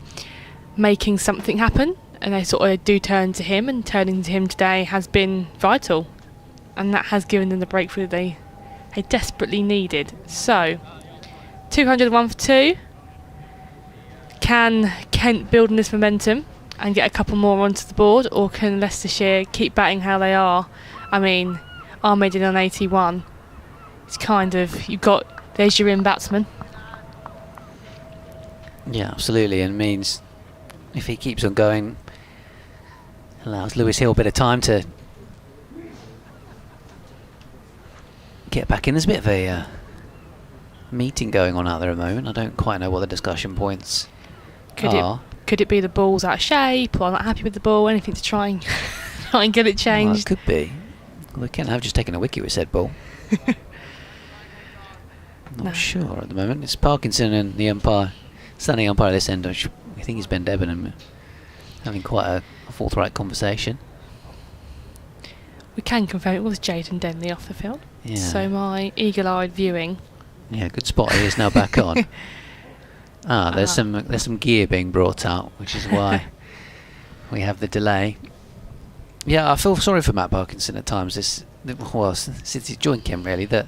making something happen, and they sort of do turn to him, and turning to him today has been vital, and that has given them the breakthrough they desperately needed. So 201 for 2. Can Kent build on this momentum and get a couple more onto the board, or can Leicestershire keep batting how they are? I mean, Ahmed in on 81. It's kind of, there's your in batsman. yeah, absolutely, and means if he keeps on going, allows Lewis Hill a bit of time to get back in. There's a bit of a meeting going on out there at the moment. I don't quite know what the discussion points are. Could it be the ball's out of shape, or I'm not happy with the ball, anything to try and get it changed? Well, it could be. Well, they can't have just taken a wicket with said ball. Not sure at the moment. It's Parkinson and the umpire, standing umpire at this end. I think he's Ben Debenham, having quite a forthright conversation. We can confirm it was Jaden Denley off the field. Yeah. So my eagle-eyed viewing. Yeah, good spot. He is now back on. There's some gear being brought out, which is why we have the delay. Yeah, I feel sorry for Matt Parkinson at times. Since he's joined Kent, really, that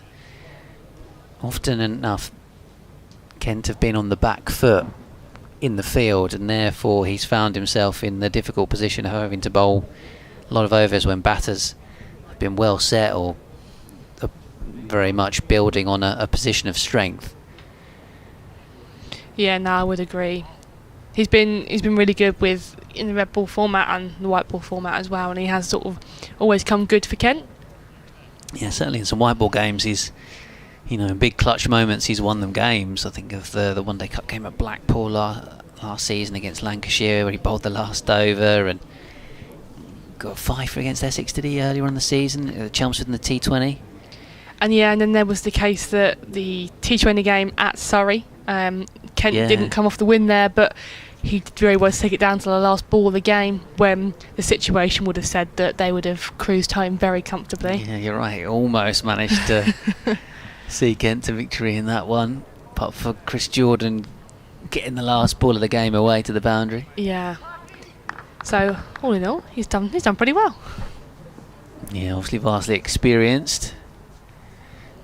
often enough Kent have been on the back foot in the field, and therefore he's found himself in the difficult position of having to bowl a lot of overs when batters have been well set or very much building on a position of strength. Yeah, no, I would agree. He's been really good in the red ball format and the white ball format as well, and he has sort of always come good for Kent. Yeah, certainly in some white ball games he's, in big clutch moments he's won them games. I think of the One Day Cup game at Blackpool last season against Lancashire, where he bowled the last over and got a 5 against Essex, did he, earlier on the season, Chelmsford in the T20. And then there was the case that the T20 game at Surrey, Kent didn't come off the win there, but he did very well to take it down to the last ball of the game, when the situation would have said that they would have cruised home very comfortably. Yeah, you're right. He almost managed to see Kent to victory in that one, but for Chris Jordan getting the last ball of the game away to the boundary. Yeah. So all in all, he's done pretty well. Yeah, obviously vastly experienced.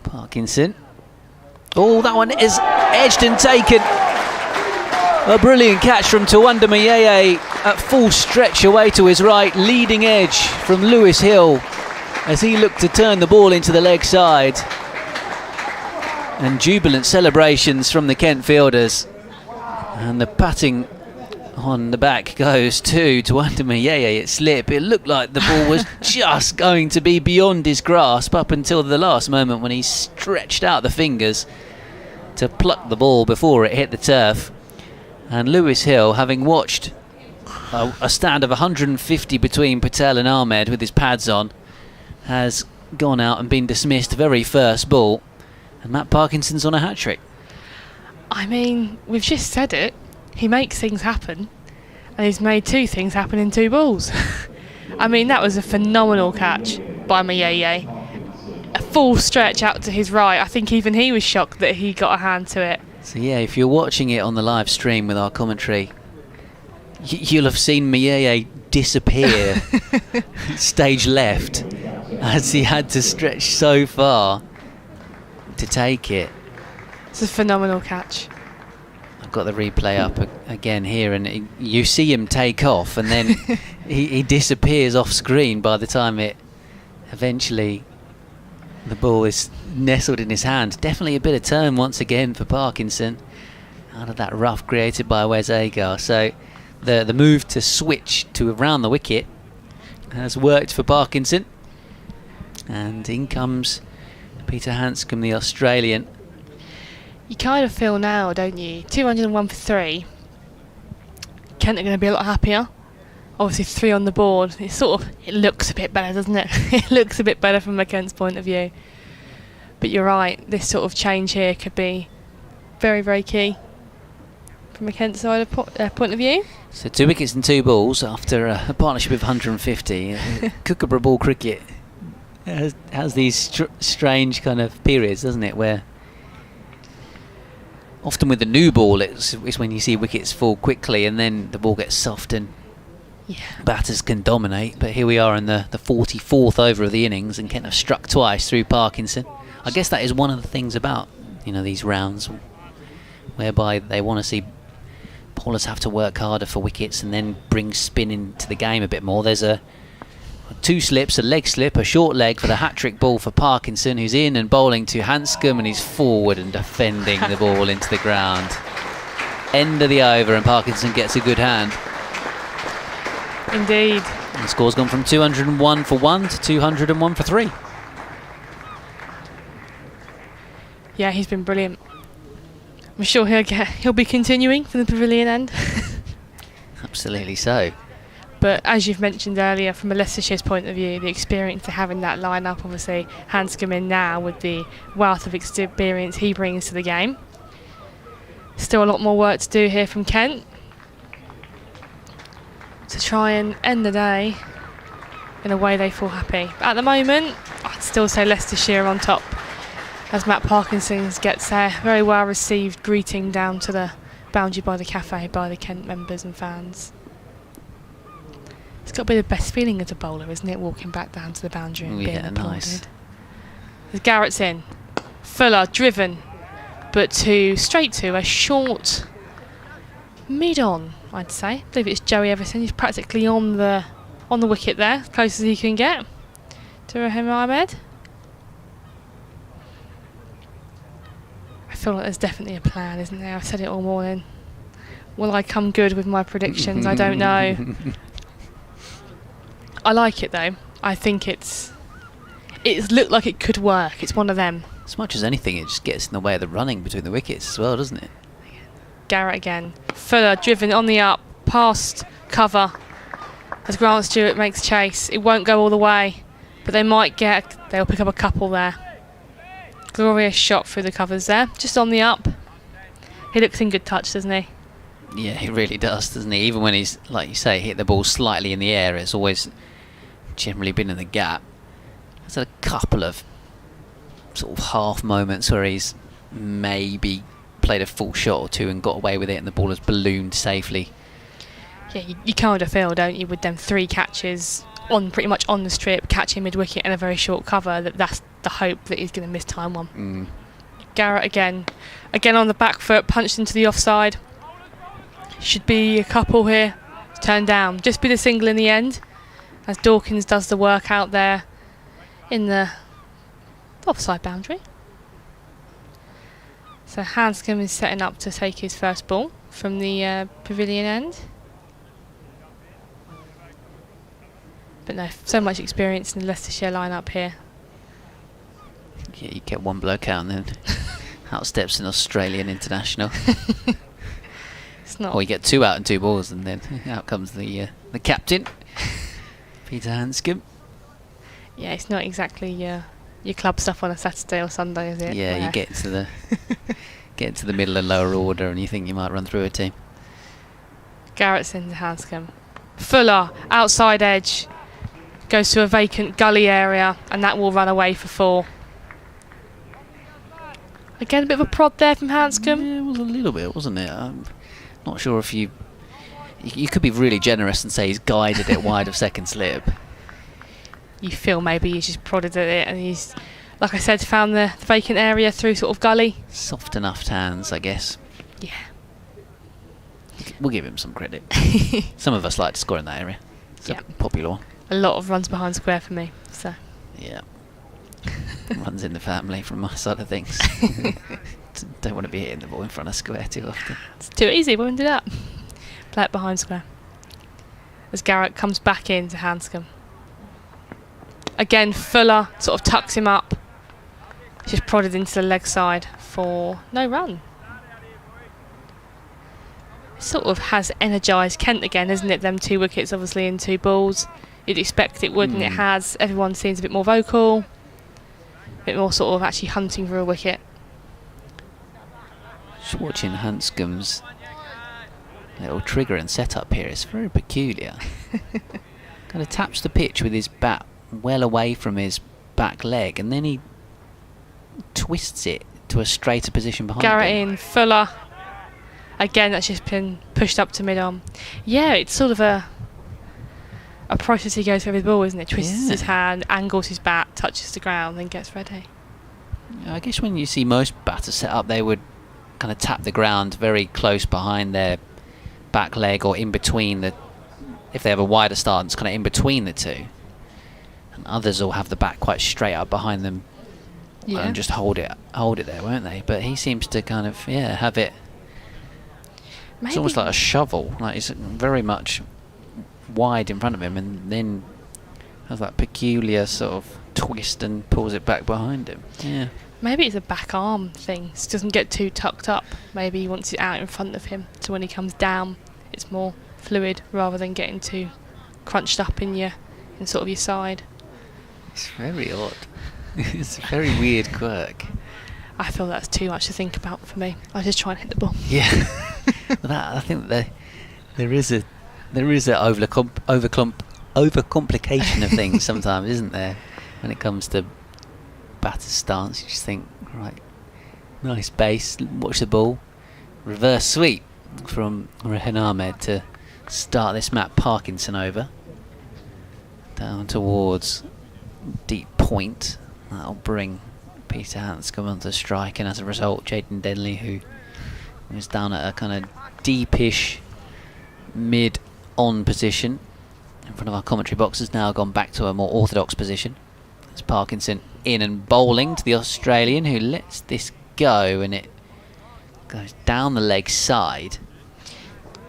Parkinson. Oh, that one is edged and taken. A brilliant catch from Tawanda Mayeye at full stretch away to his right, leading edge from Lewis Hill as he looked to turn the ball into the leg side. And jubilant celebrations from the Kent fielders. And the patting on the back goes to Tawanda Mayeye. It slipped. It looked like the ball was just going to be beyond his grasp up until the last moment when he stretched out the fingers to pluck the ball before it hit the turf. And Lewis Hill, having watched a stand of 150 between Patel and Ahmed with his pads on, has gone out and been dismissed very first ball, and Matt Parkinson's on a hat-trick. I mean, we've just said it. He makes things happen, and he's made 2 things happen in 2 balls. I mean, that was a phenomenal catch by Mayeye. A full stretch out to his right. I think even he was shocked that he got a hand to it. So yeah, if you're watching it on the live stream with our commentary, you'll have seen Mayeye disappear stage left as he had to stretch so far to take it. It's a phenomenal catch. I've got the replay up again here, and you see him take off, and then he disappears off screen by the time it eventually, the ball is nestled in his hand. Definitely a bit of turn once again for Parkinson out of that rough created by Wes Agar. So the move to switch to around the wicket has worked for Parkinson. And in comes Peter Hanscom, the Australian. You kind of feel now, don't you? 201 for 3. Kent are going to be a lot happier. Obviously 3 on the board. It looks a bit better, doesn't it? It looks a bit better from Kent's point of view. But you're right, this sort of change here could be very, very key from Kent's side of point of view. So 2 wickets and 2 balls after a partnership of 150. Kookaburra ball cricket has these strange kind of periods, doesn't it, where often with the new ball it's when you see wickets fall quickly and then the ball gets soft and batters can dominate. But here we are in the 44th over of the innings, and Kent have struck twice through Parkinson. I guess that is one of the things about these rounds, whereby they want to see bowlers have to work harder for wickets and then bring spin into the game a bit more. There's 2 slips, a leg slip, a short leg for the hat-trick ball for Parkinson, who's in and bowling to Hanscom, and he's forward and defending the ball into the ground. End of the over, and Parkinson gets a good hand. Indeed. And the score's gone from 201 for 1 to 201 for 3. Yeah, he's been brilliant. I'm sure he'll be continuing from the pavilion end. Absolutely so. But as you've mentioned earlier, from a Leicestershire's point of view, the experience to having that line-up, obviously Hanscom in now with the wealth of experience he brings to the game. Still a lot more work to do here from Kent to try and end the day in a way they feel happy. But at the moment, I'd still say Leicestershire on top, as Matt Parkinson gets a very well received greeting down to the boundary by the cafe by the Kent members and fans. It's got to be the best feeling as a bowler, isn't it, walking back down to the boundary and being applauded. Nice. As Garrett's in, Fuller driven, but straight to a short mid-on, I'd say. I believe it's Joey Everson. He's practically on the wicket there, as close as he can get to Rahan Ahmed. I feel like there's definitely a plan, isn't there? I've said it all morning. Will I come good with my predictions? I don't know. I like it though. I think it's looked like it could work. It's one of them. As much as anything, it just gets in the way of the running between the wickets as well, doesn't it? Garrett again. Fuller driven on the up, past cover as Grant Stewart makes chase. It won't go all the way, but they'll pick up a couple there. Glorious shot through the covers there, just on the up. He looks in good touch, doesn't he? Yeah, he really does, doesn't he? Even when he's, like you say, hit the ball slightly in the air, it's always generally been in the gap. There's a couple of sort of half moments where he's maybe played a full shot or two and got away with it and the ball has ballooned safely. Yeah, you kind of feel, don't you, with them 3 catches on pretty much on the strip, catching mid-wicket and a very short cover, that's the hope that he's going to miss time one. Garrett again on the back foot, punched into the offside. Should be a couple here, turned down. Just be the single in the end, as Dawkins does the work out there in the offside boundary. So Hanscom is setting up to take his first ball from the pavilion end. But no, so much experience in the Leicestershire line-up here. Yeah, you get one bloke out and then out steps an Australian international. It's not. Or you get 2 out and 2 balls, and then out comes the captain, Peter Hanscom. Yeah, it's not exactly your club stuff on a Saturday or Sunday, is it? Yeah, you get into the middle and lower order, and you think you might run through a team. Garrett's into Hanscom. Fuller, outside edge, goes to a vacant gully area, and that will run away for 4. Again, a bit of a prod there from Hanscom. Yeah, it was a little bit, wasn't it? I'm not sure if you could be really generous and say he's guided it wide of second slip. You feel maybe he's just prodded at it, and he's, like I said, found the vacant area through sort of gully. Soft enough hands, I guess. Yeah. We'll give him some credit. Some of us like to score in that area. It's a popular one. A lot of runs behind square for me. So. Yeah. Runs in the family from my side of things. Don't want to be hitting the ball in front of square too often. It's too easy, we won't do that. Play it behind square. As Garrett comes back into Hanscom. Again, Fuller sort of tucks him up. Just prodded into the leg side for no run. Sort of has energised Kent again, isn't it? Them 2 wickets obviously in 2 balls. You'd expect it would, and it has. Everyone seems a bit more vocal. A bit more sort of actually hunting for a wicket. Just watching Hanscom's little trigger and setup here, it's very peculiar. Kind of taps the pitch with his bat well away from his back leg, and then he twists it to a straighter position behind Garrett him. in, Fuller. Again, that's just been pushed up to mid-arm. Yeah, it's sort of a process he goes through with the ball, isn't it? Twists his hand, angles his bat, touches the ground, then gets ready. I guess when you see most batters set up, they would kind of tap the ground very close behind their back leg, or in between the, if they have a wider stance, kind of in between the two. And others will have the bat quite straight up behind them and just hold it there, won't they? But he seems to kind of have it. It's almost like a shovel, like it's very much wide in front of him, and then has that peculiar sort of twist and pulls it back behind him. Yeah. Maybe it's a back arm thing. It doesn't get too tucked up. Maybe he wants it out in front of him, so when he comes down, it's more fluid rather than getting too crunched up in sort of your side. It's very odd. It's a very weird quirk. I feel that's too much to think about for me. I just try and hit the ball. Yeah. I think that there is a overcomplication of things sometimes, isn't there? When it comes to batter stance, you just think, right, nice base, watch the ball, reverse sweep from Rahan Ahmed to start this Matt Parkinson over. Down towards deep point. That'll bring Peter Hanscom onto strike, and as a result, Jaden Denley, who was down at a kind of deepish mid-on position in front of our commentary box, has now gone back to a more orthodox position. It's Parkinson in and bowling to the Australian, who lets this go, and it goes down the leg side.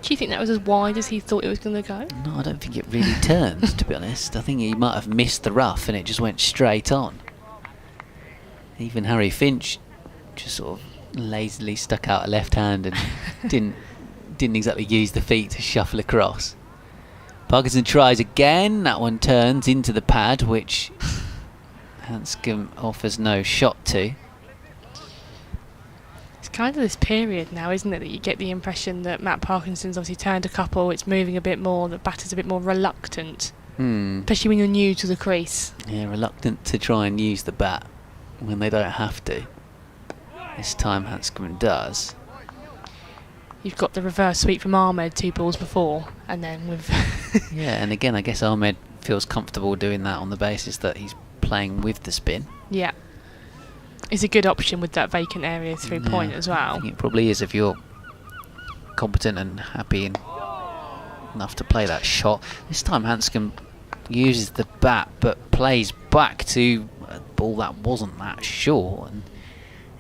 Do you think that was as wide as he thought it was going to go? No, I don't think it really turned, to be honest. I think he might have missed the rough and it just went straight on. Even Harry Finch just sort of lazily stuck out a left hand and didn't exactly use the feet to shuffle across. Parkinson tries again. That one turns into the pad, which Hanscom offers no shot to. It's kind of this period now, isn't it, that you get the impression that Matt Parkinson's obviously turned a couple, it's moving a bit more, the batter's a bit more reluctant, especially when you're new to the crease. Yeah, reluctant to try and use the bat when they don't have to. This time Hanscom does. You've got the reverse sweep from Ahmed 2 balls before, and then with... Yeah, and again, I guess Ahmed feels comfortable doing that on the basis that he's playing with the spin. Yeah. It's a good option with that vacant area through point as well. I think it probably is if you're competent and happy enough to play that shot. This time Hanscom uses the bat but plays back to a ball that wasn't that short and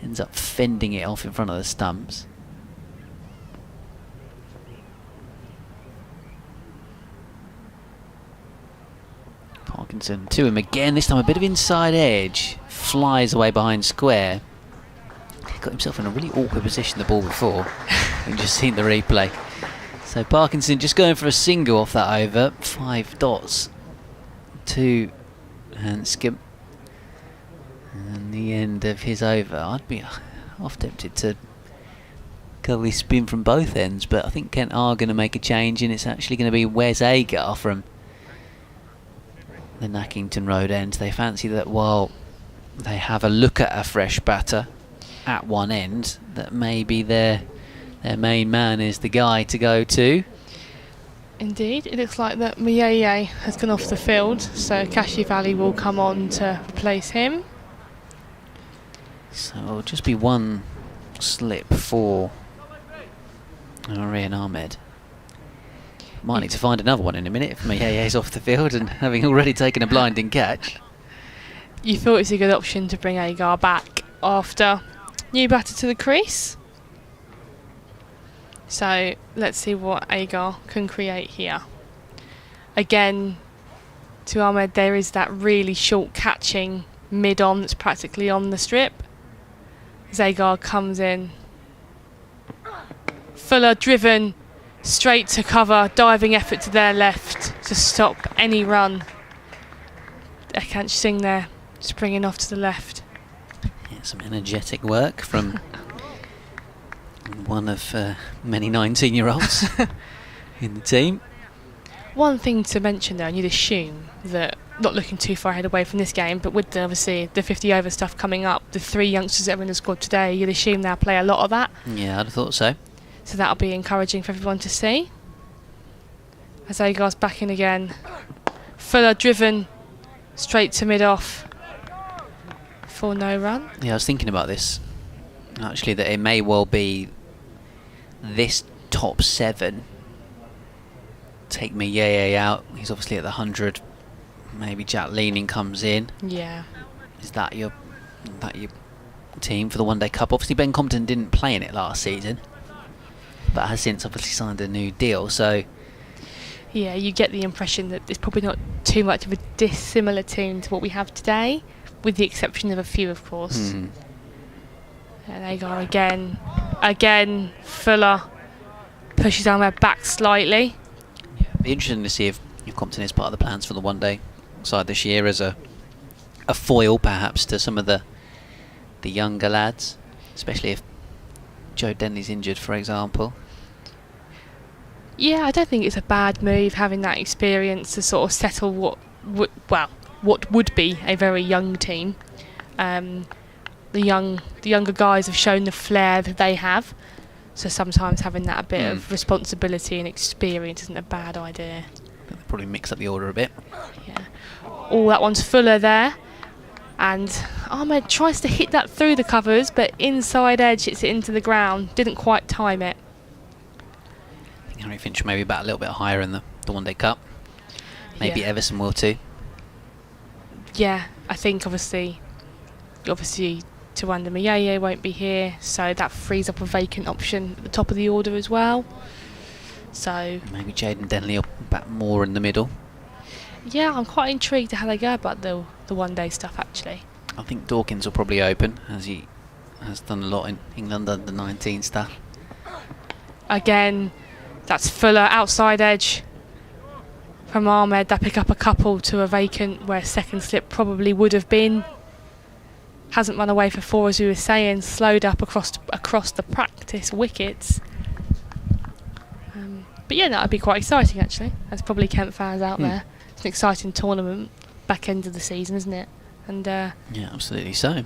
ends up fending it off in front of the stumps. Parkinson to him again, this time a bit of inside edge, flies away behind square. He got himself in a really awkward position the ball before. We've just seen the replay. So Parkinson just going for a single off that over, 5 dots to Hanscom. And the end of his over. I'd be half tempted to go with spin from both ends, but I think Kent are going to make a change, and it's actually going to be Wes Agar from the Nackington Road end. They fancy that while they have a look at a fresh batter at one end, that maybe their main man is the guy to go to. Indeed, it looks like that Mieye has gone off the field, so Kashi Valley will come on to replace him. So it'll just be one slip for Rahan Ahmed. Might need to find another one in a minute if Miye's off the field and having already taken a blinding catch. you thought it's a good option to bring Agar back after new batter to the crease. So let's see what Agar can create here. Again, to Ahmed, there is that really short catching mid-on that's practically on the strip. Agar comes in. Fuller driven straight to cover, diving effort to their left to stop any run. Akansh Singh there, springing off to the left. Yeah, some energetic work from one of many 19-year-olds in the team. One thing to mention though, and you'd assume that, not looking too far ahead away from this game, but with obviously the 50 over stuff coming up, the 3 youngsters that are in the squad today, you'd assume they'll play a lot of that. Yeah, I'd have thought so. So that'll be encouraging for everyone to see. As Agar's back in again. Fuller driven straight to mid-off for no run. Yeah, I was thinking about this, actually, that it may well be this top 7. Take me Yeye out. He's obviously at the 100. Maybe Jack Leaning comes in. Yeah. Is that your team for the One Day Cup? Obviously Ben Compton didn't play in it last season, but has since obviously signed a new deal, so yeah, you get the impression that it's probably not too much of a dissimilar team to what we have today, with the exception of a few, of course. And Agar again, Fuller pushes Ahmed back slightly. Yeah, be interesting to see if Compton is part of the plans for the One Day side this year as a foil perhaps to some of the younger lads, especially if Joe Denley's injured, for example. Yeah, I don't think it's a bad move having that experience to sort of settle what would be a very young team. The younger guys have shown the flair that they have, so sometimes having that a bit of responsibility and experience isn't a bad idea. They'll probably mix up the order a bit. Yeah. Oh, that one's Fuller there. And Ahmed tries to hit that through the covers, but inside edge hits it into the ground. Didn't quite time it. I think Harry Finch maybe bat a little bit higher in the One Day Cup. Maybe Yeah. Everson will too. Yeah, I think obviously Tawanda Mayeye won't be here, so that frees up a vacant option at the top of the order as well. So Maybe Jaden Denley will bat more in the middle. yeah, I'm quite intrigued to how they go about the One Day stuff actually. I think Dawkins will probably open, as he has done a lot in England under 19 stuff. Again, that's Fuller outside edge from Ahmed. That pick up a couple to a vacant where second slip probably would have been. Hasn't run away for 4, as we were saying. Slowed up across the practice wickets. But yeah, that would be quite exciting actually. There's probably Kent fans out there. It's an exciting tournament, back end of the season, isn't it? And yeah, absolutely so.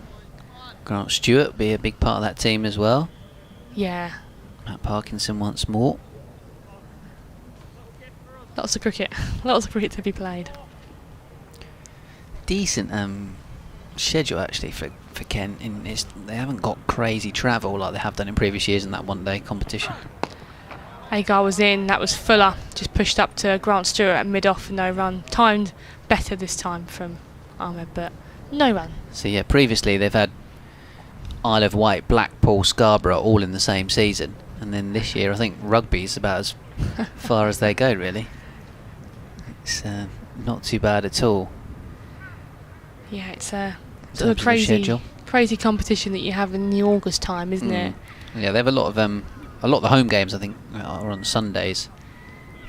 Grant Stewart will be a big part of that team as well. yeah, Matt Parkinson once more. lots of cricket. Lots of cricket to be played. Decent schedule actually for Kent. They haven't got crazy travel like they have done in previous years in that One Day competition. Agar was in, that was Fuller, just pushed up to Grant Stewart at mid-off, no run. Timed better this time from Ahmed, but no run. So yeah, previously they've had Isle of Wight, Blackpool, Scarborough all in the same season, and then this year I think rugby's about as far as they go really. It's not too bad at all. Yeah, it's a In sort of terms of the schedule. crazy competition that you have in the August time, isn't it? Yeah, they have a lot of the home games I think are on Sundays,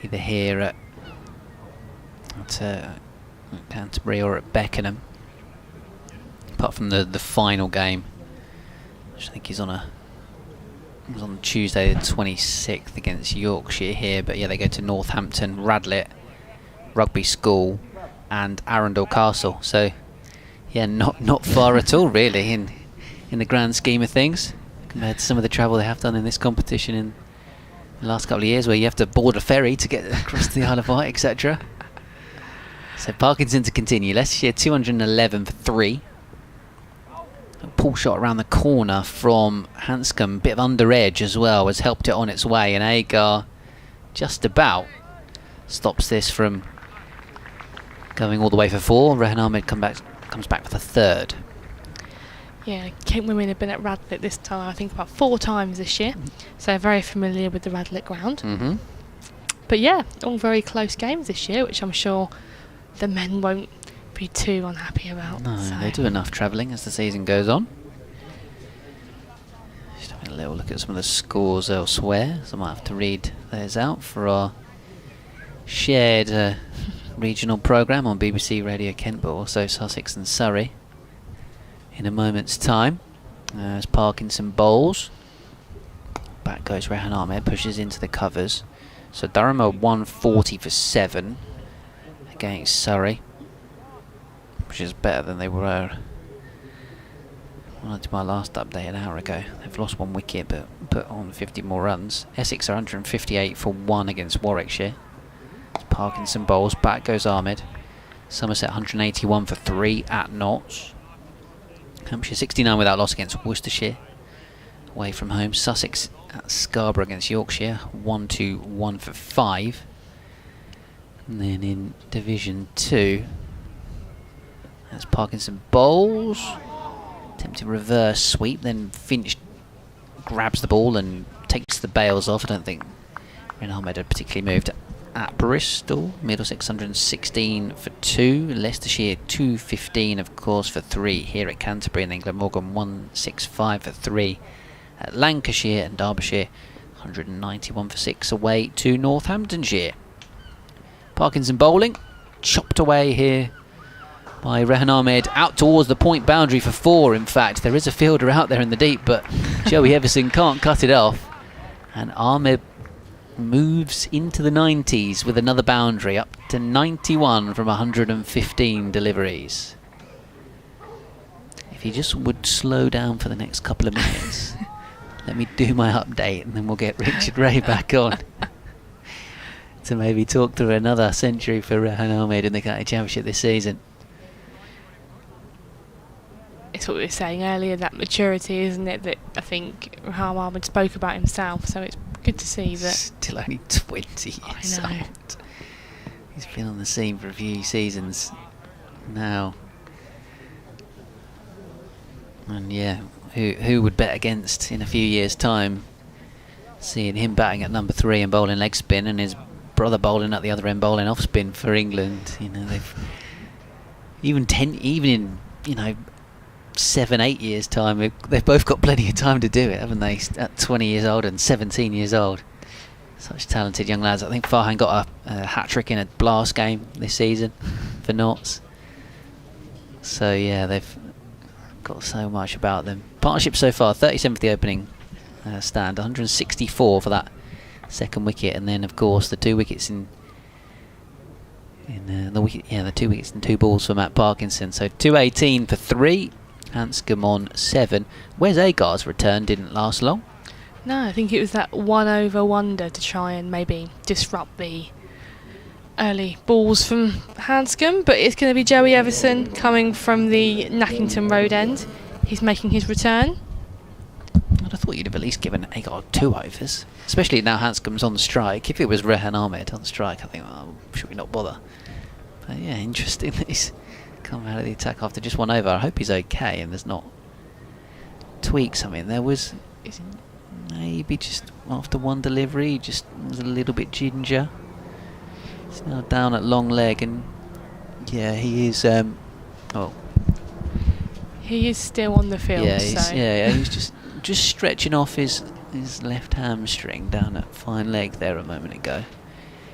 either here at Canterbury or at Beckenham. Apart from the final game, which I think is on Tuesday the 26th against Yorkshire here. But yeah, they go to Northampton, Radlett, Rugby School, and Arundel Castle. So yeah, not far at all really in the grand scheme of things, compared to some of the travel they have done in this competition in the last couple of years, where you have to board a ferry to get across the Isle of Wight, etc. So Parkinson to continue. Leicestershire 211 for 3. A pull shot around the corner from Hanscom, bit of under edge as well, has helped it on its way, and Agar just about stops this from going all the way for 4. Rahan Ahmed comes back for the third. Yeah, Kent women have been at Radlett this time, I think about 4 times this year, so they're very familiar with the Radlett ground. Mm-hmm. But yeah, all very close games this year, which I'm sure the men won't be too unhappy about. No, so. they do enough travelling as the season goes on. Just having a little look at some of the scores elsewhere, so I might have to read those out for our shared regional programme on BBC Radio Kent, but also Sussex and Surrey in a moment's time. As Parkinson bowls, back goes Rahan Ahmed, pushes into the covers. So Durham are 140 for 7 against Surrey, which is better than they were when I did my last update an hour ago. They've lost 1 wicket but put on 50 more runs. Essex are 158 for 1 against Warwickshire. Parkinson bowls, back goes Ahmed. Somerset 181 for 3 at Notts. Hampshire 69 without loss against Worcestershire, away from home. Sussex at Scarborough against Yorkshire, 1-1 for 5. And then in Division 2, that's Parkinson bowls, attempting reverse sweep, then Finch grabs the ball and takes the bails off. I don't think Rahan Ahmed had particularly moved. At Bristol, Middlesex 116 for 2, Leicestershire 215 of course for 3 here at Canterbury, and then Glamorgan 165 for 3 at Lancashire, and Derbyshire 191 for 6 away to Northamptonshire. Parkinson bowling, chopped away here by Rahan Ahmed, out towards the point boundary for 4. In fact, there is a fielder out there in the deep, but Joey Everson can't cut it off, and Ahmed moves into the 90s with another boundary, up to 91 from 115 deliveries. If he just would slow down for the next couple of minutes. Let me do my update and then we'll get Richard Ray back on to maybe talk through another century for Rahan Ahmed in the County Championship this season. It's what we were saying earlier, that maturity, isn't it, that I think Rahan Ahmed spoke about himself, so it's good to see that. Still only 20 years old. He's been on the scene for a few seasons now. And yeah, who would bet against in a few years' time seeing him batting at number 3 and bowling leg spin, and his brother bowling at the other end bowling off spin for England. You know, they've even in 7-8 years time, they've both got plenty of time to do it, haven't they? At 20 years old and 17 years old, such talented young lads. I think Farhan got a hat-trick in a blast game this season for Notts. So yeah, they've got so much about them. Partnership so far, 37 for the opening stand, 164 for that second wicket, and then of course the 2 wickets the 2 wickets and 2 balls for Matt Parkinson. So 218 for 3. Hanscom on 7. Wes Agard's return didn't last long. No, I think it was that 1 over wonder to try and maybe disrupt the early balls from Hanscom, but it's going to be Joey Everson coming from the Nackington Road end. He's making his return. I'd have thought you'd have at least given Agard 2 overs, especially now Hanscom's on the strike. If it was Rahan Ahmed on the strike, I think, should we not bother? But yeah, interesting that he's come out of the attack after just 1 over. I hope he's okay and there's not tweaks. I mean, there was maybe just after 1 delivery, he just was a little bit ginger. He's now down at long leg, and yeah, he is. He is still on the field. Yeah, so. he's just stretching off his left hamstring down at fine leg there a moment ago.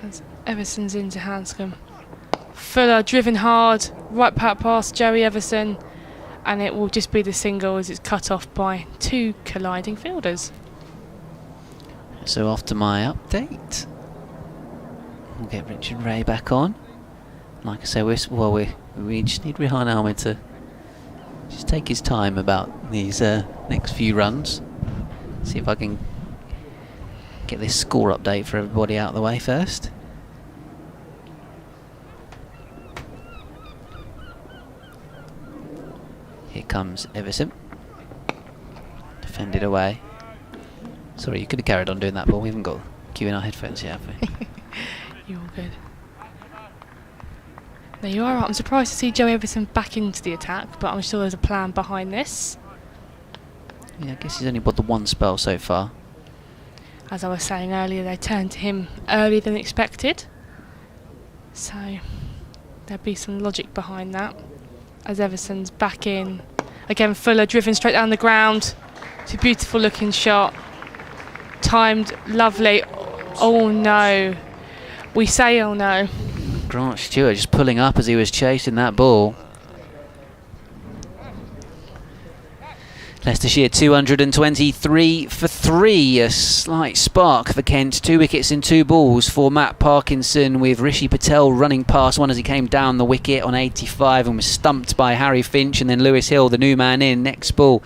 As Everson's into Hanscom. Fuller driven hard, right past Joey Everson, and it will just be the single as it's cut off by 2 colliding fielders. So after my update, we'll get Richard Ray back on. Like I say, we just need Rahan Ahmed to just take his time about these next few runs. See if I can get this score update for everybody out of the way first. Here comes Everson. Defended away. Sorry, you could have carried on doing that, but we haven't got cue in our headphones yet, have we? You're all good. There you are. I'm surprised to see Joe Everson back into the attack, but I'm sure there's a plan behind this. Yeah, I guess he's only bought the one spell so far. As I was saying earlier, they turned to him earlier than expected. So there'll be some logic behind that. As Everson's back in. Again, Fuller driven straight down the ground. It's a beautiful looking shot. Timed lovely. Oh no. We say oh no. Grant Stewart just pulling up as he was chasing that ball. Leicestershire 223 for 3. A slight spark for Kent. 2 wickets in 2 balls for Matt Parkinson, with Rishi Patel running past one as he came down the wicket on 85 and was stumped by Harry Finch, and then Lewis Hill, the new man in. Next ball,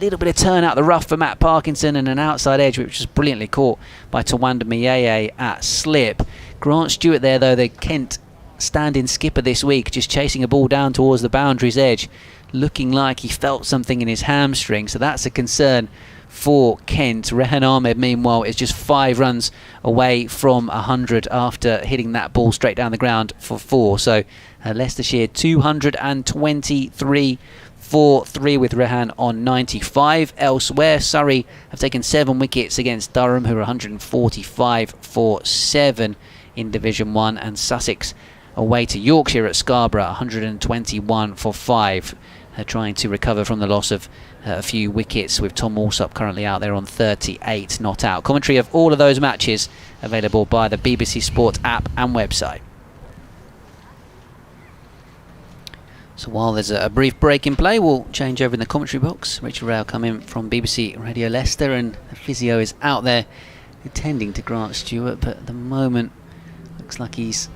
little bit of turn out the rough for Matt Parkinson and an outside edge which was brilliantly caught by Tawanda Miyeye at slip. Grant Stewart there though, the Kent stand-in skipper this week, just chasing a ball down towards the boundary's edge, looking like he felt something in his hamstring, so that's a concern for Kent. Rahan Ahmed meanwhile is just 5 runs away from 100 after hitting that ball straight down the ground for 4. So Leicestershire 223 for 3 with Rahan on 95. Elsewhere, Surrey have taken 7 wickets against Durham, who are 145 for 7 in Division 1, and Sussex away to Yorkshire at Scarborough, 121 for 5. They're trying to recover from the loss of a few wickets, with Tom Alsop currently out there on 38 not out. Commentary of all of those matches available by the BBC Sport app and website. So while there's a brief break in play, we'll change over in the commentary box. Richard Rao come in from BBC Radio Leicester, and the physio is out there attending to Grant Stewart, but at the moment looks like he's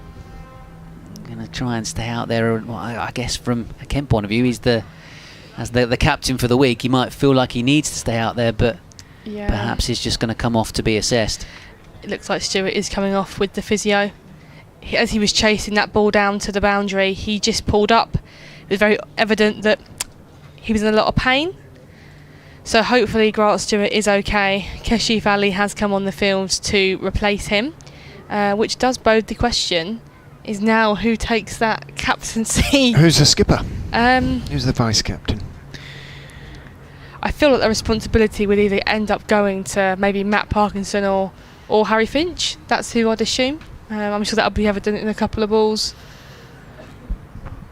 going to try and stay out there. Well, I guess from a Kent point of view, he's the captain for the week. He might feel like he needs to stay out there, but perhaps he's just going to come off to be assessed. It looks like Stewart is coming off with the physio. As he was chasing that ball down to the boundary, he just pulled up. It was very evident that he was in a lot of pain. So hopefully Grant Stewart is okay. Kashif Ali has come on the field to replace him, which does bode the question is now who takes that captaincy. Who's the skipper? Who's Who's the vice captain? I feel like the responsibility would either end up going to maybe Matt Parkinson or Harry Finch. That's who I'd assume. I'm sure that'll be evident in a couple of balls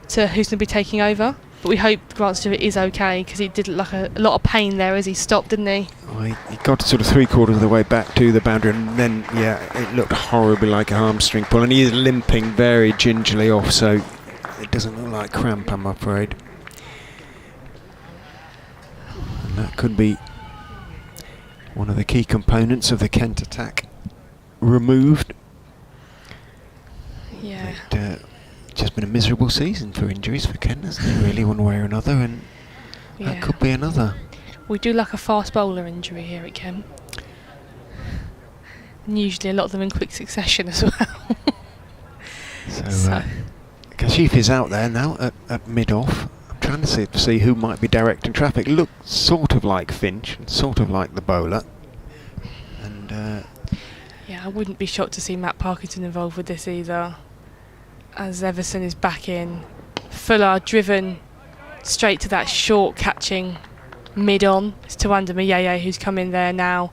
to who's going to be taking over. But we hope Grant Stewart is okay, because he did look like a lot of pain there as he stopped, didn't he? Oh, he got sort of 3/4 of the way back to the boundary, and then, it looked horribly like a hamstring pull, and he is limping very gingerly off, so it doesn't look like cramp, I'm afraid. And that could be one of the key components of the Kent attack removed. Yeah. Just been a miserable season for injuries for Kent, hasn't it, really, one way or another, and that could be another. We do like a fast bowler injury here at Kent. And usually a lot of them in quick succession as well. So Kashif is out there now at mid-off. I'm trying to see who might be directing traffic. Looks sort of like Finch, and sort of like the bowler. And I wouldn't be shocked to see Matt Parkinson involved with this either. As Everson is back in, Fuller driven straight to that short catching mid-on. It's Tawanda Miyeye who's come in there now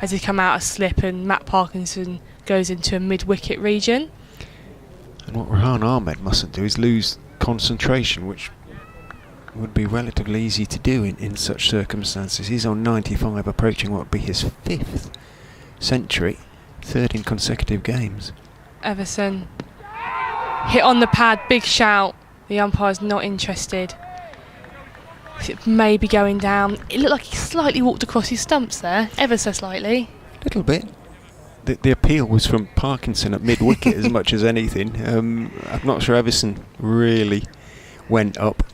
as he come out a slip, and Matt Parkinson goes into a mid-wicket region. And what Rahan Ahmed mustn't do is lose concentration, which would be relatively easy to do in such circumstances. He's on 95, approaching what would be his 5th century, 3rd in consecutive games. Everson hit on the pad, big shout. The umpire's not interested. It may be going down. It looked like he slightly walked across his stumps there, ever so slightly. A little bit. The appeal was from Parkinson at mid-wicket as much as anything. I'm not sure Everson really went up.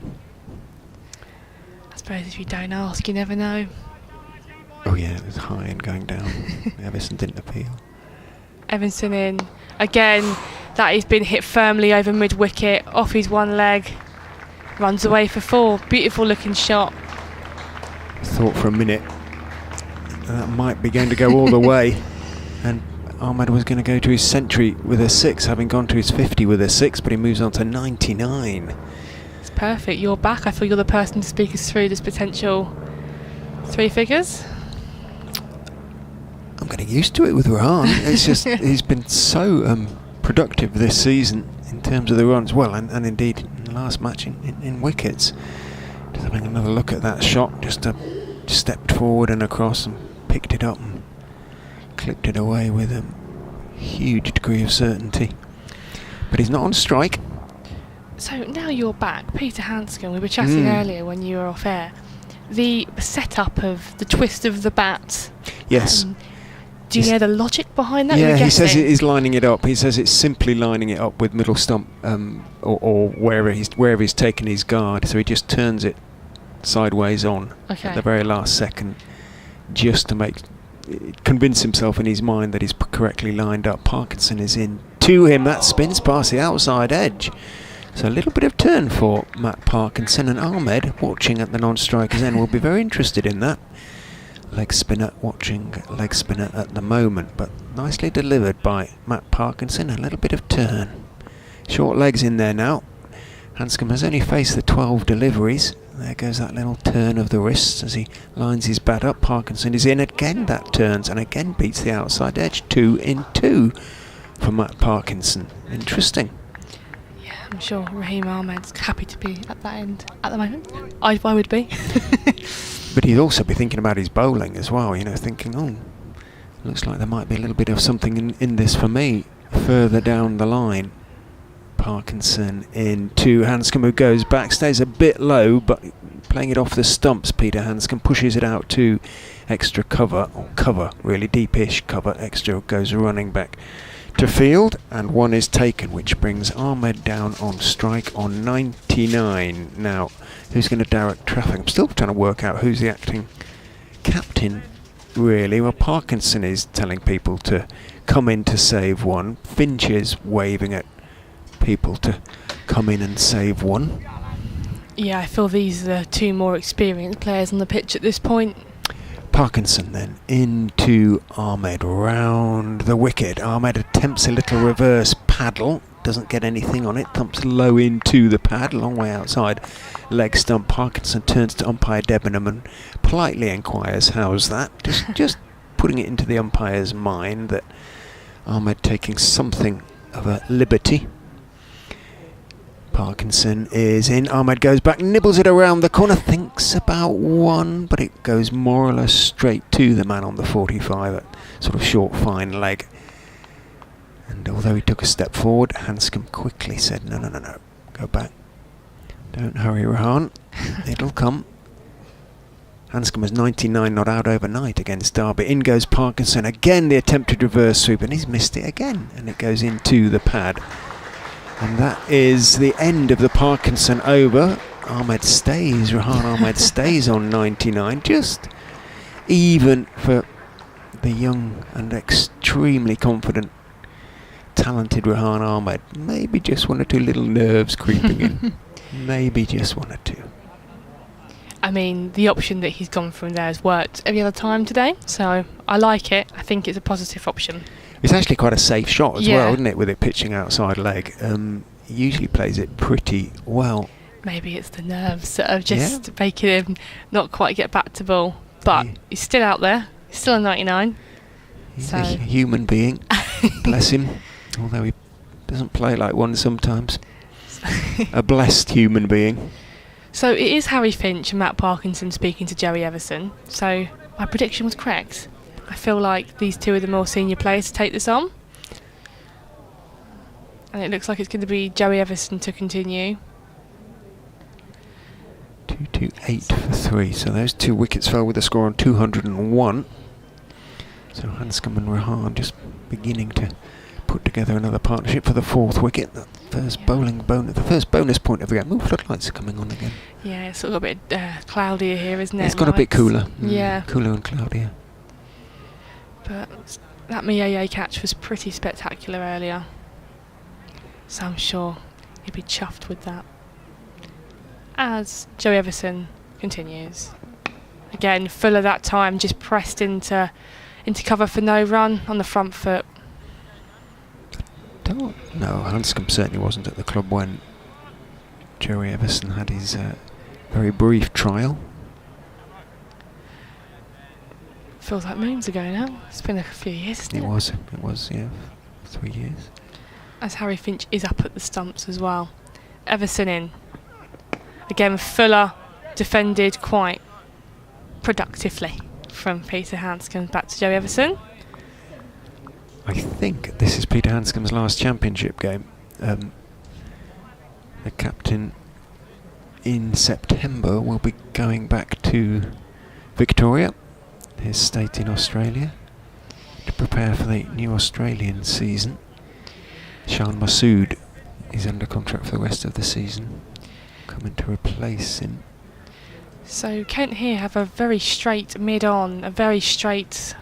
I suppose if you don't ask, you never know. Oh yeah, it was high and going down. Everson didn't appeal. Everson in. Again, that he's been hit firmly over mid-wicket, off his one leg. Runs away for 4. Beautiful looking shot. Thought for a minute that might be going to go all the way, and Ahmed was going to go to his century with a 6, having gone to his 50 with a 6, but he moves on to 99. It's perfect. You're back. I feel you're the person to speak us through this potential 3 figures. I'm getting used to it with Rahan. It's just he's been so productive this season in terms of the runs. Well, and indeed in the last match in wickets. Just having another look at that shot, just stepped forward and across and picked it up and clipped it away with a huge degree of certainty. But he's not on strike. So now you're back, Peter Hanscom. We were chatting earlier when you were off air. The setup of the twist of the bat. Yes. Do you know the logic behind that? Yeah, he says he's lining it up. He says it's simply lining it up with middle stump or wherever he's taken his guard. So he just turns it sideways on at the very last second, just to convince himself in his mind that he's correctly lined up. Parkinson is in to him. That spins past the outside edge. So a little bit of turn for Matt Parkinson, and Ahmed, watching at the non-striker's end, will be very interested in that. Leg spinner, watching leg spinner at the moment, but nicely delivered by Matt Parkinson. A little bit of turn. Short legs in there now. Hanscom has only faced the 12 deliveries. There goes that little turn of the wrists as he lines his bat up. Parkinson is in again. That turns and again beats the outside edge. 2 in 2 for Matt Parkinson. Interesting. Yeah, I'm sure Rahan Ahmed's happy to be at that end at the moment. I would be. But he'd also be thinking about his bowling as well. Thinking, looks like there might be a little bit of something in this for me further down the line. Parkinson in to Hanscom, who goes back, stays a bit low, but playing it off the stumps. Peter Hanscom pushes it out to extra cover, really deepish cover. Extra goes running back to field, and 1 is taken, which brings Ahmed down on strike on 99. Now, who's going to direct traffic? I'm still trying to work out who's the acting captain, really. Well, Parkinson is telling people to come in to save 1. Finch is waving at people to come in and save 1. Yeah, I feel these are the 2 more experienced players on the pitch at this point. Parkinson then into Ahmed, round the wicket. Ahmed attempts a little reverse paddle, doesn't get anything on it, thumps low into the pad, long way outside leg stump. Parkinson turns to umpire Debenham and politely inquires, how's that? Just putting it into the umpire's mind that Ahmed taking something of a liberty. Parkinson is in. Ahmed goes back, nibbles it around the corner, thinks about 1, but it goes more or less straight to the man on the 45, that sort of short, fine leg. And although he took a step forward, Hanscom quickly said, no, go back. Don't hurry, Rahan. It'll come. Hanscom was 99 not out overnight against Derby. In goes Parkinson. Again the attempted reverse sweep, and he's missed it again. And it goes into the pad. And that is the end of the Parkinson over. Rahan Ahmed stays on 99. Just even for the young and extremely confident, talented Rahan Ahmed. Maybe just 1 or 2 little nerves creeping in. Maybe just 1 or 2. I mean, the option that he's gone from there has worked every other time today, so I like it. I think it's a positive option. It's actually quite a safe shot as well, isn't it, with it pitching outside leg. He usually plays it pretty well. Maybe it's the nerves that are just making him not quite get back to ball. But he's still out there. He's still a 99. He's a human being. Bless him. Although he doesn't play like one sometimes. A blessed human being. So it is Harry Finch and Matt Parkinson speaking to Joey Everson. So my prediction was correct. I feel like these 2 are the more senior players to take this on. And it looks like it's going to be Joey Everson to continue. 228 for 3. So those 2 wickets fell with a score on 201. So Hanscom and Rahan just beginning to put together another partnership for the 4th wicket. The first the first bonus point of the game. Floodlights are coming on again. Yeah, it's sort of a bit cloudier here, isn't it? It's got a bit cooler. Yeah. Cooler and cloudier. But that Mieye catch was pretty spectacular earlier. So I'm sure he'd be chuffed with that. As Joey Everson continues. Again, Fuller that time just pressed into cover for no run on the front foot. No, Hanscom certainly wasn't at the club when Joey Everson had his very brief trial. Feels like moons ago now. It's been a few years, isn't it? It was, yeah, 3 years. As Harry Finch is up at the stumps as well. Everson in. Again, Fuller defended quite productively from Peter Hanscom. Back to Joey Everson. I think this is Peter Hanscom's last championship game. The captain in September will be going back to Victoria, his state in Australia, to prepare for the new Australian season. Shan Masood is under contract for the rest of the season, coming to replace him. So Kent here have a very straight mid-on, a very straight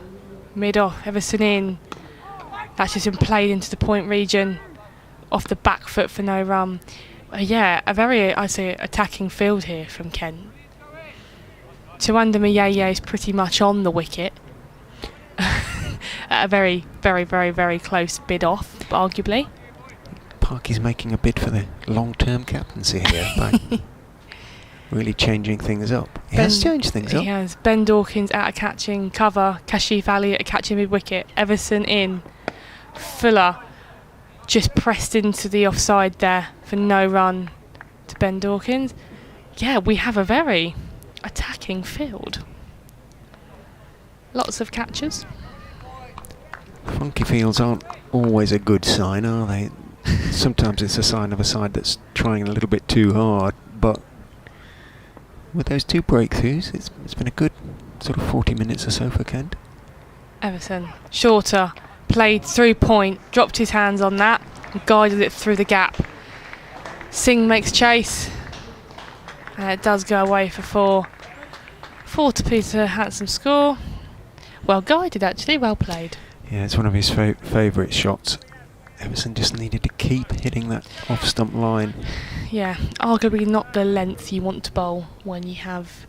mid-off. Everson in. That's just been played into the point region, off the back foot for no run. Yeah, a very, I'd say, attacking field here from Kent. Tuanda Mayeye is pretty much on the wicket. At a very, very, very, very close bid off, arguably. Parky's making a bid for the long-term captaincy here by really changing things up. He has changed things up. He has. Ben Dawkins out of catching cover. Kashif Ali at catching mid-wicket. Everson in. Fuller just pressed into the offside there for no run to Ben Dawkins. Yeah, we have a very attacking field. Lots of catches. Funky fields aren't always a good sign, are they? Sometimes it's a sign of a side that's trying a little bit too hard, but with those 2 breakthroughs, it's been a good sort of 40 minutes or so for Kent. Everson, shorter, played through point, dropped his hands on that, and guided it through the gap. Singh makes chase, and it does go away for 4. 4 to Peter Hanscom score. Well guided actually, well played. Yeah, it's one of his favourite shots. Everson just needed to keep hitting that off-stump line. Yeah, arguably not the length you want to bowl when you have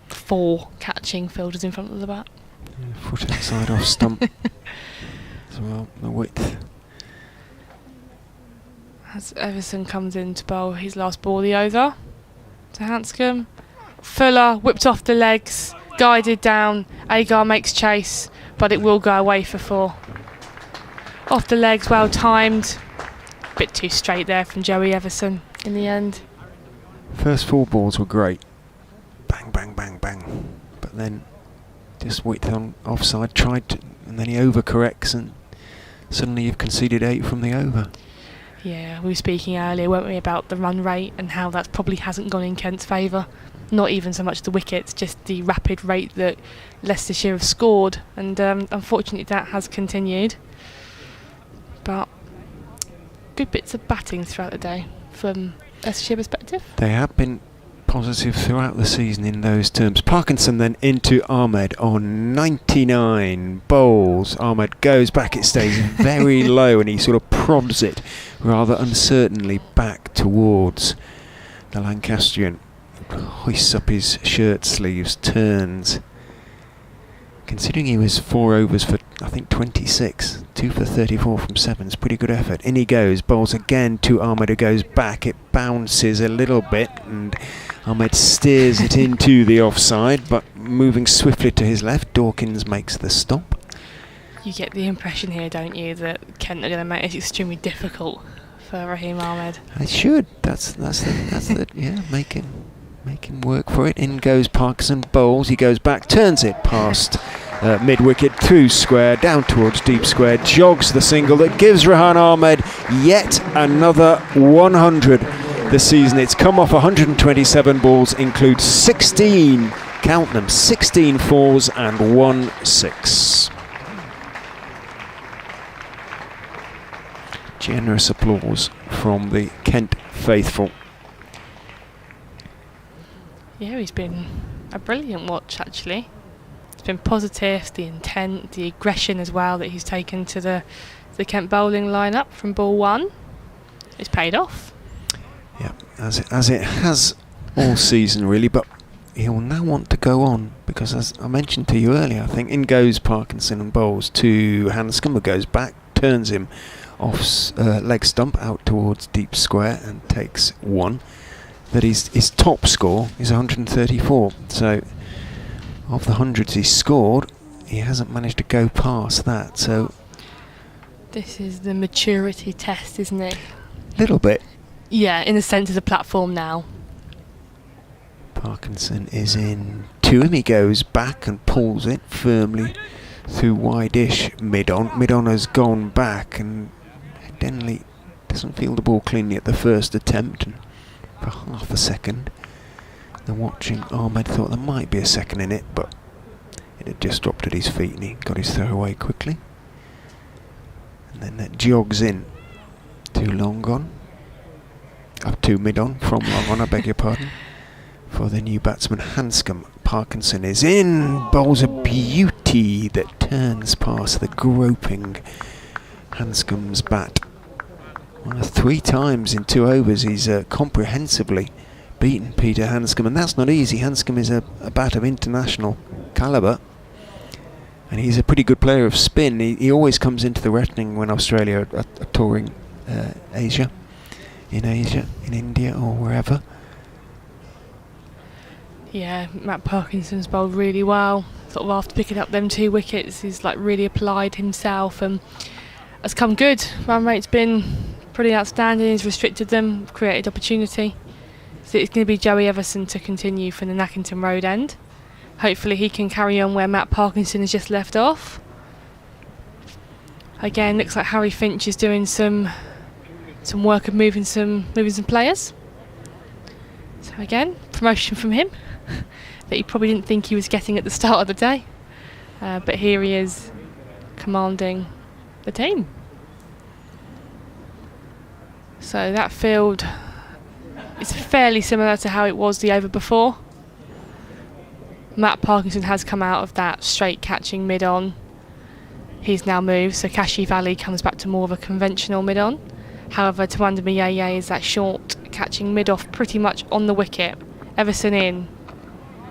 4 catching fielders in front of the bat. Yeah, foot outside off-stump as well, the width. As Everson comes in to bowl his last ball of the over to Hanscom. Fuller whipped off the legs, guided down. Agar makes chase, but it will go away for 4. Off the legs, well timed. Bit too straight there from Joey Everson in the end. First 4 balls were great. Bang, bang, bang, bang. But then just width on offside, and then he overcorrects, and suddenly you've conceded 8 from the over. Yeah, we were speaking earlier, weren't we, about the run rate and how that probably hasn't gone in Kent's favour. Not even so much the wickets, just the rapid rate that Leicestershire have scored, and unfortunately that has continued. But good bits of batting throughout the day from Leicestershire perspective. They have been positive throughout the season in those terms. Parkinson then into Ahmed on 99 bowls. Ahmed goes back, it stays very low, and he sort of prods it rather uncertainly back towards the Lancastrian. Hoists up his shirt sleeves, turns. Considering he was 4 overs for, I think, 26, 2 for 34 from 7, it's pretty good effort. In he goes, bowls again to Ahmed, who goes back. It bounces a little bit, and Ahmed steers it into the offside, but moving swiftly to his left, Dawkins makes the stop. You get the impression here, don't you, that Kent are going to make it extremely difficult for Rahan Ahmed. It should. That's the yeah, make him work for it. In goes Parkinson, bowls, he goes back, turns it past mid-wicket, through square, down towards deep square, jogs the single that gives Rahan Ahmed yet another 100 this season. It's come off 127 balls, includes 16, count them, 16 fours and 1 6. Generous applause from the Kent faithful. Yeah, he's been a brilliant watch actually. It's been positive, the intent, the aggression as well that he's taken to the Kent bowling lineup from ball 1. It's paid off. Yeah, as it has all season really, but he'll now want to go on because, as I mentioned to you earlier, I think in goes Parkinson and bowls to Hanscom, who goes back, turns him off leg stump out towards deep square and takes 1. That his top score is 134. So of the hundreds he's scored, he hasn't managed to go past that. So this is the maturity test, isn't it? Little bit. Yeah, in the centre of the platform now. Parkinson is in to him. He goes back and pulls it firmly through wide-ish mid-on. Mid-on has gone back and Denley doesn't feel the ball cleanly at the first attempt, and for half a second the watching Ahmed thought there might be a second in it, but it had just dropped at his feet and he got his throw away quickly. And then that jogs in to long on. Up to mid-on, from long on, I beg your pardon. For the new batsman Hanscom. Parkinson is in, bowls a beauty that turns past the groping Hanscom's bat. 3 times in 2 overs he's comprehensively beaten Peter Hanscom, and that's not easy. Hanscom is a bat of international calibre, and he's a pretty good player of spin. He always comes into the reckoning when Australia are touring Asia, in India or wherever. Yeah, Matt Parkinson's bowled really well. Sort of after picking up them 2 wickets, he's like really applied himself and has come good. Run rate's been pretty outstanding. He's restricted them, created opportunity. So it's going to be Joey Everson to continue from the Nackington Road end. Hopefully he can carry on where Matt Parkinson has just left off. Again, looks like Harry Finch is doing some work of moving some players. So again, promotion from him that he probably didn't think he was getting at the start of the day. But here he is commanding the team. So that field is fairly similar to how it was the over before. Matt Parkinson has come out of that straight catching mid-on. He's now moved, so Kashif Ali comes back to more of a conventional mid-on. However, Tawanda Miyeye is that short catching mid-off pretty much on the wicket. Everson in.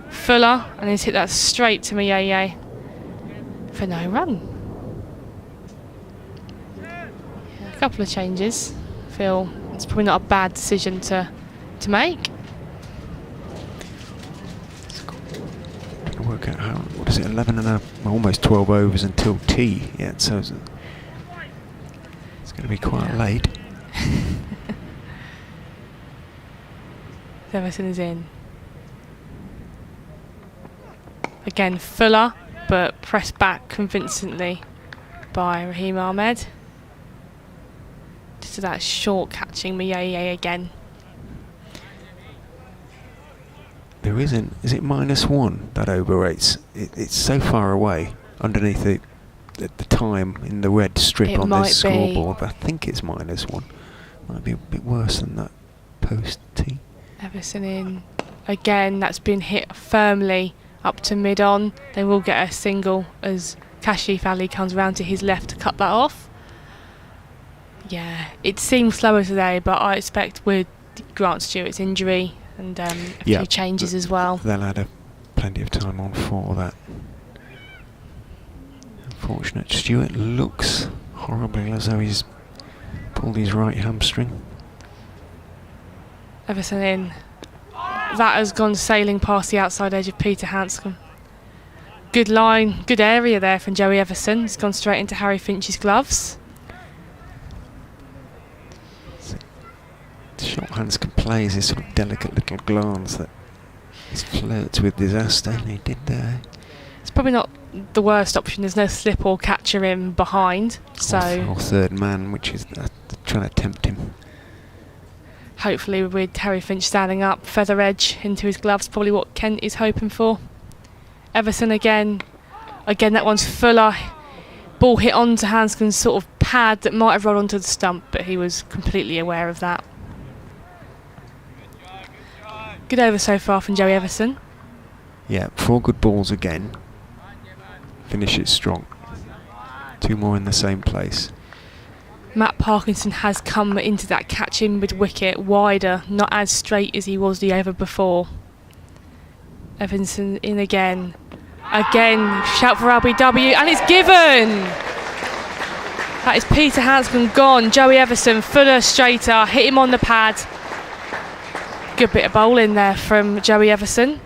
Fuller, and he's hit that straight to Miyeye for no run. Yeah, a couple of changes. Feel it's probably not a bad decision to make. Work out how, what is it, 11 and almost 12 overs until tea yet, so it's going to be quite late. Everson is in. Again, Fuller, but pressed back convincingly by Rahan Ahmed. Just that short catching Miyeye again. There isn't. Is it -1 that over rates? It's so far away underneath the time in the red strip on this scoreboard. But I think it's -1. Might be a bit worse than that post tee. Everson in again. That's been hit firmly up to mid-on. They will get a single as Kashif Ali comes round to his left to cut that off. Yeah, it seems slower today, but I expect with Grant Stewart's injury and a few changes as well, they'll add plenty of time on for that. Unfortunate, Stewart looks horribly as though he's pulled his right hamstring. Everson in. That has gone sailing past the outside edge of Peter Hanscom. Good line, good area there from Joey Everson. It's gone straight into Harry Finch's gloves. The shot Hanscom plays this sort of delicate little glance that flirts with disaster, and he did there. It's probably not the worst option. There's no slip or catcher in behind, so or third man, which is trying to tempt him. Hopefully with Harry Finch standing up, feather edge into his gloves, probably what Kent is hoping for. Everson again, that one's Fuller. Ball hit onto Hanscom's sort of pad that might have rolled onto the stump, but he was completely aware of that. Good over so far from Joey Everson. Yeah, 4 good balls again. Finish it strong. 2 more in the same place. Matt Parkinson has come into that catch in mid-wicket wider, not as straight as he was the over before. Everson in again. Shout for LBW, and it's given! That is Peter Hanscom gone. Joey Everson, fuller, straighter, hit him on the pad. Good bit of bowling there from Joey Everson.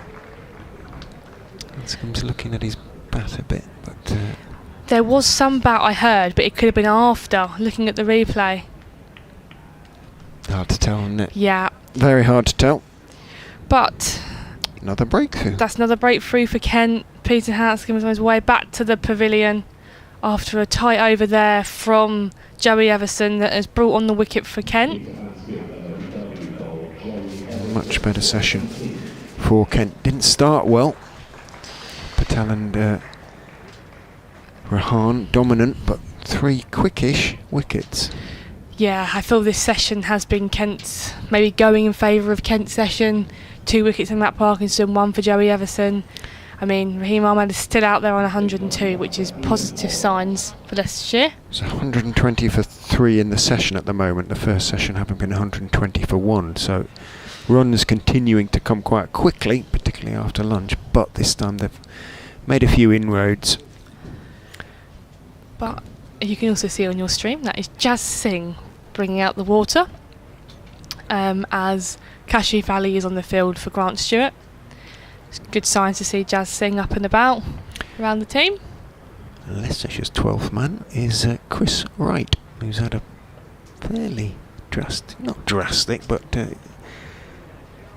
Hanscom's looking at his bat a bit, but there was some bat I heard, but it could have been after, looking at the replay. hard to tell, isn't it? Yeah. Very hard to tell. But Another breakthrough. that's another breakthrough for Kent. Peter Hanscom is on his way back to the pavilion after a tight over there from Joey Everson that has brought on the wicket for Kent. Much better session for Kent. Didn't start well. Patel and Rahan dominant, but 3 quickish wickets. Yeah, I feel this session has been Kent's, maybe going in favour of Kent's session. 2 wickets in Matt Parkinson, 1 for Joey Everson. I mean, Rahan Ahmed is still out there on 102, which is positive signs for Leicestershire. It's 120 for 3 in the session at the moment. The first session having been 120 for 1, so runs continuing to come quite quickly, particularly after lunch, but this time they've made a few inroads. But you can also see on your stream that is Jazz Singh bringing out the water as Kashif Ali is on the field for Grant Stewart. It's good signs to see Jazz Singh up and about around the team. Leicestershire's 12th man is Chris Wright, who's had a fairly not drastic, but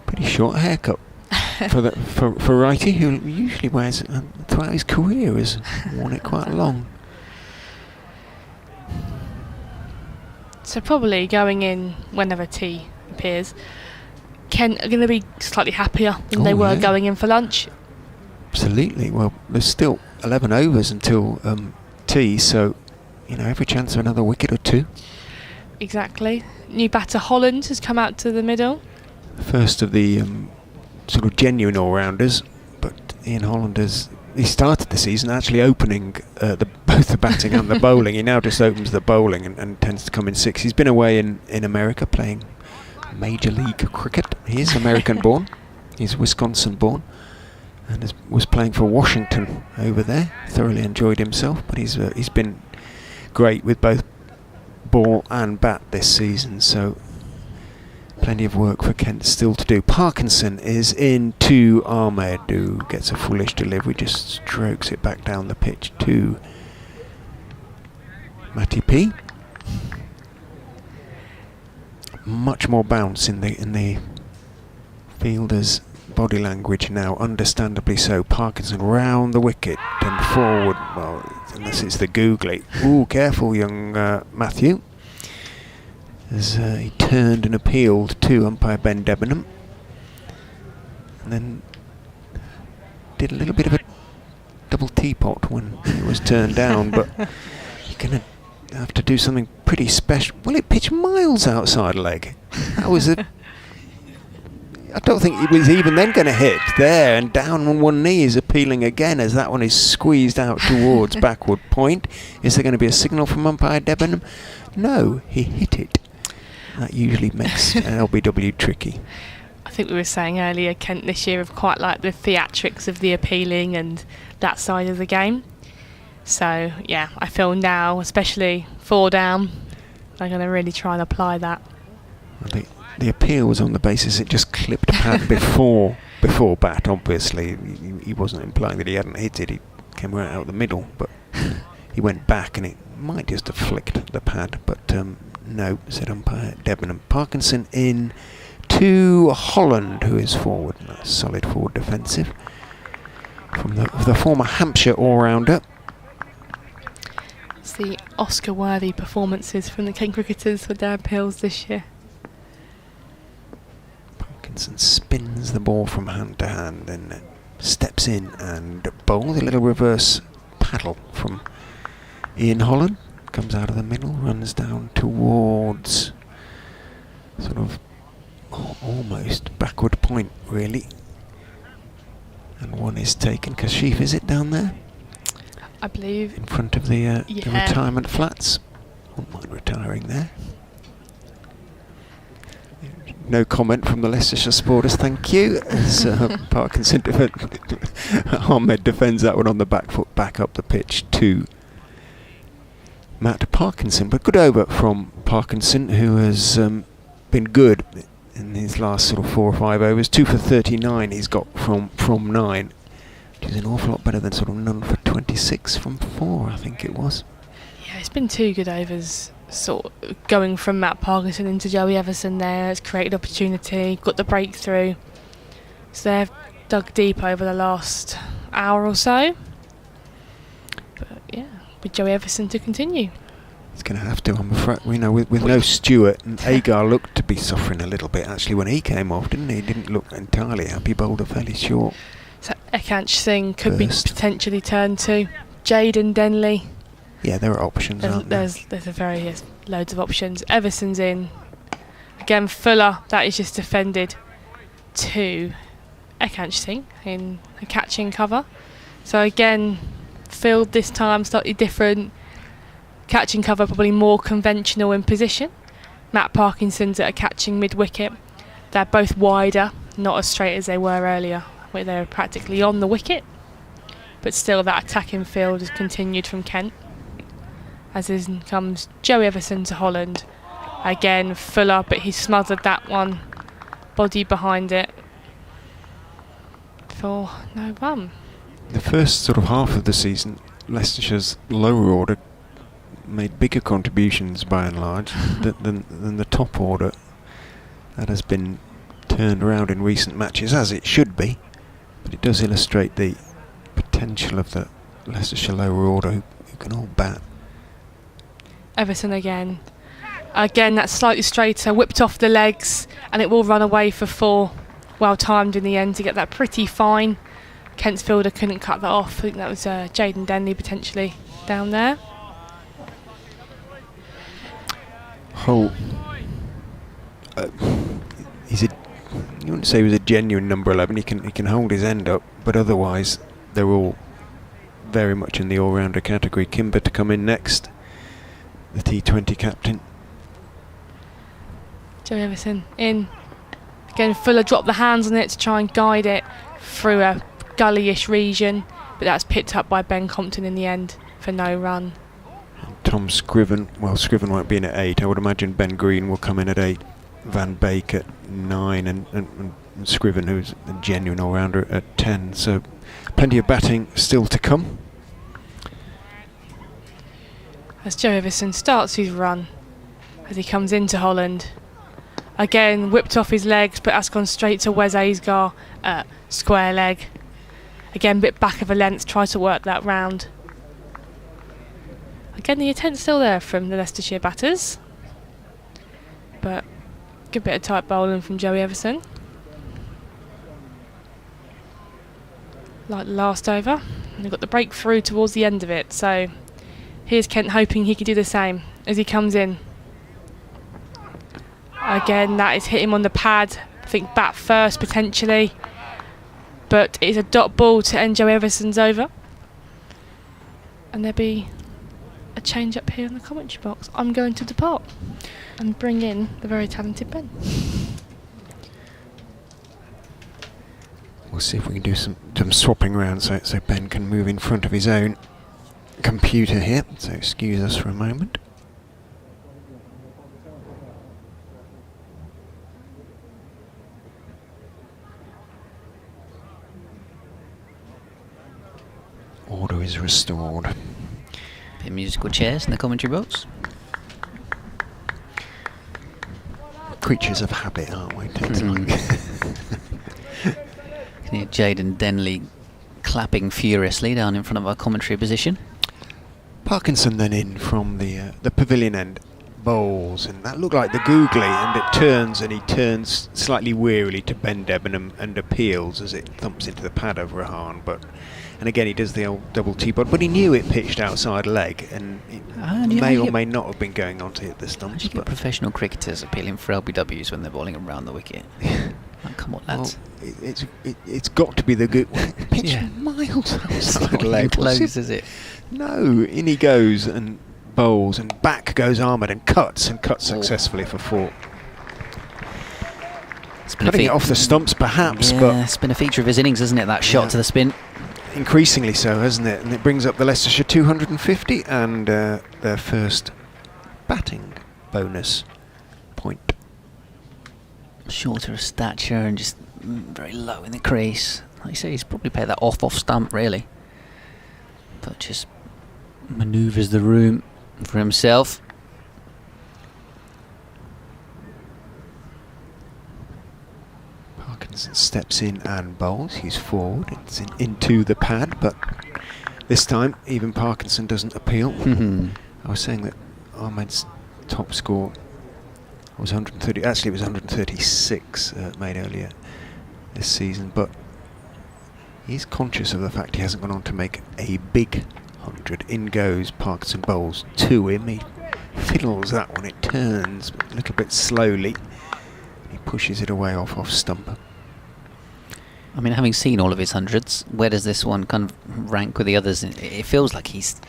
pretty short haircut for Wrighty, who usually wears throughout his career has worn it quite long. So probably going in whenever tea appears, Kent are going to be slightly happier than they were going in for lunch. Absolutely. Well, there's still 11 overs until tea, so every chance of another wicket or 2. Exactly. New batter Holland has come out to the middle. First of the sort of genuine all-rounders, but Ian Holland he started the season actually opening both the batting and the bowling. He now just opens the bowling and tends to come in 6. He's been away in America playing Major League Cricket. He is American born. He's Wisconsin born and was playing for Washington over there. Thoroughly enjoyed himself, but he's been great with both ball and bat this season, so plenty of work for Kent still to do. Parkinson is in to Ahmed, who gets a foolish delivery, just strokes it back down the pitch to Matty P. Much more bounce in the fielder's body language now, understandably so. Parkinson round the wicket and forward, well, unless it's the googly. Ooh, careful young Matthew. As he turned and appealed to umpire Ben Debenham, and then did a little bit of a double teapot when it was turned down, but you're going to have to do something pretty special. Well, it pitched miles outside leg. That was I don't think it was even then going to hit there, and down on one knee is appealing again as that one is squeezed out towards backward point. Is there going to be a signal from umpire Debenham? No, he hit it. That usually makes an LBW tricky. I think we were saying earlier, Kent this year have quite liked the theatrics of the appealing and that side of the game. So, yeah, I feel now, especially 4 down, they're going to really try and apply that. Well, the appeal was on the basis it just clipped pad before bat, obviously. He wasn't implying that he hadn't hit it. He came right out the middle, but he went back and it might just have flicked the pad, but no, said umpire Debenham. Parkinson in to Holland, who is forward. Solid forward defensive from the former Hampshire all-rounder. It's the Oscar-worthy performances from the Kent cricketers with their appeals this year. Parkinson spins the ball from hand to hand, then steps in and bowls a little reverse paddle from Ian Holland. Comes out of the middle, runs down towards sort of almost backward point, really. And one is taken. Kashif, is it down there? I believe. In front of the retirement flats. Wouldn't mind retiring there. No comment from the Leicestershire supporters, thank you. As Parkinson Ahmed defends that one on the back foot, back up the pitch to Matt Parkinson. But good over from Parkinson, who has been good in his last sort of 4 or 5 overs. 2 for 39 he's got from 9, which is an awful lot better than sort of none for 26 from 4, I think it was. Yeah, it's been 2 good overs, sort of going from Matt Parkinson into Joey Everson there. It's created opportunity, got the breakthrough. So they've dug deep over the last hour or so. But yeah, with Joey Everson to continue. He's going to have to, I'm afraid. You know, with no Stewart, and Agar looked to be suffering a little bit actually when he came off, didn't he? He didn't look entirely happy, bowled a fairly short. So Ekansh Singh could burst. be potentially turned to. Jaden Denley. Yeah, there are options, aren't there? There's loads of options. Everson's in. Again, Fuller, that is just defended to Ekansh Singh in a catching cover. So again, field this time slightly different. Catching cover probably more conventional in position. Matt Parkinson's at a catching mid-wicket. They're both wider, not as straight as they were earlier, where they were practically on the wicket. But still that attacking field has continued from Kent. As in comes Joey Everson to Holland. Again, Fuller, but he smothered that one. Body behind it. For no run. The first sort of half of the season, Leicestershire's lower order made bigger contributions by and large than the top order. That has been turned around in recent matches, as it should be, but it does illustrate the potential of the Leicestershire lower order who can all bat. Everson again. Again, that's slightly straighter, whipped off the legs, and it will run away for 4. Well timed in the end to get that pretty fine. Kent's fielder couldn't cut that off. I think that was Jaden Denley potentially down there. Holt, you wouldn't say he was a genuine number 11. He can hold his end up, but otherwise they're all very much in the all-rounder category. Kimber to come in next, the T20 captain. Joey Everson in. Again, Fuller dropped the hands on it to try and guide it through a gullyish region, but that's picked up by Ben Compton in the end for no run. Tom Scriven, well, Scriven won't be in at 8. I would imagine Ben Green will come in at 8, Van Beek at 9, and Scriven, who's a genuine all-rounder, at 10. So plenty of batting still to come. As Joe Everson starts his run, as he comes into Holland. Again, whipped off his legs, but that's gone straight to Wes Aisgar at square leg. Again, bit back of a length, try to work that round. Again, the intent's still there from the Leicestershire batters. But good bit of tight bowling from Joey Everson. Like the last over. And they've got the breakthrough towards the end of it. So here's Kent hoping he could do the same as he comes in. Again, that is hit him on the pad. I think bat first potentially. But it's a dot ball to end Joey Everson's over. And there'll be a change up here in the commentary box. I'm going to depart and bring in the very talented Ben. We'll see if we can do some swapping around so Ben can move in front of his own computer here. So excuse us for a moment. Order is restored. Bit of musical chairs in the commentary box. Creatures of habit, aren't we? Can hear Jaden Denley clapping furiously down in front of our commentary position. Parkinson then in from the pavilion end, bowls, and that looked like the googly, and it turns, and he turns slightly wearily to Ben Debenham and appeals as it thumps into the pad of Rahan, and again he does the old double T-pod, but he knew it pitched outside leg, and it may or may not have been going on to hit the stumps. You get professional cricketers appealing for LBWs when they're bowling around the wicket. Oh, come on, lads. Well, it's got to be the good one. Pitch miles outside leg. Close, is it? No, in he goes and bowls, and back goes Ahmed and cuts successfully for 4. Cutting it off the stumps perhaps, but it's been a feature of his innings, isn't it, that shot to the spin? increasingly so, hasn't it? And it brings up the Leicestershire 250 and their first batting bonus point. Shorter of stature and just very low in the crease. Like you say, he's probably played that off stump really, but just manoeuvres the room for himself. Parkinson steps in and bowls. He's forward. It's into the pad, but this time even Parkinson doesn't appeal. I was saying that Ahmed's top score was 130. Actually, it was 136 made earlier this season, but he's conscious of the fact he hasn't gone on to make a big 100. In goes Parkinson, bowls to him. He fiddles that one. It turns a little bit slowly. He pushes it away off stump. I mean, having seen all of his hundreds, where does this one kind of rank with the others? It feels like he's,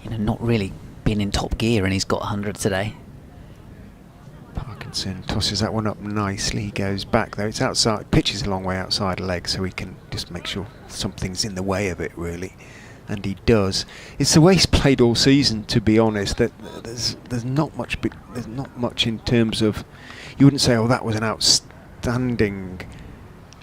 not really been in top gear, and he's got 100 today. Parkinson tosses that one up nicely. He goes back though. It's outside. Pitches a long way outside leg, so he can just make sure something's in the way of it, really. And he does. It's the way he's played all season, to be honest. That there's not much. There's not much in terms of. You wouldn't say, oh, that was an outstanding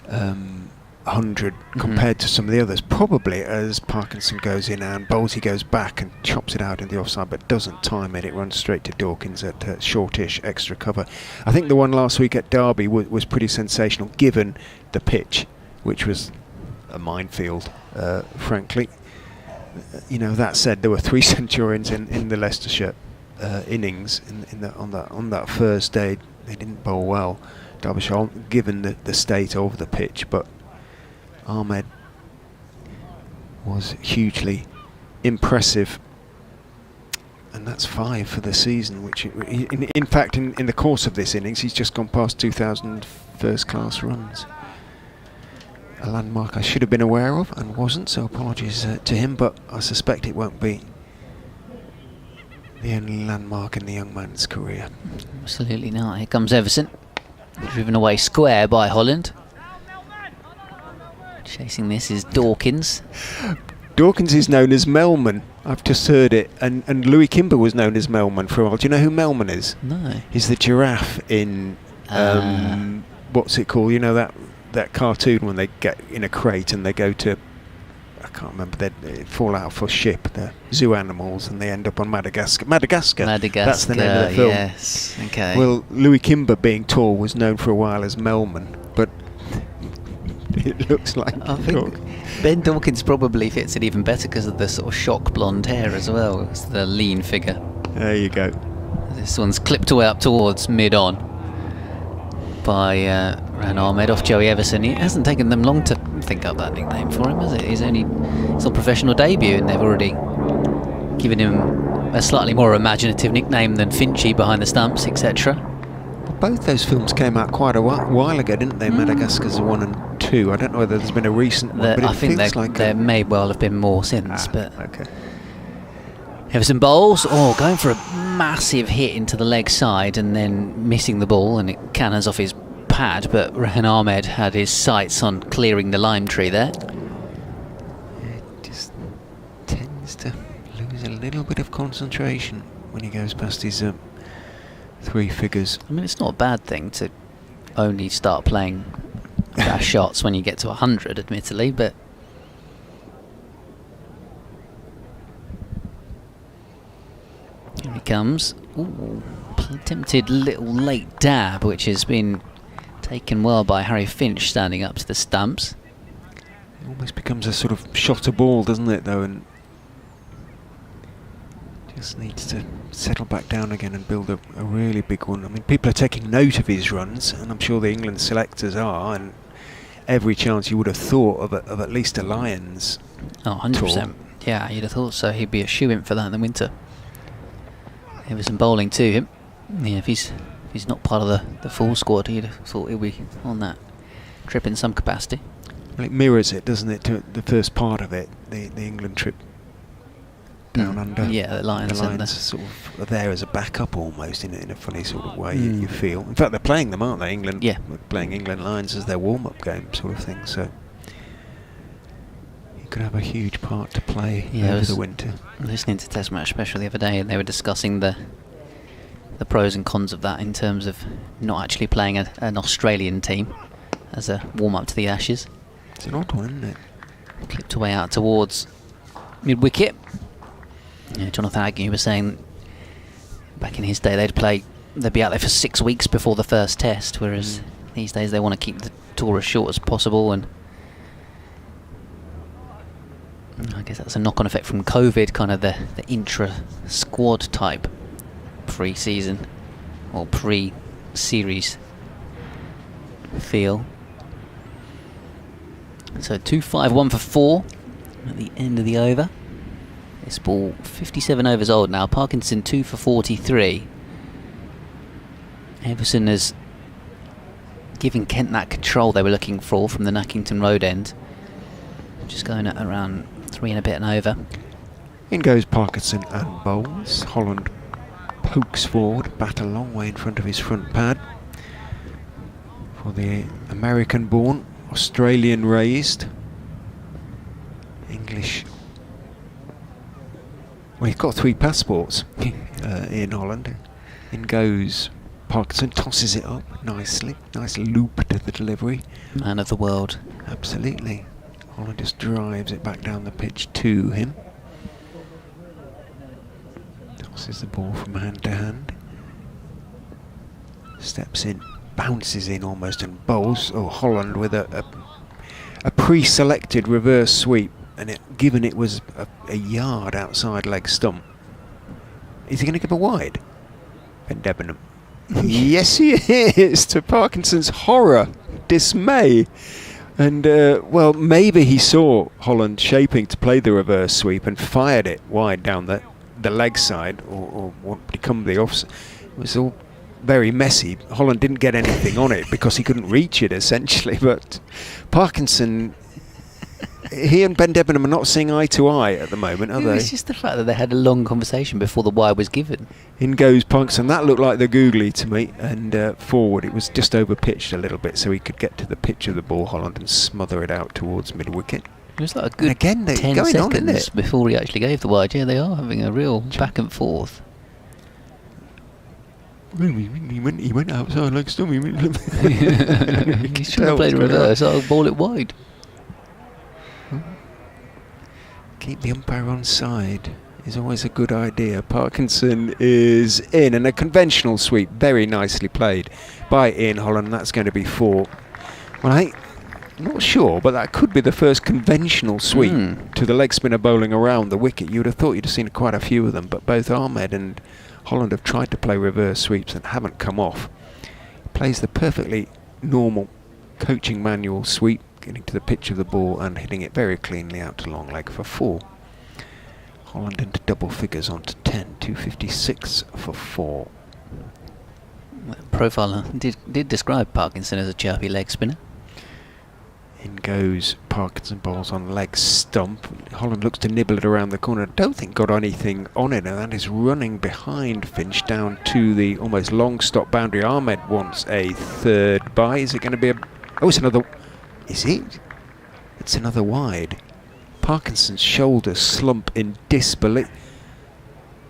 100 compared to some of the others. Probably as Parkinson goes in and bowls, he goes back and chops it out in the offside, but doesn't time it. It runs straight to Dawkins at shortish extra cover. I think the one last week at Derby was pretty sensational, given the pitch, which was a minefield, frankly. That said, there were 3 centurions in the Leicestershire innings on that first day. They didn't bowl well, Derbyshire, given the state of the pitch, but Ahmed was hugely impressive, and that's 5 for the season, which in fact in the course of this innings he's just gone past 2,000 first class runs. A landmark I should have been aware of and wasn't, so apologies to him, but I suspect it won't be the only landmark in the young man's career. Absolutely not. Here comes Everson, driven away square by Holland. Chasing this is Dawkins. Dawkins is known as Melman. I've just heard it, and Louis Kimber was known as Melman for a while. Do you know who Melman is? No. He's the giraffe in what's it called? That cartoon when they get in a crate and they go to, I can't remember, they fall out of a ship, they're zoo animals, and they end up on Madagascar. That's the name of the film. Yes, okay. Well, Louis Kimber, being tall, was known for a while as Melman, but it looks like I think Ben Dawkins probably fits it even better because of the sort of shock blonde hair as well. It's the lean figure. There you go. This one's clipped away up towards mid-on by Rahan Ahmed off Joey Everson. It hasn't taken them long to think up that nickname for him, has it? He's on professional debut, and they've already given him a slightly more imaginative nickname than Finchy behind the stumps, etc. Both those films came out quite a while ago, didn't they? Madagascar's 1 and 2. I don't know whether there's been a recent one, but I think there may well have been more since. But okay. Everson bowls, going for a massive hit into the leg side and then missing the ball, and it cannons off his pad, but Rahan Ahmed had his sights on clearing the lime tree there. It just tends to lose a little bit of concentration when he goes past his 3 figures. I mean, it's not a bad thing to only start playing fast shots when you get to 100, admittedly, but here he comes. Ooh, attempted little late dab, which has been taken well by Harry Finch standing up to the stumps. It almost becomes a sort of shot a ball, doesn't it, though, and just needs to settle back down again and build a really big one. I mean, people are taking note of his runs, and I'm sure the England selectors are, and every chance you would have thought of at least a Lions. Oh, 100%. Tour. Yeah, you'd have thought so. He'd be a shoo-in for that in the winter. There was some bowling to him. Yeah, if he's not part of the full squad, you'd have thought he'll be on that trip in some capacity. Well, it mirrors it, doesn't it, to the first part of it, the England trip down under. Yeah, the Lions sort of are there as a backup almost in a funny sort of way. You feel. In fact, they're playing them, aren't they? England. Yeah, playing England Lions as their warm-up game, sort of thing. So he could have a huge part to play Yeah, I over was the winter. listening to Test Match Special the other day, and they were discussing the pros and cons of that in terms of not actually playing an Australian team as a warm-up to the Ashes. It's an odd one, isn't it? Clipped away out towards mid-wicket. Yeah, Jonathan Agnew was saying back in his day they'd be out there for 6 weeks before the first test, whereas these days they want to keep the tour as short as possible, and I guess that's a knock-on effect from COVID, kind of the intra-squad type pre-season or pre-series feel. So 2-5-1 for 4 at the end of the over. This ball 57 overs old now. Parkinson 2 for 43. Everson has given Kent that control they were looking for from the Nackington Road end. Just going at around 3 and a bit and over. In goes Parkinson and bowls. Holland pokes forward, bat a long way in front of his front pad. For the American-born, Australian-raised, English. Well, he's got 3 passports in Holland. In goes Parkinson, tosses it up nicely. Nice loop to the delivery. Man of the world. Absolutely. Holland just drives it back down the pitch to him. Tosses the ball from hand to hand. Steps in, bounces in almost and bowls. Oh, Holland with a pre-selected reverse sweep, and given it was a yard outside leg stump. Is he going to give a wide? Ben Debenham. Yes, he is, to Parkinson's horror, dismay. And, well, maybe he saw Holland shaping to play the reverse sweep and fired it wide down the leg side, or what become the offside. It was all very messy. Holland didn't get anything on it because he couldn't reach it, essentially. But Parkinson, he and Ben Debenham are not seeing eye to eye at the moment, are they? It's just the fact that they had a long conversation before the wire was given. In goes Parkinson. That looked like the googly to me. And forward, it was just over pitched a little bit, so he could get to the pitch of the ball, Holland, and smother it out towards mid-wicket. It was like a good again, 10 going on, isn't seconds it? before he actually gave the wide. Yeah, they are having a real back and forth. He went outside like stump. He should have played reverse. I'll ball it wide. Keep the umpire on side is always a good idea. Parkinson is in, and a conventional sweep, very nicely played by Ian Holland. That's going to be 4. Well, I'm not sure, but that could be the first conventional sweep to the leg spinner bowling around the wicket. You would have thought you'd have seen quite a few of them, but both Ahmed and Holland have tried to play reverse sweeps and haven't come off. He plays the perfectly normal coaching manual sweep, getting to the pitch of the ball and hitting it very cleanly out to long leg for 4. Holland into double figures onto 10, 256 for 4. Profiler did describe Parkinson as a chirpy leg spinner. In goes Parkinson, bowls on leg stump. Holland looks to nibble it around the corner. Don't think got anything on it, and that is running behind Finch down to the almost long stop boundary. Ahmed wants a third bye. Is it going to be a... Oh, it's another... Is it? It's another wide. Parkinson's shoulders slump in disbelief.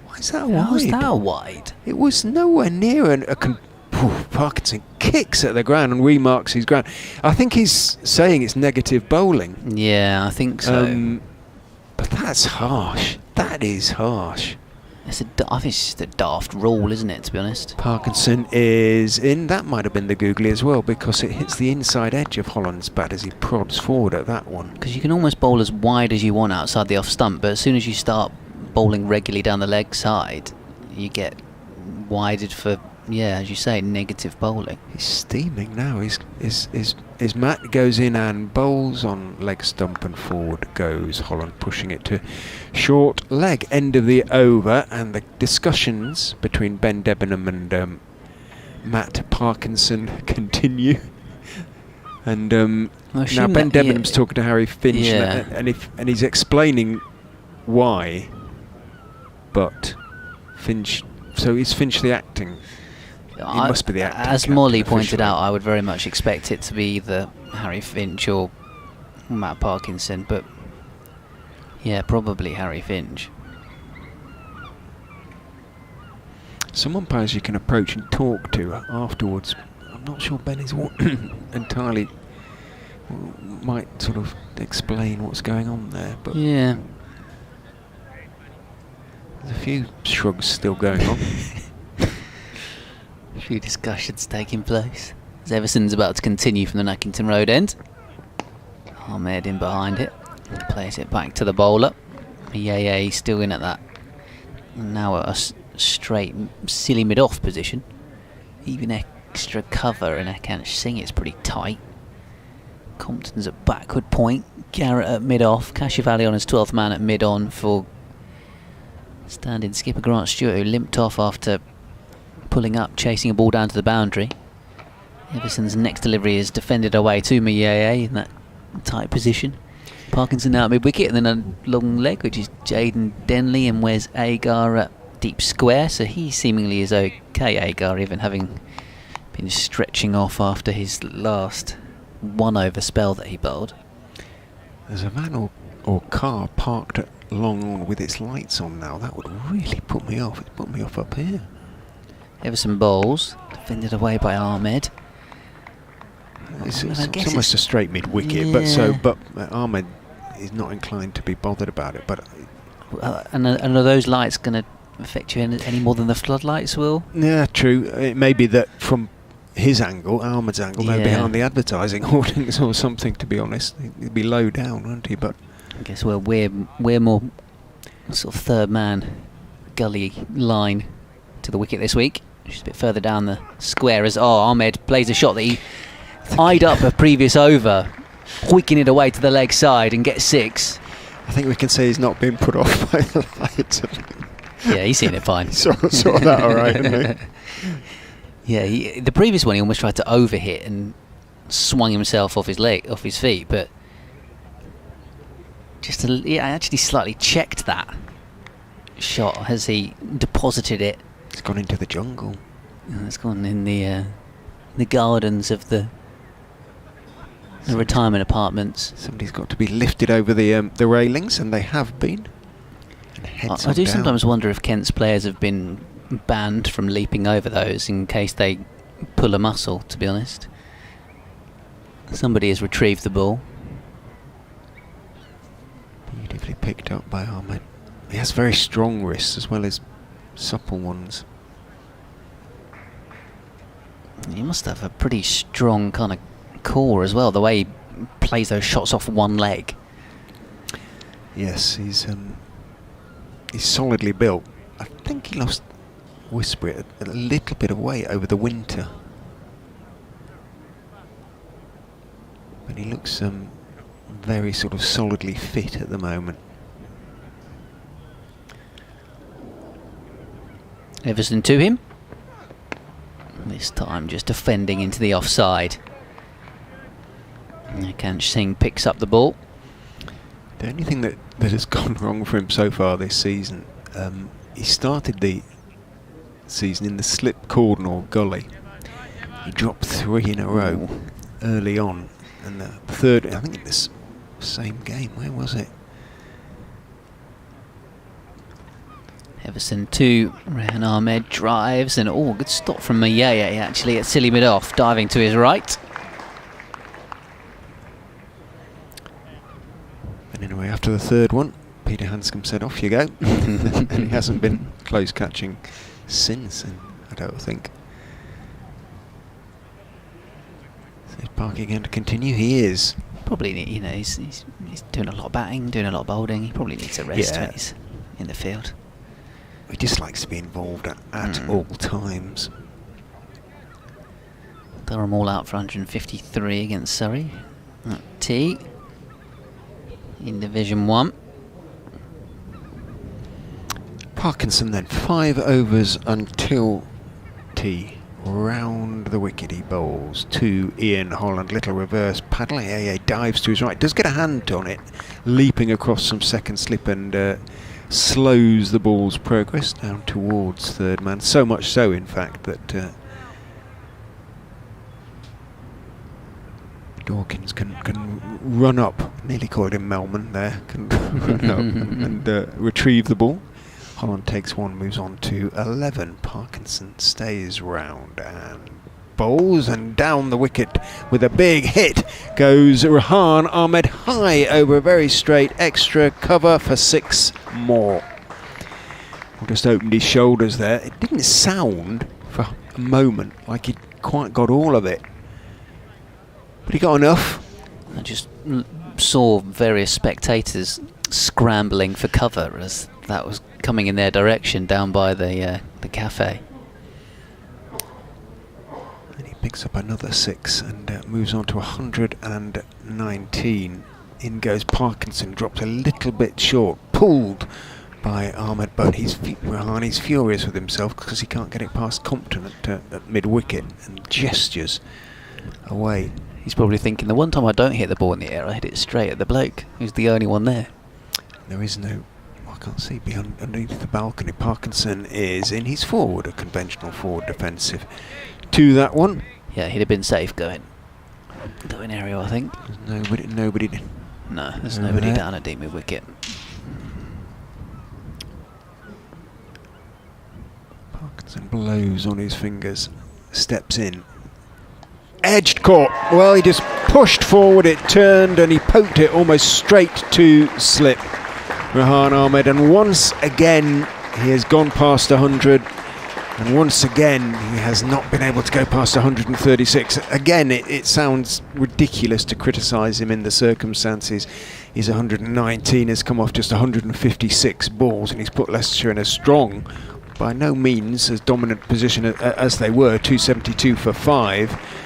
Why is that wide? How was that wide? It was nowhere near Parkinson kicks at the ground and remarks his ground. I think he's saying it's negative bowling. Yeah, I think so. But that's harsh. That is harsh. I think it's just a daft rule, isn't it, to be honest? Parkinson is in. That might have been the googly as well, because it hits the inside edge of Holland's bat as he prods forward at that one. Because you can almost bowl as wide as you want outside the off stump, but as soon as you start bowling regularly down the leg side, you get wided for, yeah, as you say, negative bowling. He's steaming now. His mat goes in and bowls on leg stump, and forward goes Holland, pushing it to short leg. End of the over, and the discussions between Ben Debenham and Matt Parkinson continue. And now Ben Debenham's talking to Harry Finch, and he's explaining why, but Finch. So is Finch the acting? He must be the acting. As Molly pointed out, I would very much expect it to be either Harry Finch or Matt Parkinson, but Yeah, probably Harry Finch. Some umpires you can approach and talk to afterwards. I'm not sure Ben is entirely might sort of explain what's going on there, but Yeah. there's a few shrugs still going on. A few discussions taking place as Everson's about to continue from the Nackington Road end. Ahmed in behind it, plays it back to the bowler. Yaya still in at that. Now at a straight, silly mid-off position. Even extra cover and Akansh Singh is pretty tight. Compton's at backward point, Garrett at mid-off, Kashivali on his 12th man at mid-on for standing skipper Grant Stewart, who limped off after pulling up, chasing a ball down to the boundary. Everson's next delivery is defended away to Miyeye in that tight position. Parkinson now at mid-wicket, and then a long leg, which is Jaden Denley, and Wes Agar at deep square, so he seemingly is okay, Agar, even having been stretching off after his last one-over spell that he bowled. There's a van or car parked at long on with its lights on now. That would really put me off. It's put me off up here. Everson bowls, defended away by Ahmed. It's it's almost a straight mid-wicket, yeah. but Ahmed is not inclined to be bothered about it. But And are those lights going to affect you any more than the floodlights will? yeah, true. It may be that from his angle, Ahmed's angle, they're behind the advertising hoardings or something. To be honest, he'd be low down, wouldn't he? But I guess we're more sort of third man gully line to the wicket this week, which is a bit further down the square as Ahmed plays a shot that he eyed up a previous over, hoiking it away to the leg side and gets 6. I think we can say he's not been put off by the lights. Yeah, he's seen it fine. saw that all right, hasn't he? Yeah, the previous one he almost tried to overhit and swung himself off his feet, but I actually slightly checked that shot as he deposited it. It's gone into the jungle. It's gone in the gardens of the retirement apartments. Somebody's got to be lifted over the railings, and they have been. And I do sometimes wonder if Kent's players have been banned from leaping over those in case they pull a muscle, to be honest. Somebody has retrieved the ball. Beautifully picked up by Ahmed. He has very strong wrists as well as supple ones. He must have a pretty strong kind of core as well, the way he plays those shots off one leg. Yes, he's solidly built. I think he lost Whisper a little bit of weight over the winter, but he looks very sort of solidly fit at the moment. Everson to him. This time just defending into the offside. Akansh Singh picks up the ball. The only thing that has gone wrong for him so far this season, he started the season in the slip cordon or gully. He dropped 3 in a row early on, and the third, I think in this same game, where was it? Everson to Rahan Ahmed, drives, and good stop from Mayeye actually at silly mid-off, diving to his right. And anyway, after the third one, Peter Hanscom said, "Off you go." And he hasn't been close catching since, and I don't think. So is Parky going to continue? He is. Probably, he's doing a lot of batting, doing a lot of bowling. He probably needs a rest when he's in the field. He just likes to be involved at all times. Durham all out for 153 against Surrey. T in Division 1. Parkinson then, 5 overs until T. Round the wicket he bowls to Ian Holland. Little reverse paddle. Dives to his right. Does get a hand on it, leaping across some second slip and slows the ball's progress down towards third man. So much so, in fact, that Dawkins can run up Nearly called him Melman there. And retrieve the ball. Holland takes one, moves on to 11. Parkinson stays round and bowls, and down the wicket with a big hit goes Rahan Ahmed, high over a very straight extra cover for 6 more. Just opened his shoulders there. It didn't sound for a moment like he'd quite got all of it, but he got enough. I just saw various spectators scrambling for cover as that was coming in their direction down by the cafe. And he picks up another 6 and moves on to 119. In goes Parkinson, drops a little bit short, pulled by Ahmed, but Rahan furious with himself because he can't get it past Compton at mid-wicket, and gestures away. He's probably thinking, the one time I don't hit the ball in the air, I hit it straight at the bloke who's the only one there. There is no, I can't see beyond underneath the balcony. Parkinson is in his forward, a conventional forward defensive to that one. Yeah, he'd have been safe going aerial, I think. There's nobody. No, there's nobody there. down at deep mid-wicket. Parkinson blows on his fingers, steps in. Edged caught. Well, he just pushed forward, it turned, and he poked it almost straight to slip. Rahan Ahmed, and once again he has gone past 100, and once again he has not been able to go past 136. Again, it sounds ridiculous to criticise him in the circumstances. He's 119, has come off just 156 balls, and he's put Leicestershire in a strong, by no means as dominant position as they were, 272 for 5.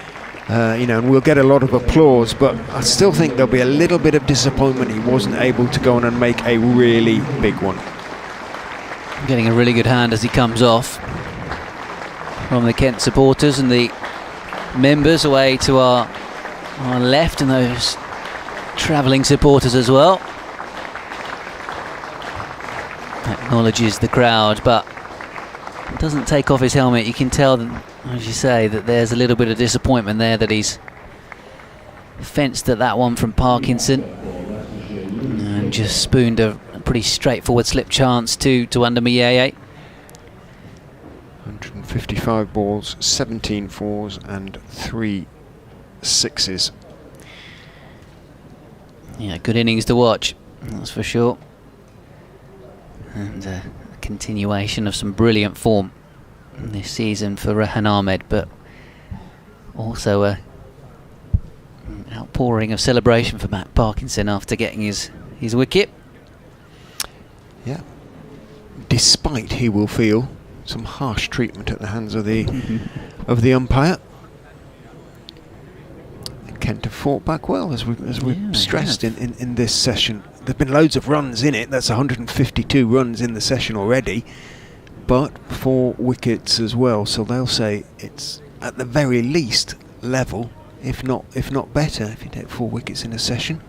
And we'll get a lot of applause, but I still think there'll be a little bit of disappointment he wasn't able to go on and make a really big one. Getting a really good hand as he comes off from the Kent supporters and the members away to our left, and those travelling supporters as well. Acknowledges the crowd, but doesn't take off his helmet. You can tell, as you say, that there's a little bit of disappointment there that he's fenced at that one from Parkinson and just spooned a pretty straightforward slip chance to Undermiyeye. 155 balls, 17 fours and 3 sixes. Yeah, good innings to watch, that's for sure. And a continuation of some brilliant form this season for Rahan Ahmed, but also a outpouring of celebration for Matt Parkinson after getting his wicket. Yeah, despite he will feel some harsh treatment at the hands of the umpire. Kent have fought back well, as we've stressed in this session. There've been loads of runs in it. That's 152 runs in the session already, but 4 wickets as well. So they'll say it's at the very least level, if not better, if you take 4 wickets in a session.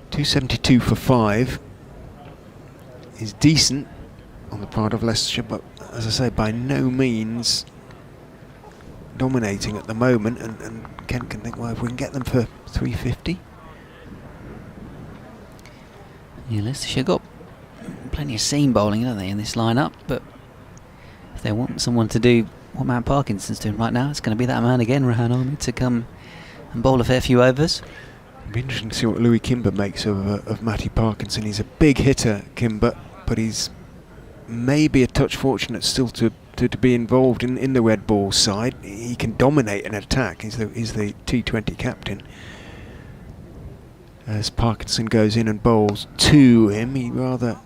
272 for 5 is decent on the part of Leicestershire, but as I say, by no means dominating at the moment, and Kent can think, well, if we can get them for 350. Yeah, Leicestershire got plenty of seam bowling, don't they, in this lineup, but if they want someone to do what Matt Parkinson's doing right now, it's going to be that man again, Rahan Ahmed, to come and bowl a fair few overs. It'll be interesting to see what Louis Kimber makes of Matty Parkinson. He's a big hitter, Kimber, but he's maybe a touch fortunate still to be involved in the red ball side. He can dominate an attack. He's the T20 captain. As Parkinson goes in and bowls to him, he rather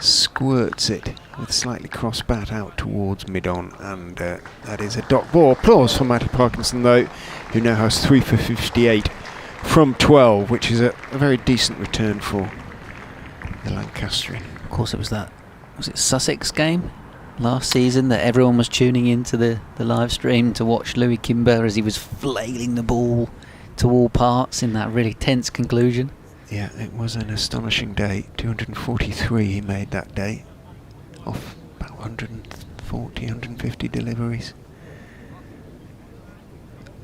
squirts it with slightly cross bat out towards mid-on, and that is a dot ball. Applause for Matty Parkinson, though, who now has 3 for 58 from 12, which is a very decent return for the Lancastrian. Of course, it was it Sussex game last season that everyone was tuning into the live stream to watch Louis Kimber as he was flailing the ball to all parts in that really tense conclusion. Yeah, it was an astonishing day. 243 he made that day, off about 140, 150 deliveries.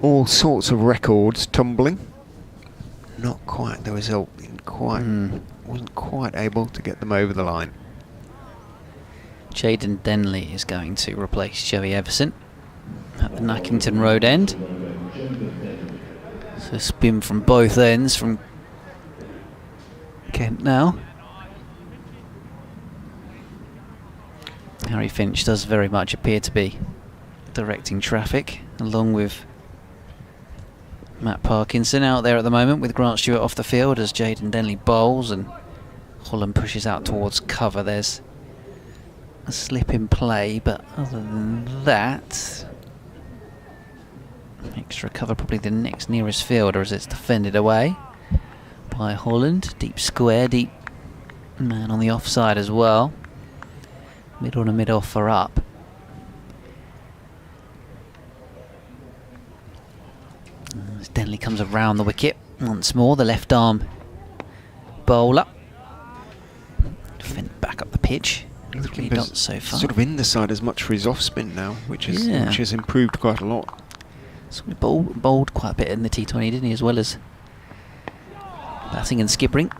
All sorts of records tumbling not quite the result. Wasn't quite able to get them over the line. Jaden Denley is going to replace Joey Everson at the Nackington Road end. So spin from both ends from Kent now. Harry Finch does very much appear to be directing traffic, along with Matt Parkinson out there at the moment, with Grant Stewart off the field as Jaden Denley bowls and Holland pushes out towards cover. There's a slip in play, but other than that, extra cover probably the next nearest fielder as it's defended away by Holland. Deep square, deep man on the offside as well. Mid on a mid off for up. As Denley comes around the wicket once more, the left arm bowler. Defend back up the pitch. Really not so far. Sort of in the side as much for his off spin now, which has improved quite a lot. So he bowled quite a bit in the T20, didn't he, as well as batting and skippering.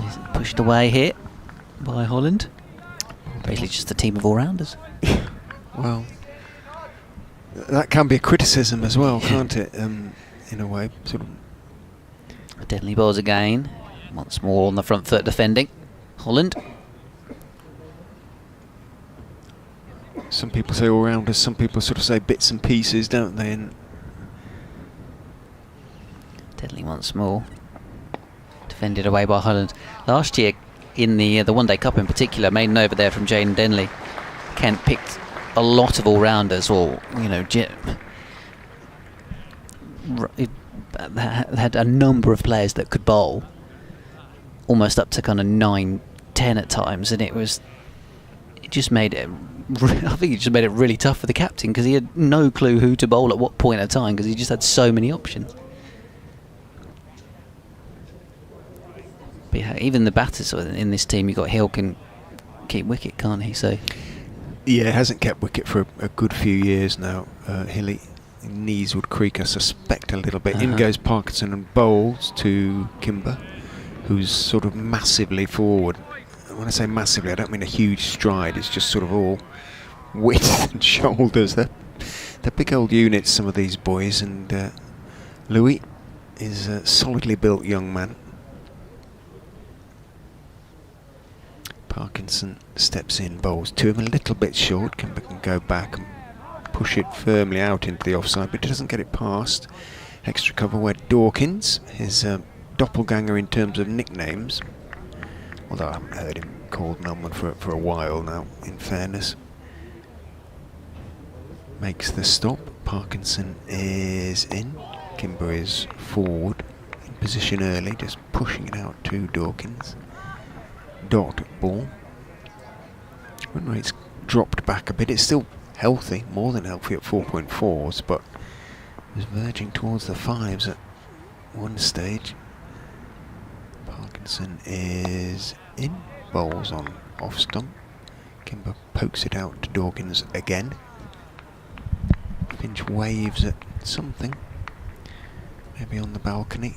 He's pushed away here by Holland. Basically just a team of all-rounders. Well, that can be a criticism as well, can't it? In a way, sort of. Denley bowls again. Once more on the front foot defending. Holland. Some people say all-rounders, some people sort of say bits and pieces, don't they? And Denley once more. Defended away by Holland. Last year, in the One Day Cup in particular, maiden over there from Jaden Denley, Kent picked a lot of all-rounders, or, you know, had a number of players that could bowl, almost up to kind of 9-10 at times, and it just made it, I think it just made it really tough for the captain, because he had no clue who to bowl at what point of time, because he just had so many options. But yeah, even the batters in this team, you've got Hill can keep wicket, can't he? So yeah, hasn't kept wicket for a good few years now. Hilly, knees would creak, I suspect, a little bit. In goes Parkinson and bowls to Kimber, who's sort of massively forward. When I say massively, I don't mean a huge stride. It's just sort of all width and shoulders. They're big old units, some of these boys. And Louis is a solidly built young man. Parkinson steps in, bowls to him a little bit short. Kimber can go back and push it firmly out into the offside, but he doesn't get it past. Extra cover where Dawkins, his doppelganger in terms of nicknames, although I haven't heard him called Numman for a while now, in fairness, makes the stop. Parkinson is in. Kimber is forward, in position early, just pushing it out to Dawkins. Dot ball. Run rate's dropped back a bit. It's still healthy, more than healthy at 4.4s, but was verging towards the 5s at one stage. Parkinson is in. Bowls on off stump. Kimber pokes it out to Dawkins again. Finch waves at something. Maybe on the balcony.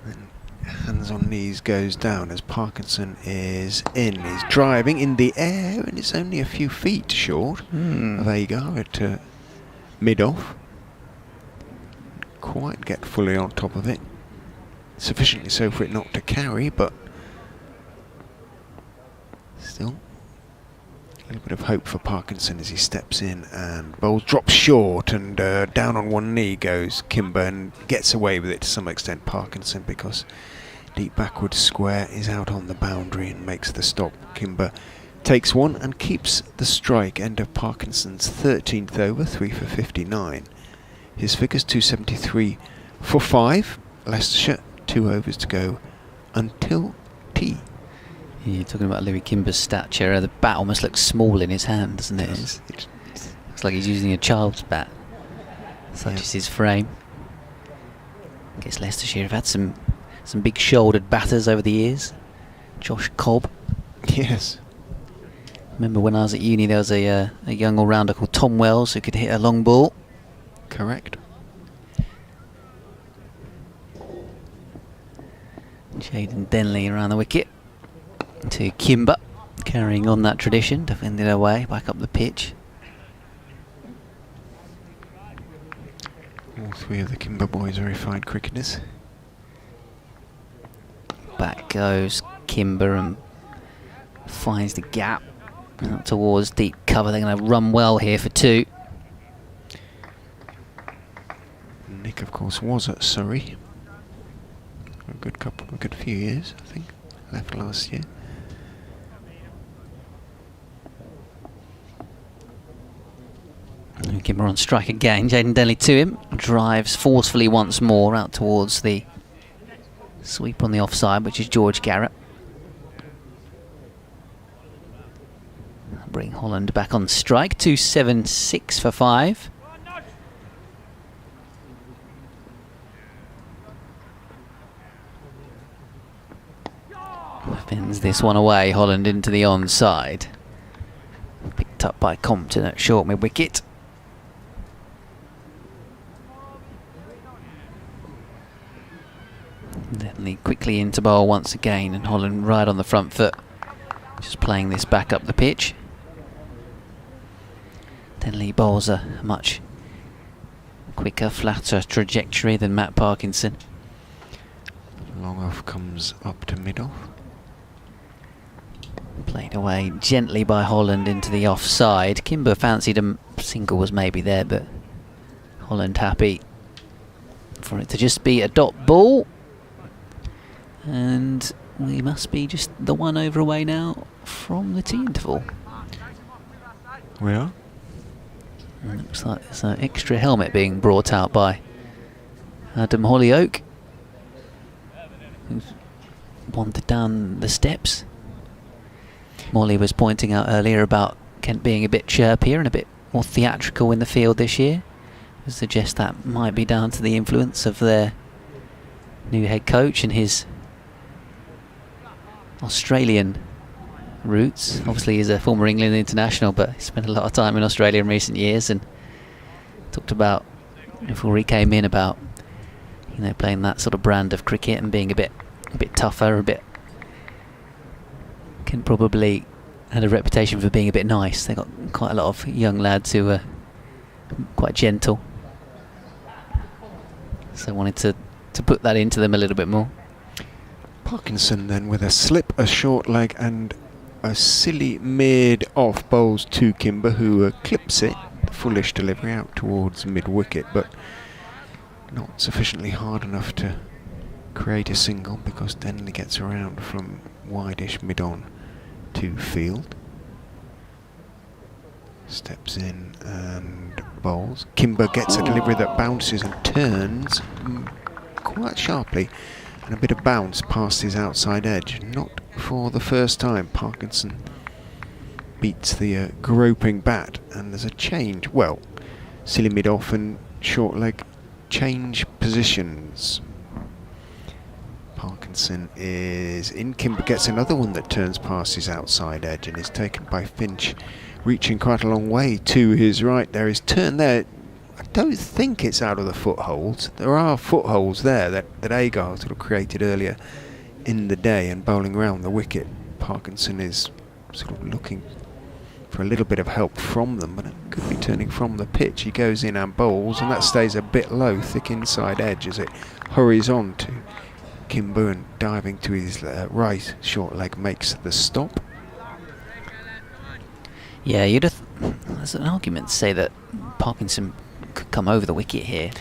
Then hands on knees goes down as Parkinson is in. He's driving in the air and it's only a few feet short of Agar at mid-off. Quite get fully on top of it. Sufficiently so for it not to carry, but still a little bit of hope for Parkinson as he steps in and bowls, drops short, and down on one knee goes Kimber and gets away with it to some extent, Parkinson, because deep backward square is out on the boundary and makes the stop. Kimber takes one and keeps the strike. End of Parkinson's 13th over, 3 for 59. His figures 273 for 5. Leicestershire, 2 overs to go until tea. Yeah, you're talking about Louis Kimber's stature. The bat almost looks small in his hand, doesn't it? Looks like he's using a child's bat. Such is his frame. I guess Leicestershire have had some big shouldered batters over the years. Josh Cobb. Yes. Remember when I was at uni, there was a young all-rounder called Tom Wells who could hit a long ball. Correct. Jaden Denley around the wicket to Kimber, carrying on that tradition, defending away, back up the pitch. All three of the Kimber boys are refined cricketers. Back goes Kimber and finds the gap out towards deep cover. They're going to run well here for 2. Nick, of course, was at Surrey. A good few years, I think. Left last year. Kimber on strike again. Jaden Denley to him. Drives forcefully once more out towards the sweep on the offside, which is George Garrett. Bring Holland back on strike. 2-7-6 for 5. Spins this one away. Holland into the onside. Picked up by Compton at short mid wicket. Denley quickly into bowl once again, and Holland right on the front foot, just playing this back up the pitch. Denley bowls a much quicker, flatter trajectory than Matt Parkinson. Long off comes up to mid off. Played away gently by Holland into the offside. Kimber fancied a single, was maybe there, but Holland happy for it to just be a dot ball. And we must be just the 1 over away now from the tea interval. We are? And looks like there's an extra helmet being brought out by Adam Hollyoake, who's wandered down the steps. Molly was pointing out earlier about Kent being a bit chirpier and a bit more theatrical in the field this year. I suggest that might be down to the influence of their new head coach and his Australian roots. Obviously he's a former England international, but he spent a lot of time in Australia in recent years, and talked about, before he came in, about, you know, playing that sort of brand of cricket and being a bit tougher, Kent probably had a reputation for being a bit nice. They got quite a lot of young lads who were quite gentle, so I wanted to put that into them a little bit more. Parkinson then with a slip, a short leg and a silly mid-off bowls to Kimber, who clips it, foolish delivery out towards mid-wicket, but not sufficiently hard enough to create a single, because Denley gets around from wide-ish mid-on to field. Steps in and bowls. Kimber gets a delivery that bounces and turns quite sharply, and a bit of bounce past his outside edge. Not for the first time. Parkinson beats the groping bat, and there's a change. Well, silly mid-off and short leg change positions. Parkinson is in. Kimber gets another one that turns past his outside edge and is taken by Finch, reaching quite a long way to his right. There is turn there. I don't think it's out of the footholds. There are footholds there that Agar sort of created earlier in the day, and bowling round the wicket. Parkinson is sort of looking for a little bit of help from them, but it could be turning from the pitch. He goes in and bowls, and that stays a bit low, thick inside edge as it hurries on to Kimber, and diving to his right short leg makes the stop. Yeah, there's an argument to say that Parkinson could come over the wicket here.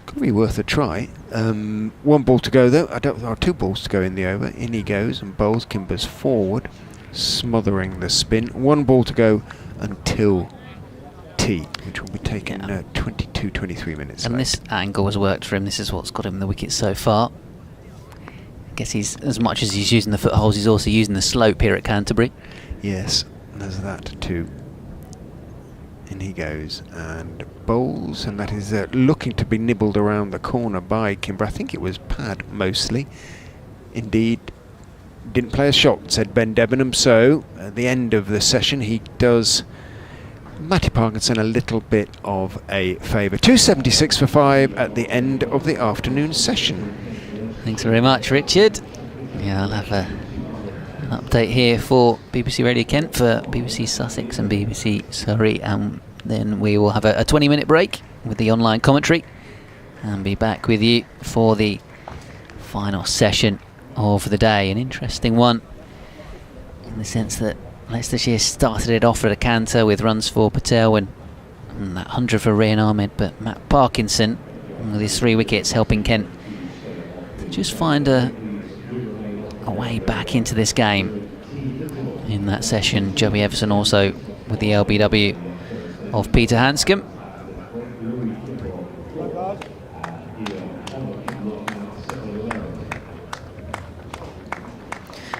Could be worth a try. 1 ball to go though. Or 2 balls to go in the over. In he goes and bowls. Kimber's forward, smothering the spin. 1 ball to go until tea, which will be taken 22-23 minutes. And late. this angle has worked for him. This is what's got him the wicket so far. I guess he's, as much as he's using the footholds, he's also using the slope here at Canterbury. Yes, there's that too. In he goes and bowls, and that is looking to be nibbled around the corner by Kimber. I think it was pad mostly. Indeed, didn't play a shot, said Ben Debenham. So at the end of the session, he does Matty Parkinson a little bit of a favour. 276 for 5 at the end of the afternoon session. Thanks very much, Richard. Yeah, I'll have an update here for BBC Radio Kent, for BBC Sussex and BBC Surrey, and then we will have a 20-minute break with the online commentary and be back with you for the final session of the day. An interesting one in the sense that Leicestershire started it off at a canter with runs for Patel and that 100 for Rahan Ahmed, but Matt Parkinson with his 3 wickets helping Kent to just find a way back into this game in that session. Joey Everson also with the LBW of Peter Hanscom.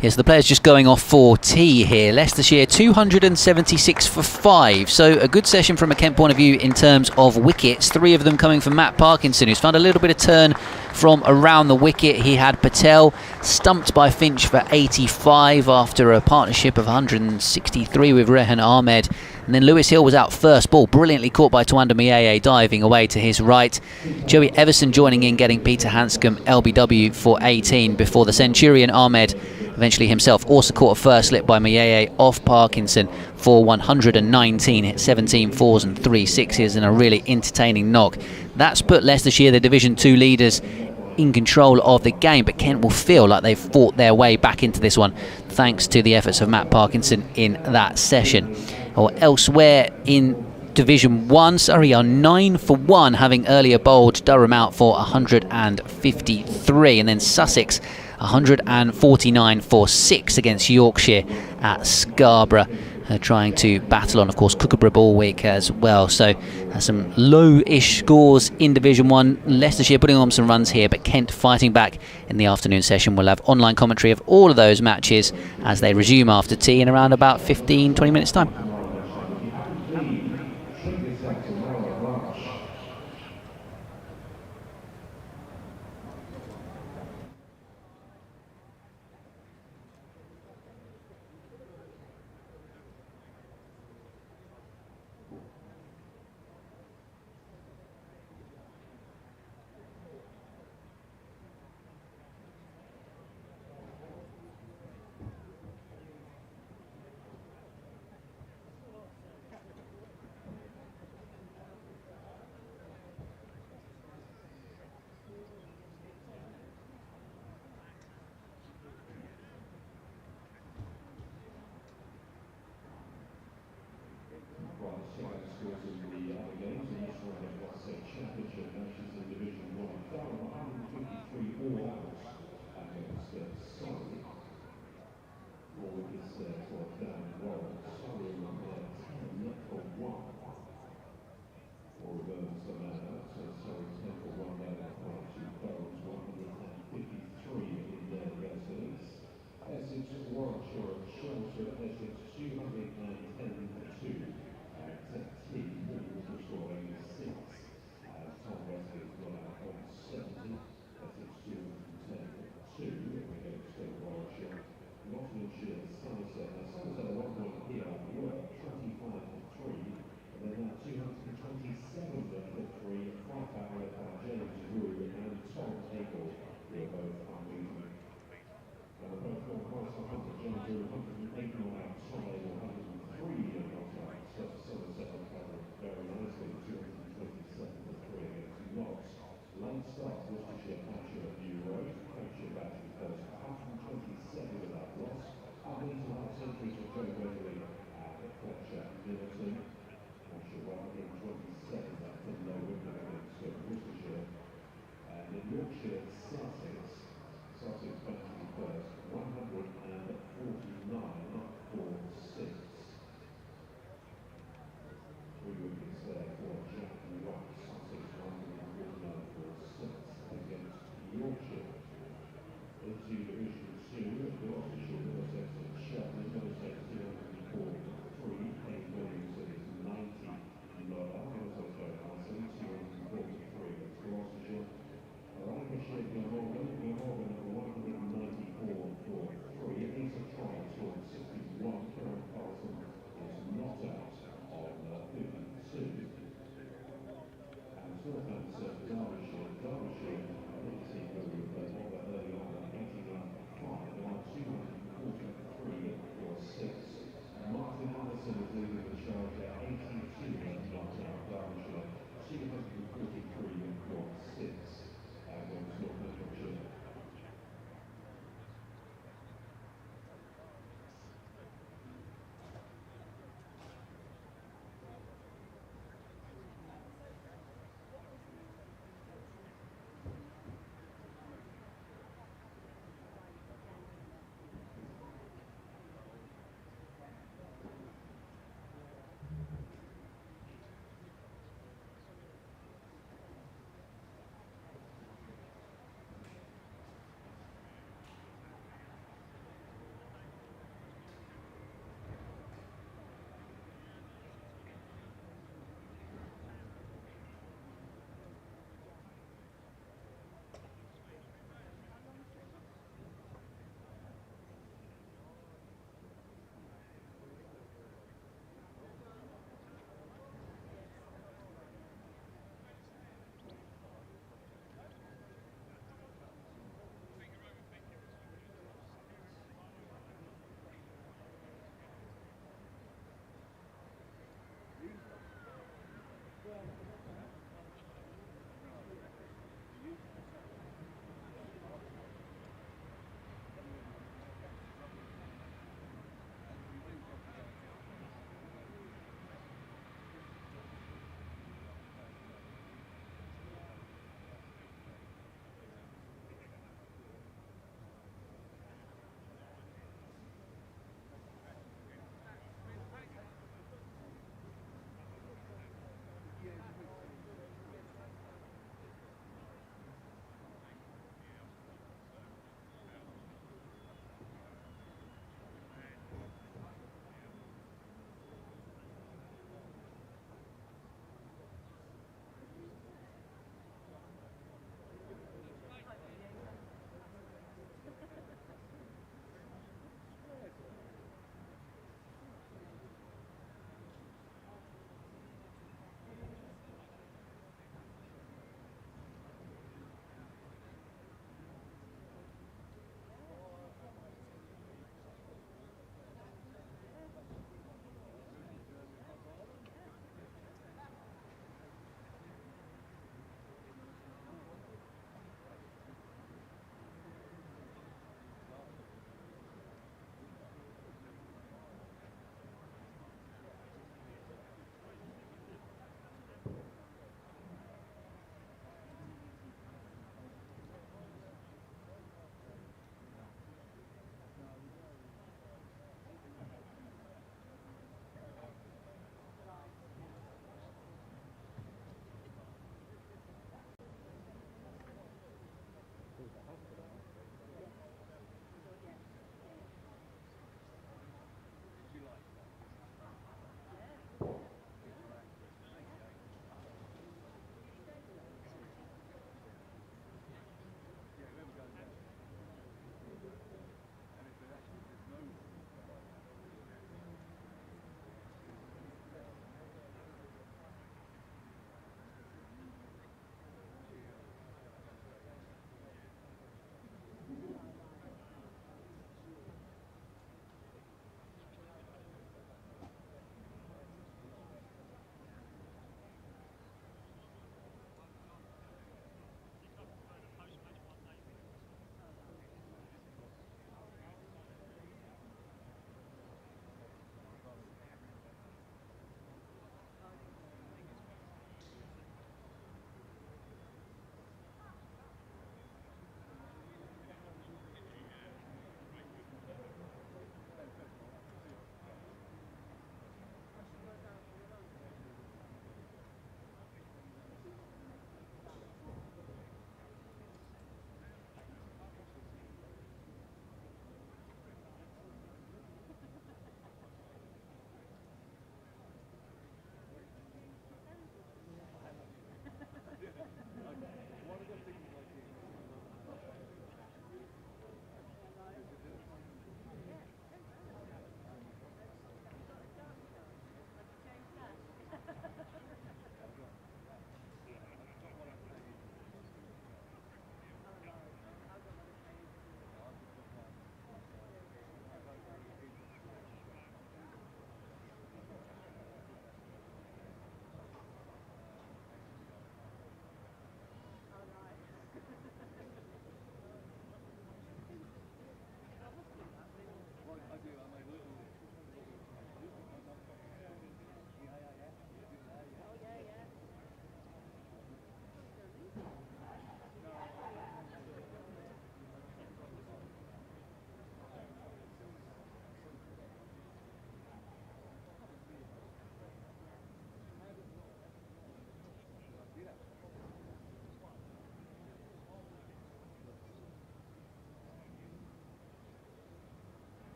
Yes, the players just going off for tea here. Leicestershire 276 for 5. So a good session from a Kent point of view in terms of wickets. 3 of them coming from Matt Parkinson, who's found a little bit of turn from around the wicket. He had Patel stumped by Finch for 85 after a partnership of 163 with Rahan Ahmed. And then Lewis Hill was out first ball, brilliantly caught by Tawanda Mieye, diving away to his right. Joey Everson joining in, getting Peter Hanscom LBW for 18 before the Centurion Ahmed eventually himself also caught a first slip by Mieye off Parkinson for 119, hit 17 fours and 3 sixes in a really entertaining knock. That's put Leicestershire, the Division 2 leaders, in control of the game, but Kent will feel like they've fought their way back into this one thanks to the efforts of Matt Parkinson in that session. Or elsewhere in Division 1, Surrey are 9 for 1, having earlier bowled Durham out for 153, and then Sussex 149 for 6 against Yorkshire at Scarborough, trying to battle on, of course, Kookaburra Ball Week as well. So some low-ish scores in Division 1. Leicestershire putting on some runs here, but Kent fighting back in the afternoon session. We'll have online commentary of all of those matches as they resume after tea in around about 15-20 minutes time. Rothesay Championship matches in Division 1. Durham 153 all outs against Surrey. 4 wickets there for Dan Warren. Surrey were 10 for 1. Or reverse the manner, so Surrey 10 for 1 there for 2 Durham's 153 in their residence. Essex, Warwickshire and Chelmsford. Essex 210 for 2. T. Hall was scoring 6. Tom Wesley has gone out on 70. Essex 210 for 2. We go to Warwickshire. Nottinghamshire, Somerset. Somerset at one point here were 25 for 3. And then that 227 for 3. Quite back led by James Rue and Tom Hagel, who are both unbeaten. And both gone past the 100. James Rue 108 not out. Tom Hagel 103 not out. Somerset recovered very nicely, 227 for 3 against Notts. Late start, Leicestershire Thatcher at New Road. Thatcher batting first, 127 without loss. Up into half century to Joe Wesley at Fletcher Middleton. Thatcher 127, that's a low wicket against Worcestershire. And in Yorkshire, Sussex batting first, 149 for 6. 3 wickets there for Jack White. Sussex 149 for 6 against Yorkshire. Into Division 2, Gloucestershire, Middlesex and Shetland. Middlesex 204 for 3. Kane Williamson is 90 lower. Middlesex going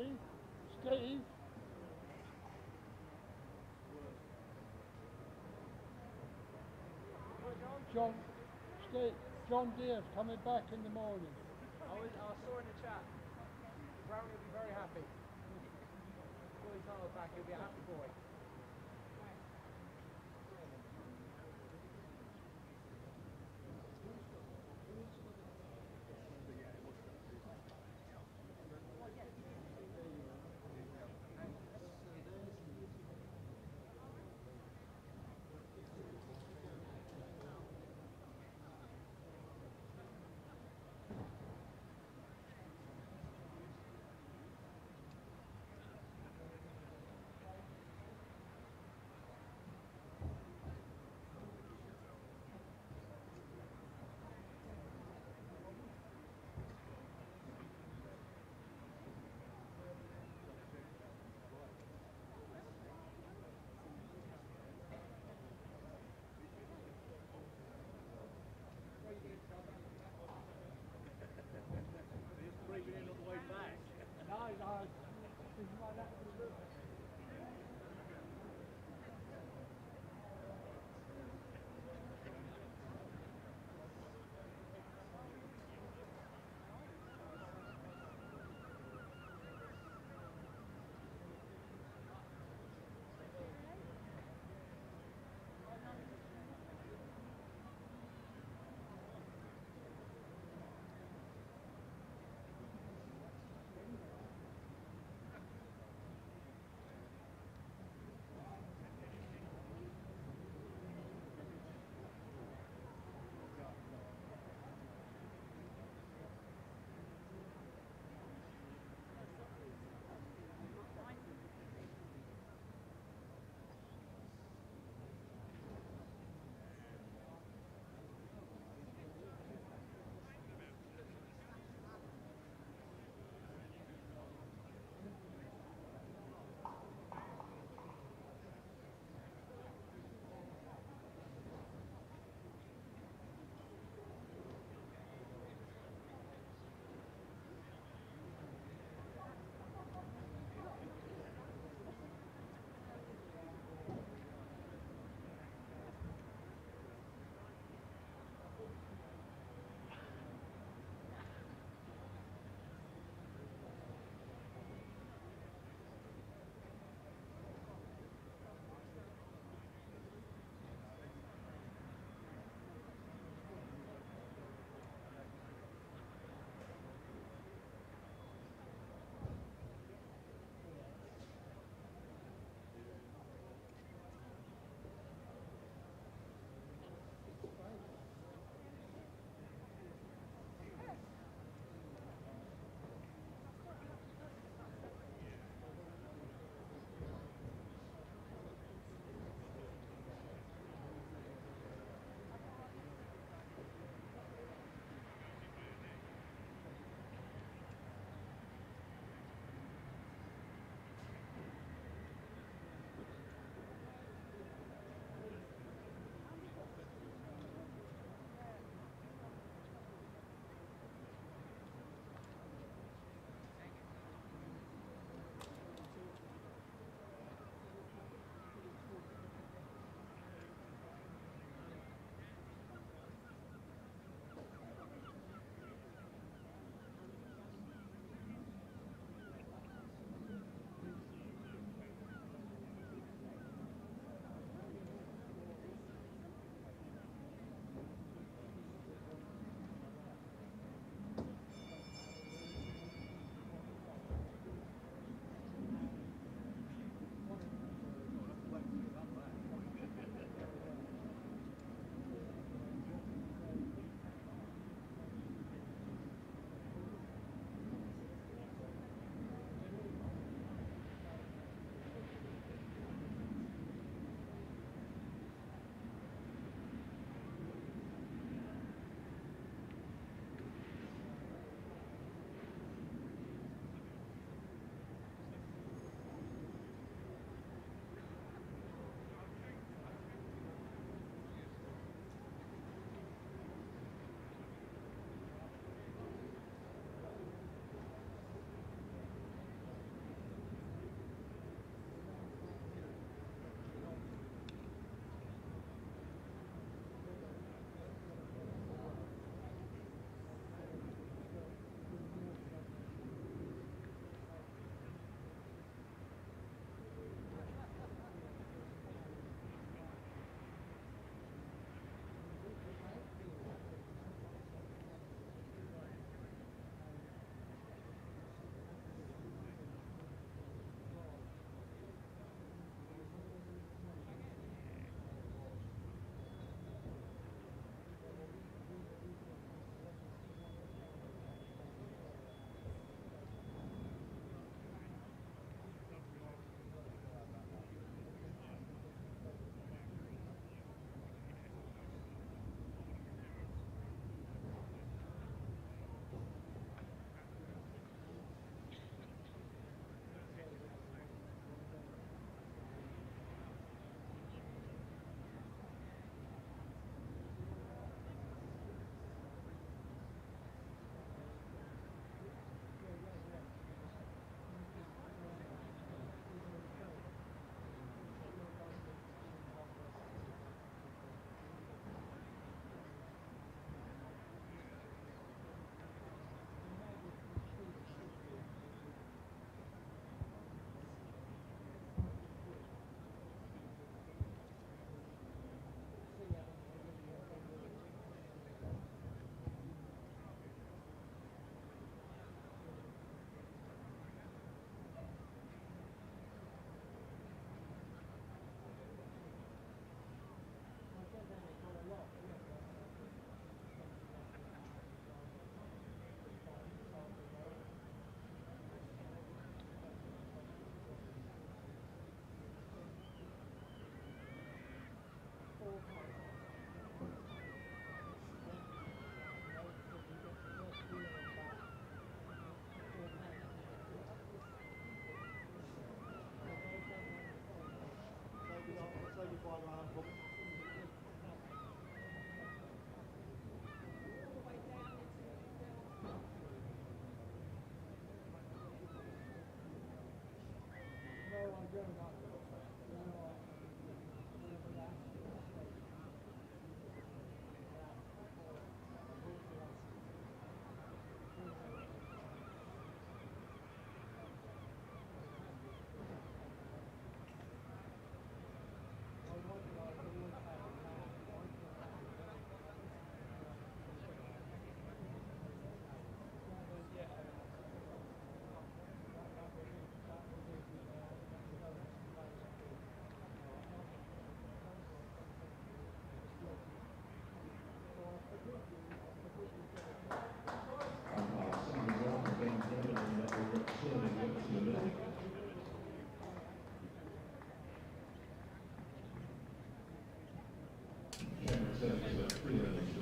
Steve. Steve. John Deere's coming back in the morning. I saw in the chat. Brown will be very happy. When he's hard back, he'll be a happy boy.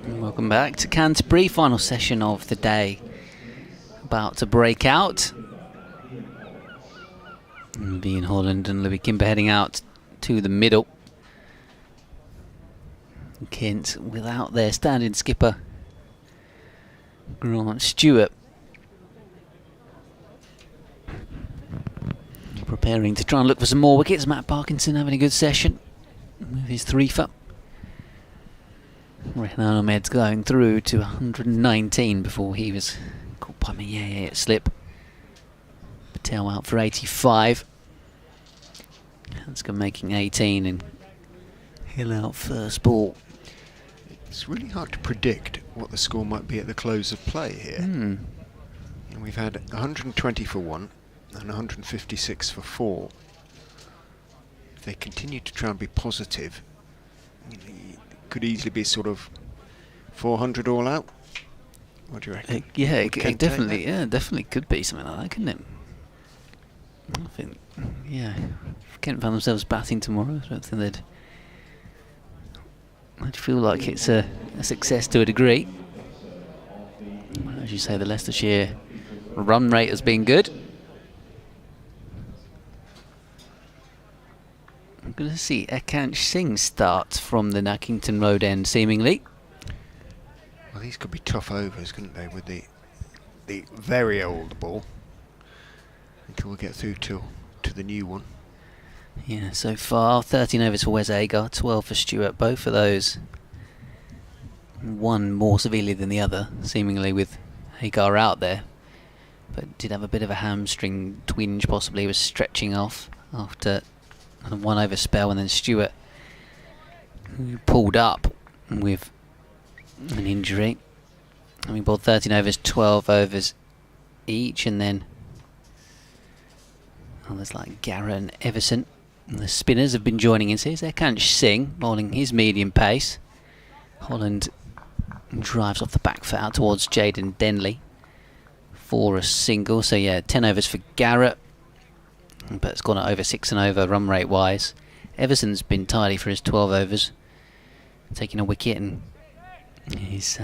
Welcome back to Canterbury, final session of the day. About to break out. Ian Holland and Louis Kimber heading out to the middle. Kent without their standing skipper, Grant Stewart. Preparing to try and look for some more wickets. Matt Parkinson having a good session with his 3-for. Rahan Ahmed's going through to 119 before he was caught by me at slip. Patel out for 85. Hanscom making 18 and Hill out first ball. It's really hard to predict what the score might be at the close of play here. And we've had 120 for 1 and 156 for 4. If they continue to try and be positive, it could easily be sort of 400 all out. What do you reckon? It definitely could be something like that, couldn't it? I think, if Kent found themselves batting tomorrow, I don't think I'd feel like it's a success to a degree. As you say, the Leicestershire run rate has been good. I'm going to see Ekansh Singh start from the Nackington Road end, seemingly. Well, these could be tough overs, couldn't they, with the very old ball, until we get through to the new one. Yeah, so far 13 overs for Wes Agar, 12 for Stewart. Both of those, one more severely than the other, seemingly, with Agar out there. But did have a bit of a hamstring twinge, possibly. He was stretching off after a 1 over spell, and then Stewart pulled up with an injury. And we bowled 13 overs, 12 overs each, and then others like Garrett and Everson. And the spinners have been joining in. So here's Ekansh Singh bowling his medium pace. Holland drives off the back foot out towards Jaden Denley for a single. So 10 overs for Garrett, but it's gone at over 6 and over run rate wise. Everson's been tidy for his 12 overs, taking a wicket, and he's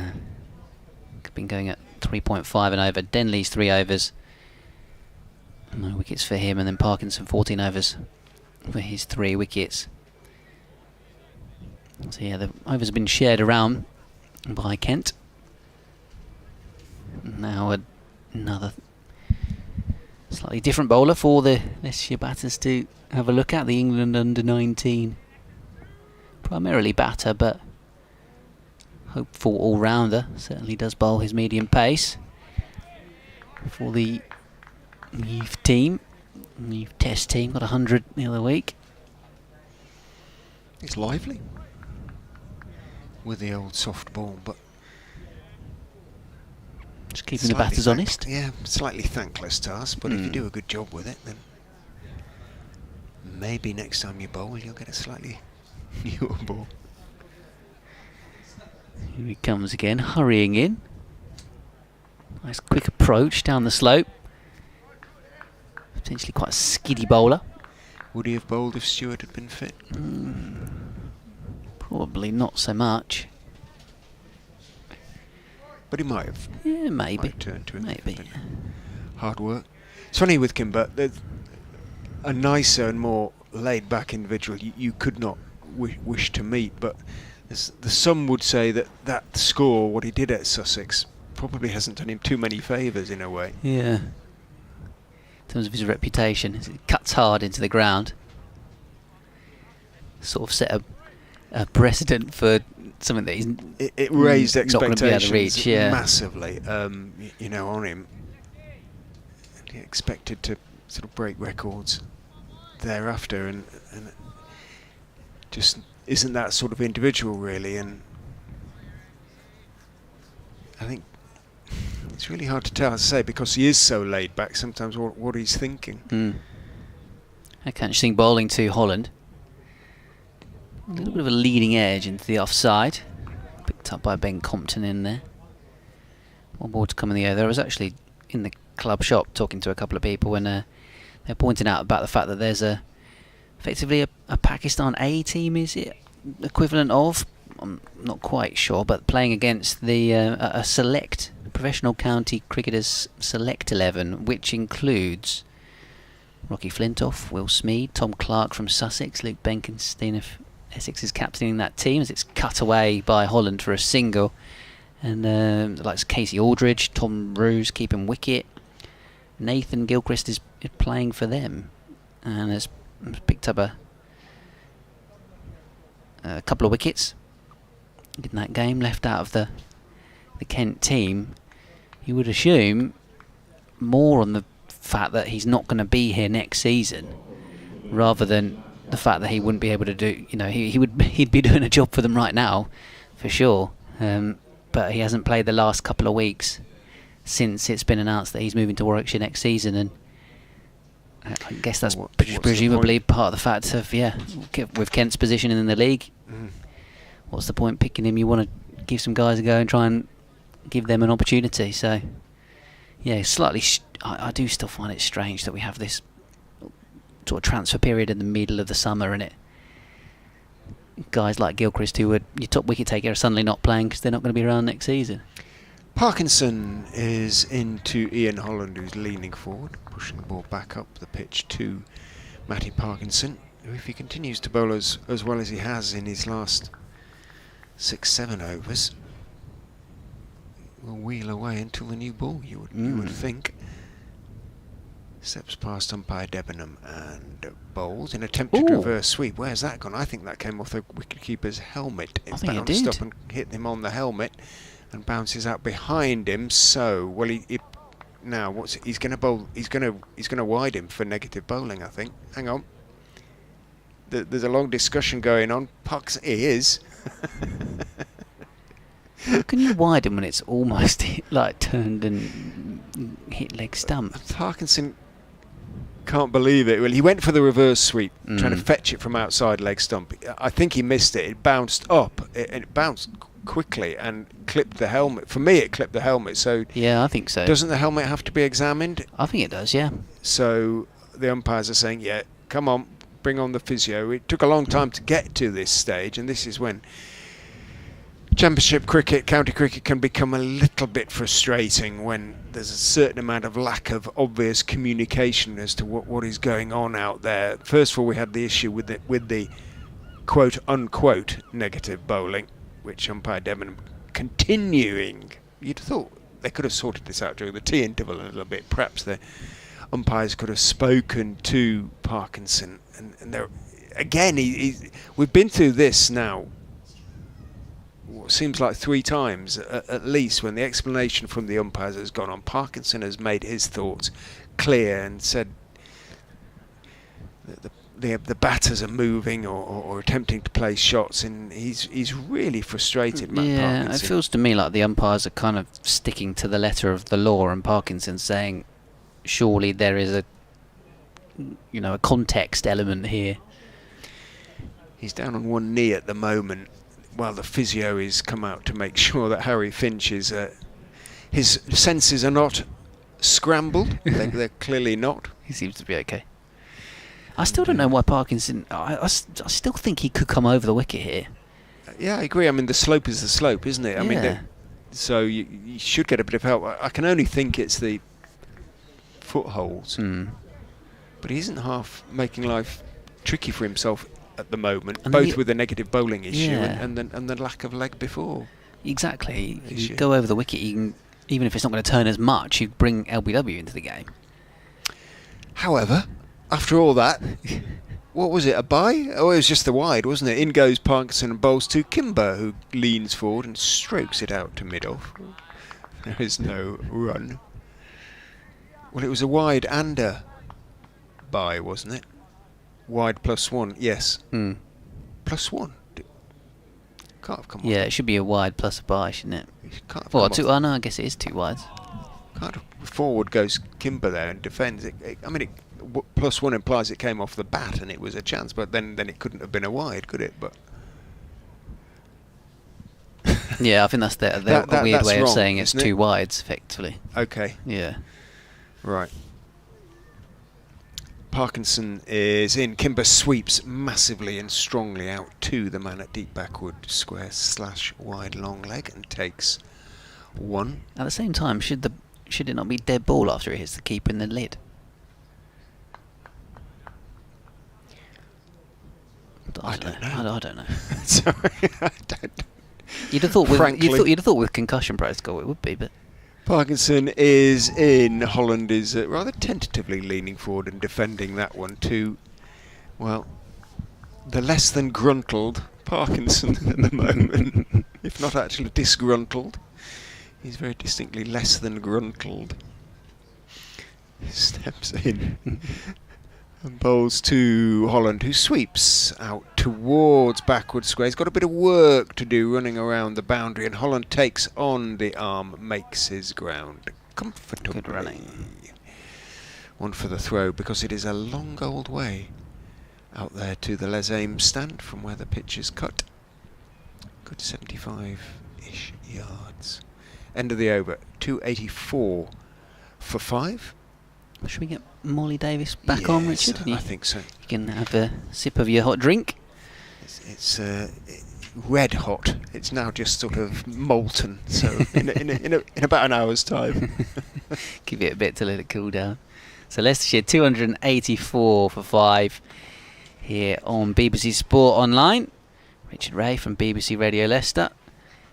been going at 3.5 and over. Denley's 3 overs, no wickets for him, and then Parkinson 14 overs for his 3 wickets. So the overs have been shared around by Kent. Now another slightly different bowler for the Leicestershire batters to have a look at. The England under-19 primarily batter, but hopeful all-rounder. Certainly does bowl his medium pace for the youth team, youth test team. Got 100 the other week. It's lively with the old soft ball, but just keeping the batters honest. Yeah, slightly thankless task, but if you do a good job with it, then maybe next time you bowl you'll get a slightly newer ball. Here he comes again, hurrying in. Nice quick approach down the slope. Potentially quite a skiddy bowler. Would he have bowled if Stewart had been fit? Probably not so much. But he might have. Yeah, maybe. Might have turned to him. Maybe. Hard work. It's funny with Kimber, there's a nicer and more laid-back individual you could not wish to meet, but some would say that score, what he did at Sussex, probably hasn't done him too many favours in a way. Yeah. terms of his reputation. He cuts hard into the ground. Sort of set a precedent for something that he's it raised not going to be able expectations to reach. Yeah. massively, you know, on him. And he expected to sort of break records thereafter, and just isn't that sort of individual really. And I think it's really hard to tell, as I say, because he is so laid back sometimes what he's thinking. I can't see bowling to Holland. A little bit of a leading edge into the offside. Picked up by Ben Compton in there. One ball to come in the air. I was actually in the club shop talking to a couple of people, and they're pointing out about the fact that there's effectively a Pakistan A team, is it equivalent of? I'm not quite sure, but playing against the a select professional county cricketers select 11, which includes Rocky Flintoff, Will Smead, Tom Clark from Sussex, Luke Benkenstein of Essex is captaining that team as it's cut away by Holland for a single, and like Casey Aldridge, Tom Ruse keeping wicket, Nathan Gilchrist is playing for them and has picked up a couple of wickets in that game, left out of the Kent team. You would assume more on the fact that he's not going to be here next season, rather than the fact that he wouldn't be able to do, you know, he'd be doing a job for them right now, for sure. But he hasn't played the last couple of weeks since it's been announced that he's moving to Warwickshire next season, and I guess that's presumably part of the fact of, with Kent's position in the league, what's the point picking him? You want to give some guys a go and try and give them an opportunity. So, yeah, slightly. I do still find it strange that we have this sort of transfer period in the middle of the summer, and guys like Gilchrist, who were your top wicket taker, are suddenly not playing because they're not going to be around next season. Parkinson is into Ian Holland, who's leaning forward, pushing the ball back up the pitch to Matty Parkinson, who, if he continues to bowl as well as he has in his last 6-7 overs, will wheel away until the new ball, you would think. Steps past umpire Debenham and bowls in attempted reverse sweep. Where's that gone? I think that came off the wicketkeeper's helmet. It bounced up and hit him on the helmet and bounces out behind him. So, well, now he's going to bowl? He's going to wide him for negative bowling, I think. Hang on. There's a long discussion going on. He is. How can you widen when it's almost like turned and hit leg stump? Parkinson can't believe it. Well, he went for the reverse sweep, trying to fetch it from outside leg stump. I think he missed it. It bounced up. It bounced quickly and clipped the helmet. For me, it clipped the helmet. So yeah, I think so. Doesn't the helmet have to be examined? I think it does. Yeah. So the umpires are saying, "Yeah, come on, bring on the physio." It took a long time to get to this stage, and this is when Championship cricket, county cricket, can become a little bit frustrating when there's a certain amount of lack of obvious communication as to what is going on out there. First of all, we had the issue with the quote-unquote negative bowling, which umpire Debenham continuing. You'd have thought they could have sorted this out during the tea interval a little bit. Perhaps the umpires could have spoken to Parkinson. And there, again, we've been through this now. What seems like 3 times at least, when the explanation from the umpires has gone on. Parkinson has made his thoughts clear and said that the batters are moving or attempting to place shots, and he's really frustrated, Matt Parkinson. It feels to me like the umpires are kind of sticking to the letter of the law, and Parkinson saying surely there is a context element here. He's down on one knee at the moment, while the physio is come out to make sure that Harry Finch is his senses are not scrambled. They're clearly not. He seems to be okay. I still don't know why Parkinson. I still think he could come over the wicket here. Yeah, I agree. I mean, the slope is the slope, isn't it? I mean, so you should get a bit of help. I can only think it's the footholds. But he isn't half making life tricky for himself at the moment, and both with the negative bowling issue and the lack of leg before. Exactly. You go over the wicket, you can, even if it's not going to turn as much, you bring LBW into the game. However, after all that, what was it, a bye? Oh, it was just the wide, wasn't it? In goes Parkinson and bowls to Kimber, who leans forward and strokes it out to mid-off. There is no run. Well, it was a wide and a bye, wasn't it? Wide +1, yes. +1. Can't have come off. Yeah, it should be a wide plus a bye, shouldn't it? Can't have Well, come two. off. Oh no, I guess it is 2 wides. Can't have. Forward goes Kimber there and defends. I mean, +1 implies it came off the bat and it was a chance, but then it couldn't have been a wide, could it? But Yeah, I think that's a weird that's way of wrong, saying it's isn't it? 2 wides, effectively. okay, Yeah. right. Parkinson is in. Kimber sweeps massively and strongly out to the man at deep backward square / wide long leg and takes 1. At the same time, should it not be dead ball after it hits the keeper in the lid? I don't know. I don't know. Sorry, I don't. You'd have thought Frankly. you'd have thought with concussion protocol it would be, but Parkinson is in. Holland is rather tentatively leaning forward and defending that one to, well, the less than gruntled Parkinson at the moment, if not actually disgruntled. He's very distinctly less than gruntled. Steps in and bowls to Holland, who sweeps out towards backward square. He's got a bit of work to do running around the boundary, and Holland takes on the arm, makes his ground comfortably. Good running. 1 for the throw, because it is a long old way out there to the Les Ames stand from where the pitch is cut. Good 75-ish yards. End of the over, 284 for 5. should we get Molly Davis back on, Yes, Richard? And I think so. You can have a sip of your hot drink. It's red hot. It's now just sort of molten. So in about an hour's time. Give it a bit to let it cool down. So Leicestershire 284 for 5 here on BBC Sport Online. Richard Ray from BBC Radio Leicester.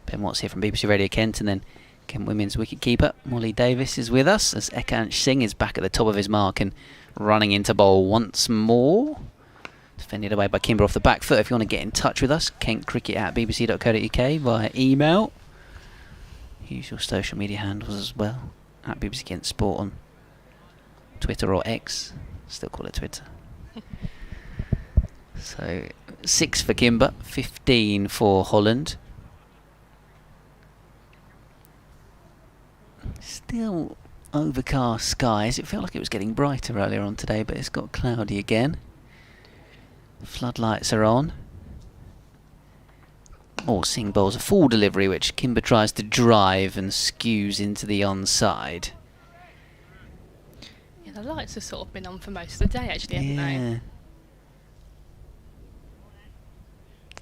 Ben Watts here from BBC Radio Kent, and then Kent Women's wicketkeeper Molly Davis is with us as Ekansh Singh is back at the top of his mark and running into bowl once more. Defended away by Kimber off the back foot. If you want to get in touch with us, kentcricket@bbc.co.uk via email. Use your social media handles as well, at BBC Kent Sport on Twitter or X. Still call it Twitter. So 6 for Kimber, 15 for Holland. Still overcast skies. It felt like it was getting brighter earlier on today, but it's got cloudy again. Floodlights are on. Singh bowls a full delivery, which Kimber tries to drive and skews into the onside. Yeah, the lights have sort of been on for most of the day, actually, haven't they?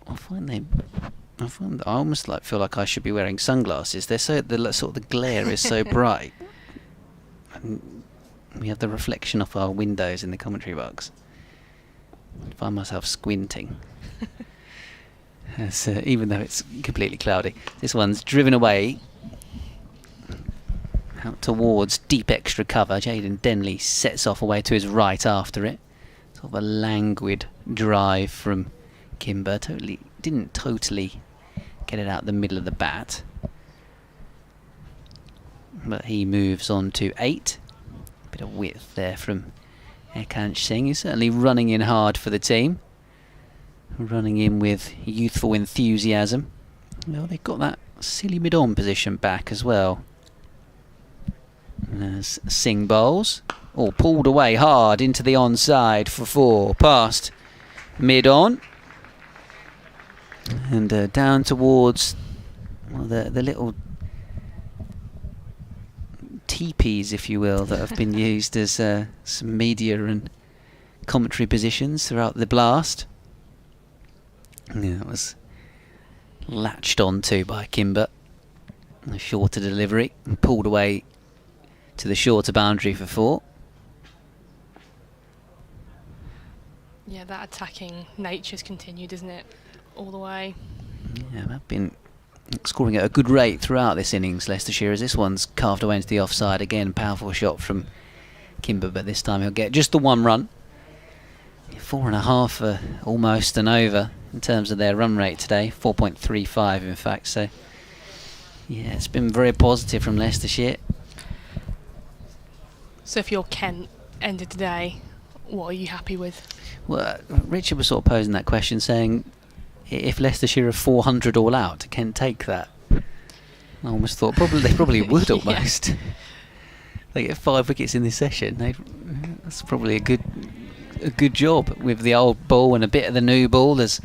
I almost feel like I should be wearing sunglasses. The glare is so bright. And we have the reflection off our windows in the commentary box. I find myself squinting. Even though it's completely cloudy. This one's driven away out towards deep extra cover. Jaden Denley sets off away to his right after it. Sort of a languid drive from Kimber. Didn't totally get it out the middle of the bat. But he moves on to 8. Bit of width there from Ekansh Singh. He's certainly running in hard for the team. Running in with youthful enthusiasm. Well, they've got that silly mid-on position back as well. As Singh bowls. Pulled away hard into the onside for 4. Past mid-on. And down towards the little teepees, if you will, that have been used as some media and commentary positions throughout the blast. Yeah, it was latched onto by Kimber. A shorter delivery and pulled away to the shorter boundary for 4. Yeah, that attacking nature's continued, isn't it? All the way. Yeah, they've been scoring at a good rate throughout this innings, Leicestershire, as this one's carved away into the offside again. Powerful shot from Kimber, but this time he'll get just the 1 run. 4.5 for almost an over in terms of their run rate today, 4.35 in fact. So yeah, it's been very positive from Leicestershire. So if you're Kent, end of the day, what are you happy with? Well, Richard was sort of posing that question, saying if Leicestershire are 400 all out, can Kent take that? I almost thought they probably would almost. Yeah. They get 5 wickets in this session. That's probably a good job with the old ball and a bit of the new ball. This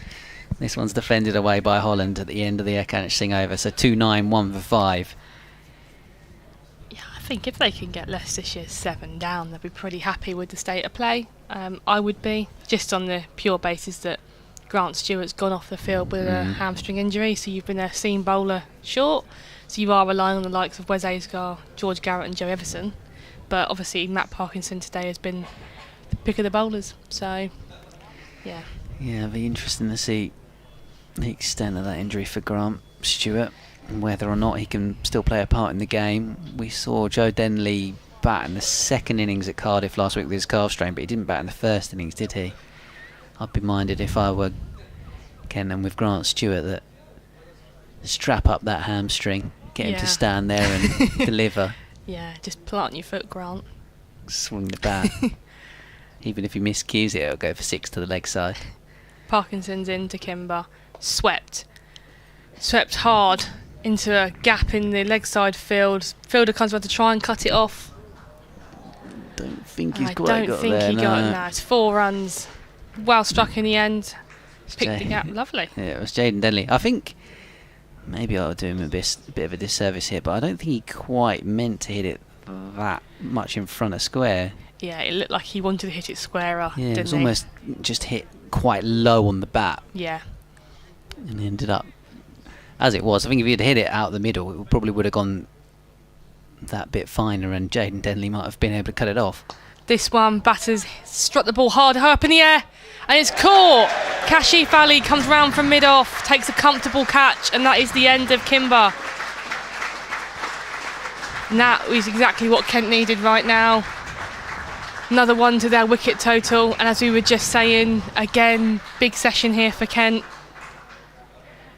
one's defended away by Holland at the end of the Ekansing over. So 2-9, 1 for 5. Yeah, I think if they can get Leicestershire 7 down, they'll be pretty happy with the state of play. I would be, just on the pure basis that Grant Stewart's gone off the field with a hamstring injury, so you've been a seam bowler short. So you are relying on the likes of Wes Aysgar, George Garrett and Joe Everson. But obviously Matt Parkinson today has been the pick of the bowlers. So, yeah. Yeah, it'll be interesting to see the extent of that injury for Grant Stewart and whether or not he can still play a part in the game. We saw Joe Denley bat in the second innings at Cardiff last week with his calf strain, but he didn't bat in the first innings, did he? I'd be minded if I were Ken and with Grant Stewart that strap up that hamstring, get him to stand there and deliver. Yeah, just plant your foot, Grant. Swing the bat. Even if he miscues it, it'll go for 6 to the leg side. Parkinson's into Kimber. Swept hard into a gap in the leg side field. Fielder comes around to try and cut it off. Don't think he's I quite don't got think there. he got it now. It's 4 runs. Well struck in the end. Picked the gap. Lovely. Yeah, it was Jaden Denley. I think maybe I'll do him a bit of a disservice here, but I don't think he quite meant to hit it that much in front of square. Yeah, it looked like he wanted to hit it squarer. Yeah, didn't it was he? almost just hit quite low on the bat. Yeah. And ended up as it was. I think if he'd hit it out the middle, it probably would have gone that bit finer, and Jaden Denley might have been able to cut it off. This one, batters struck the ball hard, high up in the air, and it's caught. Kashif Ali comes round from mid-off, takes a comfortable catch, and that is the end of Kimber. And that is exactly what Kent needed right now. Another one to their wicket total, and as we were just saying, again, big session here for Kent.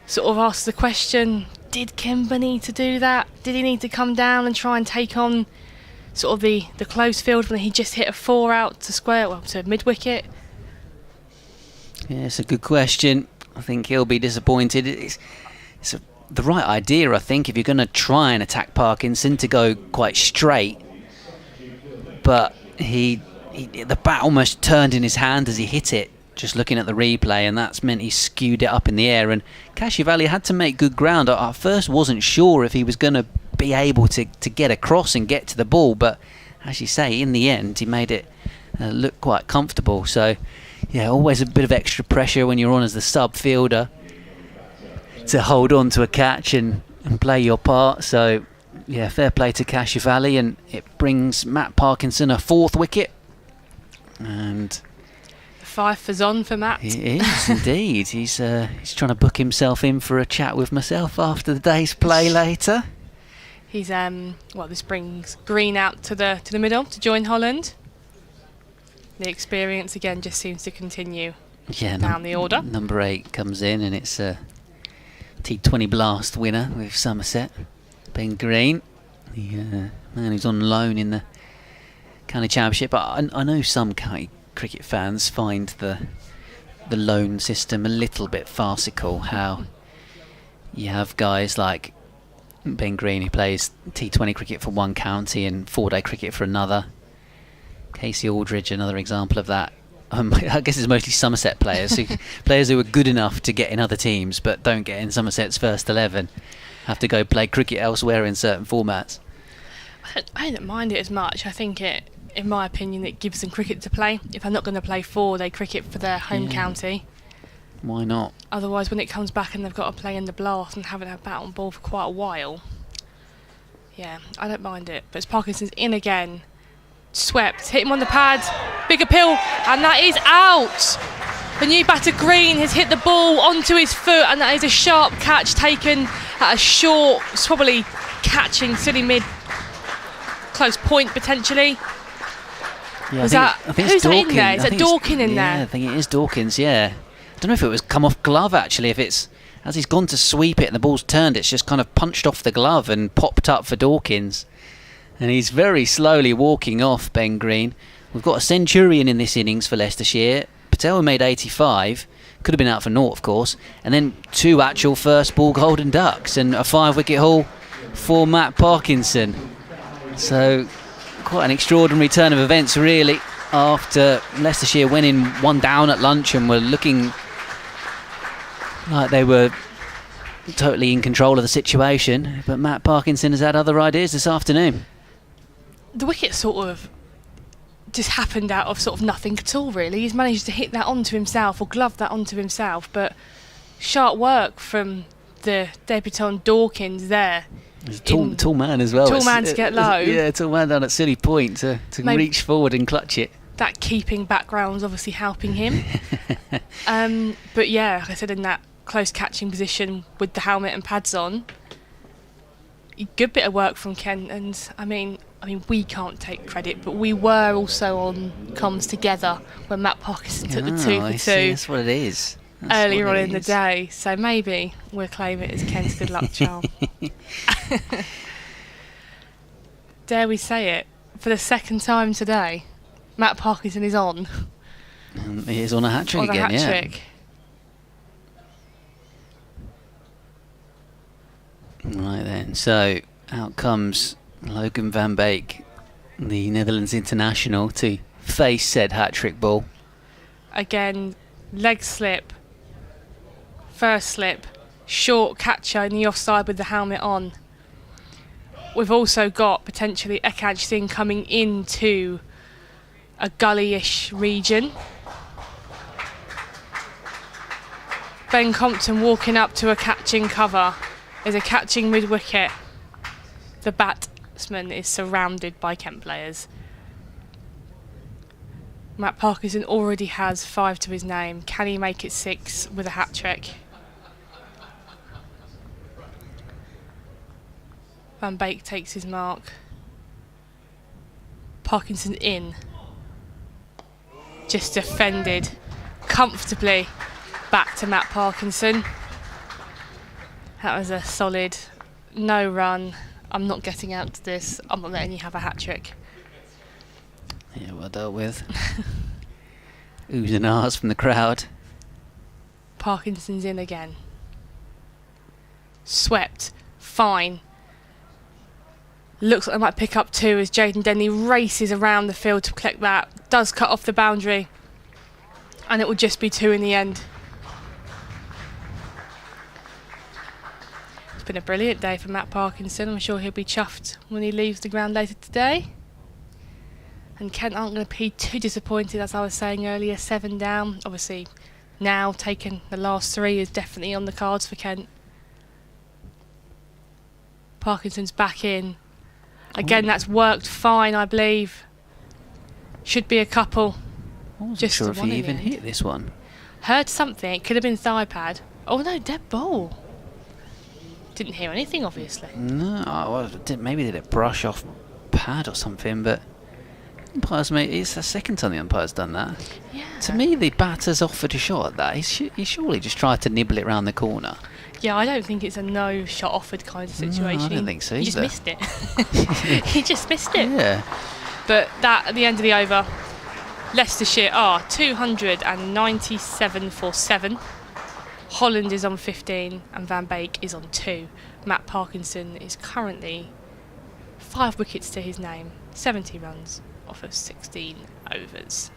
Sort of asks the question, did Kimber need to do that? Did he need to come down and try and take on sort of the close field when he just hit a 4 out to square, well, to mid-wicket? Yeah, it's a good question. I think he'll be disappointed. It's the right idea, I think, if you're going to try and attack Parkinson, to go quite straight. But the bat almost turned in his hand as he hit it, just looking at the replay, and that's meant he skewed it up in the air. And Kashif Ali had to make good ground. I at first wasn't sure if he was going to be able to get across and get to the ball, but as you say, in the end he made it look quite comfortable. So yeah, always a bit of extra pressure when you're on as the sub fielder to hold on to a catch and play your part. So yeah, fair play to Kashif Ali, and it brings Matt Parkinson a 4th wicket. And 5 is on for Matt. He is indeed. He's trying to book himself in for a chat with myself after the day's play later. He's this brings Green out to the middle to join Holland. The experience again just seems to continue down the order. Number 8 comes in, and it's a T20 Blast winner with Somerset, Ben Green, the man who's on loan in the County Championship. I know some county cricket fans find the loan system a little bit farcical, how you have guys like Ben Green who plays T20 cricket for one county and 4-day cricket for another. Casey Aldridge, another example of that. I guess it's mostly Somerset players who are good enough to get in other teams but don't get in Somerset's first 11, have to go play cricket elsewhere in certain formats. I don't mind it as much. I think in my opinion, it gives them cricket to play. If they're not going to play 4-day cricket for their home county, why not? Otherwise, when it comes back and they've got to play in the Blast and haven't had bat on ball for quite a while, yeah, I don't mind it. But as Parkinson's in again, swept, hit him on the pad, big appeal, and that is out. The new batter Green has hit the ball onto his foot, and that is a sharp catch taken at a short, it's probably catching silly mid, close point potentially. Yeah, Was I that think it's who's that in Dawkins. there? Is I that think it's- Dawkins in Yeah, I there? think it is Dawkins. Yeah, I don't know if it was come off glove actually. If it's as he's gone to sweep it and the ball's turned, it's just kind of punched off the glove and popped up for Dawkins. And he's very slowly walking off Ben Green. We've got a centurion in this innings for Leicestershire. Patel made 85. Could have been out for naught, of course. And then 2 actual first ball golden ducks and a 5-wicket haul for Matt Parkinson. So quite an extraordinary turn of events, really, after Leicestershire went in 1 down at lunch and were looking like they were totally in control of the situation. But Matt Parkinson has had other ideas this afternoon. The wicket sort of just happened out of sort of nothing at all, really. He's managed to hit that onto himself or glove that onto himself, but sharp work from the debutant Dawkins there. He's a tall man as well. Tall man to get low. Yeah, tall man down at silly point to Maybe reach forward and clutch it. that keeping background's obviously helping him. But yeah, like I said, in that close catching position with the helmet and pads on, good bit of work from Kent. And I mean, we can't take credit, but we were also on comms together when Matt Parkinson took the 2 I for see, 2 that's what it is. That's earlier what on it in the is. day. So maybe we'll claim it as Kent's good luck charm. Dare we say it? For the second time today, Matt Parkinson is on. He is on a hat-trick On a again, hat-trick. yeah. Right then, so out comes Logan van Beek, the Netherlands international, to face said hat-trick ball. Again, leg slip, first slip, short catcher in the offside with the helmet on. We've also got potentially Ekaj Singh coming into a gully-ish region. Ben Compton walking up to a catching cover. Is a catching mid-wicket. The batsman is surrounded by Kent players. Matt Parkinson already has 5 to his name. Can he make it 6 with a hat-trick? Van Beek takes his mark. Parkinson in. Just defended comfortably back to Matt Parkinson. That was a solid no run. I'm not getting out to this. I'm not letting you have a hat-trick. Yeah, well dealt with. Oohs and ahs from the crowd. Parkinson's in again. Swept. Fine. Looks like I might pick up 2 as Jaden Denley races around the field to collect that. Does cut off the boundary. And it will just be 2 in the end. It's been a brilliant day for Matt Parkinson. I'm sure he'll be chuffed when he leaves the ground later today. And Kent aren't going to be too disappointed, as I was saying earlier. 7 down. Obviously, now taking the last 3 is definitely on the cards for Kent. Parkinson's back in. Again, that's worked fine, I believe. Should be a couple. I wasn't Just sure the if one he in the even end. hit this one. Heard something. It could have been thigh pad. Oh no, dead ball. Didn't hear anything, obviously. No, maybe did it brush off pad or something, but umpires, mate, it's the second time the umpire's done that. Yeah. To me, the batter's offered a shot at that. He surely just tried to nibble it round the corner. Yeah, I don't think it's a no shot offered kind of No, situation. I don't think so He just either. missed it. He just missed it. Yeah. But that, at the end of the over, Leicestershire are 297 for 7. Holland is on 15 and Van Beek is on 2. Matt Parkinson is currently 5 wickets to his name, 70 runs off of 16 overs.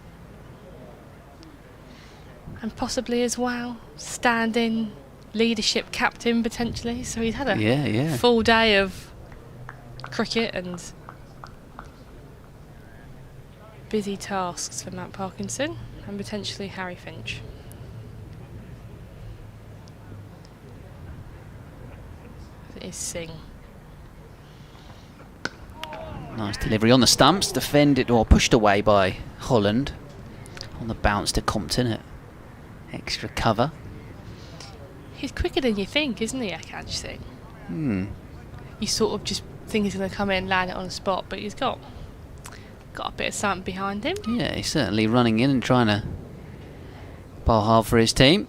And possibly as well, stand-in leadership captain potentially. So he's had a full day of cricket and busy tasks for Matt Parkinson and potentially Harry Finch. It is Singh. Nice delivery on the stumps, defended or pushed away by Holland. On the bounce to Compton at extra cover. He's quicker than you think, isn't he, Ekaj Singh? You sort of just think he's going to come in, land it on the spot, but he's got got a bit of something behind him. Yeah, he's certainly running in and trying to bowl hard for his team.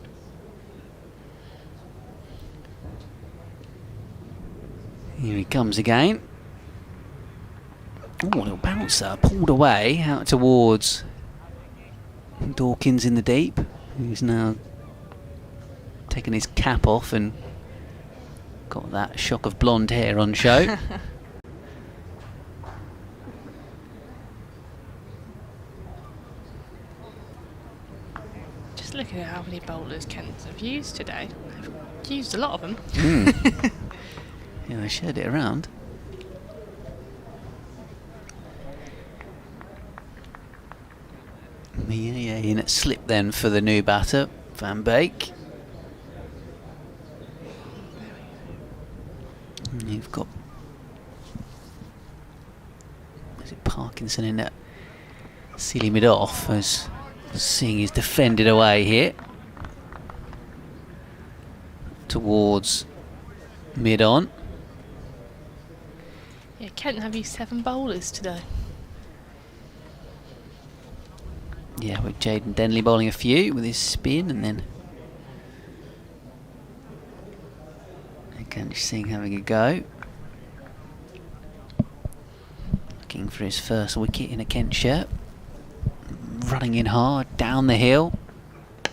Here he comes again. Oh, a little bouncer pulled away out towards Dawkins in the deep, who's now taken his cap off and got that shock of blonde hair on show. Just looking at how many bowlers Kent have used today. They've used a lot of them. Yeah, they shared it around. Yeah, in at slip then for the new batter, Van Beek. And you've got, is it Parkinson in that sealing it off as seeing he's defended away here towards mid-on. Yeah, Kent have used 7 bowlers today. Yeah, with Jaden Denley bowling a few with his spin, and then Akash Singh having a go. Looking for his first wicket in a Kent shirt. Running in hard, down the hill.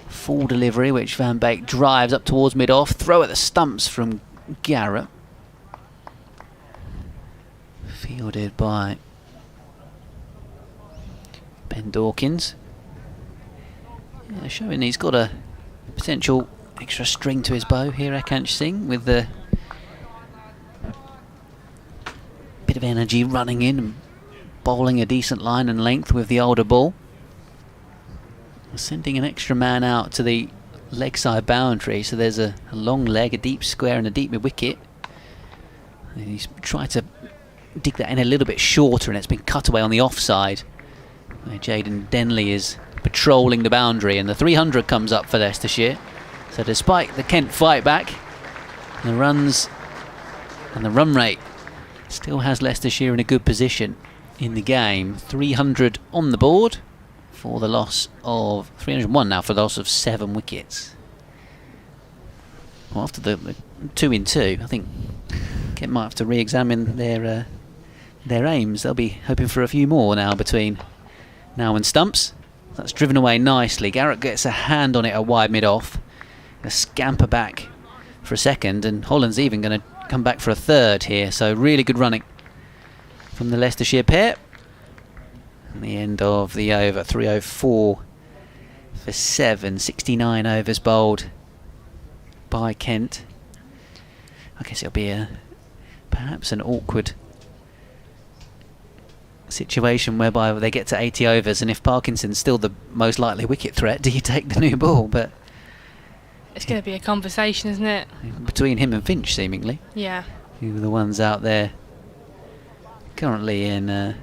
Full delivery, which Van Beek drives up towards mid-off. Throw at the stumps from Garrett. Fielded by Ben Dawkins. Yeah, showing he's got a potential extra string to his bow here, Akash Singh, with the bit of energy running in and bowling a decent line and length with the older ball. Sending an extra man out to the leg side boundary, so there's a long leg, a deep square and a deep mid wicket. And he's tried to dig that in a little bit shorter, and it's been cut away on the offside, where Jaden Denley is patrolling the boundary, and the 300 comes up for Leicestershire. So despite the Kent fight back, the runs and the run rate still has Leicestershire in a good position in the game. 300 on the board for the loss of 301 now for the loss of 7 wickets. Well, after the 2 in 2, I think Kent might have to re-examine their aims. They'll be hoping for a few more now between now and stumps. That's driven away nicely. Garrett gets a hand on it, a wide mid-off. A scamper back for a second, and Holland's even going to come back for a third here. So really good running from the Leicestershire pair. And the end of the over, 304 for 7. 69 overs bowled by Kent. I guess it'll be perhaps an awkward situation whereby they get to 80 overs, and if Parkinson's still the most likely wicket threat, do you take the new ball? But it's going to be a conversation, isn't it? Between him and Finch, seemingly. Yeah. Who are the ones out there currently in a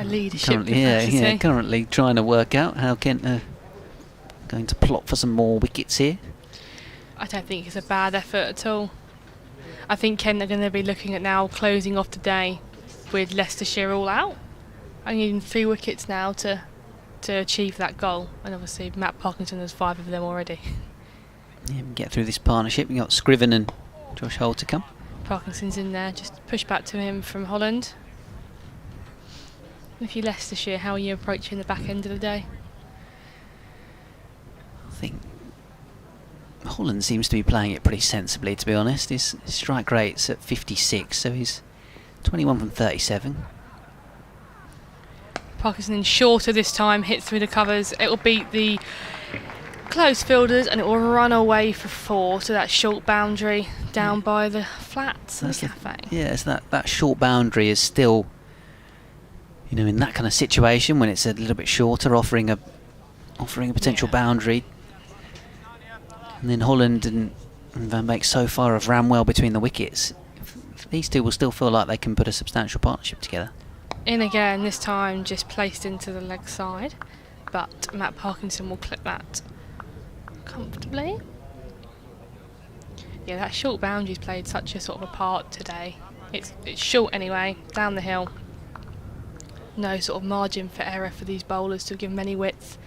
leadership currently, currently trying to work out how Kent are going to plot for some more wickets here. I don't think it's a bad effort at all. I think Kent are going to be looking at now closing off the day with Leicestershire all out. I need 3 wickets now to achieve that goal, and obviously Matt Parkinson has 5 of them already. Yeah, we get through this partnership. We got Scriven and Josh Holt to come. Parkinson's in there, just push back to him from Holland. If you're Leicestershire, how are you approaching the back end of the day? I think Holland seems to be playing it pretty sensibly, to be honest. His strike rate's at 56, so he's 21 from 37. Parkinson shorter this time, hit through the covers. It will beat the close fielders, and it will run away for 4 to that short boundary down by the flats of the cafe. Yeah, so that short boundary is still, you know, in that kind of situation when it's a little bit shorter, offering a potential boundary. And then Holland and Van Beek so far have ran well between the wickets. These two will still feel like they can put a substantial partnership together. In again, this time just placed into the leg side, but Matt Parkinson will clip that comfortably. Yeah, that short boundary's played such a sort of a part today. It's short anyway, down the hill. No sort of margin for error for these bowlers to give them any width,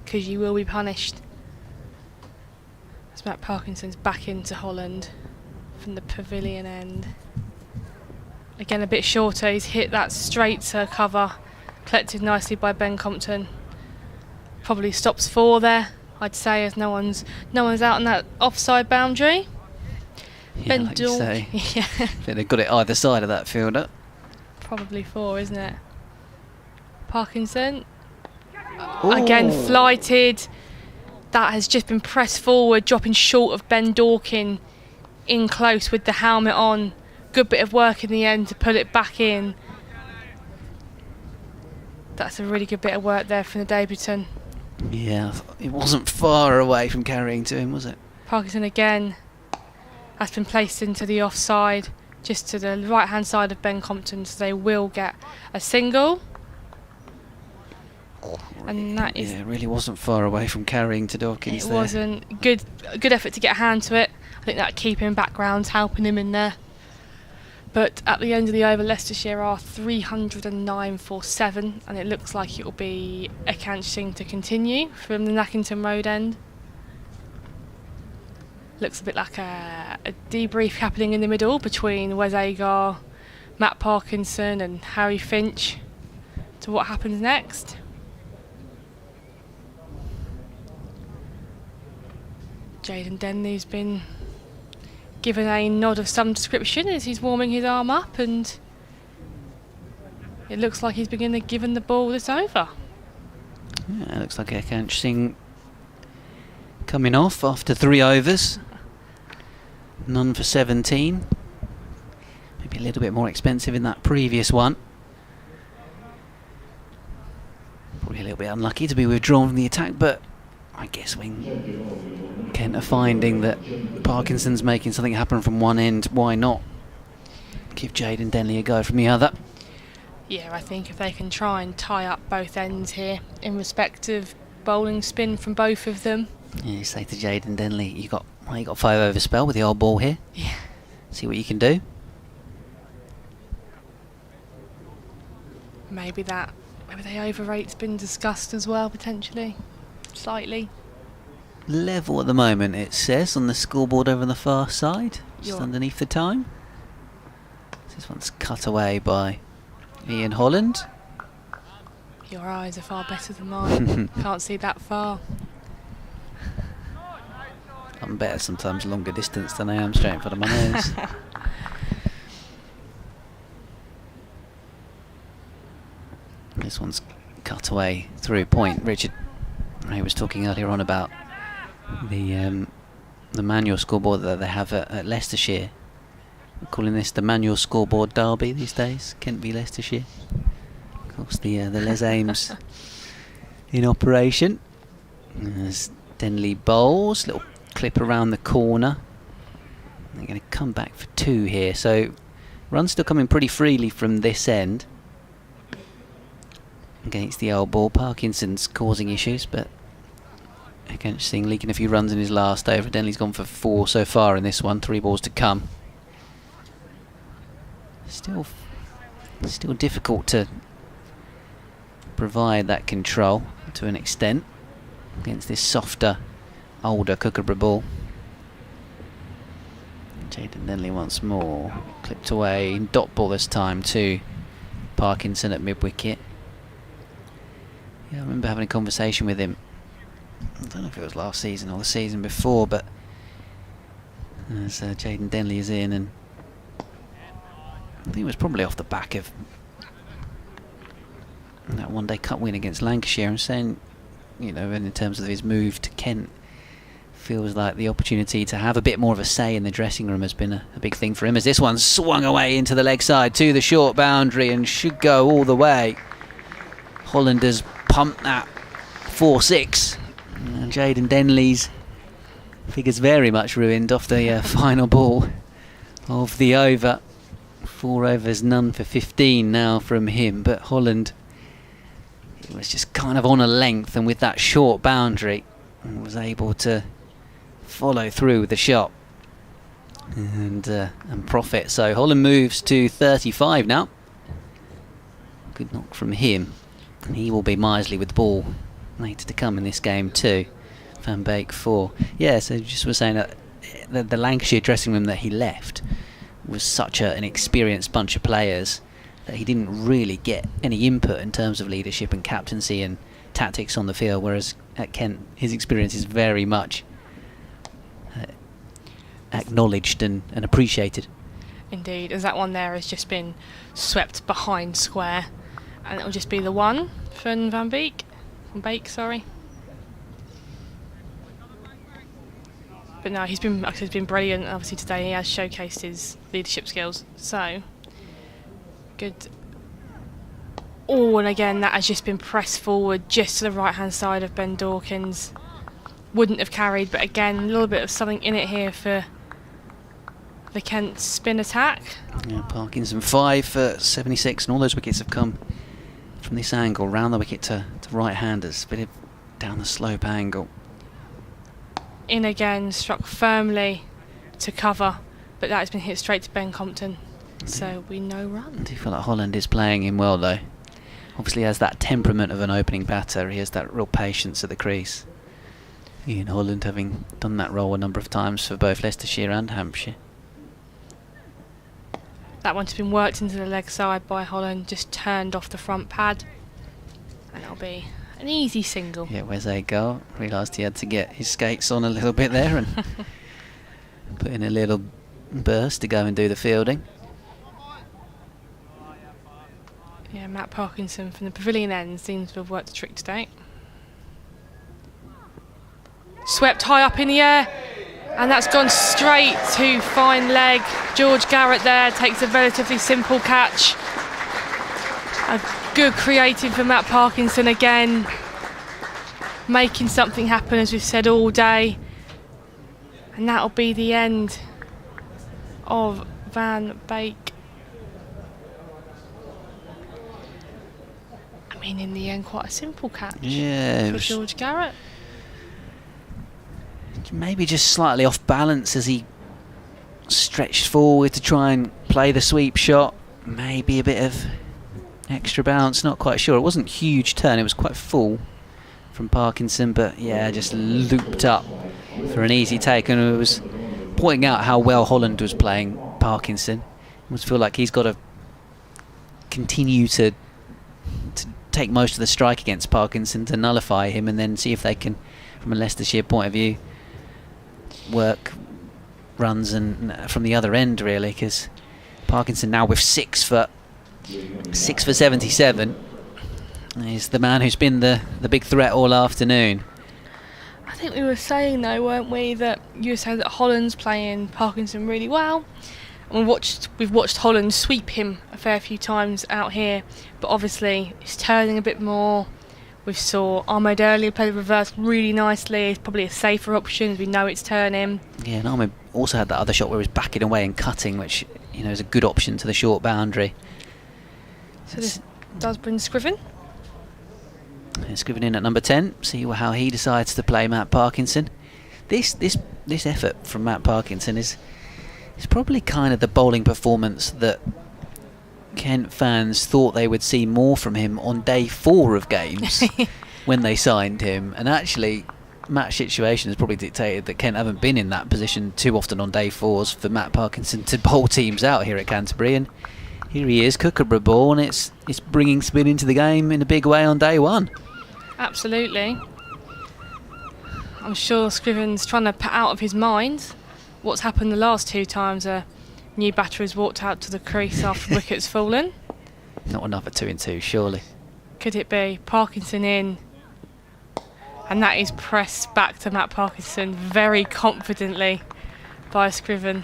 because you will be punished. As Matt Parkinson's back into Holland from the pavilion end. Again a bit shorter, he's hit that straight to cover, collected nicely by Ben Compton. Probably stops 4 there, I'd say, as no one's out on that offside boundary. Yeah, Ben like you say. Yeah. I think they've got it either side of that fielder. Probably 4, isn't it? Parkinson. Ooh. Again flighted. That has just been pressed forward, dropping short of Ben Dorkin in close with the helmet on. Good bit of work in the end to put it back in. That's a really good bit of work there from the debutant. Yeah, it wasn't far away from carrying to him, was it? Parkinson again has been placed into the offside, just to the right hand side of Ben Compton, so they will get a single. And that is, Yeah, it really wasn't far away from carrying to Dawkins it there. wasn't good effort to get a hand to it. I think that keeping background's helping him in there. But at the end of the over, Leicestershire are 309 for 7, and it looks like it will be a canching to continue from the Nackington Road end. Looks a bit like a debrief happening in the middle between Wes Agar, Matt Parkinson and Harry Finch to what happens next. Jaden Denley's been given a nod of some description as he's warming his arm up, and it looks like he's given the ball this over. Yeah, it looks like Ekant Singh coming off after 3 overs. None for 17. Maybe a little bit more expensive in that previous one. Probably a little bit unlucky to be withdrawn from the attack, but I guess when Kent are finding that Parkinson's making something happen from one end, why not give Jaden Denley a go from the other? Yeah, I think if they can try and tie up both ends here in respect of bowling spin from both of them. Yeah, you say to Jaden Denley, you got 5 over spell with the old ball here. Yeah. See what you can do. Maybe the overrate's been discussed as well, potentially. Slightly. Level at the moment, it says on the scoreboard over on the far side, just You're underneath the time. This one's cut away by Ian Holland. Your eyes are far better than mine. Can't see that far. I'm better sometimes longer distance than I am straight in front of my nose. This one's cut away through point. Richard Ray was talking earlier on about the manual scoreboard that they have at Leicestershire. We're calling this the manual scoreboard derby these days, Kent v Leicestershire. Of course, the Les Ames in operation. As Denley bowls, little clip around the corner. They're going to come back for 2 here, so runs still coming pretty freely from this end. Against the old ball, Parkinson's causing issues, but against Singh leaking a few runs in his last over. Denley's gone for 4 so far in this one, 3 balls to come. Still difficult to provide that control to an extent against this softer, older Kookaburra ball. Jaden Denley once more, clipped away, dot ball this time to Parkinson at mid-wicket. Yeah, I remember having a conversation with him, I don't know if it was last season or the season before, but as Jaden Denley is in, and I think it was probably off the back of that one-day cup win against Lancashire, and saying, you know, in terms of his move to Kent, feels like the opportunity to have a bit more of a say in the dressing room has been a big thing for him, as this one swung away into the leg side to the short boundary and should go all the way. Hollanders pumped that 4-6, and Jaden Denley's figures very much ruined off the final ball of the over. 4 overs, none for 15 now from him, but Holland, it was just kind of on a length, and with that short boundary was able to follow through with the shot. and profit. So Holland moves to 35 now. Good knock from him, and he will be miserly with the ball later to come in this game too. Van Beek 4. Yeah, so just was saying that the Lancashire dressing room that he left was such an experienced bunch of players that he didn't really get any input in terms of leadership and captaincy and tactics on the field, whereas at Kent his experience is very much acknowledged and appreciated. Indeed, as that one there has just been swept behind square, and it'll just be the one for Van Beek. Sorry. But no, he's been brilliant. Obviously today he has showcased his leadership skills. So good. Oh, and again that has just been pressed forward just to the right hand side of Ben Dawkins. Wouldn't have carried, but again a little bit of something in it here for the Kent spin attack. Yeah, Parkinson 5 for 76, and all those wickets have come from this angle, round the wicket to right-handers, bit of down the slope angle. In again, struck firmly to cover, but that has been hit straight to Ben Compton, so we no run. I do feel like Holland is playing him well though. Obviously he has that temperament of an opening batter, he has that real patience at the crease. Ian Holland having done that role a number of times for both Leicestershire and Hampshire. That one's been worked into the leg side by Holland, just turned off the front pad, and it'll be an easy single. Yeah, where's a goal? Realised he had to get his skates on a little bit there and put in a little burst to go and do the fielding. Yeah, Matt Parkinson from the pavilion end seems to have worked a trick today. Swept high up in the air, and that's gone straight to fine leg. George Garrett there takes a relatively simple catch. A good creative for Matt Parkinson again, making something happen as we've said all day. And that'll be the end of Van Beek. I mean, in the end, quite a simple catch for George Garrett. Maybe just slightly off balance as he stretched forward to try and play the sweep shot. Maybe a bit of extra bounce, not quite sure. It wasn't a huge turn, it was quite full from Parkinson, but yeah, just looped up for an easy take. And it was pointing out how well Holland was playing Parkinson. I almost feel like he's got to continue to take most of the strike against Parkinson to nullify him, and then see if they can, from a Leicestershire point of view, work runs and from the other end really, because Parkinson now with 6 for 77 is the man who's been the big threat all afternoon. I think we were saying though, weren't we, that you were saying that Holland's playing Parkinson really well, and we've watched Holland sweep him a fair few times out here, but obviously he's turning a bit more. We saw Ahmed earlier play the reverse really nicely. It's probably a safer option as we know it's turning. Yeah, and Ahmed also had that other shot where he was backing away and cutting, which is a good option to the short boundary. So this does bring Scriven. Scriven in at number 10. See how he decides to play Matt Parkinson. This effort from Matt Parkinson is probably kind of the bowling performance that Kent fans thought they would see more from him on day 4 of games when they signed him, and actually match situation has probably dictated that Kent haven't been in that position too often on day 4s for Matt Parkinson to bowl teams out here at Canterbury. And here he is, Kookaburra ball, and it's bringing spin into the game in a big way on day 1. Absolutely. I'm sure Scriven's trying to put out of his mind what's happened the last 2 times a new batter has walked out to the crease after the wicket's fallen. Not another 2 in 2, surely. Could it be? Parkinson in, and that is pressed back to Matt Parkinson very confidently by Scriven.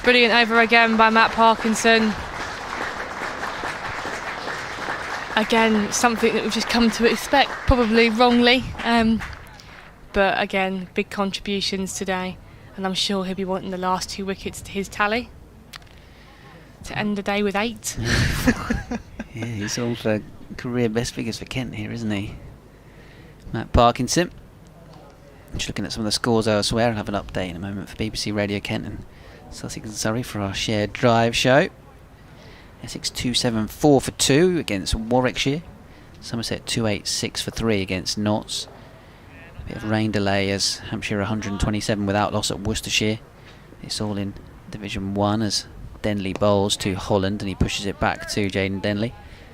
Brilliant over again by Matt Parkinson. Again, something that we've just come to expect, probably wrongly, but again, big contributions today, and I'm sure he'll be wanting the last 2 wickets to his tally to end the day with 8. Yeah, he's all for career best figures for Kent here, isn't he? Matt Parkinson. Just looking at some of the scores elsewhere. I'll have an update in a moment for BBC Radio Kent and Sussex and Surrey for our shared drive show. Essex 2-7-4 for 2 against Warwickshire. Somerset 2-8-6 for 3 against Notts. A bit of rain delay as Hampshire 127 without loss at Worcestershire. It's all in Division 1 as Denley bowls to Holland and he pushes it back to Jaden Denley.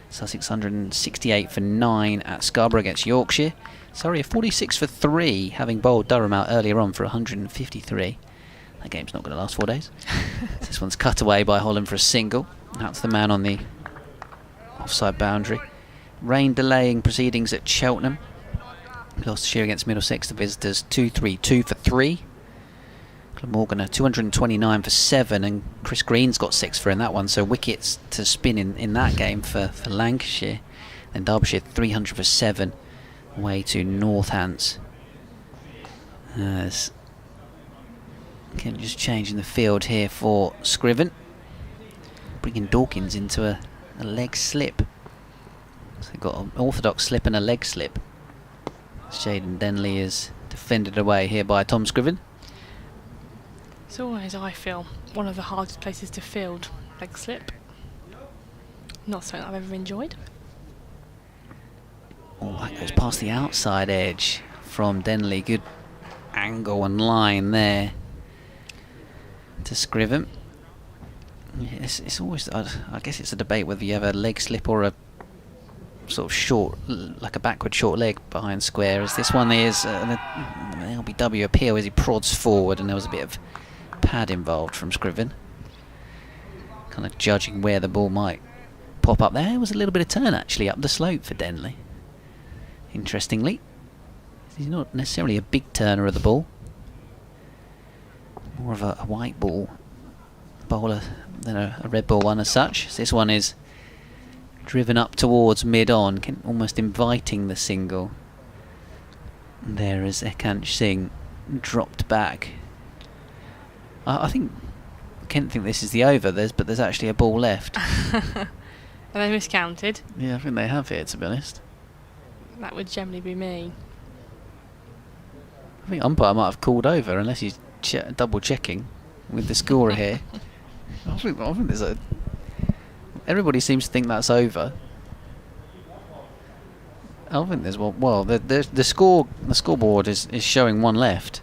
Sussex 168 for 9 at Scarborough against Yorkshire. Surrey 46 for 3, having bowled Durham out earlier on for 153. That game's not going to last 4 days. This one's cut away by Holland for a single. That's the man on the offside boundary. Rain delaying proceedings at Cheltenham. Gloucestershire against Middlesex, the visitors 2-3-2 for 3. Glamorgan 229 for 7, and Chris Green's got 6 for in that one, so wickets to spin in that game for Lancashire. Then Derbyshire 300 for 7 away to Northants. Just changing the field here for Scriven, bringing Dawkins into a leg slip. So they've got an orthodox slip and a leg slip. Jaden Denley is defended away here by Tom Scriven. It's always, I feel, one of the hardest places to field, leg slip. Not something I've ever enjoyed. Oh, that goes past the outside edge from Denley. Good angle and line there to Scriven. Yeah, it's always, I guess it's a debate whether you have a leg slip or a sort of short, like a backward short leg behind square, as this one is an LBW appeal as he prods forward, and there was a bit of pad involved from Scriven, kind of judging where the ball might pop up. There was a little bit of turn actually up the slope for Denley, interestingly. He's not necessarily a big turner of the ball, more of a white ball bowler than a red ball one as such. So this one is driven up towards mid-on, almost inviting the single. And there is Ekansh Singh dropped back. I think Kent think this is the over, but there's actually a ball left. Are they miscounted? Yeah, I think they have here, to be honest. That would generally be me. I think umpire might have called over, unless he's double checking with the scorer here. I think there's a. Everybody seems to think that's over. I don't think there's one. Well, the scoreboard is showing one left.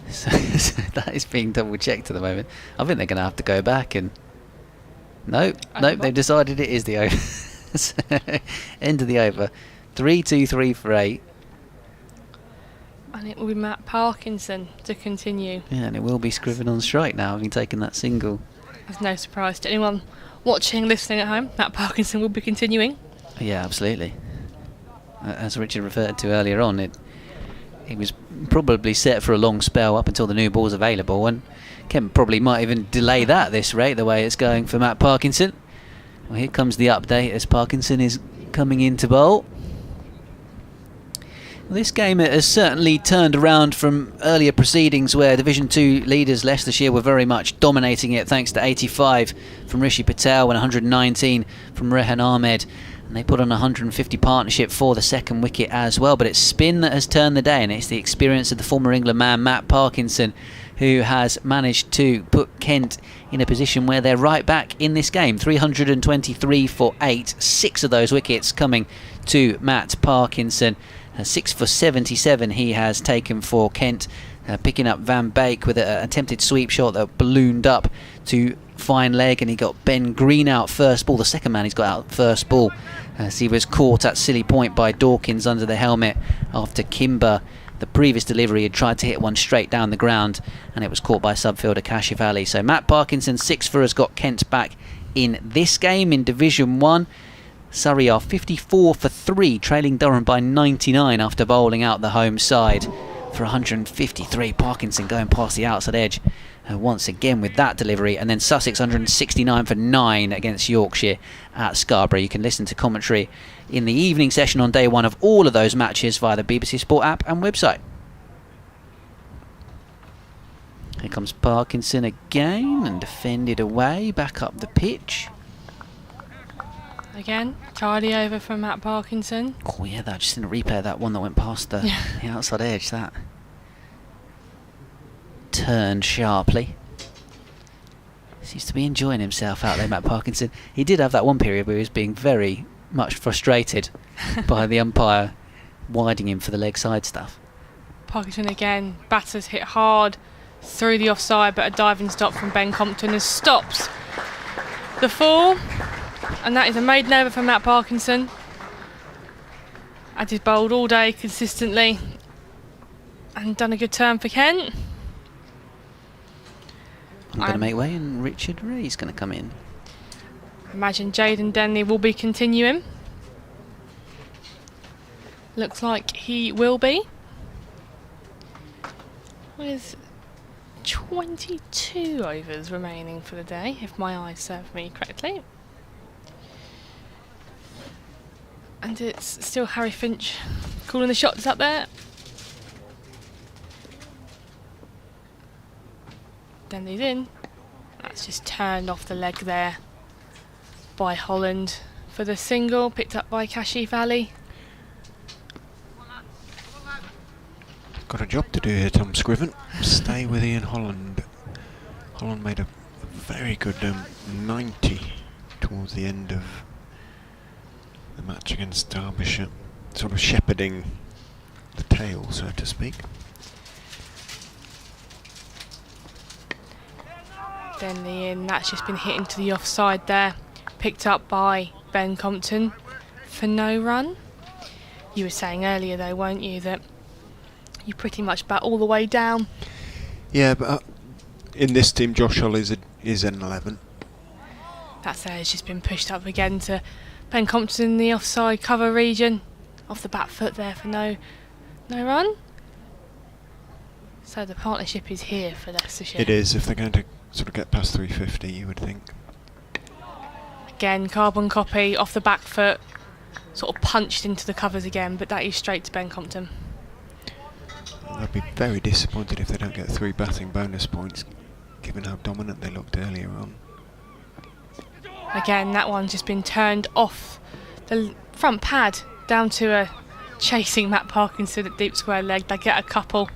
So that is being double checked at the moment. I think they're going to have to go back and. Nope, they've decided it is the over. So, end of the over. 3-2-3 for 8. And it will be Matt Parkinson to continue. Yeah, and it will be Scriven on strike now, having taken that single. There's no surprise to anyone watching, listening at home. Matt Parkinson will be continuing. Yeah, absolutely. As Richard referred to earlier on, it was probably set for a long spell up until the new ball's available, and Kent probably might even delay that at this rate, the way it's going for Matt Parkinson. Well, here comes the update as Parkinson is coming into bowl. Well, this game has certainly turned around from earlier proceedings where Division 2 leaders Leicestershire were very much dominating it, thanks to 85 from Rishi Patel and 119 from Rahan Ahmed. And they put on a 150 partnership for the second wicket as well. But it's spin that has turned the day, and it's the experience of the former England man Matt Parkinson who has managed to put Kent in a position where they're right back in this game. 323 for 8, 6 of those wickets coming to Matt Parkinson. 6 for 77 he has taken for Kent, picking up Van Beek with an attempted sweep shot that ballooned up to fine leg, and he got Ben Green out first ball, the second man he's got out first ball, as he was caught at silly point by Dawkins under the helmet after Kimber, the previous delivery, had tried to hit one straight down the ground, and it was caught by subfielder Kashif Ali. So Matt Parkinson 6 for has got Kent back in this game in Division 1. Surrey are 54 for 3, trailing Durham by 99 after bowling out the home side for 153. Parkinson going past the outside edge once again with that delivery, and then Sussex 169 for 9 against Yorkshire at Scarborough. You can listen to commentary in the evening session on day one of all of those matches via the BBC Sport app and website. Here comes Parkinson again and defended away back up the pitch. Again, tidy over from Matt Parkinson. Oh yeah, that just in a replay of that one that went past the outside edge. That turned sharply. Seems to be enjoying himself out there, Matt Parkinson. He did have that one period where he was being very much frustrated by the umpire widening him for the leg side stuff. Parkinson again, batters hit hard through the offside, but a diving stop from Ben Compton has stopped the fall. And that is a maiden over for Matt Parkinson. Had his bowled all day consistently and done a good turn for Kent. I'm going to make way, and Richard Ray's going to come in. Imagine Jaden Denley will be continuing. Looks like he will be. With 22 overs remaining for the day, if my eyes serve me correctly. And it's still Harry Finch calling the shots up there. Denley's in. That's just turned off the leg there by Holland for the single, picked up by Kashif Ali. Got a job to do here, Tom Scriven. Stay with Ian Holland. Holland made a very good 90 towards the end of the match against Derbyshire, sort of shepherding the tail, so to speak. Denley in, that's just been hit into the offside there, picked up by Ben Compton for no run. You were saying earlier though, weren't you, that you pretty much bat all the way down? Yeah, but in this team Josh Hull is an 11. That's there, it's just been pushed up again to Ben Compton in the offside cover region, off the back foot there for no run. So the partnership is here for Leicestershire. It is, if they're going to sort of get past 350, you would think. Again, carbon copy off the back foot, sort of punched into the covers again, but that is straight to Ben Compton. They'll be very disappointed if they don't get 3 batting bonus points, given how dominant they looked earlier on. Again, that one's just been turned off the front pad down to a chasing Matt Parkinson at deep square leg. They get a couple.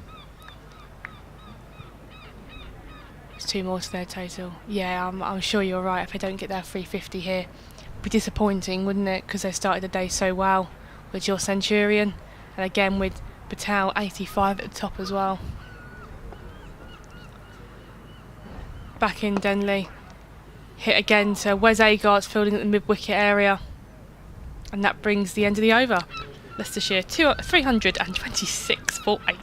There's 2 more to their total. Yeah, I'm sure you're right. If they don't get their 350 here, it'd be disappointing, wouldn't it? Because they started the day so well with your Centurion, and again with Patel 85 at the top as well. Back in Denley. Hit again to Wes Agard's fielding at the mid-wicket area. And that brings the end of the over. Leicestershire 326 for 8.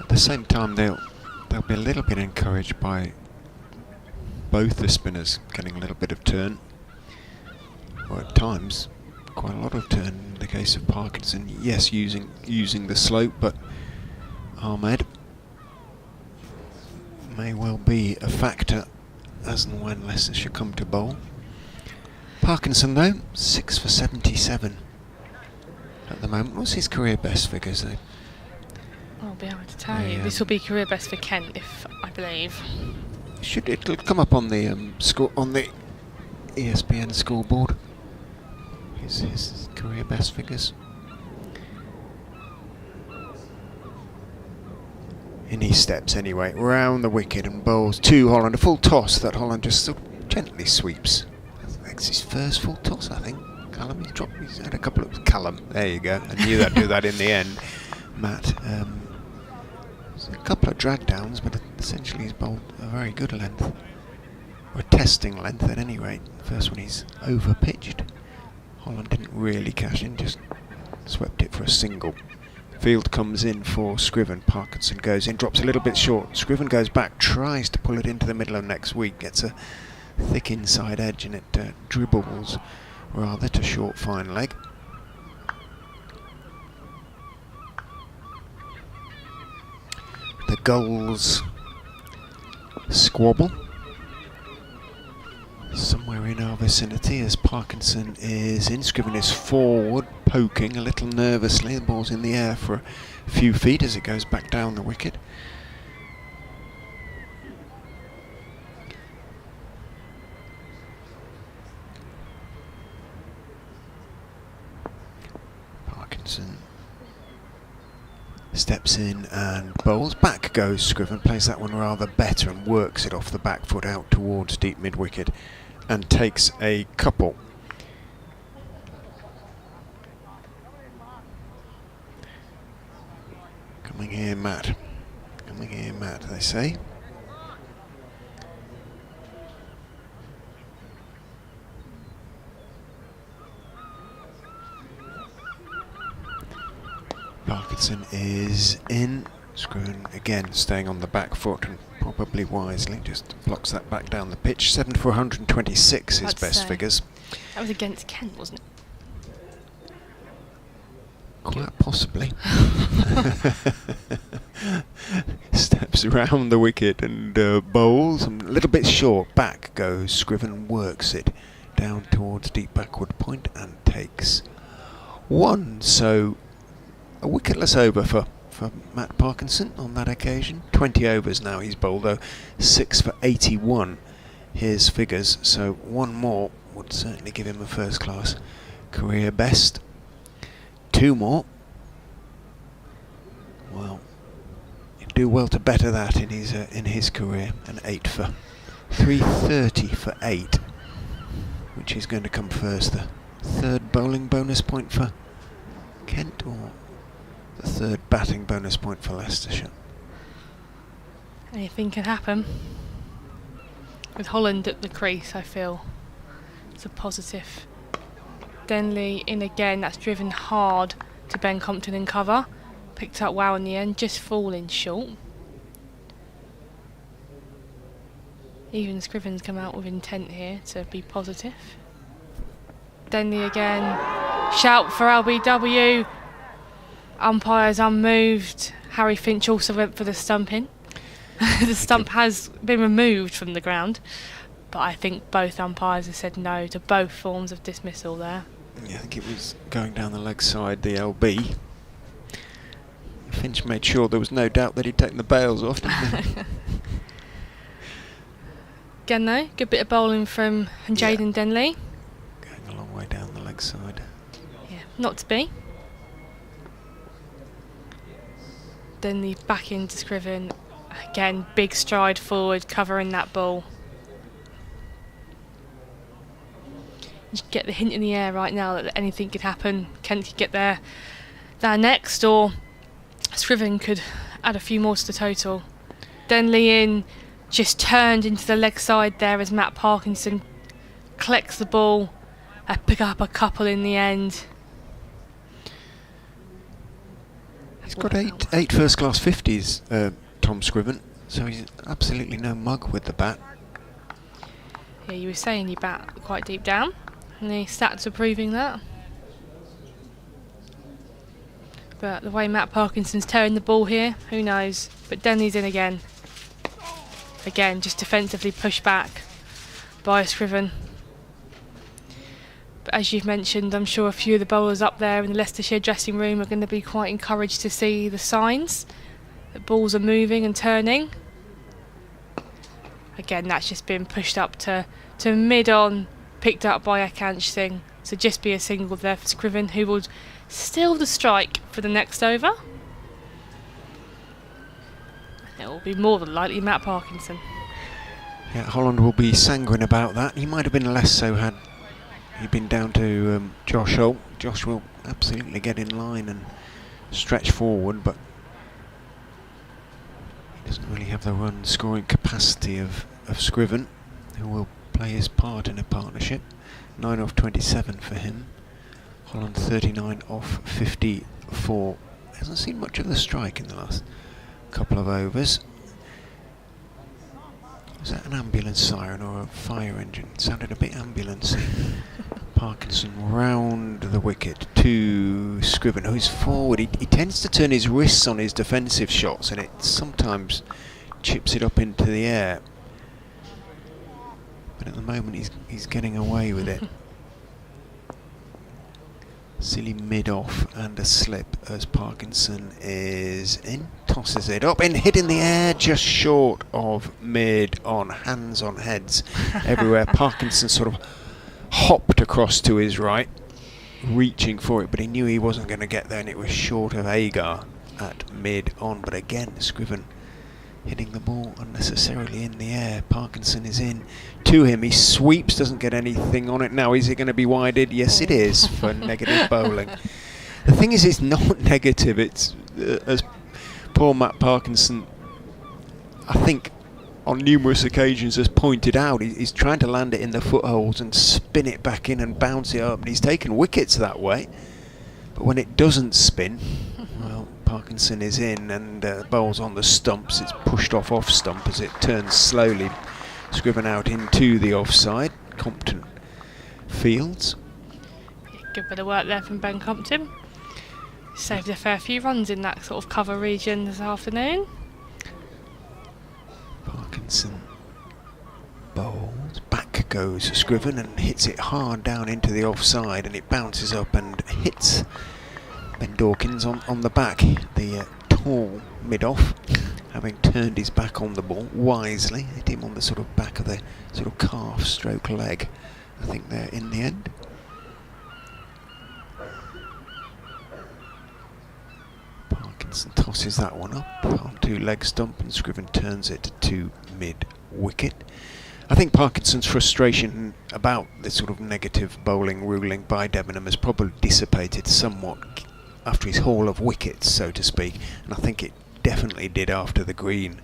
At the same time, they'll be a little bit encouraged by both the spinners getting a little bit of turn. Or at times, quite a lot of turn in the case of Parkinson. Yes, using the slope, but Ahmed may well be a factor as and when Leicestershire come to bowl. Parkinson though, 6 for 77 at the moment. What's his career best figures though? I'll be able to tell you. This will be career best for Kent, if I believe. It'll come up on the score on the ESPN scoreboard. His career best figures. In he steps anyway, round the wicket and bowls to Holland. A full toss that Holland just sort of gently sweeps. That's his first full toss, I think. Callum, he's had a couple of... Callum, there you go. I knew that do that in the end. Matt, a couple of drag downs, but essentially he's bowled a very good length. Or a testing length at any rate. The first one he's over pitched. Holland didn't really cash in, just swept it for a single. Field comes in for Scriven. Parkinson goes in, drops a little bit short. Scriven goes back, tries to pull it into the middle of next week, gets a thick inside edge and it dribbles rather to short fine leg. The goals squabble somewhere in our vicinity as Parkinson is in. Scriven is forward, poking a little nervously. The ball's in the air for a few feet as it goes back down the wicket. Parkinson steps in and bowls. Back goes Scriven, plays that one rather better and works it off the back foot out towards deep mid-wicket and takes a couple. Coming here, Matt. Coming here, Matt, they say. Parkinson is in. Scriven again staying on the back foot and probably wisely just blocks that back down the pitch. 7 for 126 his best figures. That was against Kent, wasn't it? Quite possibly. Steps around the wicket and bowls. A little bit short. Back goes Scriven, works it down towards deep backward point and takes one. So a wicketless over for Matt Parkinson on that occasion. 20 overs now he's bowled though. 6 for 81 his figures. So one more would certainly give him a first class career best. 2 more. Well, he'd do well to better that in his career. An 8 for 330 for 8, which is going to come first. The third bowling bonus point for Kent, or the third batting bonus point for Leicestershire. Anything can happen. With Holland at the crease, I feel it's a positive. Denley in again, that's driven hard to Ben Compton in cover. Picked up well in the end, just falling short. Even Scriven's come out with intent here to be positive. Denley again, shout for LBW. Umpires unmoved. Harry Finch also went for the stumping. The stump has been removed from the ground, but I think both umpires have said no to both forms of dismissal there. Yeah, I think it was going down the leg side, the LB. Finch made sure there was no doubt that he'd taken the bails off, didn't he? Again though, good bit of bowling from Jaden Denley. Going a long way down the leg side. Yeah, not to be. Denley back into Scriven. Again, big stride forward, covering that ball. You get the hint in the air right now that anything could happen. Kent could get there next, or Scriven could add a few more to the total. Denley in, just turned into the leg side there as Matt Parkinson collects the ball. Pick up a couple in the end. He's got eight first class 50s, Tom Scriven, so he's absolutely no mug with the bat. Yeah, you were saying you bat quite deep down, and the stats are proving that. But the way Matt Parkinson's tearing the ball here, who knows? But Denley's in again. Again, just defensively pushed back by Scriven. But as you've mentioned, I'm sure a few of the bowlers up there in the Leicestershire dressing room are going to be quite encouraged to see the signs that balls are moving and turning. Again, that's just been pushed up to mid-on, picked up by Akansh Singh. So just be a single there for Scriven, who will steal the strike for the next over. It will be more than likely Matt Parkinson. Yeah, Holland will be sanguine about that. He might have been less so had he been down to Josh Holt. Josh will absolutely get in line and stretch forward, but he doesn't really have the run scoring capacity of Scriven, who will play his part in a partnership. 9 off 27 for him. Holland 39 off 54. Hasn't seen much of the strike in the last couple of overs. Was that an ambulance siren or a fire engine? It sounded a bit ambulance-y. Parkinson round the wicket to Scriven, who's forward. He tends to turn his wrists on his defensive shots, and it sometimes chips it up into the air. But at the moment he's getting away with it. Silly mid-off and a slip as Parkinson is in. Tosses it up and hit in the air just short of mid-on. Hands on heads everywhere. Parkinson sort of hopped across to his right, reaching for it, but he knew he wasn't going to get there, and it was short of Agar at mid-on. But again, Scriven hitting the ball unnecessarily in the air. Parkinson is in to him. He sweeps, doesn't get anything on it. Now, is it going to be wided? Yes, it is, for negative bowling. The thing is, it's not negative. It's, as poor Matt Parkinson, I think, on numerous occasions has pointed out, he's trying to land it in the footholds and spin it back in and bounce it up, and he's taken wickets that way. But when it doesn't spin, well, Parkinson is in and bowls on the stumps. It's pushed off stump as it turns slowly. Scriven out into the offside. Compton fields. Good bit of work there from Ben Compton. Saved a fair few runs in that sort of cover region this afternoon. Parkinson bowls. Back goes Scriven and hits it hard down into the offside, and it bounces up and hits Ben Dawkins on the back. The tall mid-off, having turned his back on the ball wisely, hit him on the sort of back of the sort of calf stroke leg, I think, there in the end. Parkinson tosses that one up onto leg stump, and Scriven turns it to mid-wicket. I think Parkinson's frustration about this sort of negative bowling ruling by Debenham has probably dissipated somewhat after his haul of wickets, so to speak, and I think it definitely did after the green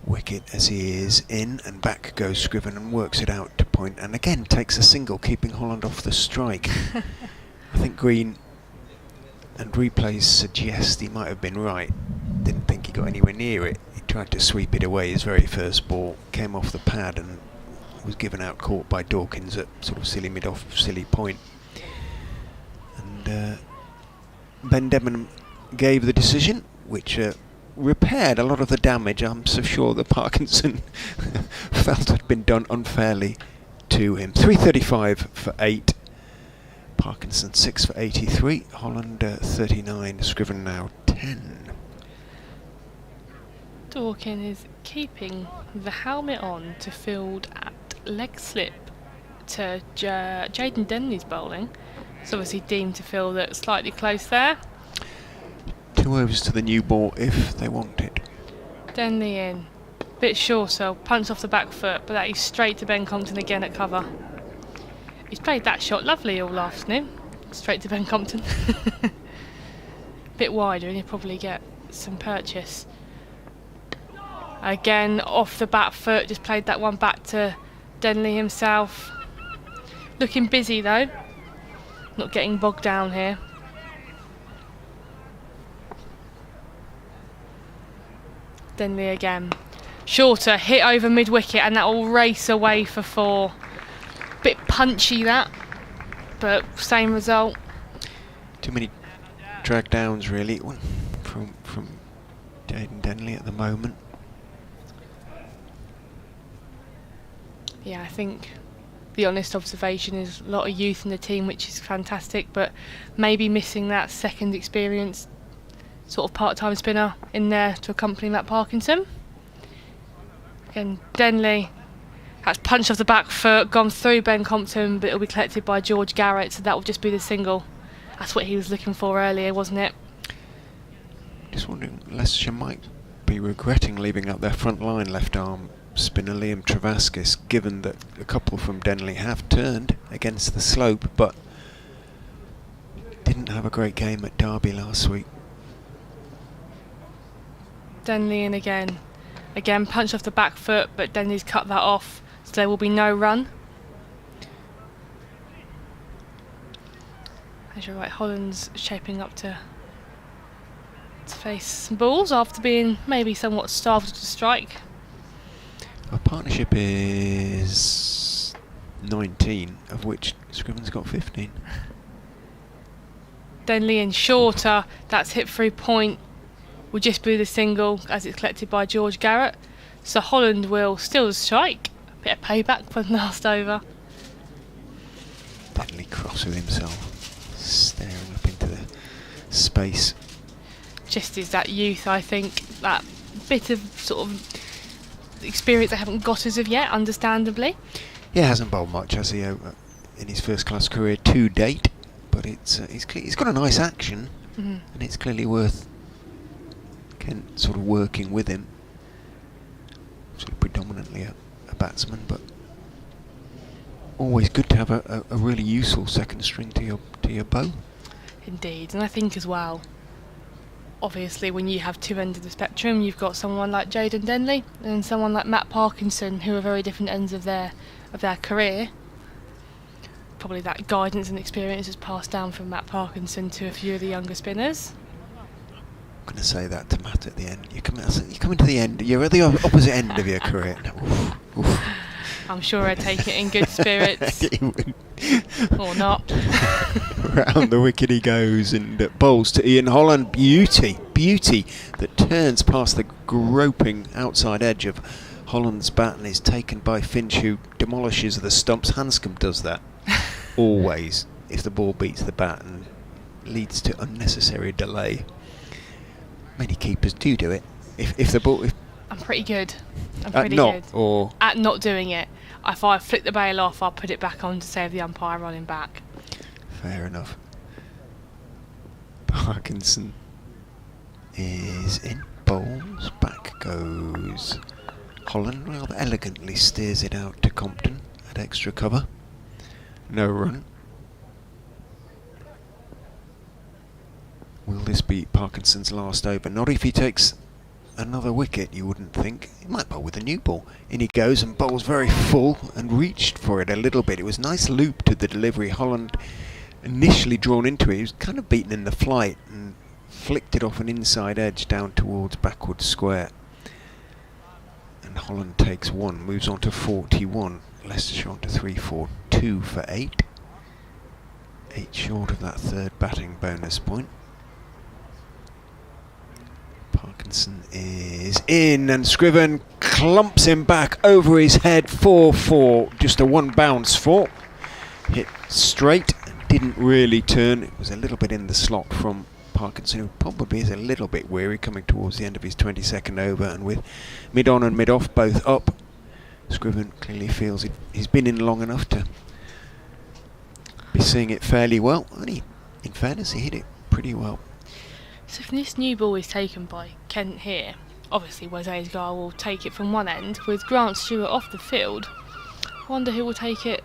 wicket, as he is in, and back goes Scriven and works it out to point, and again takes a single, keeping Holland off the strike. I think Green and replays suggest he might have been right. Didn't think he got anywhere near it. He tried to sweep it away. His very first ball came off the pad and was given out caught by Dawkins at sort of silly mid-off, silly point. And Ben Debenham gave the decision, which repaired a lot of the damage I'm so sure that Parkinson felt had been done unfairly to him. 335 for 8. Parkinson 6 for 83. Holland 39. Scriven now 10. Dawkins is keeping the helmet on to field at leg slip to Jaden Denley's bowling. It's obviously deemed to feel that slightly close there. 2 overs to the new ball if they want it. Denley in. Bit shorter, punch off the back foot, but that is straight to Ben Compton again at cover. He's played that shot lovely all afternoon. Straight to Ben Compton. Bit wider and he'll probably get some purchase. Again, off the back foot, just played that one back to Denley himself. Looking busy though. Not getting bogged down here. Denley again. Shorter, hit over mid-wicket, and that will race away for 4. Bit punchy that, but same result. Too many drag downs really from Jaden Denley at the moment. Yeah, I think the honest observation is a lot of youth in the team, which is fantastic, but maybe missing that second experienced sort of part-time spinner in there to accompany Matt Parkinson. Again, Denley has punched off the back foot, gone through Ben Compton, but it'll be collected by George Garrett, so that will just be the single. That's what he was looking for earlier, wasn't it? Just wondering, Leicestershire might be regretting leaving out their front line left arm spinner Liam Travaskis, given that a couple from Denley have turned against the slope, but didn't have a great game at Derby last week. Denley in again. Again, punched off the back foot, but Denley's cut that off, so there will be no run. As you're right, Holland's shaping up to face some balls after being maybe somewhat startled to strike. Our partnership is 19, of which Scriven's got 15. Denley in shorter, that's hit through point. Will just be the single as it's collected by George Garrett. So Holland will still strike. A bit of payback for the last over. Denley cross with himself, staring up into the space. Just is that youth, I think, that bit of sort of experience they haven't got as of yet, understandably. Yeah, hasn't bowled much, has he, in his first class career to date, but he's got a nice action, and it's clearly worth Kent sort of working with him. Sort of predominantly a batsman, but always good to have a really useful second string to your bow. Indeed, and I think as well, obviously when you have two ends of the spectrum, you've got someone like Jaden Denley and someone like Matt Parkinson, who are very different ends of their career. Probably that guidance and experience is passed down from Matt Parkinson to a few of the younger spinners. I'm going to say that to Matt at the end. You're coming to the end. You're at the opposite end of your career. Oof, oof. I'm sure I'd take it in good spirits. Or not. Round the wicket he goes, and bowls to Ian Holland. Beauty that turns past the groping outside edge of Holland's bat and is taken by Finch, who demolishes the stumps. Hanscom does that always if the ball beats the bat and leads to unnecessary delay. Many keepers do it. If the ball... I'm pretty good. At not doing it. If I flick the bail off, I'll put it back on to save the umpire running back. Fair enough. Parkinson is in, bowls, back goes Holland. Rather elegantly steers it out to Compton at extra cover. No run. Will this be Parkinson's last over? Not if he takes another wicket, you wouldn't think. He might bowl with a new ball. In he goes and bowls very full and reached for it a little bit. It was a nice loop to the delivery. Holland initially drawn into it. He was kind of beaten in the flight and flicked it off an inside edge down towards backward square. And Holland takes one, moves on to 41. Leicestershire on to 342 for 8. 8 short of that third batting bonus point. Parkinson is in, and Scriven clumps him back over his head. 4-4, just a one bounce 4. Hit straight, didn't really turn. It was a little bit in the slot from Parkinson, who probably is a little bit weary coming towards the end of his 22nd over, and with mid-on and mid-off both up, Scriven clearly feels he's been in long enough to be seeing it fairly well. And in fairness, he hit it pretty well. So if this new ball is taken by Kent here, obviously Wesay's guy will take it from one end. With Grant Stewart off the field, I wonder who will take it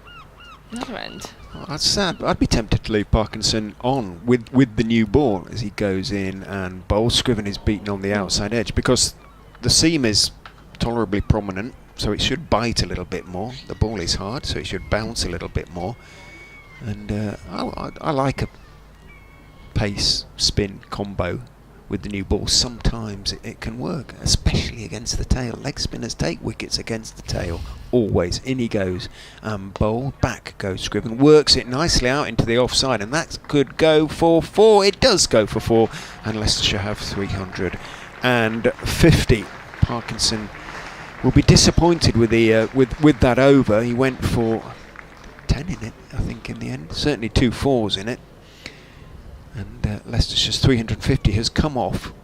another end. Oh, that's sad. I'd be tempted to leave Parkinson on with the new ball as he goes in and bowls. Scriven is beaten on the outside edge because the seam is tolerably prominent, so it should bite a little bit more. The ball is hard, so it should bounce a little bit more. And I like a pace spin combo with the new ball. Sometimes it can work, especially against the tail. Leg spinners take wickets against the tail, always. In he goes, bowl, back goes Scriven, works it nicely out into the offside, and that could go for 4. It does go for 4, and Leicestershire have 350. Parkinson will be disappointed with the with that over. He went for 10 in it, I think, in the end. Certainly 2 4s in it. And Leicestershire's 350 has come off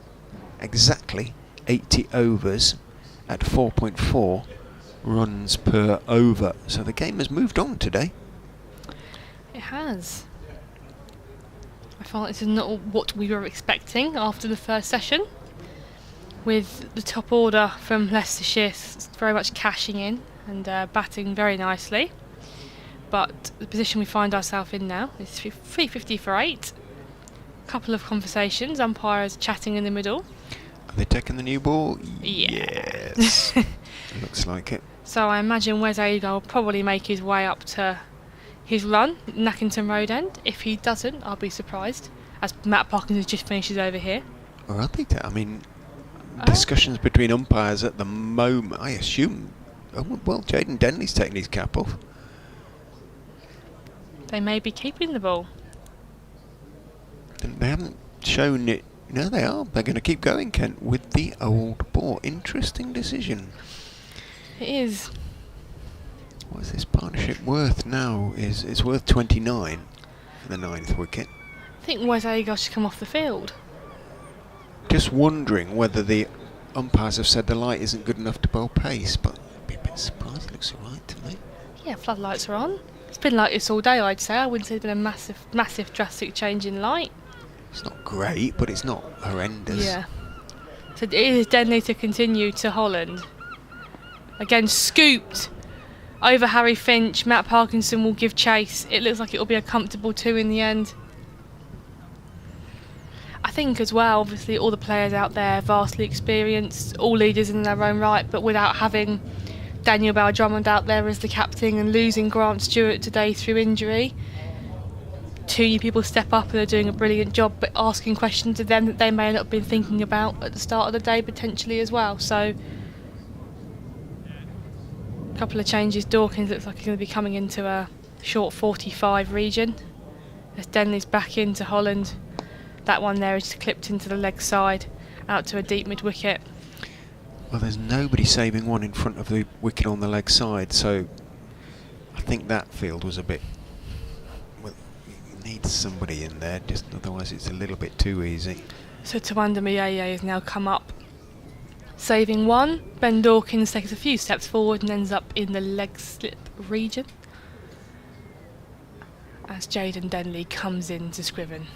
exactly 80 overs at 4.4 runs per over. So the game has moved on today. It has. I find this is not what we were expecting after the first session, with the top order from Leicestershire very much cashing in and batting very nicely. But the position we find ourselves in now is 350 for 8. Couple of conversations, umpires chatting in the middle. Are they taking the new ball? Yeah. Yes. Looks like it. So I imagine Wes Agar will probably make his way up to his run, Nackington Road end. If he doesn't, I'll be surprised, as Matt Parkinson just finishes over here. Or I think that, I mean, discussions between umpires at the moment, I assume, well, Jaden Denley's taking his cap off. They may be keeping the ball. They haven't shown it. No, they are. They're going to keep going, Kent, with the old ball. Interesting decision. It is. What is this partnership worth now? It's worth 29 for the 9th wicket. I think Wes Agar should come off the field. Just wondering whether the umpires have said the light isn't good enough to bowl pace, but I'd be a bit surprised. It looks alright to me. Yeah, floodlights are on. It's been like this all day, I'd say. I wouldn't say it's been a massive drastic change in light. It's not great, but it's not horrendous. Yeah. So it is Denley to continue to Holland. Again, scooped over Harry Finch. Matt Parkinson will give chase. It looks like it will be a comfortable 2 in the end. I think as well, obviously, all the players out there, vastly experienced, all leaders in their own right, but without having Daniel Bell-Drummond out there as the captain and losing Grant Stewart today through injury. 2 new people step up and are doing a brilliant job, but asking questions to them that they may not have been thinking about at the start of the day potentially as well. So a couple of changes. Dawkins looks like he's going to be coming into a short 45 region as Denley's back into Holland. That one there is clipped into the leg side out to a deep mid wicket. Well, there's nobody saving one in front of the wicket on the leg side, so I think that field was a bit... Well, you need somebody in there, just otherwise it's a little bit too easy. So Tawanda Mayeye has now come up, saving one. Ben Dawkins takes a few steps forward and ends up in the leg slip region as Jaden Denley comes in to Scriven.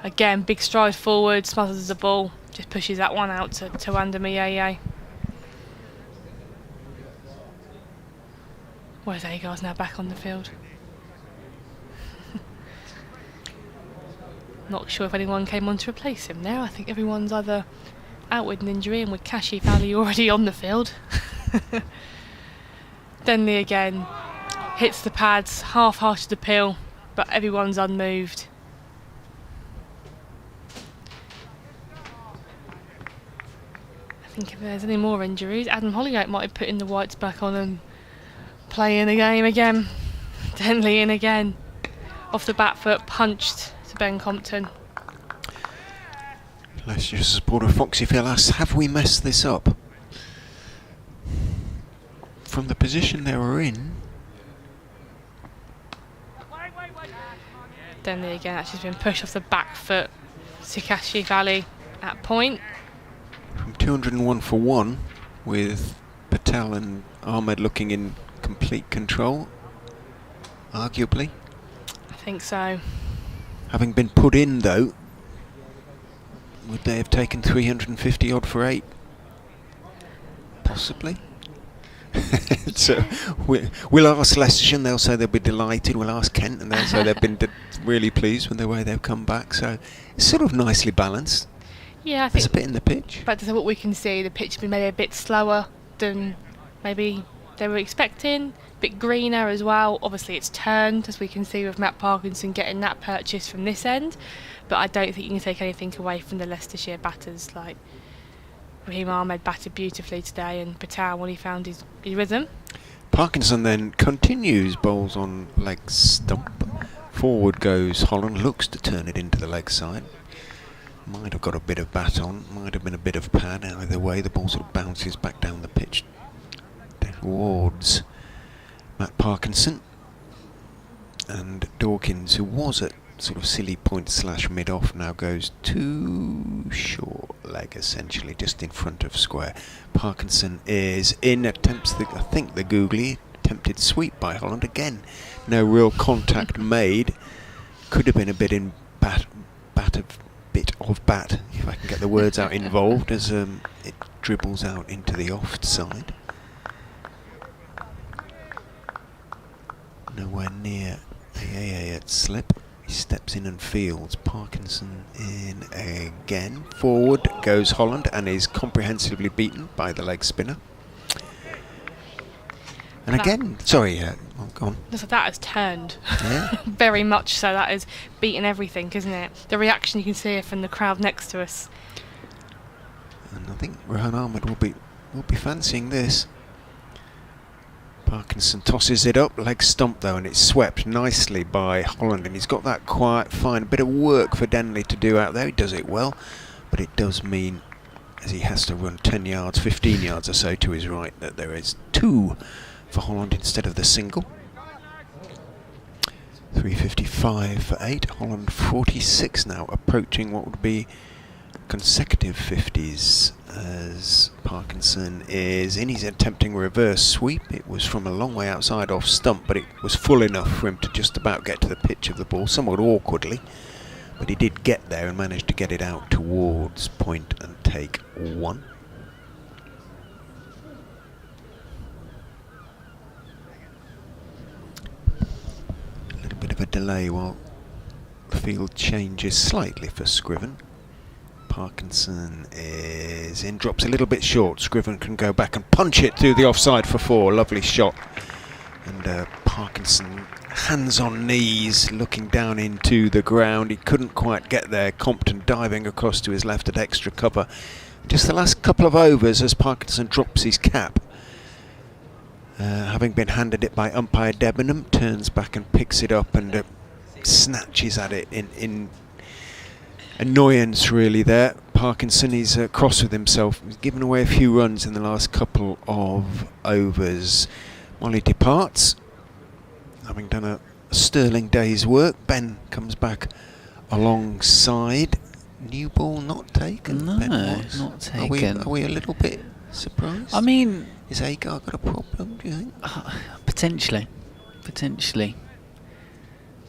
Again, big stride forward, smothers the ball, just pushes that one out to Tawanda Mayeye. Where's Agar's now back on the field? Not sure if anyone came on to replace him there. I think everyone's either out with an injury and with Kashi Valley already on the field. Denley again hits the pads, half-hearted appeal, but everyone's unmoved. I think if there's any more injuries, Adam Hollyoake might have put in the whites back on and playing the game again. Denley in again. Off the back foot, punched to Ben Compton. Leicester supporter Foxyfield asks, have we messed this up? From the position they were in... Denley again, actually been pushed off the back foot. Kashi Valley at point. From 201 for 1, with Patel and Ahmed looking in complete control, arguably. I think so. Having been put in, though, would they have taken 350 odd for 8? Possibly. So we'll ask Leicestershire and they'll say they'll be delighted. We'll ask Kent and they'll say they've been really pleased with the way they've come back. So it's sort of nicely balanced. Yeah, I think there's a bit in the pitch. But what we can see, the pitch has been maybe a bit slower than maybe they were expecting. A bit greener as well. Obviously it's turned, as we can see with Matt Parkinson getting that purchase from this end. But I don't think you can take anything away from the Leicestershire batters. Like Rahan Ahmed batted beautifully today, and Patel, when he found his rhythm. Parkinson then continues, bowls on leg stump. Forward goes Holland, looks to turn it into the leg side. Might have got a bit of bat on, might have been a bit of pad. Either way, the ball sort of bounces back down the pitch towards Matt Parkinson. And Dawkins, who was at sort of silly point / mid-off, now goes too short leg, essentially, just in front of square. Parkinson is in, attempts the, I think the googly, attempted sweep by Holland. Again, no real contact made. Could have been a bit in bat, if I can get the words out, involved, as it dribbles out into the off side. Nowhere near a at slip. He steps in and fields. Parkinson in again. Forward goes Holland and is comprehensively beaten by the leg spinner. And that again, sorry, go on. So that has turned. Yeah. Very much so. That has beaten everything, isn't it? The reaction you can see from the crowd next to us. And I think Rahan Ahmed will be fancying this. Parkinson tosses it up, leg stump though, and it's swept nicely by Holland, and he's got that quite fine bit of work for Denley to do out there. He does it well, but it does mean, as he has to run 10 yards, 15 yards or so to his right, that there is 2 for Holland instead of the single. 355 for 8, Holland 46 now, approaching what would be consecutive 50s as Parkinson is in. He's attempting a reverse sweep. It was from a long way outside off stump, but it was full enough for him to just about get to the pitch of the ball, somewhat awkwardly. But he did get there and managed to get it out towards point and take one. A little bit of a delay while the field changes slightly for Scriven. Parkinson is in, drops a little bit short. Scriven can go back and punch it through the offside for 4. Lovely shot. And Parkinson, hands on knees, looking down into the ground. He couldn't quite get there. Compton diving across to his left at extra cover. Just the last couple of overs as Parkinson drops his cap. Having been handed it by umpire Debenham, turns back and picks it up and snatches at it in annoyance really there. Parkinson is cross with himself. He's given away a few runs in the last couple of overs. Molly departs, having done a sterling day's work. Ben comes back alongside. New ball not taken. No, Ben was. not taken. Are we a little bit surprised? I mean, is Agar got a problem, do you think? Potentially.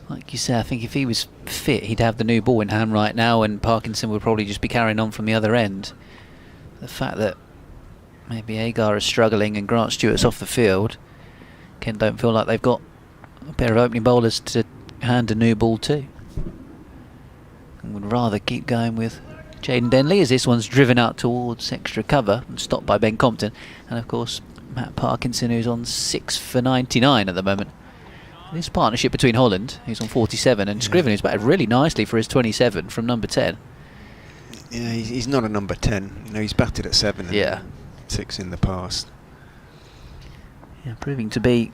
Like you say, I think if he was fit, he'd have the new ball in hand right now, and Parkinson would probably just be carrying on from the other end. The fact that maybe Agar is struggling and Grant Stewart's off the field, Kent don't feel like they've got a pair of opening bowlers to hand a new ball to. And would rather keep going with Jaden Denley, as this one's driven out towards extra cover and stopped by Ben Compton. And of course, Matt Parkinson, who's on 6 for 99 at the moment. This partnership between Holland, who's on 47, and Scriven, who's batted really nicely for his 27 from number 10. Yeah, he's not a number 10. You know, he's batted at 7 and 6 in the past. Yeah, proving to be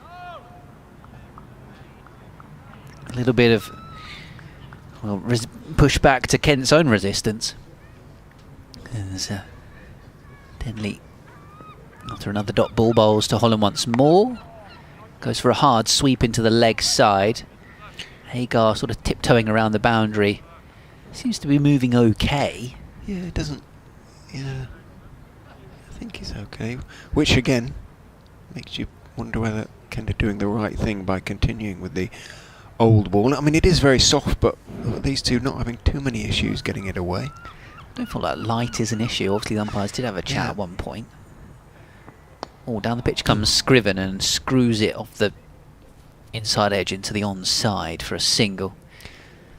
a little bit of push back to Kent's own resistance. And there's Denley after another dot ball, bowls to Holland once more. Goes for a hard sweep into the leg side. Hagar sort of tiptoeing around the boundary. Seems to be moving okay. Yeah, it doesn't... Yeah, I think he's okay. Which again makes you wonder whether Kent are doing the right thing by continuing with the old ball. I mean, it is very soft, but these two not having too many issues getting it away. I don't feel like light is an issue. Obviously the umpires did have a chat at one point. Oh, down the pitch comes Scriven and screws it off the inside edge into the onside for a single.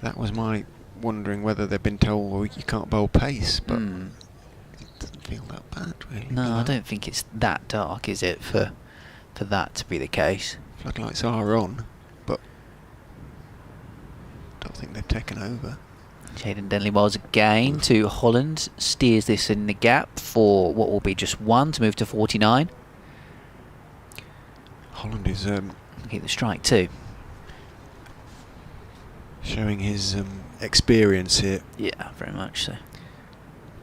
That was my wondering whether they've been told, well, you can't bowl pace, but it doesn't feel that bad, really. No, I don't think it's that dark, is it, for that to be the case? Floodlights are on, but I don't think they've taken over. Jaden Denley bowls again to Holland, steers this in the gap for what will be just 1 to move to 49. Holland is Keep the strike too. showing his experience here. Yeah, very much so.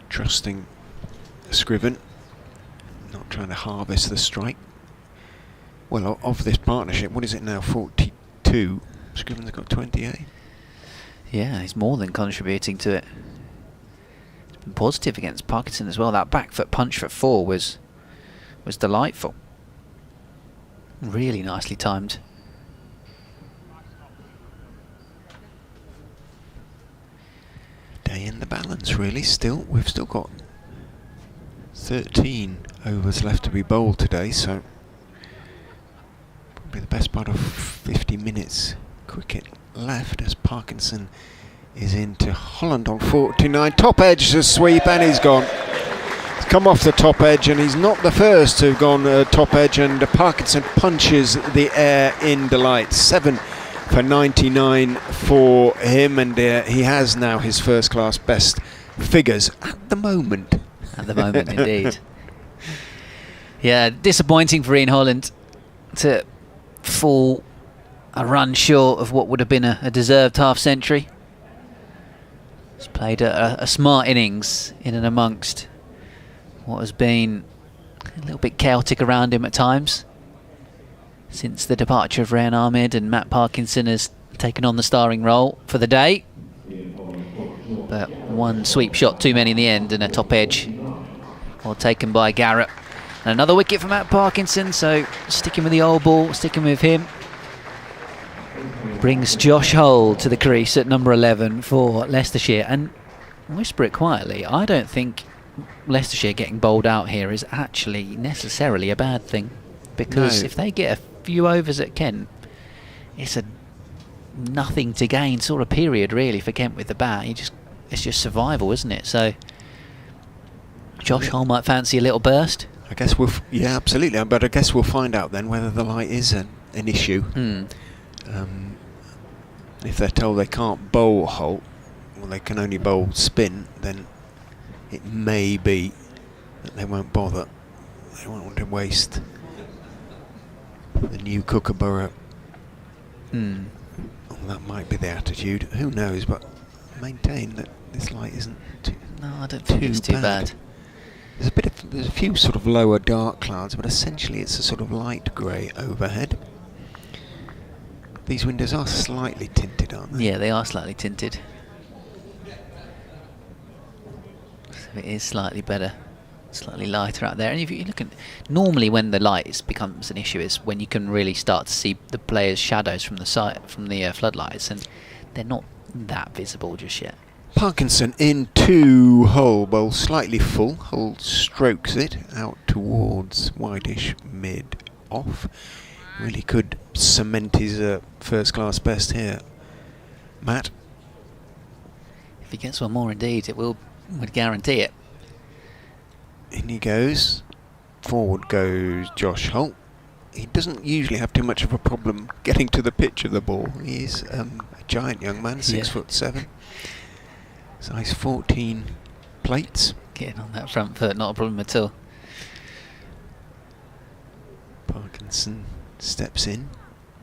Trusting Scriven, not trying to harvest the strike. Well, of this partnership, what is it now, 42? Scriven's got 28. Yeah, he's more than contributing to it. It's been positive against Parkinson as well. That back foot punch for 4 was delightful. Really nicely timed. Day in the balance, really. We've still got 13 overs left to be bowled today, so probably the best part of 50 minutes cricket left as Parkinson is into Holland on 49. Top edge to sweep, and he's gone. He's come off the top edge, and he's not the first to have gone top edge, and Parkinson punches the air in delight. 7 for 99 for him, and he has now his first class best figures at the moment. At the moment, indeed. Yeah, disappointing for Ian Holland to fall a run short of what would have been a deserved half-century. He's played a smart innings in and amongst what has been a little bit chaotic around him at times. Since the departure of Rahan Ahmed and Matt Parkinson has taken on the starring role for the day. But One sweep shot too many in the end, and a top edge, well taken by Garrett. And another wicket for Matt Parkinson, so sticking with the old ball, sticking with him. Brings Josh Hull to the crease at number 11 for Leicestershire. And whisper it quietly, I don't think Leicestershire getting bowled out here is actually necessarily a bad thing. Because if they get a few overs at Kent, it's a nothing to gain sort of period really for Kent with the bat. It's just survival, isn't it? So Josh Hull might fancy a little burst. I guess yeah, absolutely. But I guess we'll find out then whether the light is an issue. If they're told they can't bowl Hull, or they can only bowl spin, then it may be that they won't bother. They won't want to waste the new Kookaburra. That might be the attitude. Who knows? But maintain that this light isn't too. No, I don't think it's too bad. There's a few sort of lower dark clouds, but essentially it's a sort of light grey overhead. These windows are slightly tinted, aren't they? Yeah, they are slightly tinted. So it is slightly better, slightly lighter out there. And if you look at, normally when the light becomes an issue is when you can really start to see the players' shadows from the side, from the floodlights, and they're not that visible just yet. Parkinson in to Hull, bowl slightly full. Hull strokes it out towards wideish mid off. Really could cement his first class best here. Matt? If he gets one more indeed, it would guarantee it. In he goes. Forward goes Josh Hull. He doesn't usually have too much of a problem getting to the pitch of the ball. He is a giant young man, 6'7". Size 14 plates. Getting on that front foot, not a problem at all. Parkinson steps in,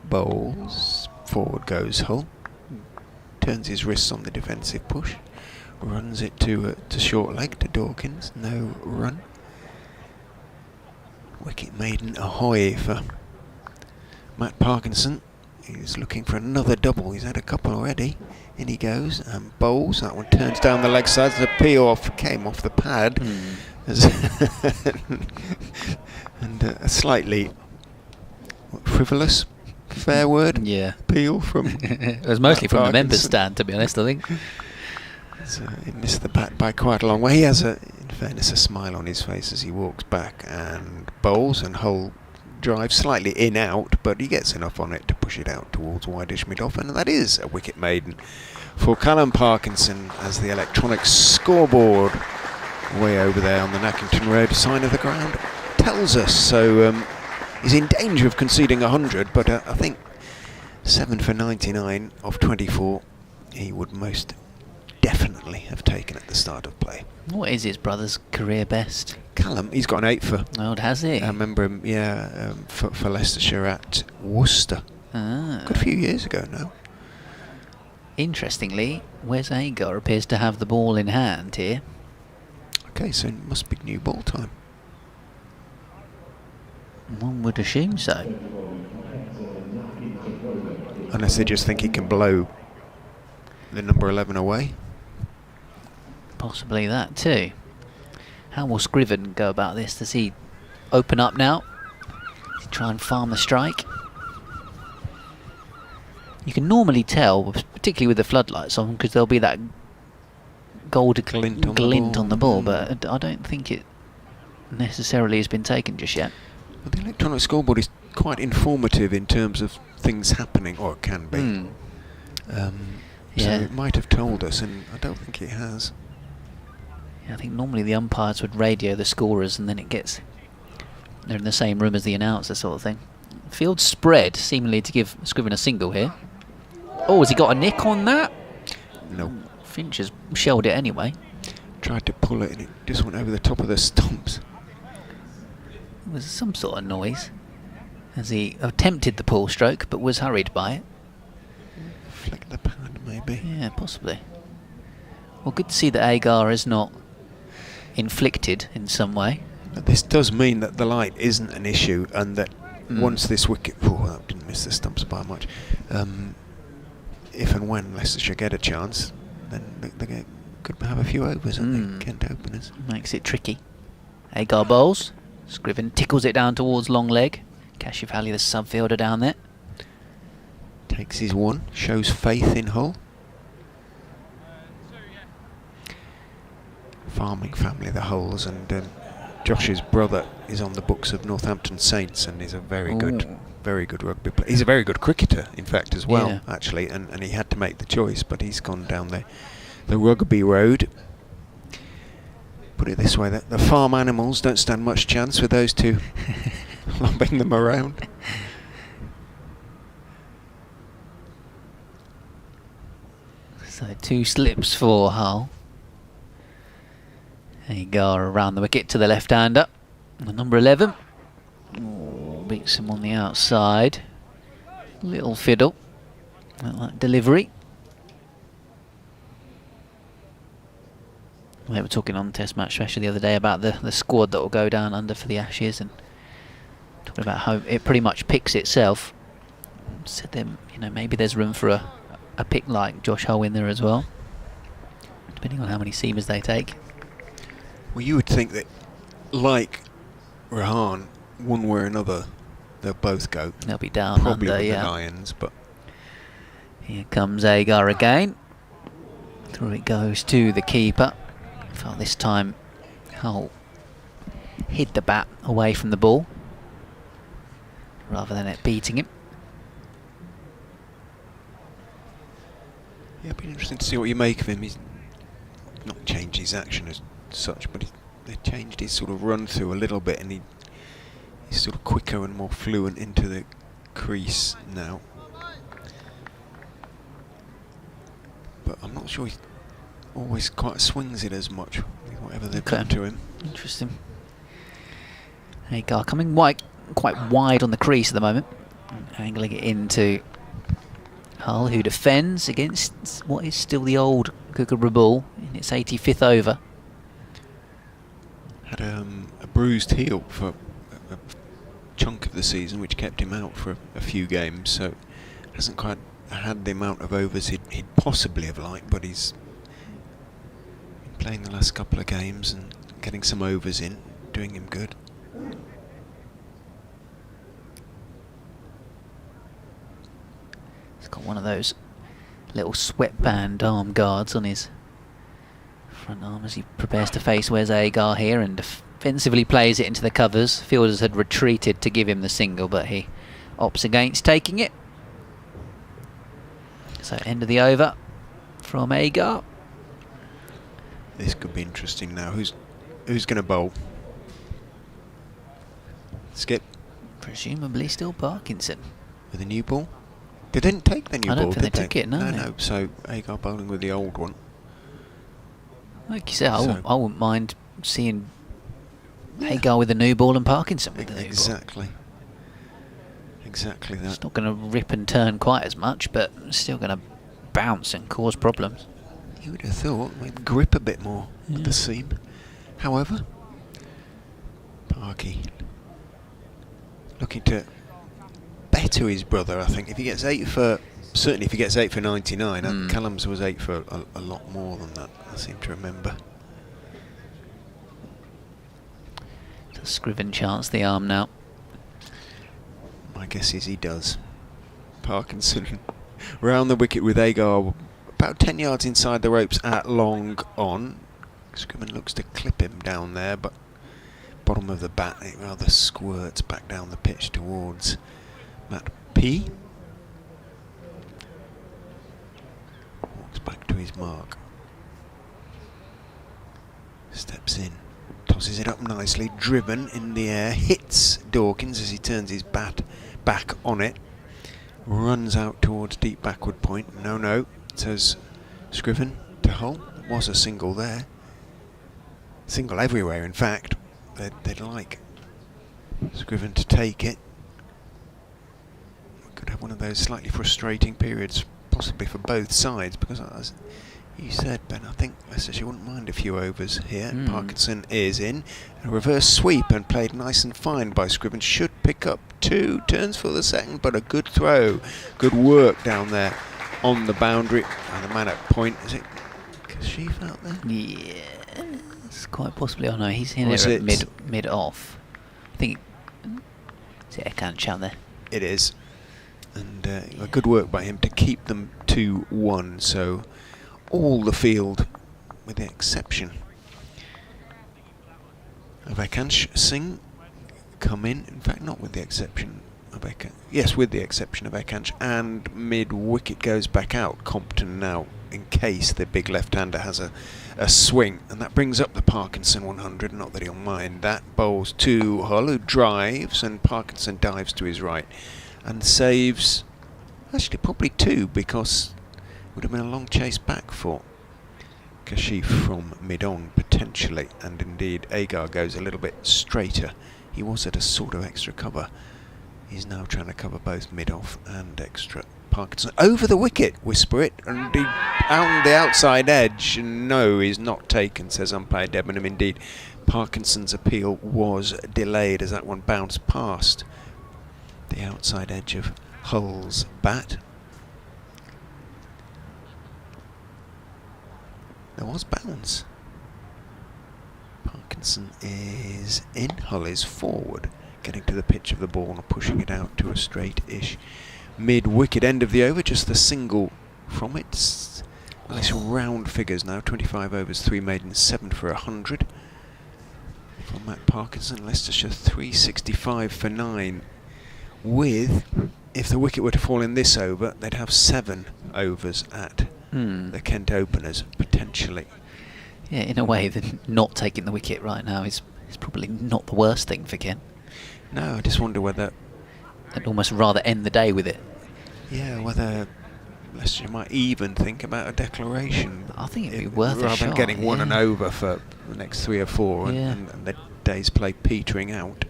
bowls, forward goes Hull, turns his wrists on the defensive push, runs it to short leg to Dawkins, no run. Wicket maiden ahoy for Matt Parkinson. He's looking for another double. He's had a couple already. In he goes and bowls. That one turns down the leg side. The peel off came off the pad. And a slightly frivolous, fair word, peel from. It was mostly from the members' stand, to be honest, I think. So he missed the bat by quite a long way. He has, in fairness, a smile on his face as he walks back and bowls, and Hull drives slightly in out, but he gets enough on it to push it out towards wideish mid off, and that is a wicket maiden for Callum Parkinson as the electronic scoreboard way over there on the Nackington Road sign of the ground tells us. So he's in danger of conceding 100, but I think 7 for 99 of 24 he would most definitely have taken at the start of play. What is his brother's career best? Callum, he's got an 8 for. Oh, has he? I remember him, for Leicestershire at Worcester. Ah. Good few years ago now. Interestingly, Wes Agar appears to have the ball in hand here. Okay, so it must be new ball time. One would assume so. Unless they just think he can blow the number 11 away. Possibly that too. How will Scriven go about this? Does he open up now? Does he try and farm the strike? You can normally tell, particularly with the floodlights on, because there'll be that gold glint on the ball, but I don't think it necessarily has been taken just yet. Well, the electronic scoreboard is quite informative in terms of things happening, or it can be. So it might have told us, and I don't think it has. Yeah, I think normally the umpires would radio the scorers, and then they're in the same room as the announcer, sort of thing. Field spread, seemingly to give Scriven a single here. Oh, has he got a nick on that? No. Finch has shelled it anyway. Tried to pull it, and it just went over the top of the stumps. There was some sort of noise as he attempted the pull stroke, but was hurried by it. Flick the pad, maybe. Yeah, possibly. Well, good to see that Agar is not inflicted in some way. But this does mean that the light isn't an issue, and that once this wicket... Oh, that didn't miss the stumps by much. If and when Leicestershire get a chance, then they get Could have a few overs, I think, Kent openers. Makes it tricky. Agar bowls. Scriven tickles it down towards long leg. Kashif-Ali, the sub-fielder down there. Takes his one, shows faith in Hull. Farming family, the Hulls, and Josh's brother is on the books of Northampton Saints and is a very good rugby player. He's a very good cricketer, in fact, as well, actually, and he had to make the choice, but he's gone down the rugby road. Put it this way, the farm animals don't stand much chance with those two lobbing them around. So 2 slips for Hull. Agar around the wicket to the left-hander. Number 11. Oh, beats him on the outside. Little fiddle. Like delivery. We were talking on Test Match Special the other day about the squad that will go down under for the Ashes, and talking about how it pretty much picks itself. Said them, maybe there's room for a pick like Josh Hull in there as well, depending on how many seamers they take. Well, you would think that, like Rahan, one way or another, they'll both go. They'll be down probably under, with the Lions, but here comes Agar again. Through it goes to the keeper. Felt this time Hull hid the bat away from the ball rather than it beating him. Yeah, it'll be interesting to see what you make of him. He's not changed his action as such, but they changed his sort of run through a little bit, and he's sort of quicker and more fluent into the crease now. But I'm not sure he always quite swings it as much with whatever they've done to him. Interesting. Agar coming quite wide on the crease at the moment, angling it into Hull, who defends against what is still the old Kookaburra ball in its 85th over. Had a bruised heel for a chunk of the season, which kept him out for a few games, so hasn't quite had the amount of overs he'd possibly have liked, but he's been playing the last couple of games and getting some overs in, doing him good. He's got one of those little sweatband arm guards on his front arm as he prepares to face Wes Agar here, and defensively plays it into the covers. Fielders had retreated to give him the single, but he opts against taking it. So end of the over from Agar. This could be interesting now. Who's going to bowl? Skip. Presumably still Parkinson. With a new ball? They didn't take the new ball, I don't think did they took it, no. No, so Agar bowling with the old one. Like you said, I wouldn't mind seeing Agar with the new ball and Parkinson with the new ball. Exactly that. It's not going to rip and turn quite as much, but still going to bounce and cause problems. You would have thought we'd grip a bit more at the seam. However, Parky looking to better his brother, I think. If he gets 8 for 99, and Callum's was 8 for a lot more than that, I seem to remember. Does Scriven chance the arm now? My guess is he does. Parkinson round the wicket with Agar about 10 yards inside the ropes at long on. Scriven looks to clip him down there, but bottom of the bat it rather squirts back down the pitch towards Matt P. Walks back to his mark. Steps in. Tosses it up nicely. Driven in the air. Hits Dawkins as he turns his bat back on it. Runs out towards deep backward point. No, says Scriven to Hull. There was a single there. Single everywhere, in fact. They'd like Scriven to take it. We could have one of those slightly frustrating periods, possibly for both sides, because as you said, Ben, I think Leicestershire wouldn't mind a few overs here. Parkinson is in. A reverse sweep and played nice and fine by Scriven. Should pick up 2 turns for the second, but a good throw. Good work down there on the boundary. And the man at point, is it Sheaf out there? Yes, quite possibly. Oh no, he's in Was it it- mid off. I think. Is it Ekanch out there? It is. And a good work by him to keep them 2-1. So all the field, with the exception of Ekanch Singh, come in. In fact, not with the exception of Ekanch. Yes, with the exception of Ekanch. And mid-wicket goes back out. Compton now, in case the big left-hander has a swing. And that brings up the Parkinson 100. Not that he'll mind that. Bowls to Hull, who drives, and Parkinson dives to his right and saves, actually probably 2, because it would have been a long chase back for Kashif from mid-on potentially, and indeed Agar goes a little bit straighter. He was at a sort of extra cover. He's now trying to cover both mid-off and extra. Parkinson over the wicket, whisper it, and he on the outside edge. No, he's not taken, says umpire Debenham. Indeed, Parkinson's appeal was delayed as that one bounced past the outside edge of Hull's bat. There was bounce. Parkinson is in. Hull is forward, getting to the pitch of the ball and pushing it out to a straight-ish mid-wicket. End of the over, just the single from it. Nice round figures now. 25 overs, 3 maidens, 7 for 100. From Matt Parkinson, Leicestershire 365 for 9. With, if the wicket were to fall in this over, they'd have 7 overs at the Kent Openers, potentially. Yeah, in a way, not taking the wicket right now is probably not the worst thing for Kent. No, I just wonder whether... I'd almost rather end the day with it. Yeah, whether Leicestershire might even think about a declaration. I think it'd be worth a shot. Rather than getting 1 and over for the next 3 or 4 Yeah. and the day's play petering out.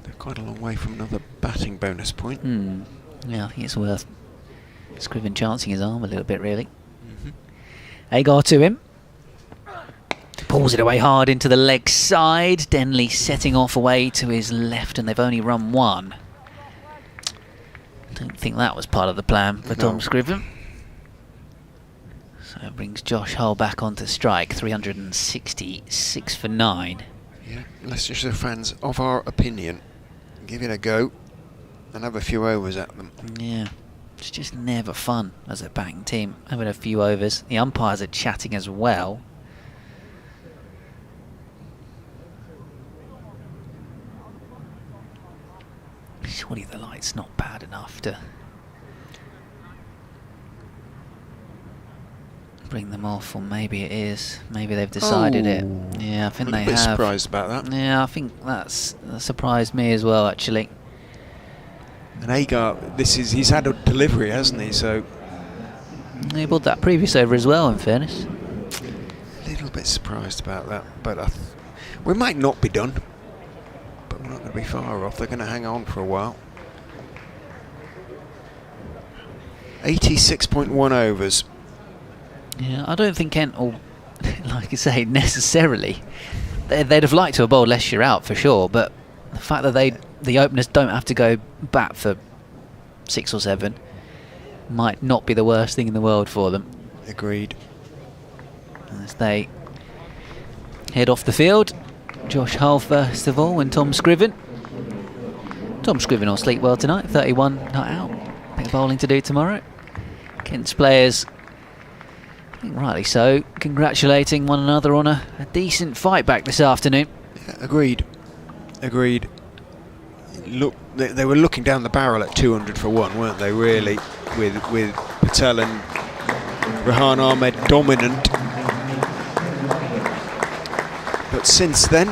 They're quite a long way from another batting bonus point. Yeah, I think it's worth Scriven chancing his arm a little bit, really. Agar to him. Pulls it away hard into the leg side. Denley setting off away to his left, and they've only run 1. Don't think that was part of the plan for Tom Scriven. So it brings Josh Hull back onto strike. 366 for 9. Yeah, Leicestershire fans of our opinion. Give it a go and have a few overs at them. Yeah, it's just never fun as a batting team, having a few overs. The umpires are chatting as well. Surely the light's not bad enough to bring them off, or maybe it is. Maybe they've decided it. Yeah, I think they have. I'm a bit surprised about that. Yeah, I think that surprised me as well, actually. And Agar, he's had a delivery, hasn't he? So He bought that previous over as well, in fairness. a little bit surprised about that, but we might not be done. But we're not going to be far off. They're going to hang on for a while. 86.1 overs. Yeah, I don't think Kent will, like I say, necessarily. They'd have liked to have bowled Leicestershire out for sure, but the fact that the openers don't have to go bat for 6 or 7 might not be the worst thing in the world for them. Agreed. As they head off the field, Josh Hull first of all, and Tom Scriven. Tom Scriven will sleep well tonight. 31 not out. Bit of bowling to do tomorrow. Kent's players, I think rightly so, congratulating one another on a decent fight back this afternoon. Yeah, agreed. Look, they were looking down the barrel at 200 for 1, weren't they? Really, with Patel and Rahan Ahmed dominant. But since then,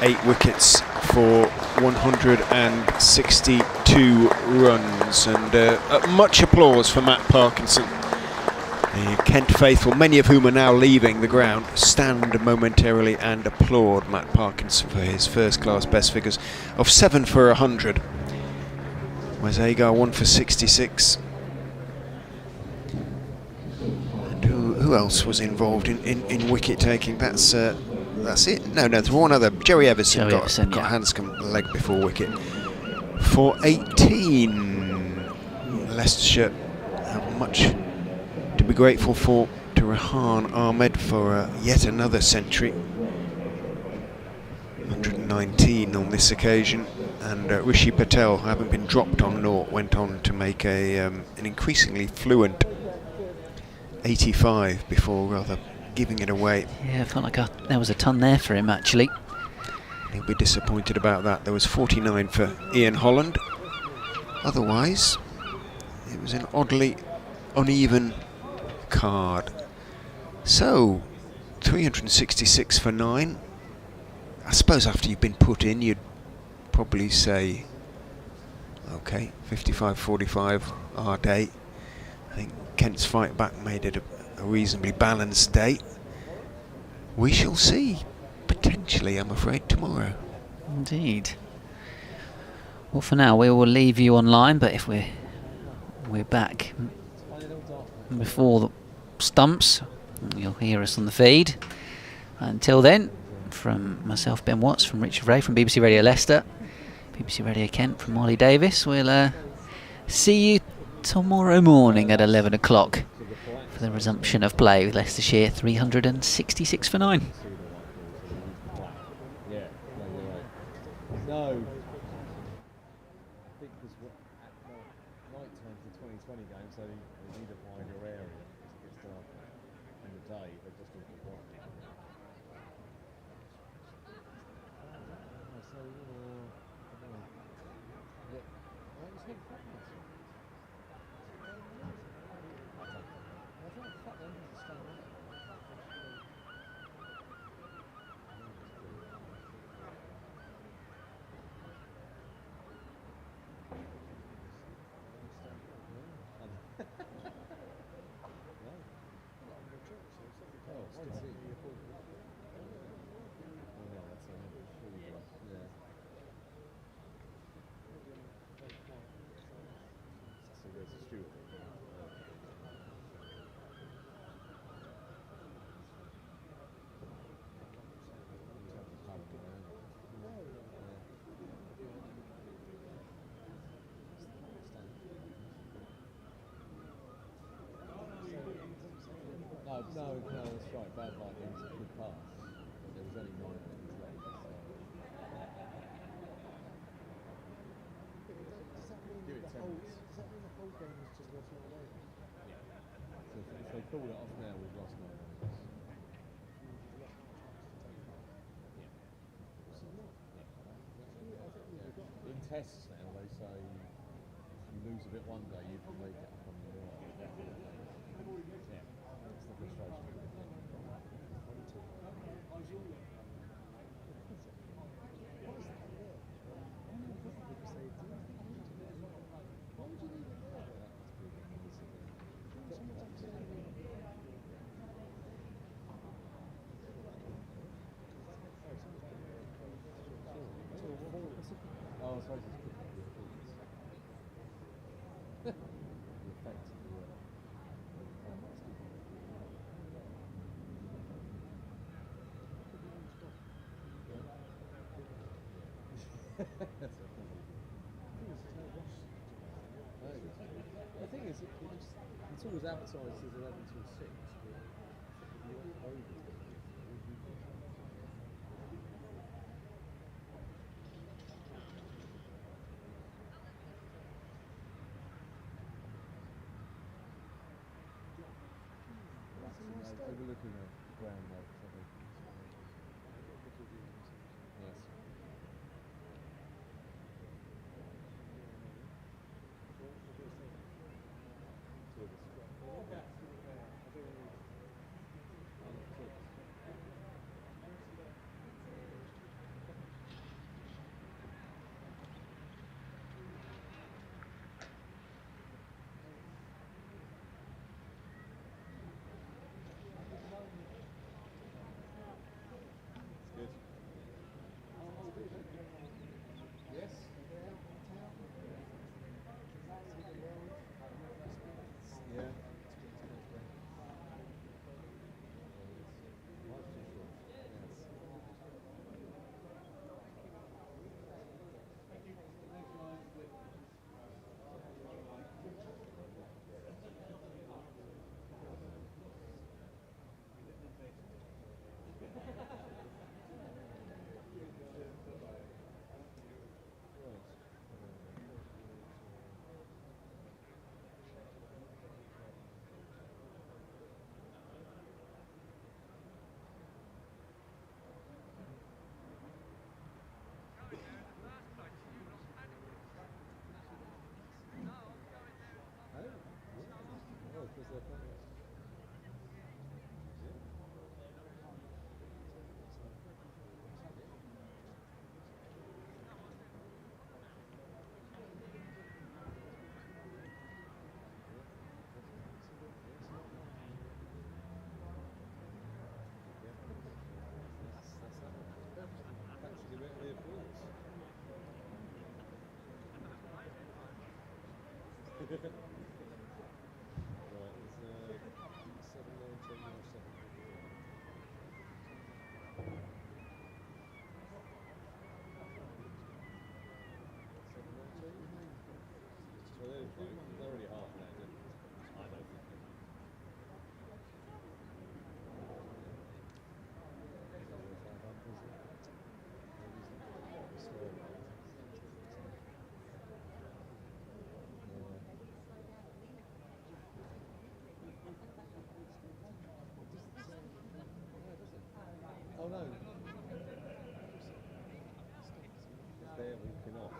8 wickets for 162 runs, and much applause for Matt Parkinson. The Kent faithful, many of whom are now leaving the ground, stand momentarily and applaud Matt Parkinson for his first-class best figures of 7 for 100. Whereas Agar 1 for 66. And who else was involved in wicket taking? That's it. No, there's one other. Joey Everson got Hanscom leg before wicket for 18. Leicestershire much to be grateful for to Rahan Ahmed for yet another century. 119 on this occasion, and Rishi Patel, having been dropped on naught, went on to make an increasingly fluent 85 before rather giving it away. Yeah, I felt like there was a ton there for him actually. He'll be disappointed about that. There was 49 for Ian Holland. Otherwise, it was an oddly uneven card. So, 366 for 9. I suppose after you've been put in, you'd probably say, okay, 55-45 our day. I think Kent's fight back made it a reasonably balanced day. We shall see, potentially, I'm afraid, tomorrow. Indeed. Well, for now, we will leave you online, but if we're back before the stumps, you'll hear us on the feed. Until then, from myself, Ben Watts, from Richard Ray, from BBC Radio Leicester, BBC Radio Kent, from Molly Davis, we'll see you tomorrow morning at 11 o'clock for the resumption of play with Leicestershire 366 for 9. No. I think because at night time for the 2020 game, so they need a wider area because it gets dark in the day. They just all get white. So, No, that's right. Bad luck. It was a good pass, but there was only 9 minutes left. So. Give it 10 minutes. Does that mean the whole game is just lost 9 minutes? Yeah. So if they call it off now, we've lost 9 minutes. Yeah. In tests now, they say if you lose a bit one day, you can make it up on the right. Yeah. That's the frustration. Oh, I suppose it's good. The effect of the The thing is, it's always advertised as 11 till 6, but you're over. They were looking at ground notes, I think. Yes. Right, it's 7:19 or 7:54. Well, they're already half an hour, I don't think. Oh no. They're walking off.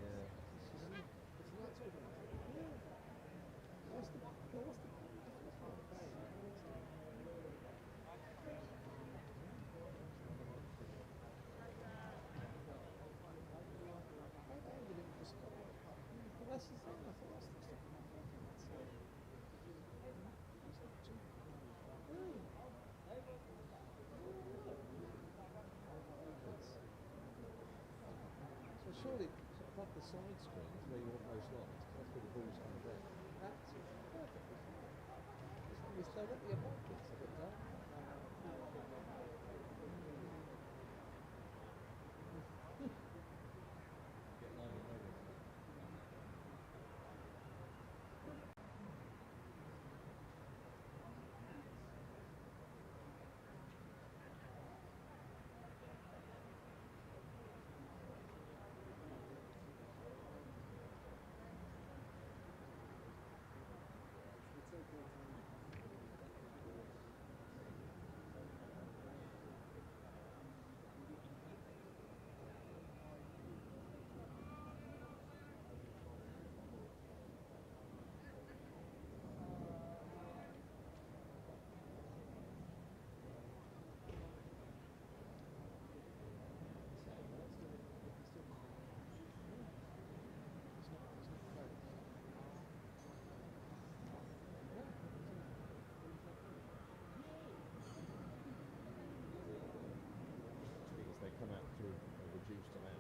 Yeah. What's the that's the thing, I thought that's the stuff. So surely above the side screens where you want most lights, that's where the balls come down. That's perfect. It's directly above this, I think, don't Get line of notice. They come out through a reduced amount.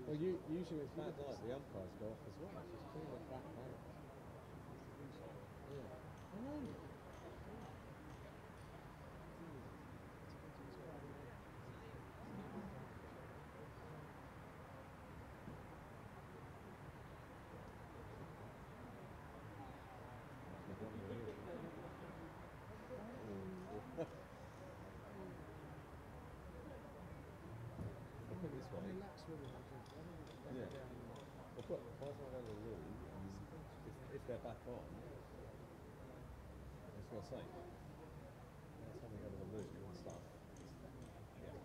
Well, usually with bad light, the umpires go off as well. So it's clear that back balance. Yeah. I know. I'll put it this way. Yeah. Well, put 5 on the rule, and if they're back on, that's what I say. That's how they go to the rule and stuff. Yeah.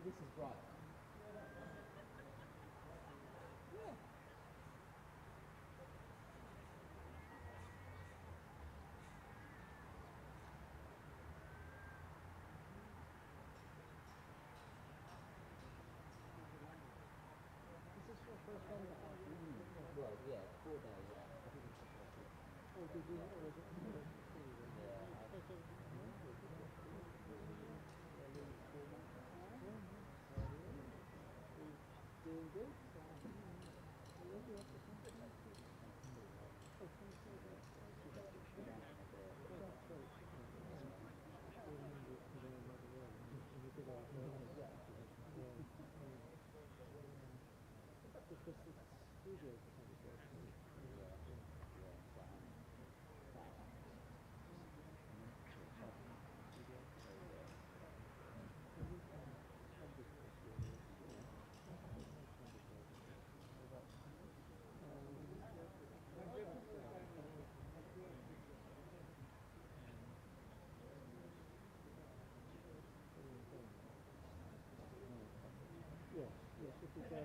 This is right. Yeah. Is this your first one? Well, yeah, 4 days. Oh, did you? Or was it? Doing good. Yes, if you go.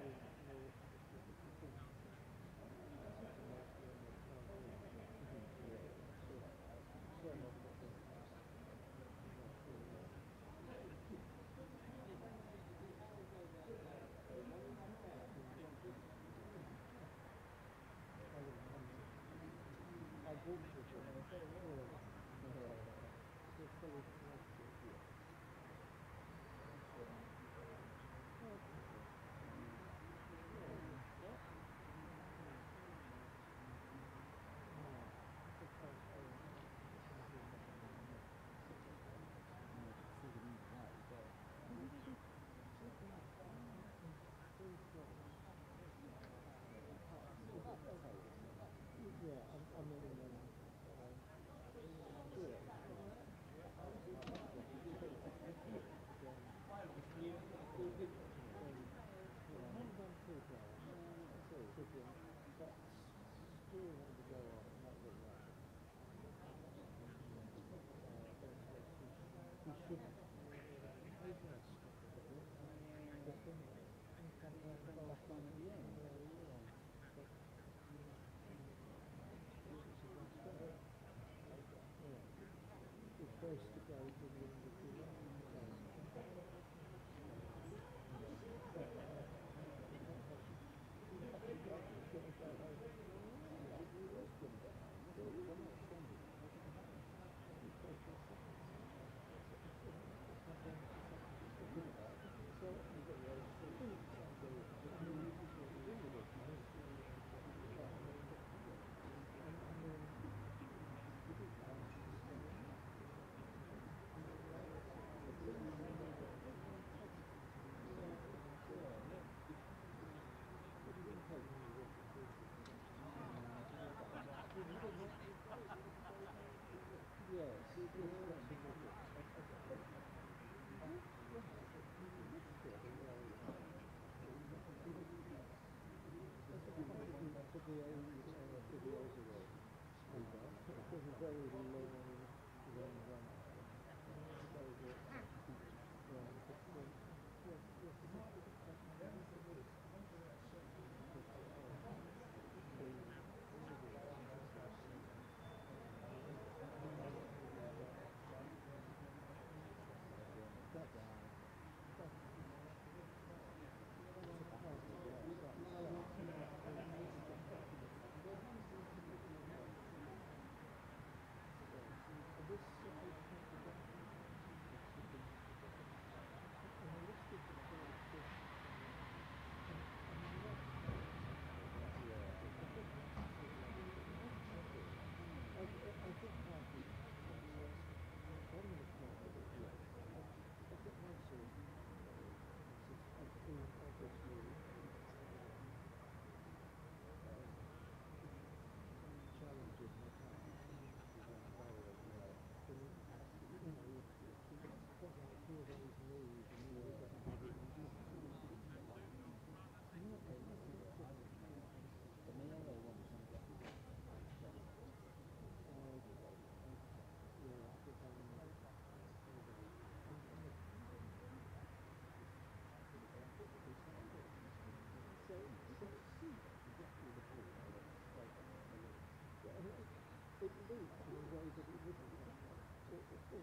but it wouldn't. Although it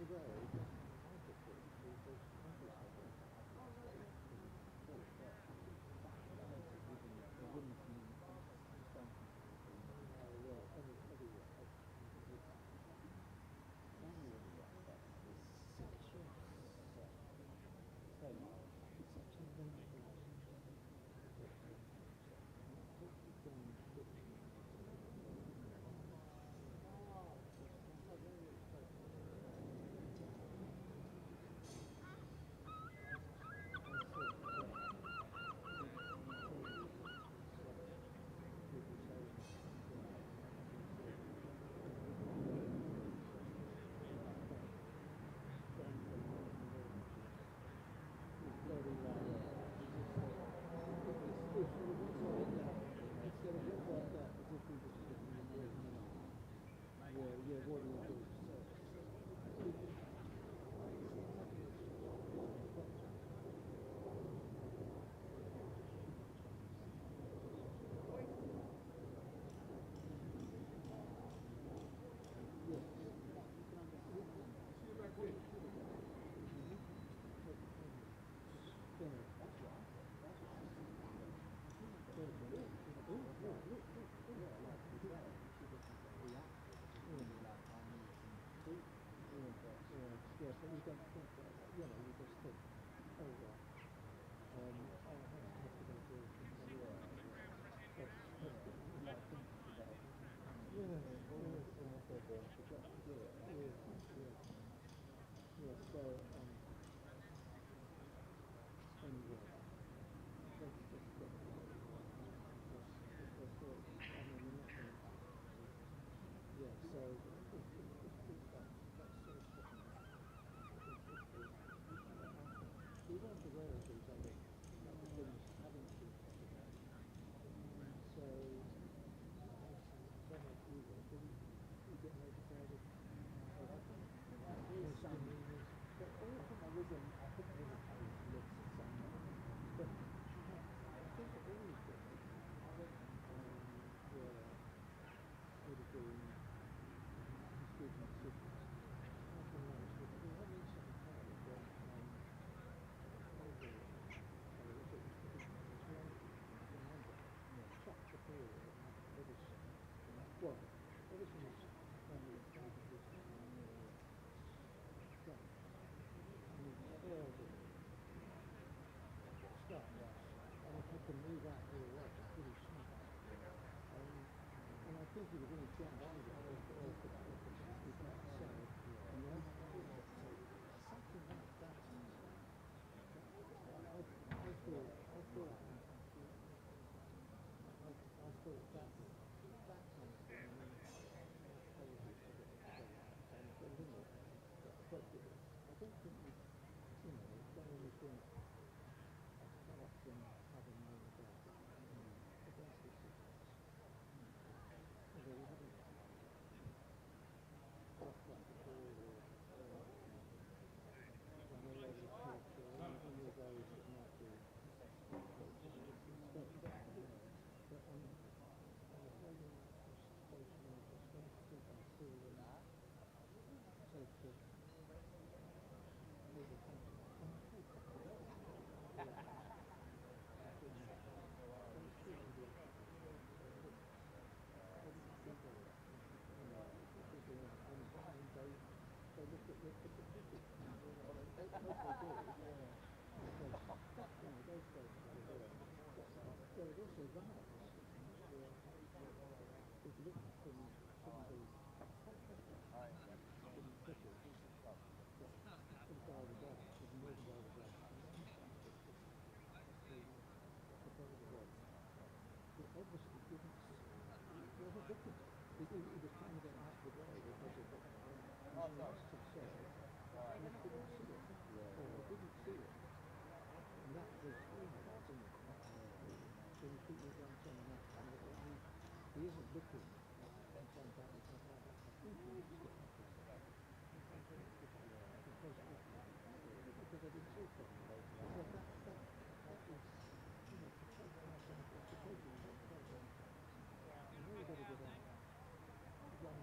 doesn't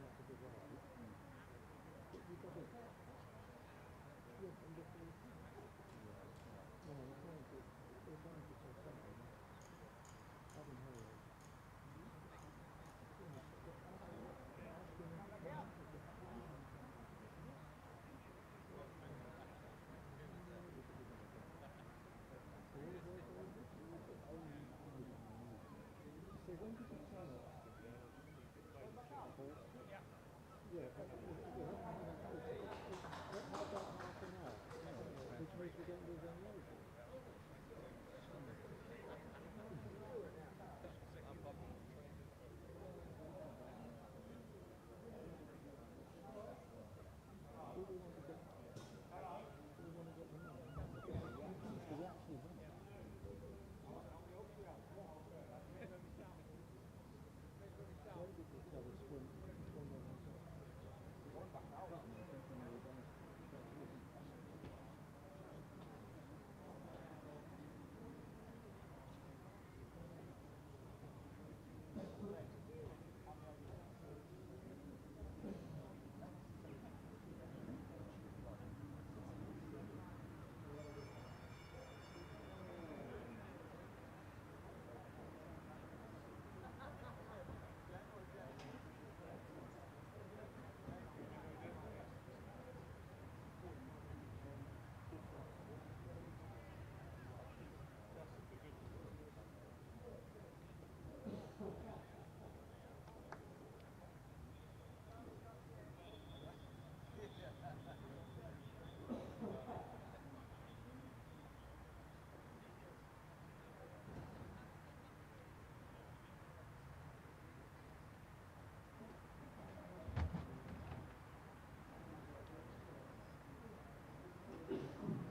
like it, because obviously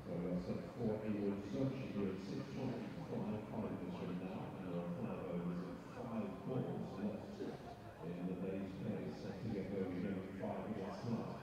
So that's a 4 England search here at 6:25 from now, and there are 5 overs and 5 balls left in the day's play, set to get going again at 5 against tonight.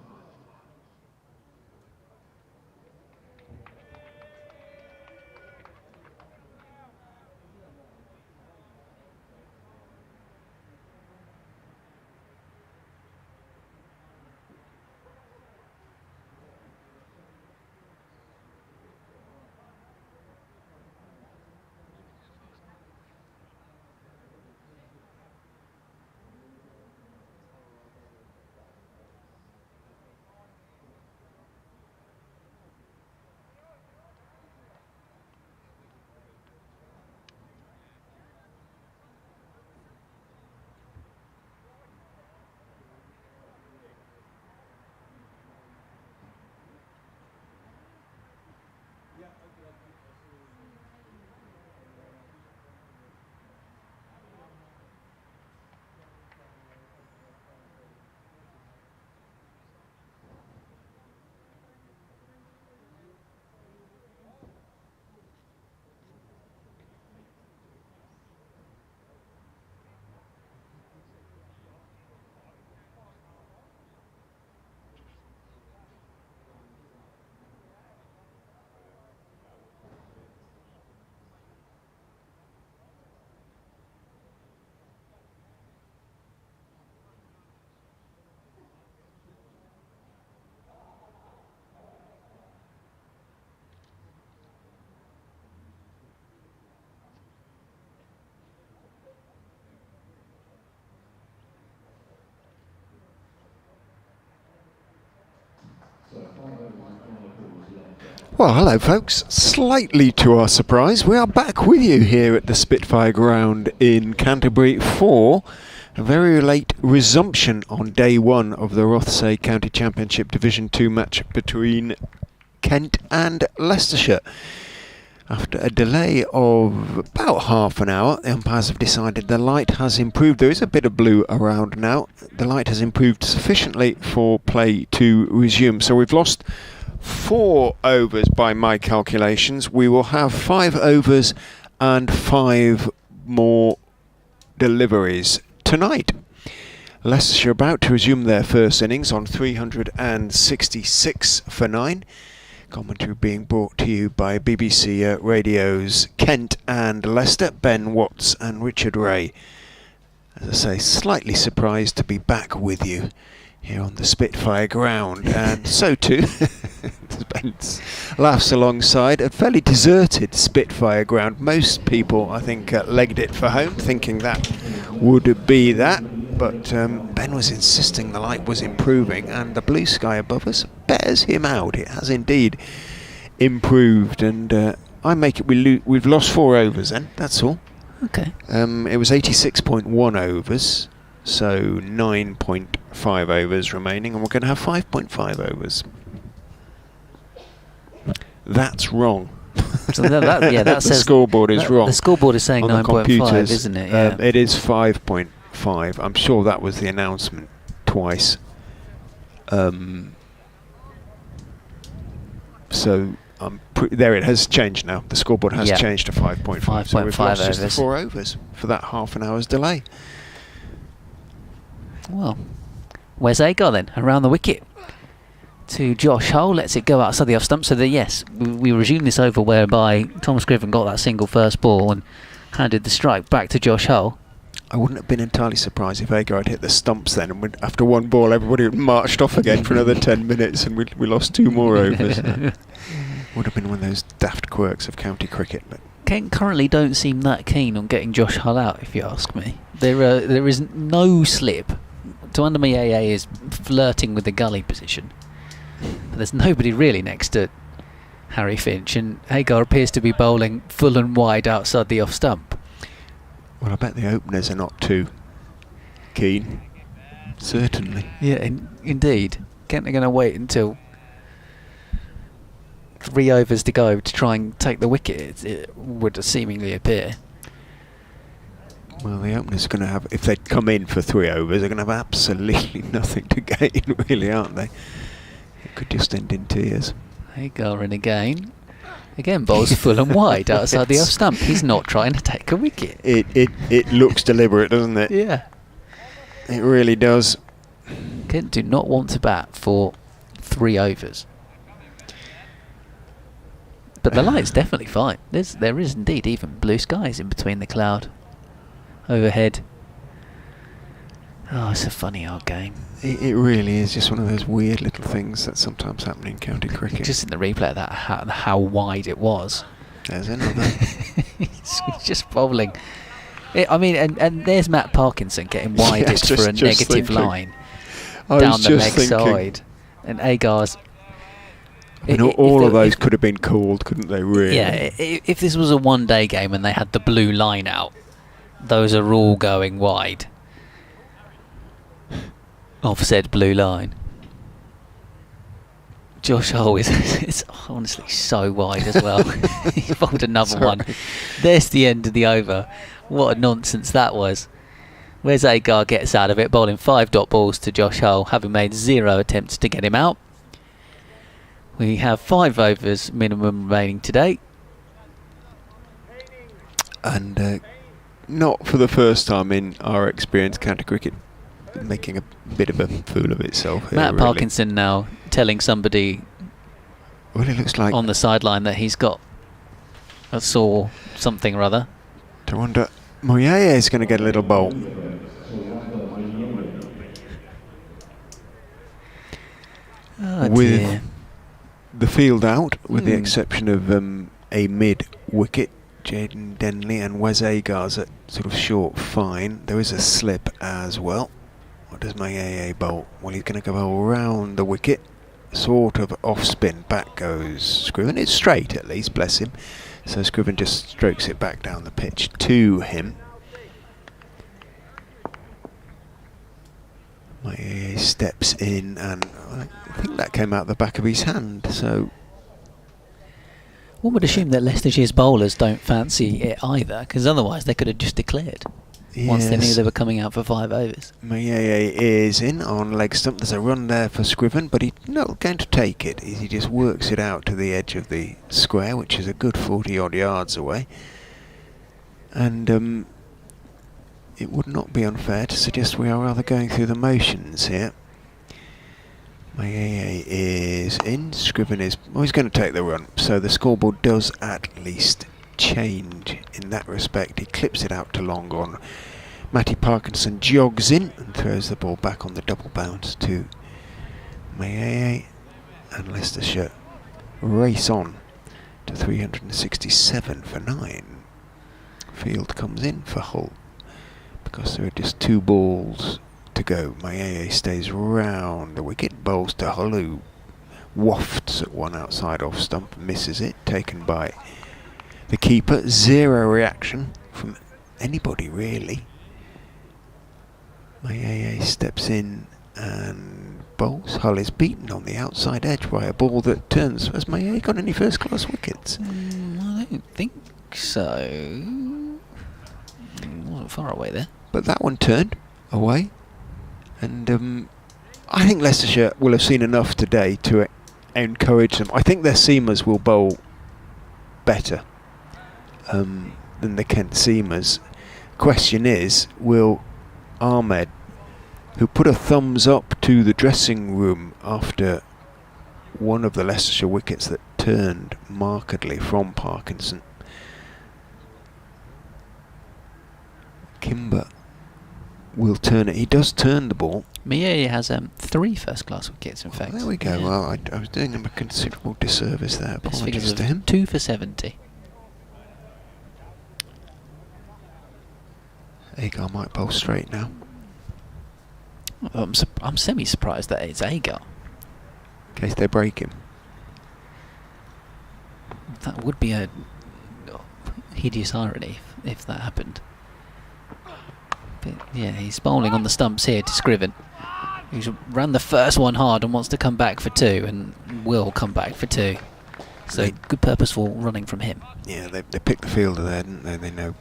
Well, hello folks. Slightly to our surprise, we are back with you here at the Spitfire Ground in Canterbury for a very late resumption on day one of the Rothesay County Championship Division 2 match between Kent and Leicestershire. After a delay of about half an hour, the umpires have decided the light has improved. There is a bit of blue around now. The light has improved sufficiently for play to resume. So we've lost 4 overs by my calculations. We will have 5 overs and 5 more deliveries tonight. Leicestershire about to resume their first innings on 366 for 9. Commentary being brought to you by BBC Radio's Kent and Leicester, Ben Watts and Richard Ray. As I say, slightly surprised to be back with you here on the Spitfire Ground, and so too Spence laughs alongside a fairly deserted Spitfire Ground. Most people, I think, legged it for home, thinking that would be that, but Ben was insisting the light was improving, and the blue sky above us bears him out. It has indeed improved, and I make it we've lost 4 overs then, that's all. Okay. It was 86.1 overs, so 9.5 5 overs remaining, and we're going to have 5.5 overs. That's wrong. So that the says scoreboard is wrong. The scoreboard is saying on the 9.5, computers, isn't it? Yeah. it is 5.5. I'm sure that was the announcement twice. So there it has changed now. The scoreboard has changed to 5.5. So we've lost just the 4 overs for that half an hour's delay. Well, where's Agar then? Around the wicket to Josh Hull. Lets it go outside the off stump. So that we resume this over whereby Tom Scriven got that single first ball and handed the strike back to Josh Hull. I wouldn't have been entirely surprised if Agar had hit the stumps then, and after one ball everybody marched off again for another 10 minutes and we lost 2 more overs. Would have been one of those daft quirks of county cricket. But Kent currently don't seem that keen on getting Josh Hull out, if you ask me. There is no slip. Tuandami AA is flirting with the gully position. But there's nobody really next to Harry Finch, and Agar appears to be bowling full and wide outside the off stump. Well, I bet the openers are not too keen. Certainly. Yeah, indeed. Kent are going to wait until 3 overs to go to try and take the wicket, it would seemingly appear. Well, the openers are going to have, if they come in for 3 overs, they're going to have absolutely nothing to gain, really, aren't they? It could just end in tears. Agar in again. Again, bowls full and wide outside the off stump. He's not trying to take a wicket. It looks deliberate, doesn't it? Yeah. It really does. Kent do not want to bat for 3 overs. But the light's definitely fine. There is indeed even blue skies in between the cloud overhead. Oh, it's a funny old game. It really is just one of those weird little things that sometimes happen in county cricket. Just in the replay of that, how wide it was. There's another. He's just bowling. And there's Matt Parkinson getting wided for a negative line down the leg side. And Agar's... all of those could have been called, couldn't they, really? Yeah, if this was a one-day game and they had the blue line out, those are all going wide. Of said blue line. Josh Hull is honestly so wide as well. He bowled another one. There's the end of the over. What a nonsense that was. Where's Agar gets out of it, bowling 5 dot balls to Josh Hull, having made 0 attempts to get him out. We have 5 overs minimum remaining today. And not for the first time in our experience, county cricket making a bit of a fool of itself here. Matt Parkinson now telling somebody it looks like on the sideline that he's got a sore something or other. I wonder, Moyaya is going to get a little bowl. Oh with dear. The field out, with the exception of a mid-wicket, Jaden Denley and Wes Agar's at sort of short fine. There is a slip as well. What does Moyaya bowl? Well, he's going to go around the wicket, sort of off-spin. Back goes Scriven. It's straight at least, bless him. So Scriven just strokes it back down the pitch to him. Moyaya steps in, and I think that came out the back of his hand. So one would assume that Leicestershire's bowlers don't fancy it either, because otherwise they could have just declared once they knew they were coming out for 5 overs. Moyaya is in on leg stump. There's a run there for Scriven, but he's not going to take it. He just works it out to the edge of the square, which is a good 40 odd yards away. And it would not be unfair to suggest we are rather going through the motions here. Moyaya is in. Scriven is... Well, he's going to take the run. So the scoreboard does at least change in that respect. He clips it out to long on. Matty Parkinson jogs in and throws the ball back on the double bounce to Moyaya, and Leicestershire race on to 367 for 9. Field comes in for Hull because there are just 2 balls to go. Moyaya stays round the wicket, bowls to Hull, who wafts at one outside off stump, misses it, taken by the keeper. 0 reaction from anybody really. Moyaya steps in and bowls. Hull is beaten on the outside edge by a ball that turns. Has Maye got any first class wickets? I don't think so. Wasn't far away there. But that one turned away, and I think Leicestershire will have seen enough today to encourage them. I think their seamers will bowl better than the Kent seamers. Question is, will Ahmed, who put a thumbs up to the dressing room after one of the Leicestershire wickets that turned markedly from Parkinson, Kimber will turn it. He does turn the ball. Maye has 3 first class wickets, in fact. There we go. Yeah. Well, I was doing him a considerable disservice there. Best Apologies figures to of him. 2 for 70. Agar might bowl straight now. I'm semi-surprised that it's Agar. In case they break him. That would be a hideous irony if that happened. But yeah, he's bowling on the stumps here to Scriven, who's ran the first one hard and wants to come back for 2, and will come back for 2. So good purposeful running from him. Yeah, they picked the fielder there, didn't they? They know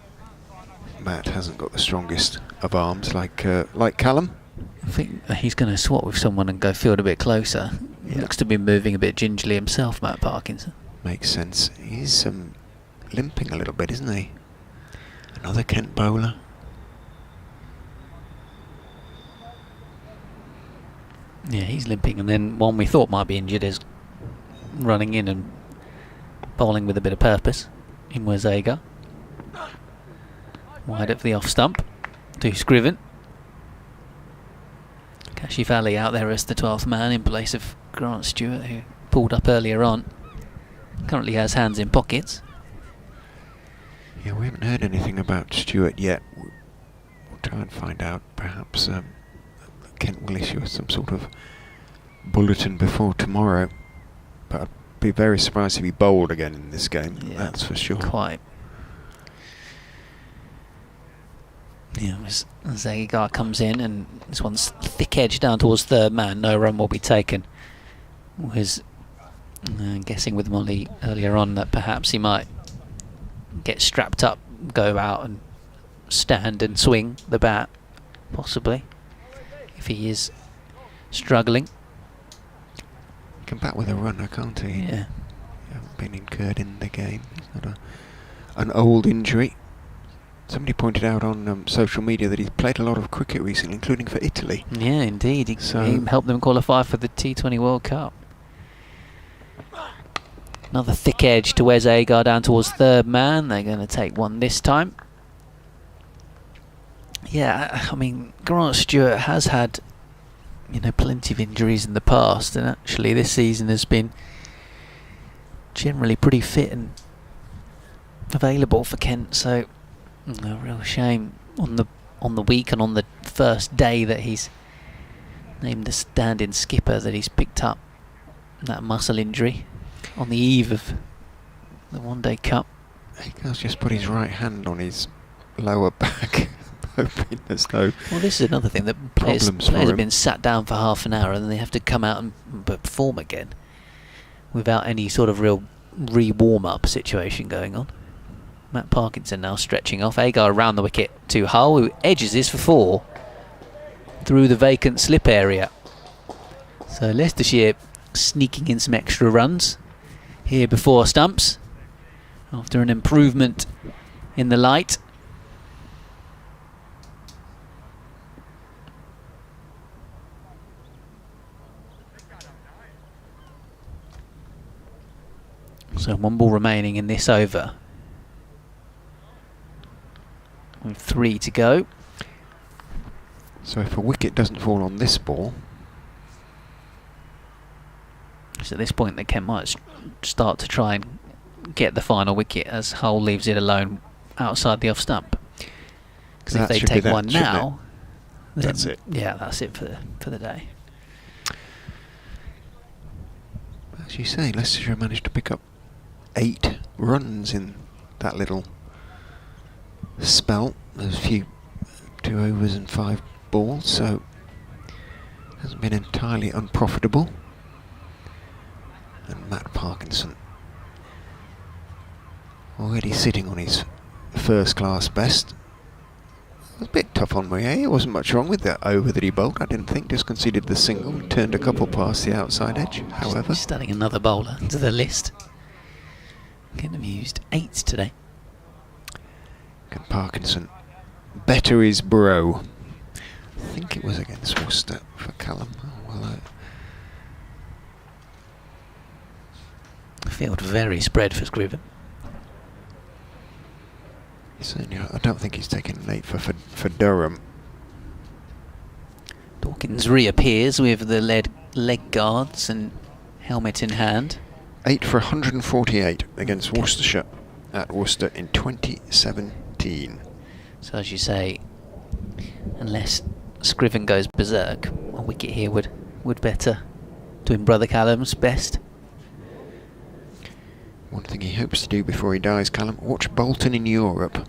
Matt hasn't got the strongest of arms like Callum. I think he's going to swap with someone and go field a bit closer. Yeah. Looks to be moving a bit gingerly himself, Matt Parkinson. Makes sense. He's limping a little bit, isn't he? Another Kent bowler. Yeah, he's limping, and then one we thought might be injured is running in and bowling with a bit of purpose. In was Agar. Wide up for the off stump to Scriven. Kashif Ali out there as the 12th man in place of Grant Stewart, who pulled up earlier on. Currently has hands in pockets. Yeah, we haven't heard anything about Stewart yet. We'll try and find out. Perhaps Kent will issue some sort of bulletin before tomorrow. But I'd be very surprised if he bowled again in this game. Yeah, that's for sure. Quite. Yeah, as Agar comes in, and this one's thick edge down towards third man. No run will be taken. Was guessing with Molly earlier on that perhaps he might get strapped up, go out and stand and swing the bat, possibly, if he is struggling. He can bat with a runner, can't he? Yeah. He hasn't been incurred in the game. He's not an old injury. Somebody pointed out on social media that he's played a lot of cricket recently, including for Italy. Yeah, indeed. He helped them qualify for the T20 World Cup. Another thick edge to Wes Agar down towards third man. They're going to take one this time. Yeah, I mean, Grant Stewart has had, plenty of injuries in the past, and actually this season has been generally pretty fit and available for Kent. So a real shame on the week and on the first day that he's named the stand-in skipper that he's picked up that muscle injury on the eve of the one-day cup. Agar's just put his right hand on his lower back, hoping there's no. Well, this is another thing that players have been sat down for half an hour and then they have to come out and perform again without any sort of real re-warm-up situation going on. Matt Parkinson now stretching off. Agar around the wicket to Hull, who edges this for 4 through the vacant slip area. So Leicestershire sneaking in some extra runs here before stumps after an improvement in the light. So 1 ball remaining in this over. With 3 to go. So if a wicket doesn't fall on this ball, so at this point the Kent might start to try and get the final wicket as Hull leaves it alone outside the off stump. Because if they take one now, then that's it. Yeah, that's it for the day. As you say, Leicestershire managed to pick up 8 runs in that little spell. There's a few 2 overs and 5 balls, so Hasn't been entirely unprofitable. And Matt Parkinson already sitting on his first class best. It was a bit tough on Moyet. It wasn't much wrong with that over that he bowled, I didn't think. Just conceded the single, turned a couple past the outside edge, however. Just adding another bowler to the list. Couldn't have used 8 today. Can Parkinson better his bro? I think it was against Worcester for Callum. Oh, well, Field very spread for Scriven. certainly, I don't think he's taken an 8 for Durham. Dawkins reappears with the leg guards and helmet in hand. 8 for 148 against Worcestershire at Worcester in 2017. So as you say, unless Scriven goes berserk, a wicket here would better doing Brother Callum's best. One thing he hopes to do before he dies, Callum, watch Bolton in Europe.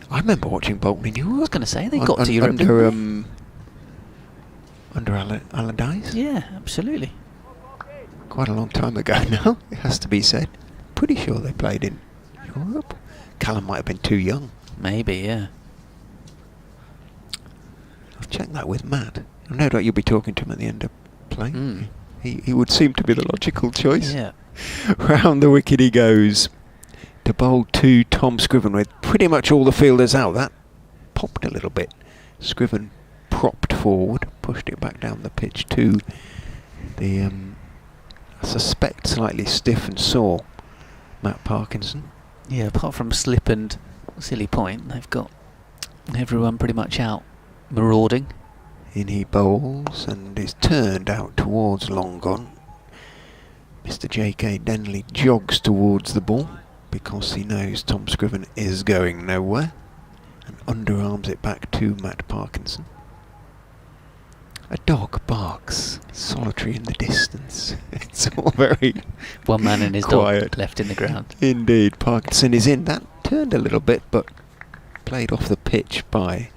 I remember watching Bolton in Europe. I was going to say, they got to Europe, under Allardyce. Yeah, absolutely. Quite a long time ago now, it has to be said. Pretty sure they played in Europe. Callum might have been too young. Maybe, yeah. I'll check that with Matt. No doubt you'll be talking to him at the end of playing. He would seem to be the logical choice. Yeah. Round the wicket he goes to bowl to Tom Scriven with pretty much all the fielders out. That popped a little bit. Scriven propped forward, pushed it back down the pitch to the, I suspect, slightly stiff and sore Matt Parkinson. Yeah, apart from slip and silly point, they've got everyone pretty much out marauding. In he bowls and is turned out towards long gone. Mr. J.K. Denley jogs towards the ball because he knows Tom Scriven is going nowhere and underarms it back to Matt Parkinson. A dog barks, solitary in the distance. It's all very One man and his quiet. dog left in the ground. Indeed, Parkinson is in. That turned a little bit, but played off the pitch by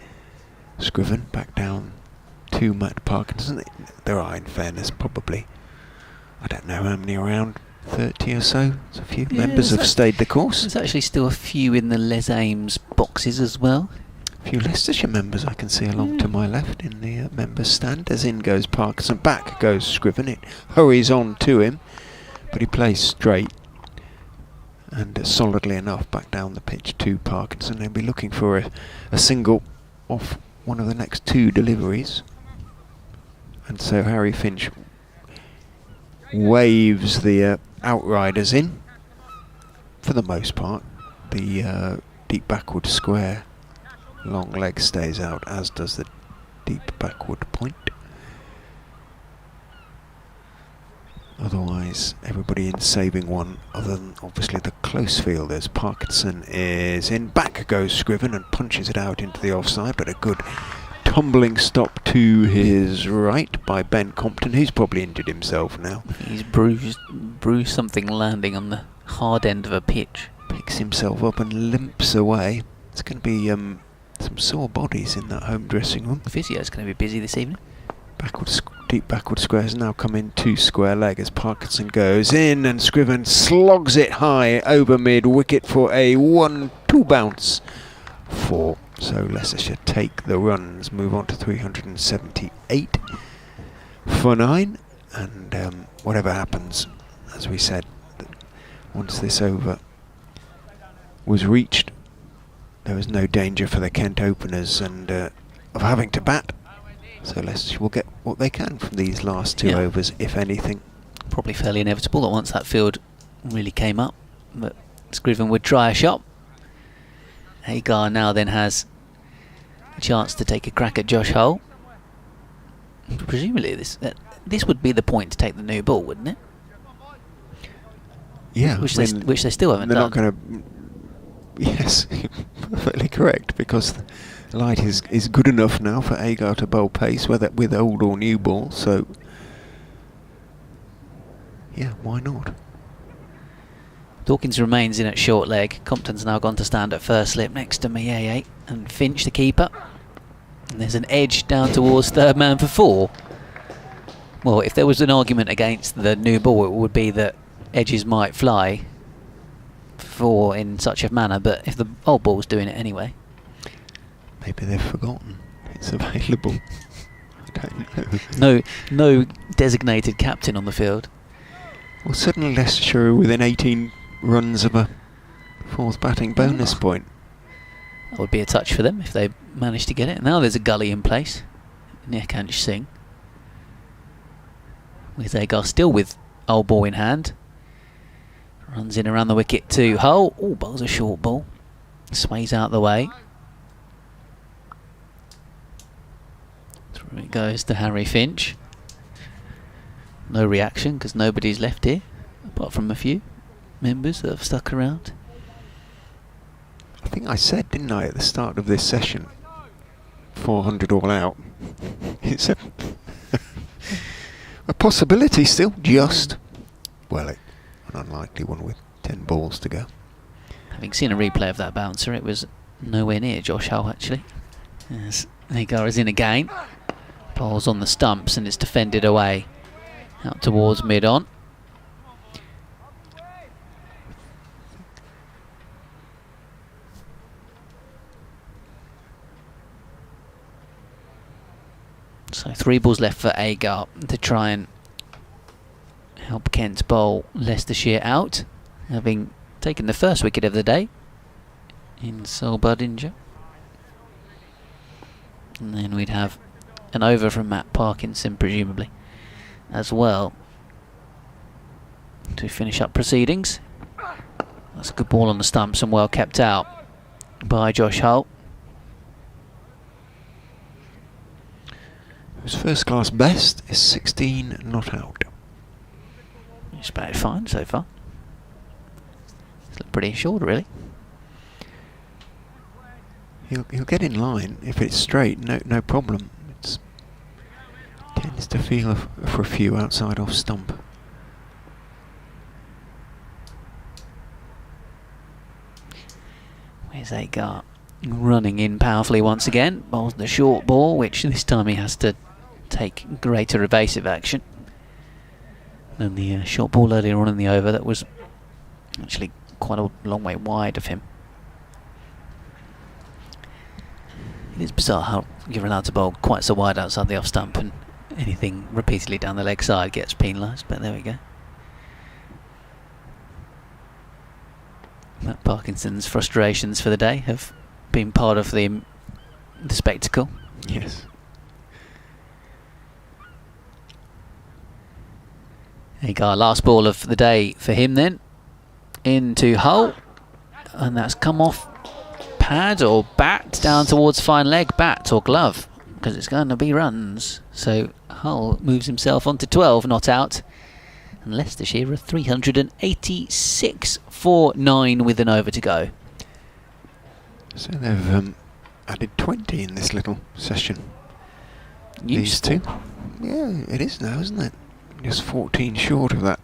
Scriven back down to Matt Parkinson. There are, in fairness, probably, I don't know how many around, 30 or so. So a few members have stayed the course. There's actually still a few in the Les Ames boxes as well. A few Leicestershire members I can see along to my left in the members' stand. As in goes Parkinson, back goes Scriven. It hurries on to him, but he plays straight and solidly enough back down the pitch to Parkinson. They'll be looking for a single off one of the next 2 deliveries. And so Harry Finch waves the outriders in, for the most part. The deep backward square long leg stays out, as does the deep backward point. Otherwise, everybody in saving one, other than obviously the close fielders. Parkinson is in, back goes Scriven and punches it out into the offside, but a good tumbling stop to his right by Ben Compton, who's probably injured himself now. He's bruised something landing on the hard end of a pitch. Picks himself up and limps away. It's going to be some sore bodies in that home dressing room. The physio's going to be busy this evening. Deep backward square has now come in to square leg as Parkinson goes in and Scriven slogs it high over mid wicket for a 1-2 bounce. 4. So Leicestershire take the runs, move on to 378 for 9, and whatever happens, as we said, once this over was reached, there was no danger for the Kent openers and of having to bat. So Leicestershire will get what they can from these last 2 overs, if anything. Probably fairly inevitable that once that field really came up, but Scriven would try a shot. Hagar now then has a chance to take a crack at Josh Hull. Presumably this would be the point to take the new ball, wouldn't it? Yeah, which they still haven't done. They're not going to. Yes, perfectly correct, because the light is good enough now for Agar to bowl pace, whether with old or new ball. So yeah, why not? Dawkins remains in at short leg. Compton's now gone to stand at first slip next to Moyet and Finch, the keeper. And there's an edge down towards third man for 4. Well, if there was an argument against the new ball, it would be that edges might fly for in such a manner, but if the old ball's doing it anyway. Maybe they've forgotten it's available. I don't know. No designated captain on the field. Well, suddenly Leicestershire are within 18 runs of a fourth batting bonus point. That would be a touch for them if they managed to get it. Now there's a gully in place near Kanch Singh. With Agar still with old ball in hand. Runs in around the wicket to Hull. Oh, bowls a short ball. Sways out the way. Through it goes to Harry Finch. No reaction because nobody's left here, apart from a few members that have stuck around. I think I said, didn't I, at the start of this session, 400 all out. It's a possibility still, just. Well, an unlikely one with 10 balls to go. Having seen a replay of that bouncer, it was nowhere near Josh Hull actually. As Agar is in again. Bowls on the stumps and it's defended away. Out towards mid-on. So 3 balls left for Agar to try and help Kent bowl Leicestershire out, having taken the first wicket of the day in Sol Budinger. And then we'd have an over from Matt Parkinson, presumably, as well, to finish up proceedings. That's a good ball on the stumps and well kept out by Josh Hull. His first class best is 16 not out. It's about fine so far. It's looked pretty assured, really. He'll get in line if it's straight, no problem. It tends to feel for a few outside off stump. Where's Agar running in powerfully once again? Bowls the short ball, which this time he has to take greater evasive action than the short ball earlier on in the over that was actually quite a long way wide of him. It is bizarre how you're allowed to bowl quite so wide outside the off stump and anything repeatedly down the leg side gets penalised, but there we go. Matt Parkinson's frustrations for the day have been part of the spectacle. Yes. Agar, last ball of the day for him then. Into Hull. And that's come off pad or bat down towards fine leg, bat or glove, because it's going to be runs. So Hull moves himself on to 12 not out. And Leicestershire are 386 for 9 with an over to go. So they've added 20 in this little session. These two. Yeah, it is now, isn't it? Just 14 short of that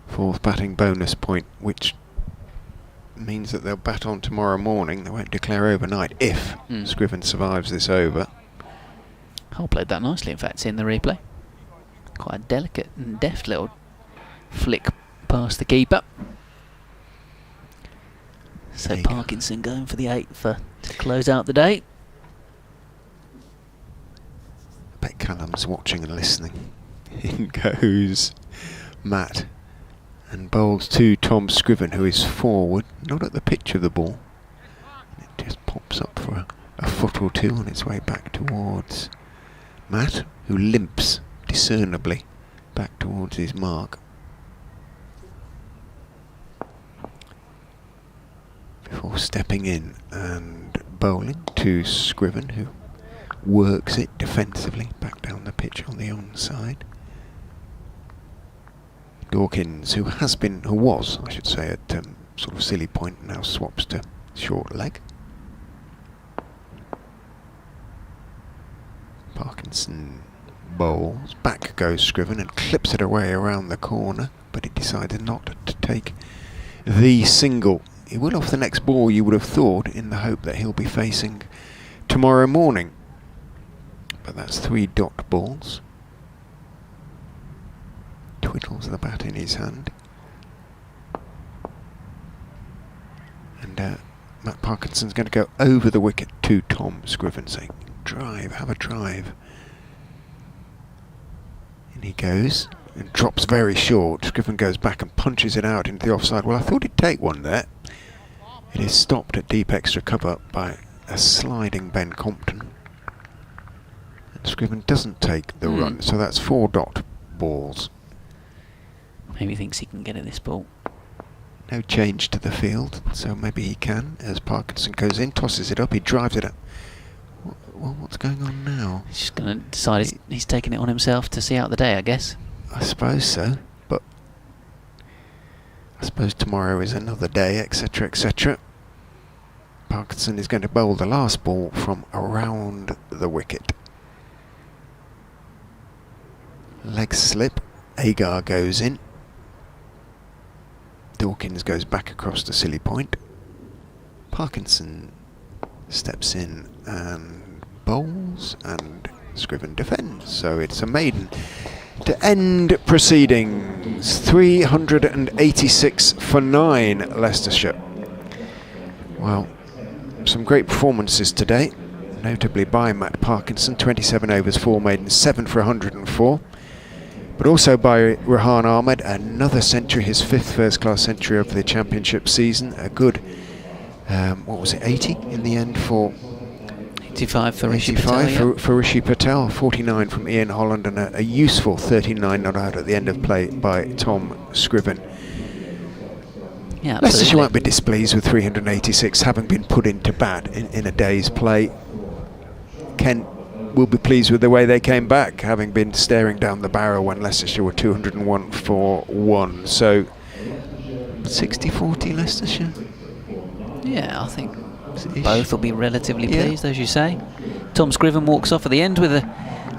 fourth batting bonus point, which means that they'll bat on tomorrow morning. They won't declare overnight if Scriven survives this over. Hull played that nicely, in fact, in the replay. Quite a delicate and deft little flick past the keeper. So Parkinson going for the 8th to close out the day. I bet Callum's watching and listening. In goes Matt and bowls to Tom Scriven, who is forward, not at the pitch of the ball. And it just pops up for a foot or two on its way back towards Matt, who limps discernibly back towards his mark. Before stepping in and bowling to Scriven, who works it defensively back down the pitch on the onside. Dawkins, who was, I should say, at sort of silly point, now swaps to short leg. Parkinson bowls, back goes Scriven and clips it away around the corner, but he decided not to take the single. He will off the next ball, you would have thought, in the hope that he'll be facing tomorrow morning. But that's 3 dot balls. twiddles the bat in his hand. And Matt Parkinson's going to go over the wicket to Tom Scriven, saying, drive, have a drive. And he goes and drops very short. Scriven goes back and punches it out into the offside. Well, I thought he'd take one there. It is stopped at deep extra cover by a sliding Ben Compton. And Scriven doesn't take the run, so that's 4 dot balls. Maybe he thinks he can get at this ball. No change to the field, so maybe he can. As Parkinson goes in, tosses it up, he drives it up. Well, what's going on now? He's just going to decide he's taking it on himself to see out the day, I guess. I suppose so, but I suppose tomorrow is another day, etc., etc. Parkinson is going to bowl the last ball from around the wicket. Leg slip, Agar goes in. Dawkins goes back across the silly point. Parkinson steps in and bowls, and Scriven defends. So it's a maiden to end proceedings. 386 for 9, Leicestershire. Well, some great performances today, notably by Matt Parkinson, 27 overs, 4 maidens, 7 for 104. But also by Rahan Ahmed, another century, his 5th first-class century of the championship season. A good, what was it, 80 in the end for... 85 for Rishi Patel. 85 for Rishi Patel, 49 from Ian Holland, and a useful 39 not out at the end of play by Tom Scriven. Yeah, Leicestershire won't be displeased with 386 having been put into bat in a day's play. Kent will be pleased with the way they came back, having been staring down the barrel when Leicestershire were 201 for 1. So 60-40 Leicestershire. Yeah, I think both will be relatively pleased, as you say. Tom Scriven walks off at the end with a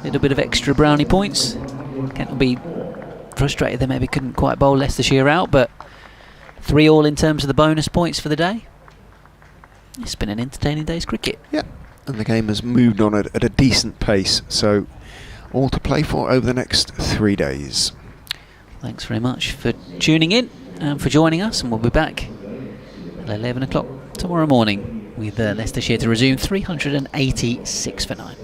little bit of extra brownie points. Kent will be frustrated they maybe couldn't quite bowl Leicestershire out, but 3-all in terms of the bonus points for the day. It's been an entertaining day's cricket. Yeah, and the game has moved on at a decent pace, so all to play for over the next 3 days. Thanks very much for tuning in and for joining us, and we'll be back at 11 o'clock tomorrow morning with Leicestershire to resume 386 for 9.